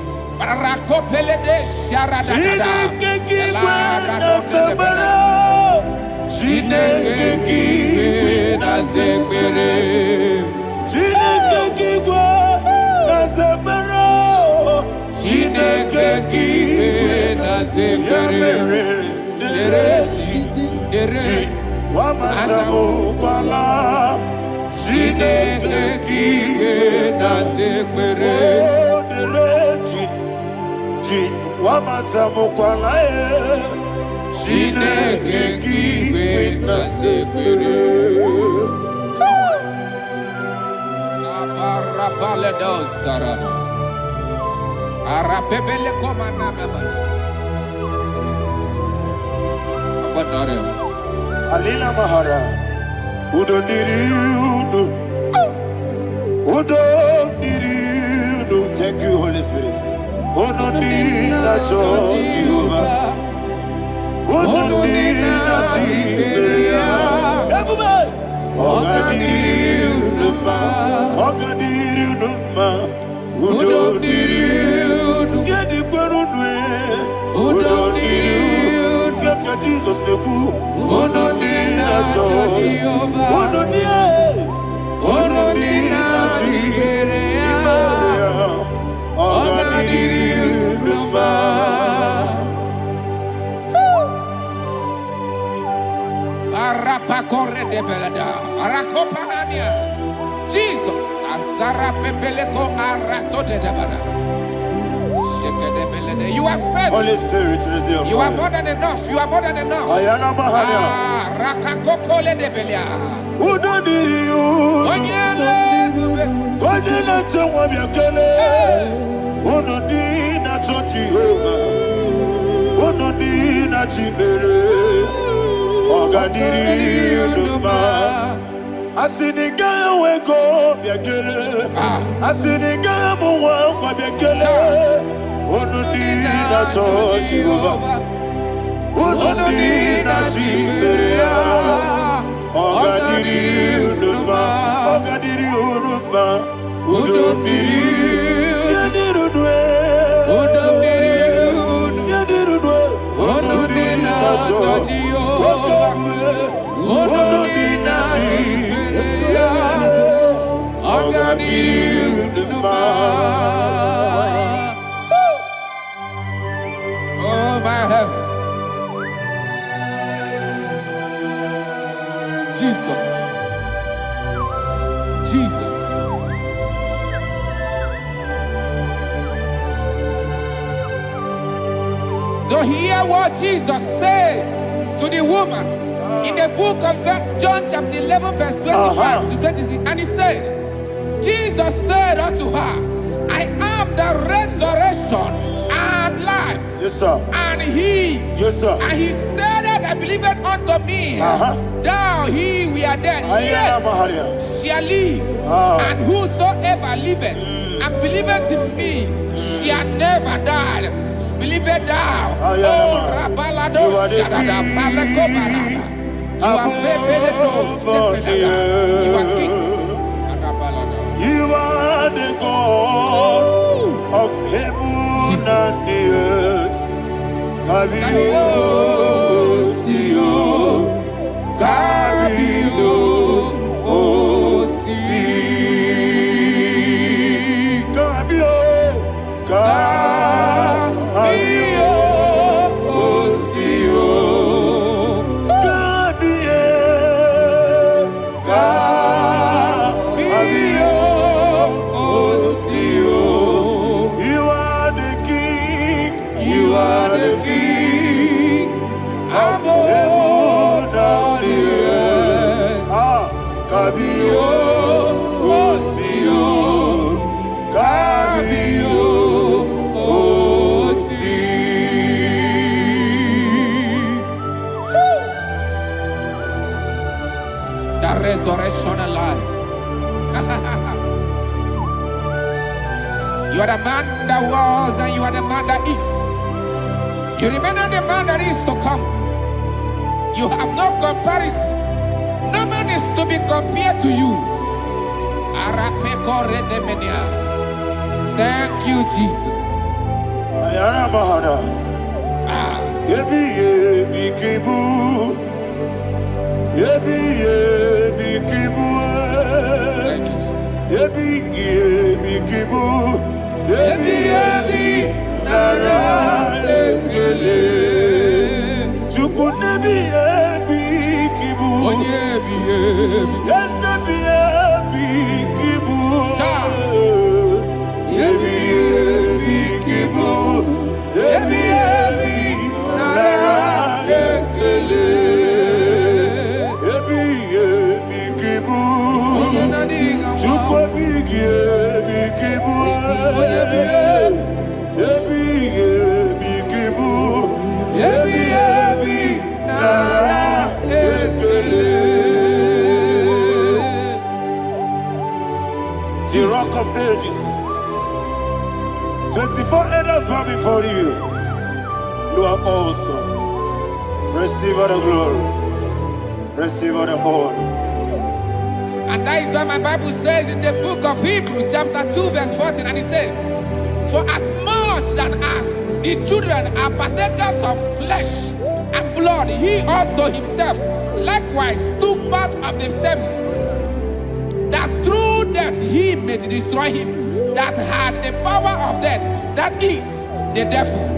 Wamatamu kwala, Chineke kiwe na sekpere. Oh, dereji, Wamatamu kwala, Chineke kiwe na sekpere. Aparapale dos sarama, arapebele komanana mana. Abanare. Alina Mahara, Udo Diriudo, Udo Diriudo. Thank you, Holy Spirit. Udo Diriudo, Ononina Tiberia. Ogadiru Numa. Ogadiru Numa. Udodiru. Gedi Gwarudwe. Udodiru. Gaka Jesus Neku. Ononina Jehovah. Ononina Tiberia. Ogadiru Numa. Arapakore de belada, Arakopania, Jesus, Azara Pepeleko Arato de Dabada. Shake de belede. You are faithful. Holy Spirit, receive. You are more than enough. You are more than enough. Ayana Mahania. Rakakokole de Belia. Udodiriu. Onyele bube. Onyele tewa biakele. Onodina Jehovah. Onodina Tibere. Ogadiru Numa. Asiniga weko biakele. Asiniga muwa biakele. Onodina Jehovah. Onodina Tibere. Ogadiru Numa. Ogadiru Numa. Udodiriu. Yadirudwe. Udodiriu. Yadirudwe. Ononina Jehovah. Ononina Tiberia. Ogadiru Numa. Oh my heaven. Jesus. Jesus. So hear what Jesus said to the woman in the book of John chapter 11 verse 25 to 26. And he said, Jesus said unto her, I am the resurrection and life. Yes, sir. And he, Yes, sir. and he said that I believed unto me, thou he we are dead, Ayana Mahania. yet shall live. And whosoever liveth and believeth in me shall never die. Believe it thou. Oh, Rabalado, Shadada, Palako Barada. You are Febeleto, Sepelada. You are king. You are the God of heaven and the earth. Kabio, Sio, Kabio, Si, Kabio, Kabio, Sio, Kabio, Sio. You are the king. You are the king. Above all the earth. Kabio, Sio, Kabio, Si. The resurrection alive. You are the man that was and you are the man that is. You remain the man that is to come. You have no comparison. No man is to be compared to you. Thank you, Jesus. Ayana Mahana. Yebi yebi kibu. Yebi yebi kibu. Thank you, Jesus. Yebi yebi kibu. Yebi yebi nara engele. Chukunebi yebi kibu. Onyebi, yebi. Yesebi yebi kibu. Yebi yebi kibu. Yebi yebi nara engele. Yebi yebi kibu. Chukwabi yebi kibu. Yebi yebi kibu. Yebi yebi nara engele. The rock of ages. 24 elders bow before you. You are awesome. Receive all the glory. Receive all the honor. And that is why my Bible says in the book of Hebrews chapter 2 verse 14, and it said, for as much than us, the children are partakers of flesh and blood, he also himself likewise took part of the same, that through death he may destroy him that had the power of death, that is the devil.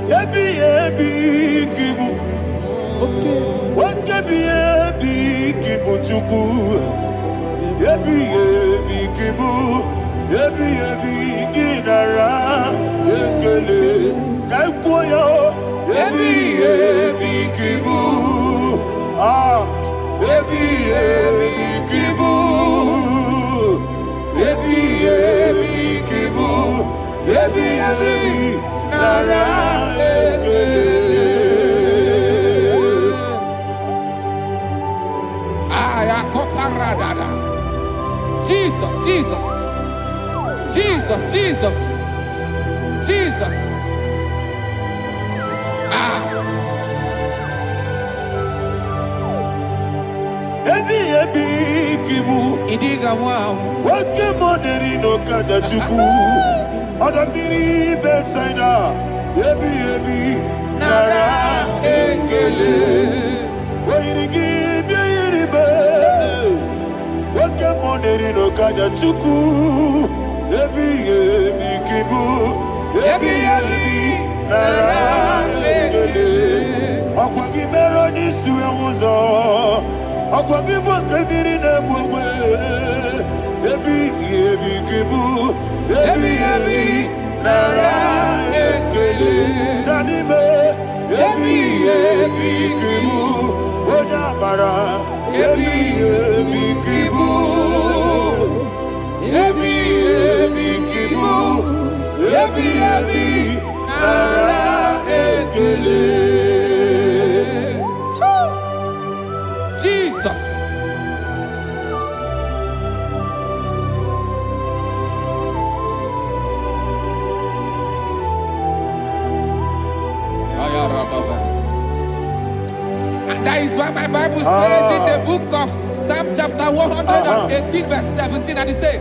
Yebi kibu, yebi kibu chuku. Yebi kibu, yebi ginara. Yekele kaikoyo. Yebi kibu, yebi kibu, yebi kibu, yebi nara. Jesus, Jesus, Jesus, Jesus, Jesus. Yebi kibu. Idiga wow. Wake moneri no kaja chuku. Odamiri besaida. Yebi nara ekele. Wairigi biiribe. Wake moneri no kaja chuku. Yebi kibu. Yebi nara ekele. Okwagi mero ni suwe muzo. Okwagi bokebiri ne bwe. Yebi kibu. Yebi nara ekele. Nanime. Yebi kibu. Odabara. Yebi kibu. Yebi kibu. Yebi nara ekele. Jesus. And that is why my Bible says in the book of Psalm chapter 118 verse 17, and it says,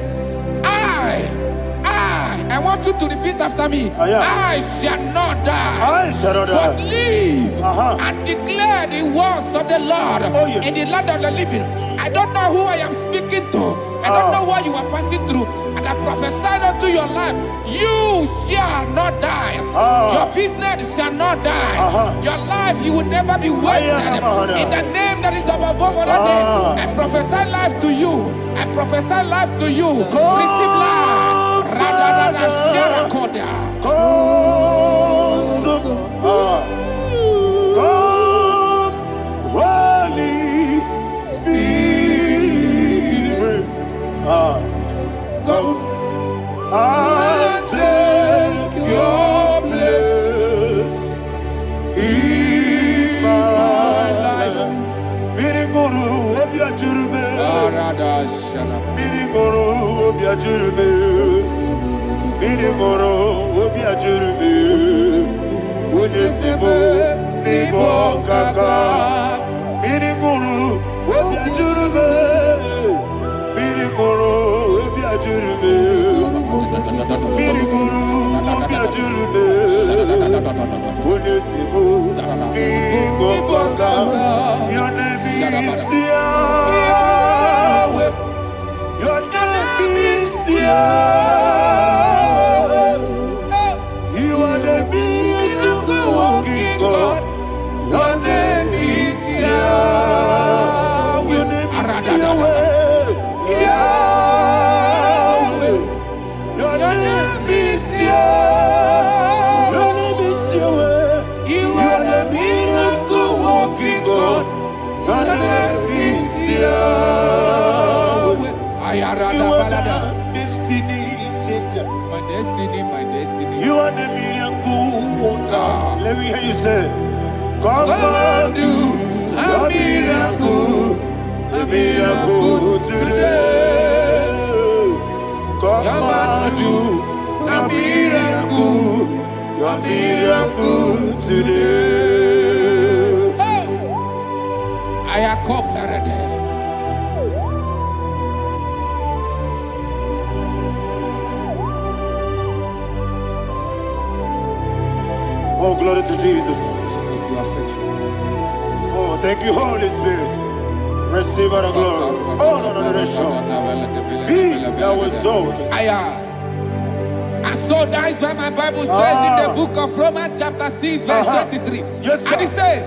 I want you to repeat after me. I shall not die, but live and declare the words of the Lord in the land of the living. I don't know who I am speaking to. I don't know what you are passing through. And I prophesy unto your life, you shall not die. Your business shall not die. Your life, you will never be wasted. In the name that is above all other name, I prophesy life to you. I prophesy life to you. Receive life. Holy Spirit, come and take your place in my life. Miriguru obiajurube, miriguru obiajurube. Mirigoro obiajurube, udesibo nibo kaka. Mirigoro obiajurube, mirigoro obiajurube, mirigoro obiajurube, udesibo nibo kaka. Your name is Yahweh. Your name is Yahweh. God, your name is Yahweh. Your name is Yahweh. Yahweh. Your name is Yahweh. Your name is Yahweh. You are the miracle working God. Your name is Yahweh. You are the destiny changer. My destiny. You are the miracle worker. Let me hear you say, come and do a miracle miracle today. Come and do a miracle. Your miracle today. Hey! I am cooperative. Oh, glory to Jesus. Jesus, you are faithful. Oh, thank you, Holy Spirit. Receive all the glory. Oh, no, Be thou exalted. And so that is why my Bible says in the book of Romans chapter 6 verse 23. Yes, sir. And it says,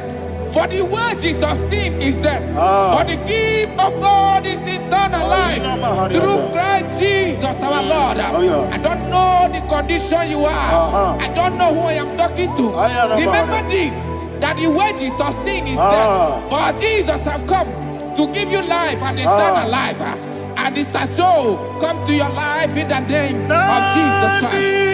for the wages of sin is death, but the gift of God is eternal life through Christ Jesus our Lord. I don't know the condition you are. I don't know who I am talking to. Remember this, that the wages of sin is death, but Jesus have come to give you life and eternal life. And this shall come to your life in the name of Jesus Christ.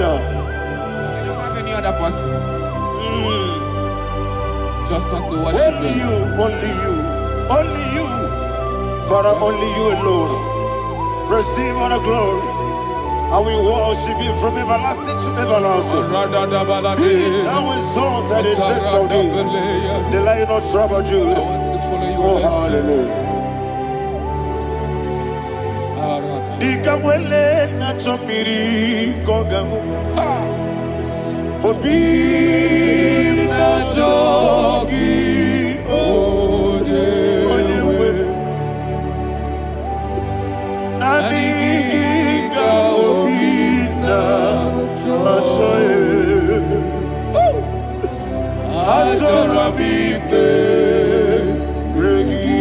I don't have any other person. Just want to worship only you, only you, only you. Father, only you alone. Receive all the glory. And we worship you from everlasting to everlasting. Be thou exalted and set of thee, the Lion of tribe of Judah. I want to follow you. Oh, hallelujah. Dikamwele na chomiri kogamu. Obi na jogi onewe. Naniga obi na choye. Atorabike regi.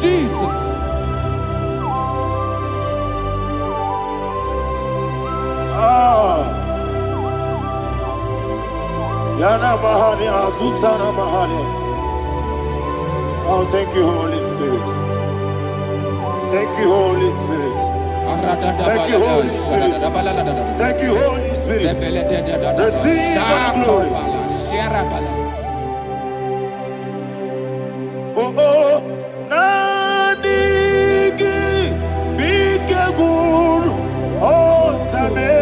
Jesus. Yana Mahani, Azutana Mahani. Oh, thank you, Holy Spirit. Thank you, Holy Spirit. Thank you, Holy Spirit. Thank you, Holy Spirit. Receive the glory. Oh, oh, Nanigi, Bikagur, oh, Tame.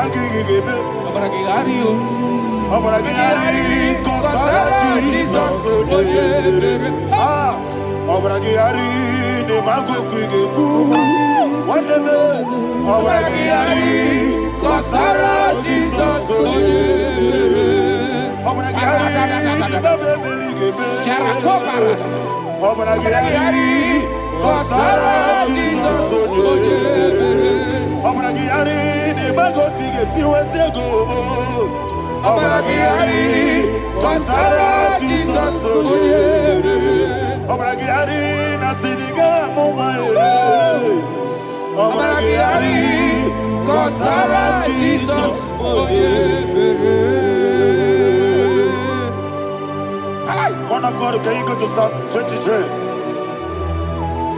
Imagigebe. Abragiario. Abragiari. Kosara Jesus. Ah. Abragiari. Nemago Kuigeku. Wandeme. Abragiari. Kosara Jesus. Abragiari. Sharakopara. Abragiari. Kosara Jesus. Abragiari. Nemago Tige Siwetego. Abragiari. Kosara Jesus. Abragiari. Nasidiga Mumae. Abragiari. Kosara Jesus. Man of God, can you go to Psalm 23?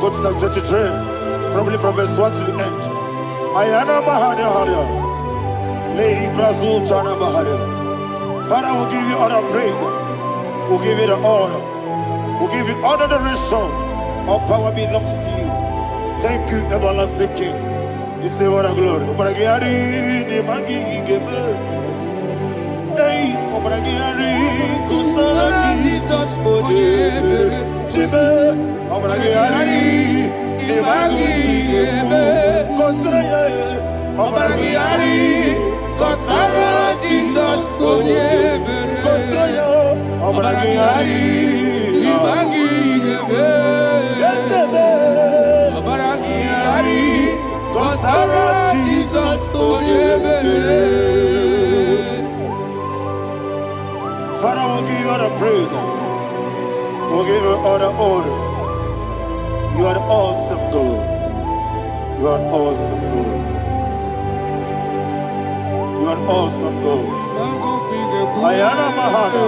Go to Psalm 23, probably from verse 1 to the end. Ayana Bahania Haria. Lehi Brazil Chana Bahania. Father, we'll give you all the praise. We'll give you the honor. We'll give you all the adoration. All power belongs to you. Thank you, everlasting King. You say what a glory. Obragiari, Nimagi, Gebe. Hey, Obragiari, Kusara Jesus, Jibe, Obragiari, Nimagi, Gebe. Kusara, Obragiari, Kusara Jesus, Kusara, Obragiari, Nimagi, Gebe. Obragiari, Kusara Jesus, Father, we'll give you all the praise. We'll give you all the honor. You are the awesome God. You are an awesome God. You are an awesome God. Ayana Mahana.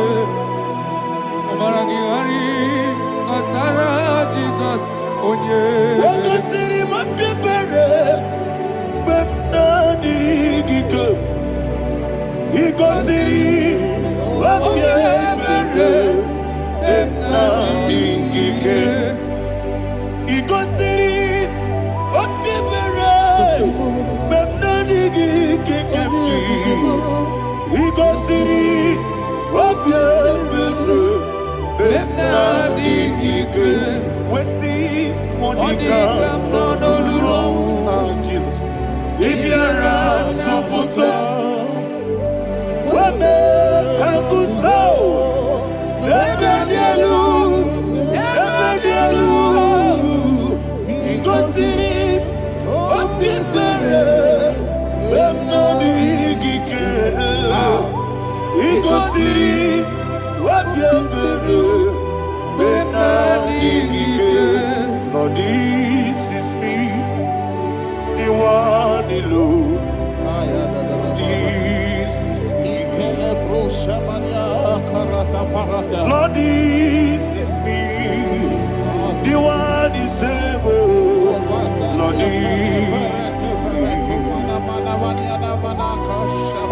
Obragiari. Kosara Jesus. Waka siri mapepere. Bepnadi gike. Iko siri mapepere. Bepnadi gike. Iko siri mapepere. Bepnadi gike. Iko siri mapepere. Bepnadi gike. We see Monica, Jesus. If you're a Soputo, Wame Kankuso, Ebedielu, Igosiri, Opipere, Bemnodi Gike, Igosiri, Opipere, Bemnodi Gike. Lord, this is me, the one alone. This is me. Lord, this is me, the one is able. Lord, this is me.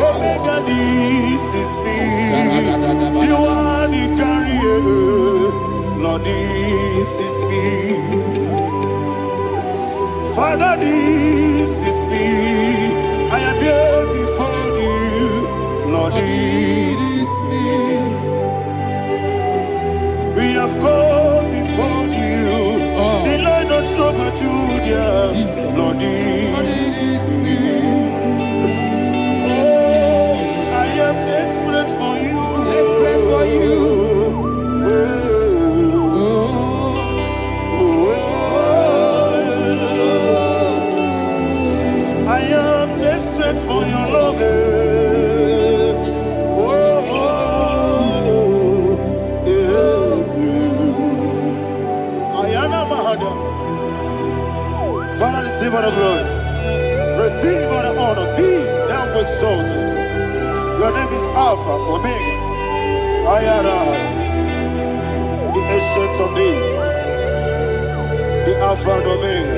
Omega, this is me, the one in carrier. Lord, this is me. Father, this is me. I am here before you. Lord, this is me. We have come before you. The Lord not trouble Judah. Lord, this is me. Oh, I am desperate for you. Desperate for you. I am desperate for your love. Ayana Mahada. Father, receive all the glory. Receive all the honor. Be thou exalted. Your name is Alpha, Omega. Ayana. The ancient of days. The Alpha and Omega.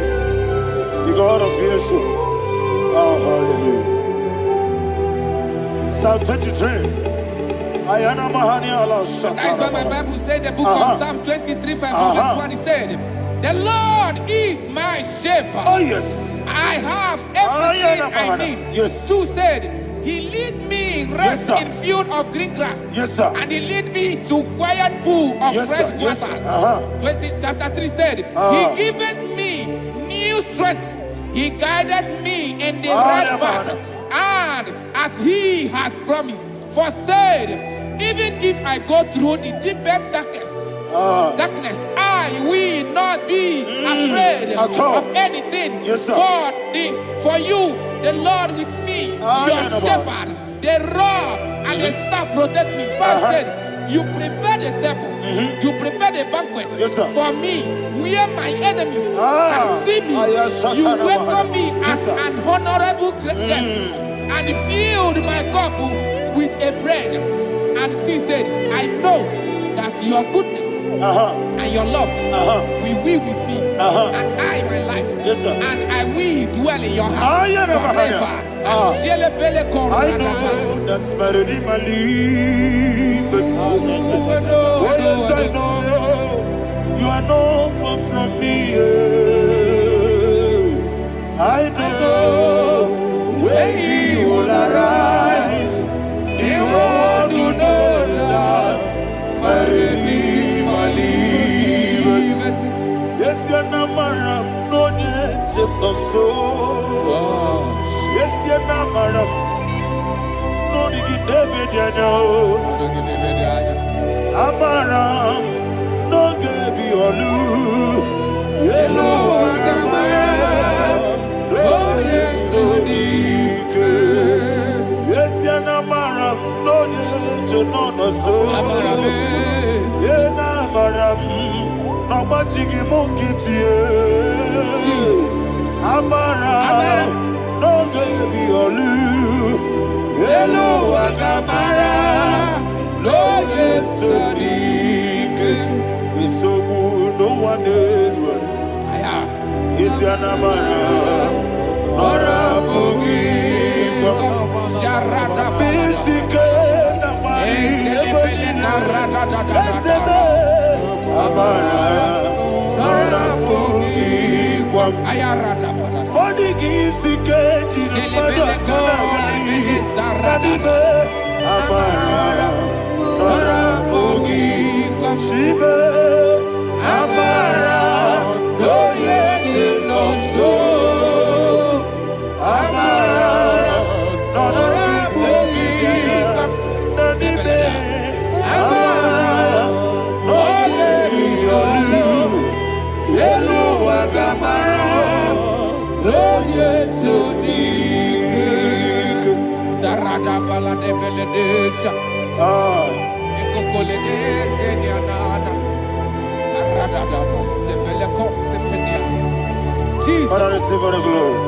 The God of Yeshua. Oh, hallelujah. Psalm 23. Ayana Mahani Allah Shata. That's what my Bible said, the book of Psalm 23, verse 1. He said, the Lord is my shepherd. Oh, yes. I I have everything I need. Yes. 2 said, He lead me rest Yes, in field of green grass. Yes, sir. And He lead me to quiet pool of Yes, fresh sir. Yes, waters. sir. Chapter 3 said, He giveth me new strength. He guided me in the right path. And as He has promised, for said, even if I go through the deepest darkness, I will not be afraid of anything. Yes, sir. For you, the Lord with me, your shepherd, the rod and the staff protect me. First said, you prepare the table, you prepare the banquet for me, where my enemies can see me. You welcome me as an honorable guest, and filled my cup with a bread. And she said, I know that your goodness and your love will be with me, and I, my life, and I will dwell in your house forever. I know that's better than my life. Oh, yes, I know you are not far from me. I know when He will arise, He will do know that my Redeemer lives. Yes, you're not married, no need to so. Yes, you're not married, no need to be Amaram, no gebi olu. Yelo agamara, no yesodike. Yes, yana maram, no yecho no no so. Yena maram, no machigi mokiti. Amaram, no gebi olu. Yelo agamara. No yetsodike, isomu no one edward. Is yanamara, ora bugi, Sharada bisike namari, esebe, amara, ora bugi, kwam. Body gisike, jinapada kanagari, nadibe, amara. Shibe, Amara, no yes, no so. Amara, no Nadibe, Amara, no Yelu, Agamara, no yes, so deep. Sarada Bala de Beledesha. Father, receive all the glory.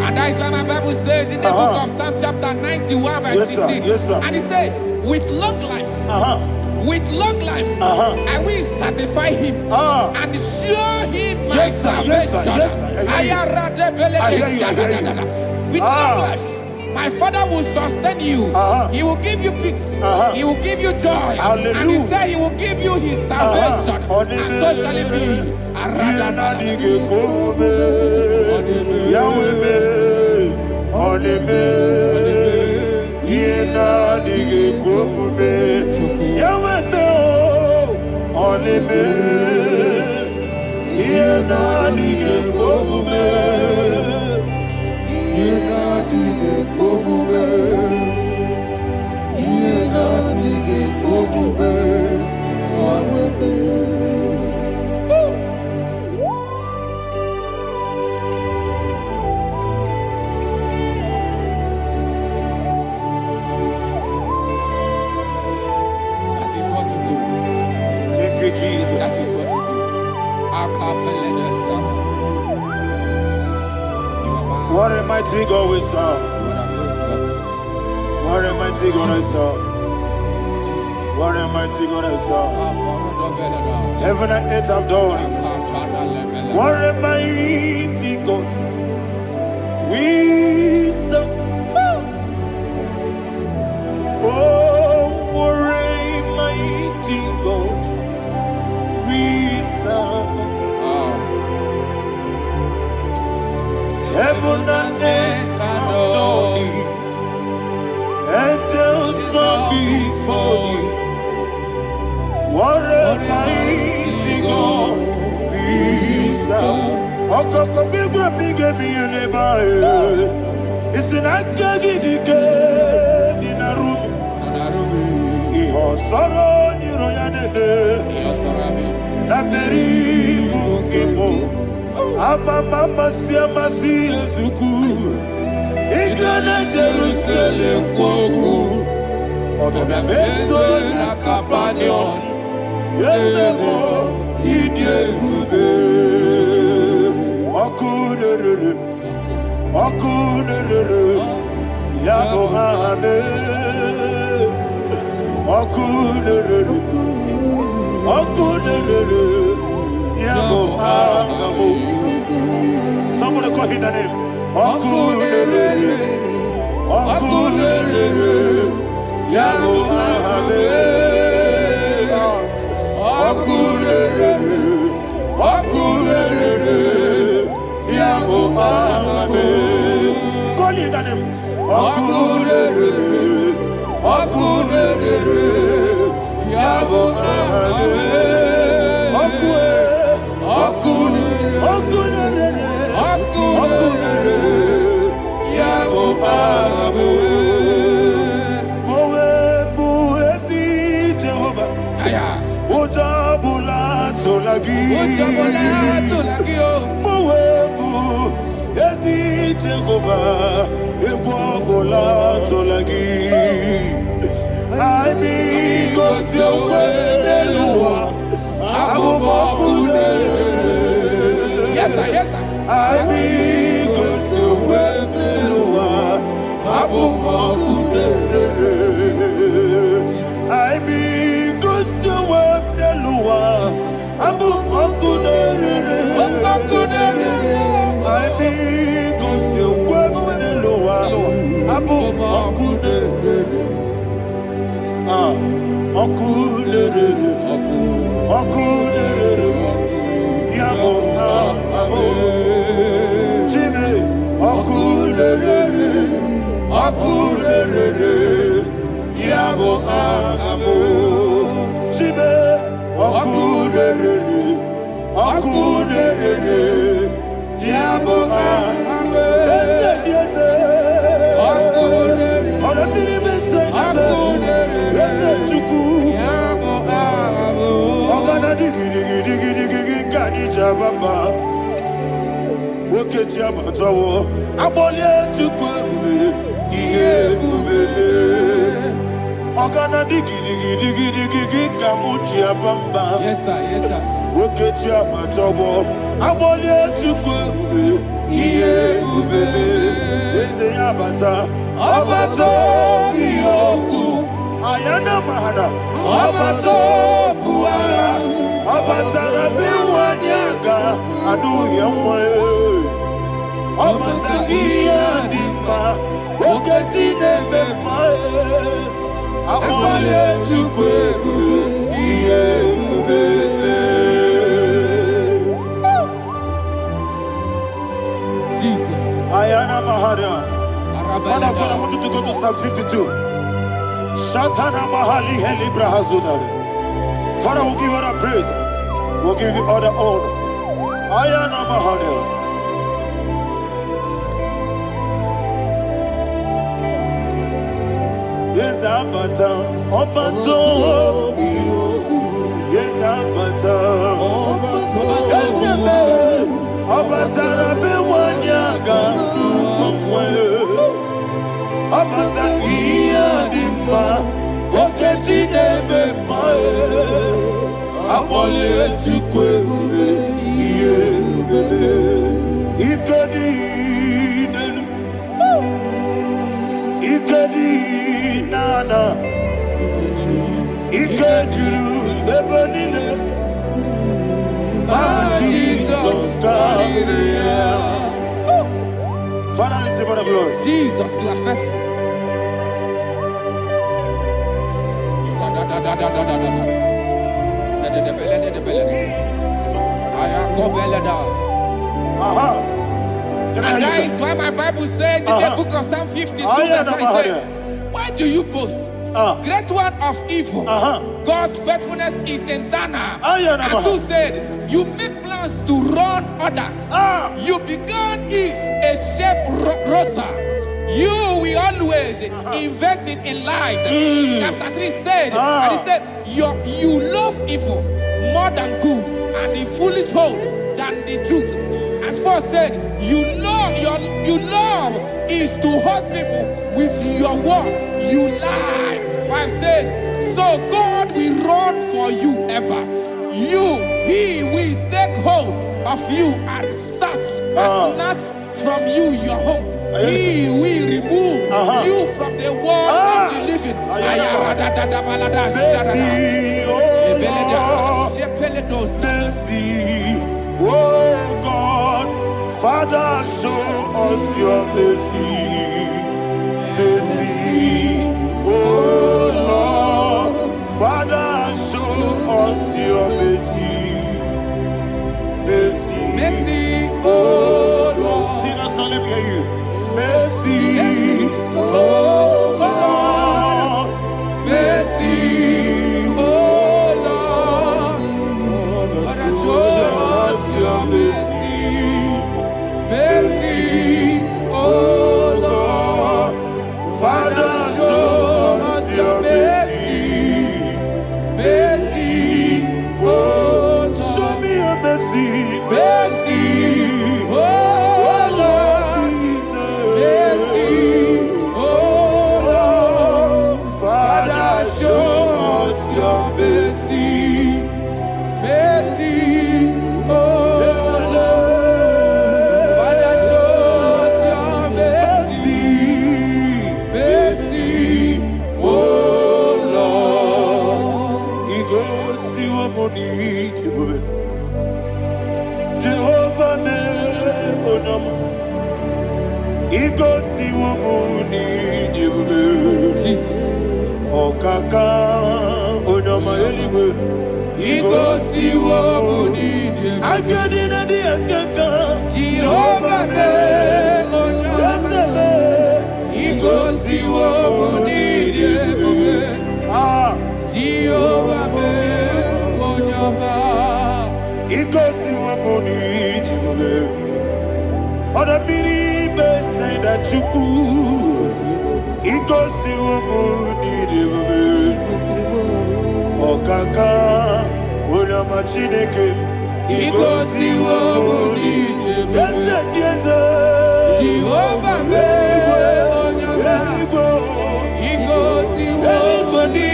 And that is why my Bible says in the book of Psalm chapter 91 verse 16. Yes, sir. And it says, with long life, I will satisfy him and show him my salvation. With long life, my Father will sustain you. He will give you peace. He will give you joy. Hallelujah. And He said He will give you His salvation. And so shall it be. That is what He do. Thank you, Jesus. That is what He do. What a mighty God we serve. What a mighty God I serve. What a mighty God I serve. Heaven and earth have done it. What a mighty God we serve. Oh, what a heaven and earth adore thee. Angels bow before thee. What a mighty God we serve. Okoko bigro bige biye nebae. Isinakagi dike dinarubi. Iho soro niro yanebe. Naberi bukimo. Ababa siama si ezuku. Igrana Jerusalem kwoku. Obe meso na kapanion. Yesemo idye gube. Okunere. Okunere. Yabo hame. Okunere. Okunere. Yabo hame. Somebody call him the name. Okunere. Okunere. Yabo hame. Okunere. Okunere. Yabo hame. Call him the name. Okunere. Okunere. Yabo hame. Yes, sir. Yes, sir. Yes, sir. Yes, sir. Ayana mahana, abato buara, abatara biwanyaga, adu yamwe, abatagia dimba, oketine bemae, amale tukwebu, iye ubebe. Jesus. Ayana mahana. Man of God, I want you to go to Psalm 52. Shatana Mahali Helibra Hazudare. Father, we'll give you all the praise. We'll give you all the honor. Ayana Mahali. Yes, Abata. Obato. Yes, Abata. Yes, Abata. Rabe Wanyaga. Abata iya dimba, oketi nebe mae, abole tukwe ube iye ube, ikedi nenu, ikedi nana, ikediru lebenine, Jesus Maria. Father, receive all the glory. Jesus, you are faithful. And that is why my Bible says in the book of Psalm 52, verse 3, says, why do you boast? Great one of evil. God's faithfulness is eternal. And 2 said, you make plans to run others. You began is a shape rosa. You will always inventing in lies. Chapter 3 said, and he said, you love evil more than good, and the foolish hold than the truth. And 4 said, you love is to hurt people with your word. You lie. 5 said, so God will run for you ever. He will take hold of you and snatch from you your home. He will remove you from the world of the living. Oh God, Father, show us your mercy. Mercy, oh Lord, Father, show us your mercy. Mercy, Mercy, oh Lord, sinners only hear you. Mercy, oh Lord, mercy, oh Lord, Father, show us your mercy. Mercy, oh Lord, Father, show us your mercy. Mercy, oh Lord, show me your mercy. Mercy, oh Lord, mercy, oh Lord, Father, show us your mercy. Mercy, oh Lord, Father, show us your mercy. Mercy, oh Lord. He goes to a money, Jehovah me onama. He goes to a money, Jesus. Oh kaka onama eligwe. He goes to a money, I get in the kaka. Jehovah me onama. He goes to a money, Jehovah me onama. He goes to a money, other people say that you could. He goes to a money, oh kaka, una machineke. He goes to a money, yes, Jehovah me onyama. He goes to a money,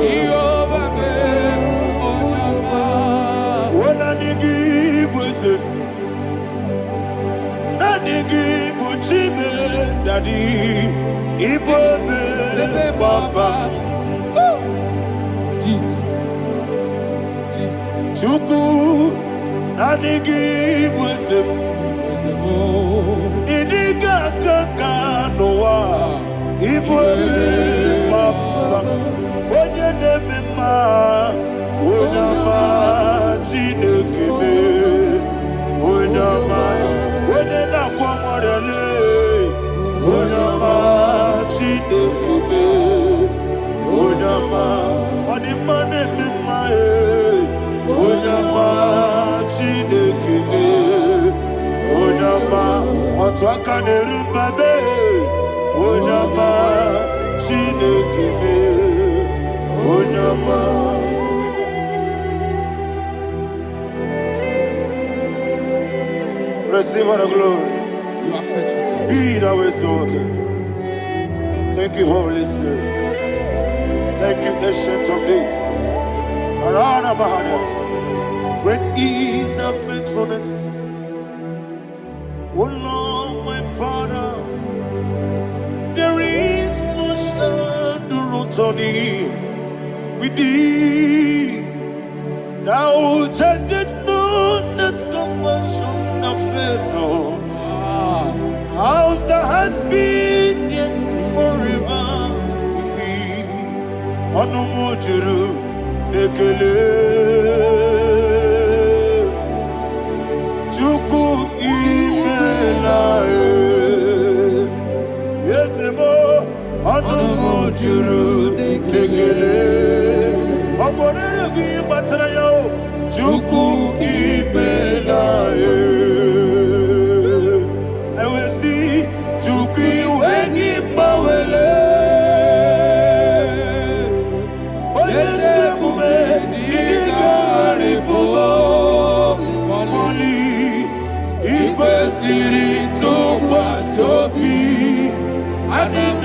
Jehovah me onyama. When I give wisdom, Daddy, Ibobe, Baba, Jesus. Jesus. Chuku, Nanigi, wisdom, Idiga Kaka, Noa, Ibobe, Baba, Onya Nemema, Onama, Chinekebe, Onama, Onena Kwamorele. Onama, Chinekebe, Onama, Odimane Mimae, Onama, Chinekebe, Onama, Otwakane Rumbabe, Onama, Chinekebe, Onama. Receive all the glory. You are faithful, Jesus. Be thou exalted. Thank you, Holy Spirit. Thank you, Ancient of Days. Arana Bahana. Great is thy faithfulness. O Lord, my Father, there is no shadow on thee. With thee, thou judgest not that compassion have failed not. House that has been yet forever with thee. Onomojuru nekele. Chuku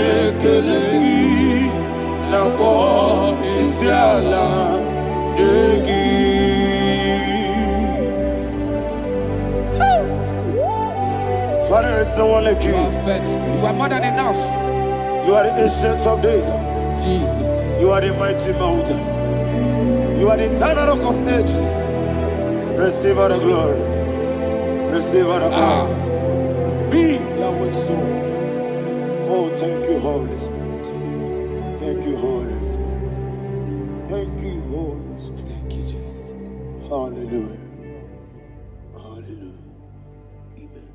Nekelegi, Nabo Isiala, Yegi. Father, there is no one like you. You are faithful. You are more than enough. You are the ancient of days. Jesus. You are the mighty mountain. You are the eternal rock of ages. Receive all the glory. Receive all the honor. Be thou exalted. Oh, thank you, Holy Spirit. Thank you, Holy Spirit. Thank you, Holy Spirit. Thank you, Jesus. Hallelujah. Hallelujah. Amen.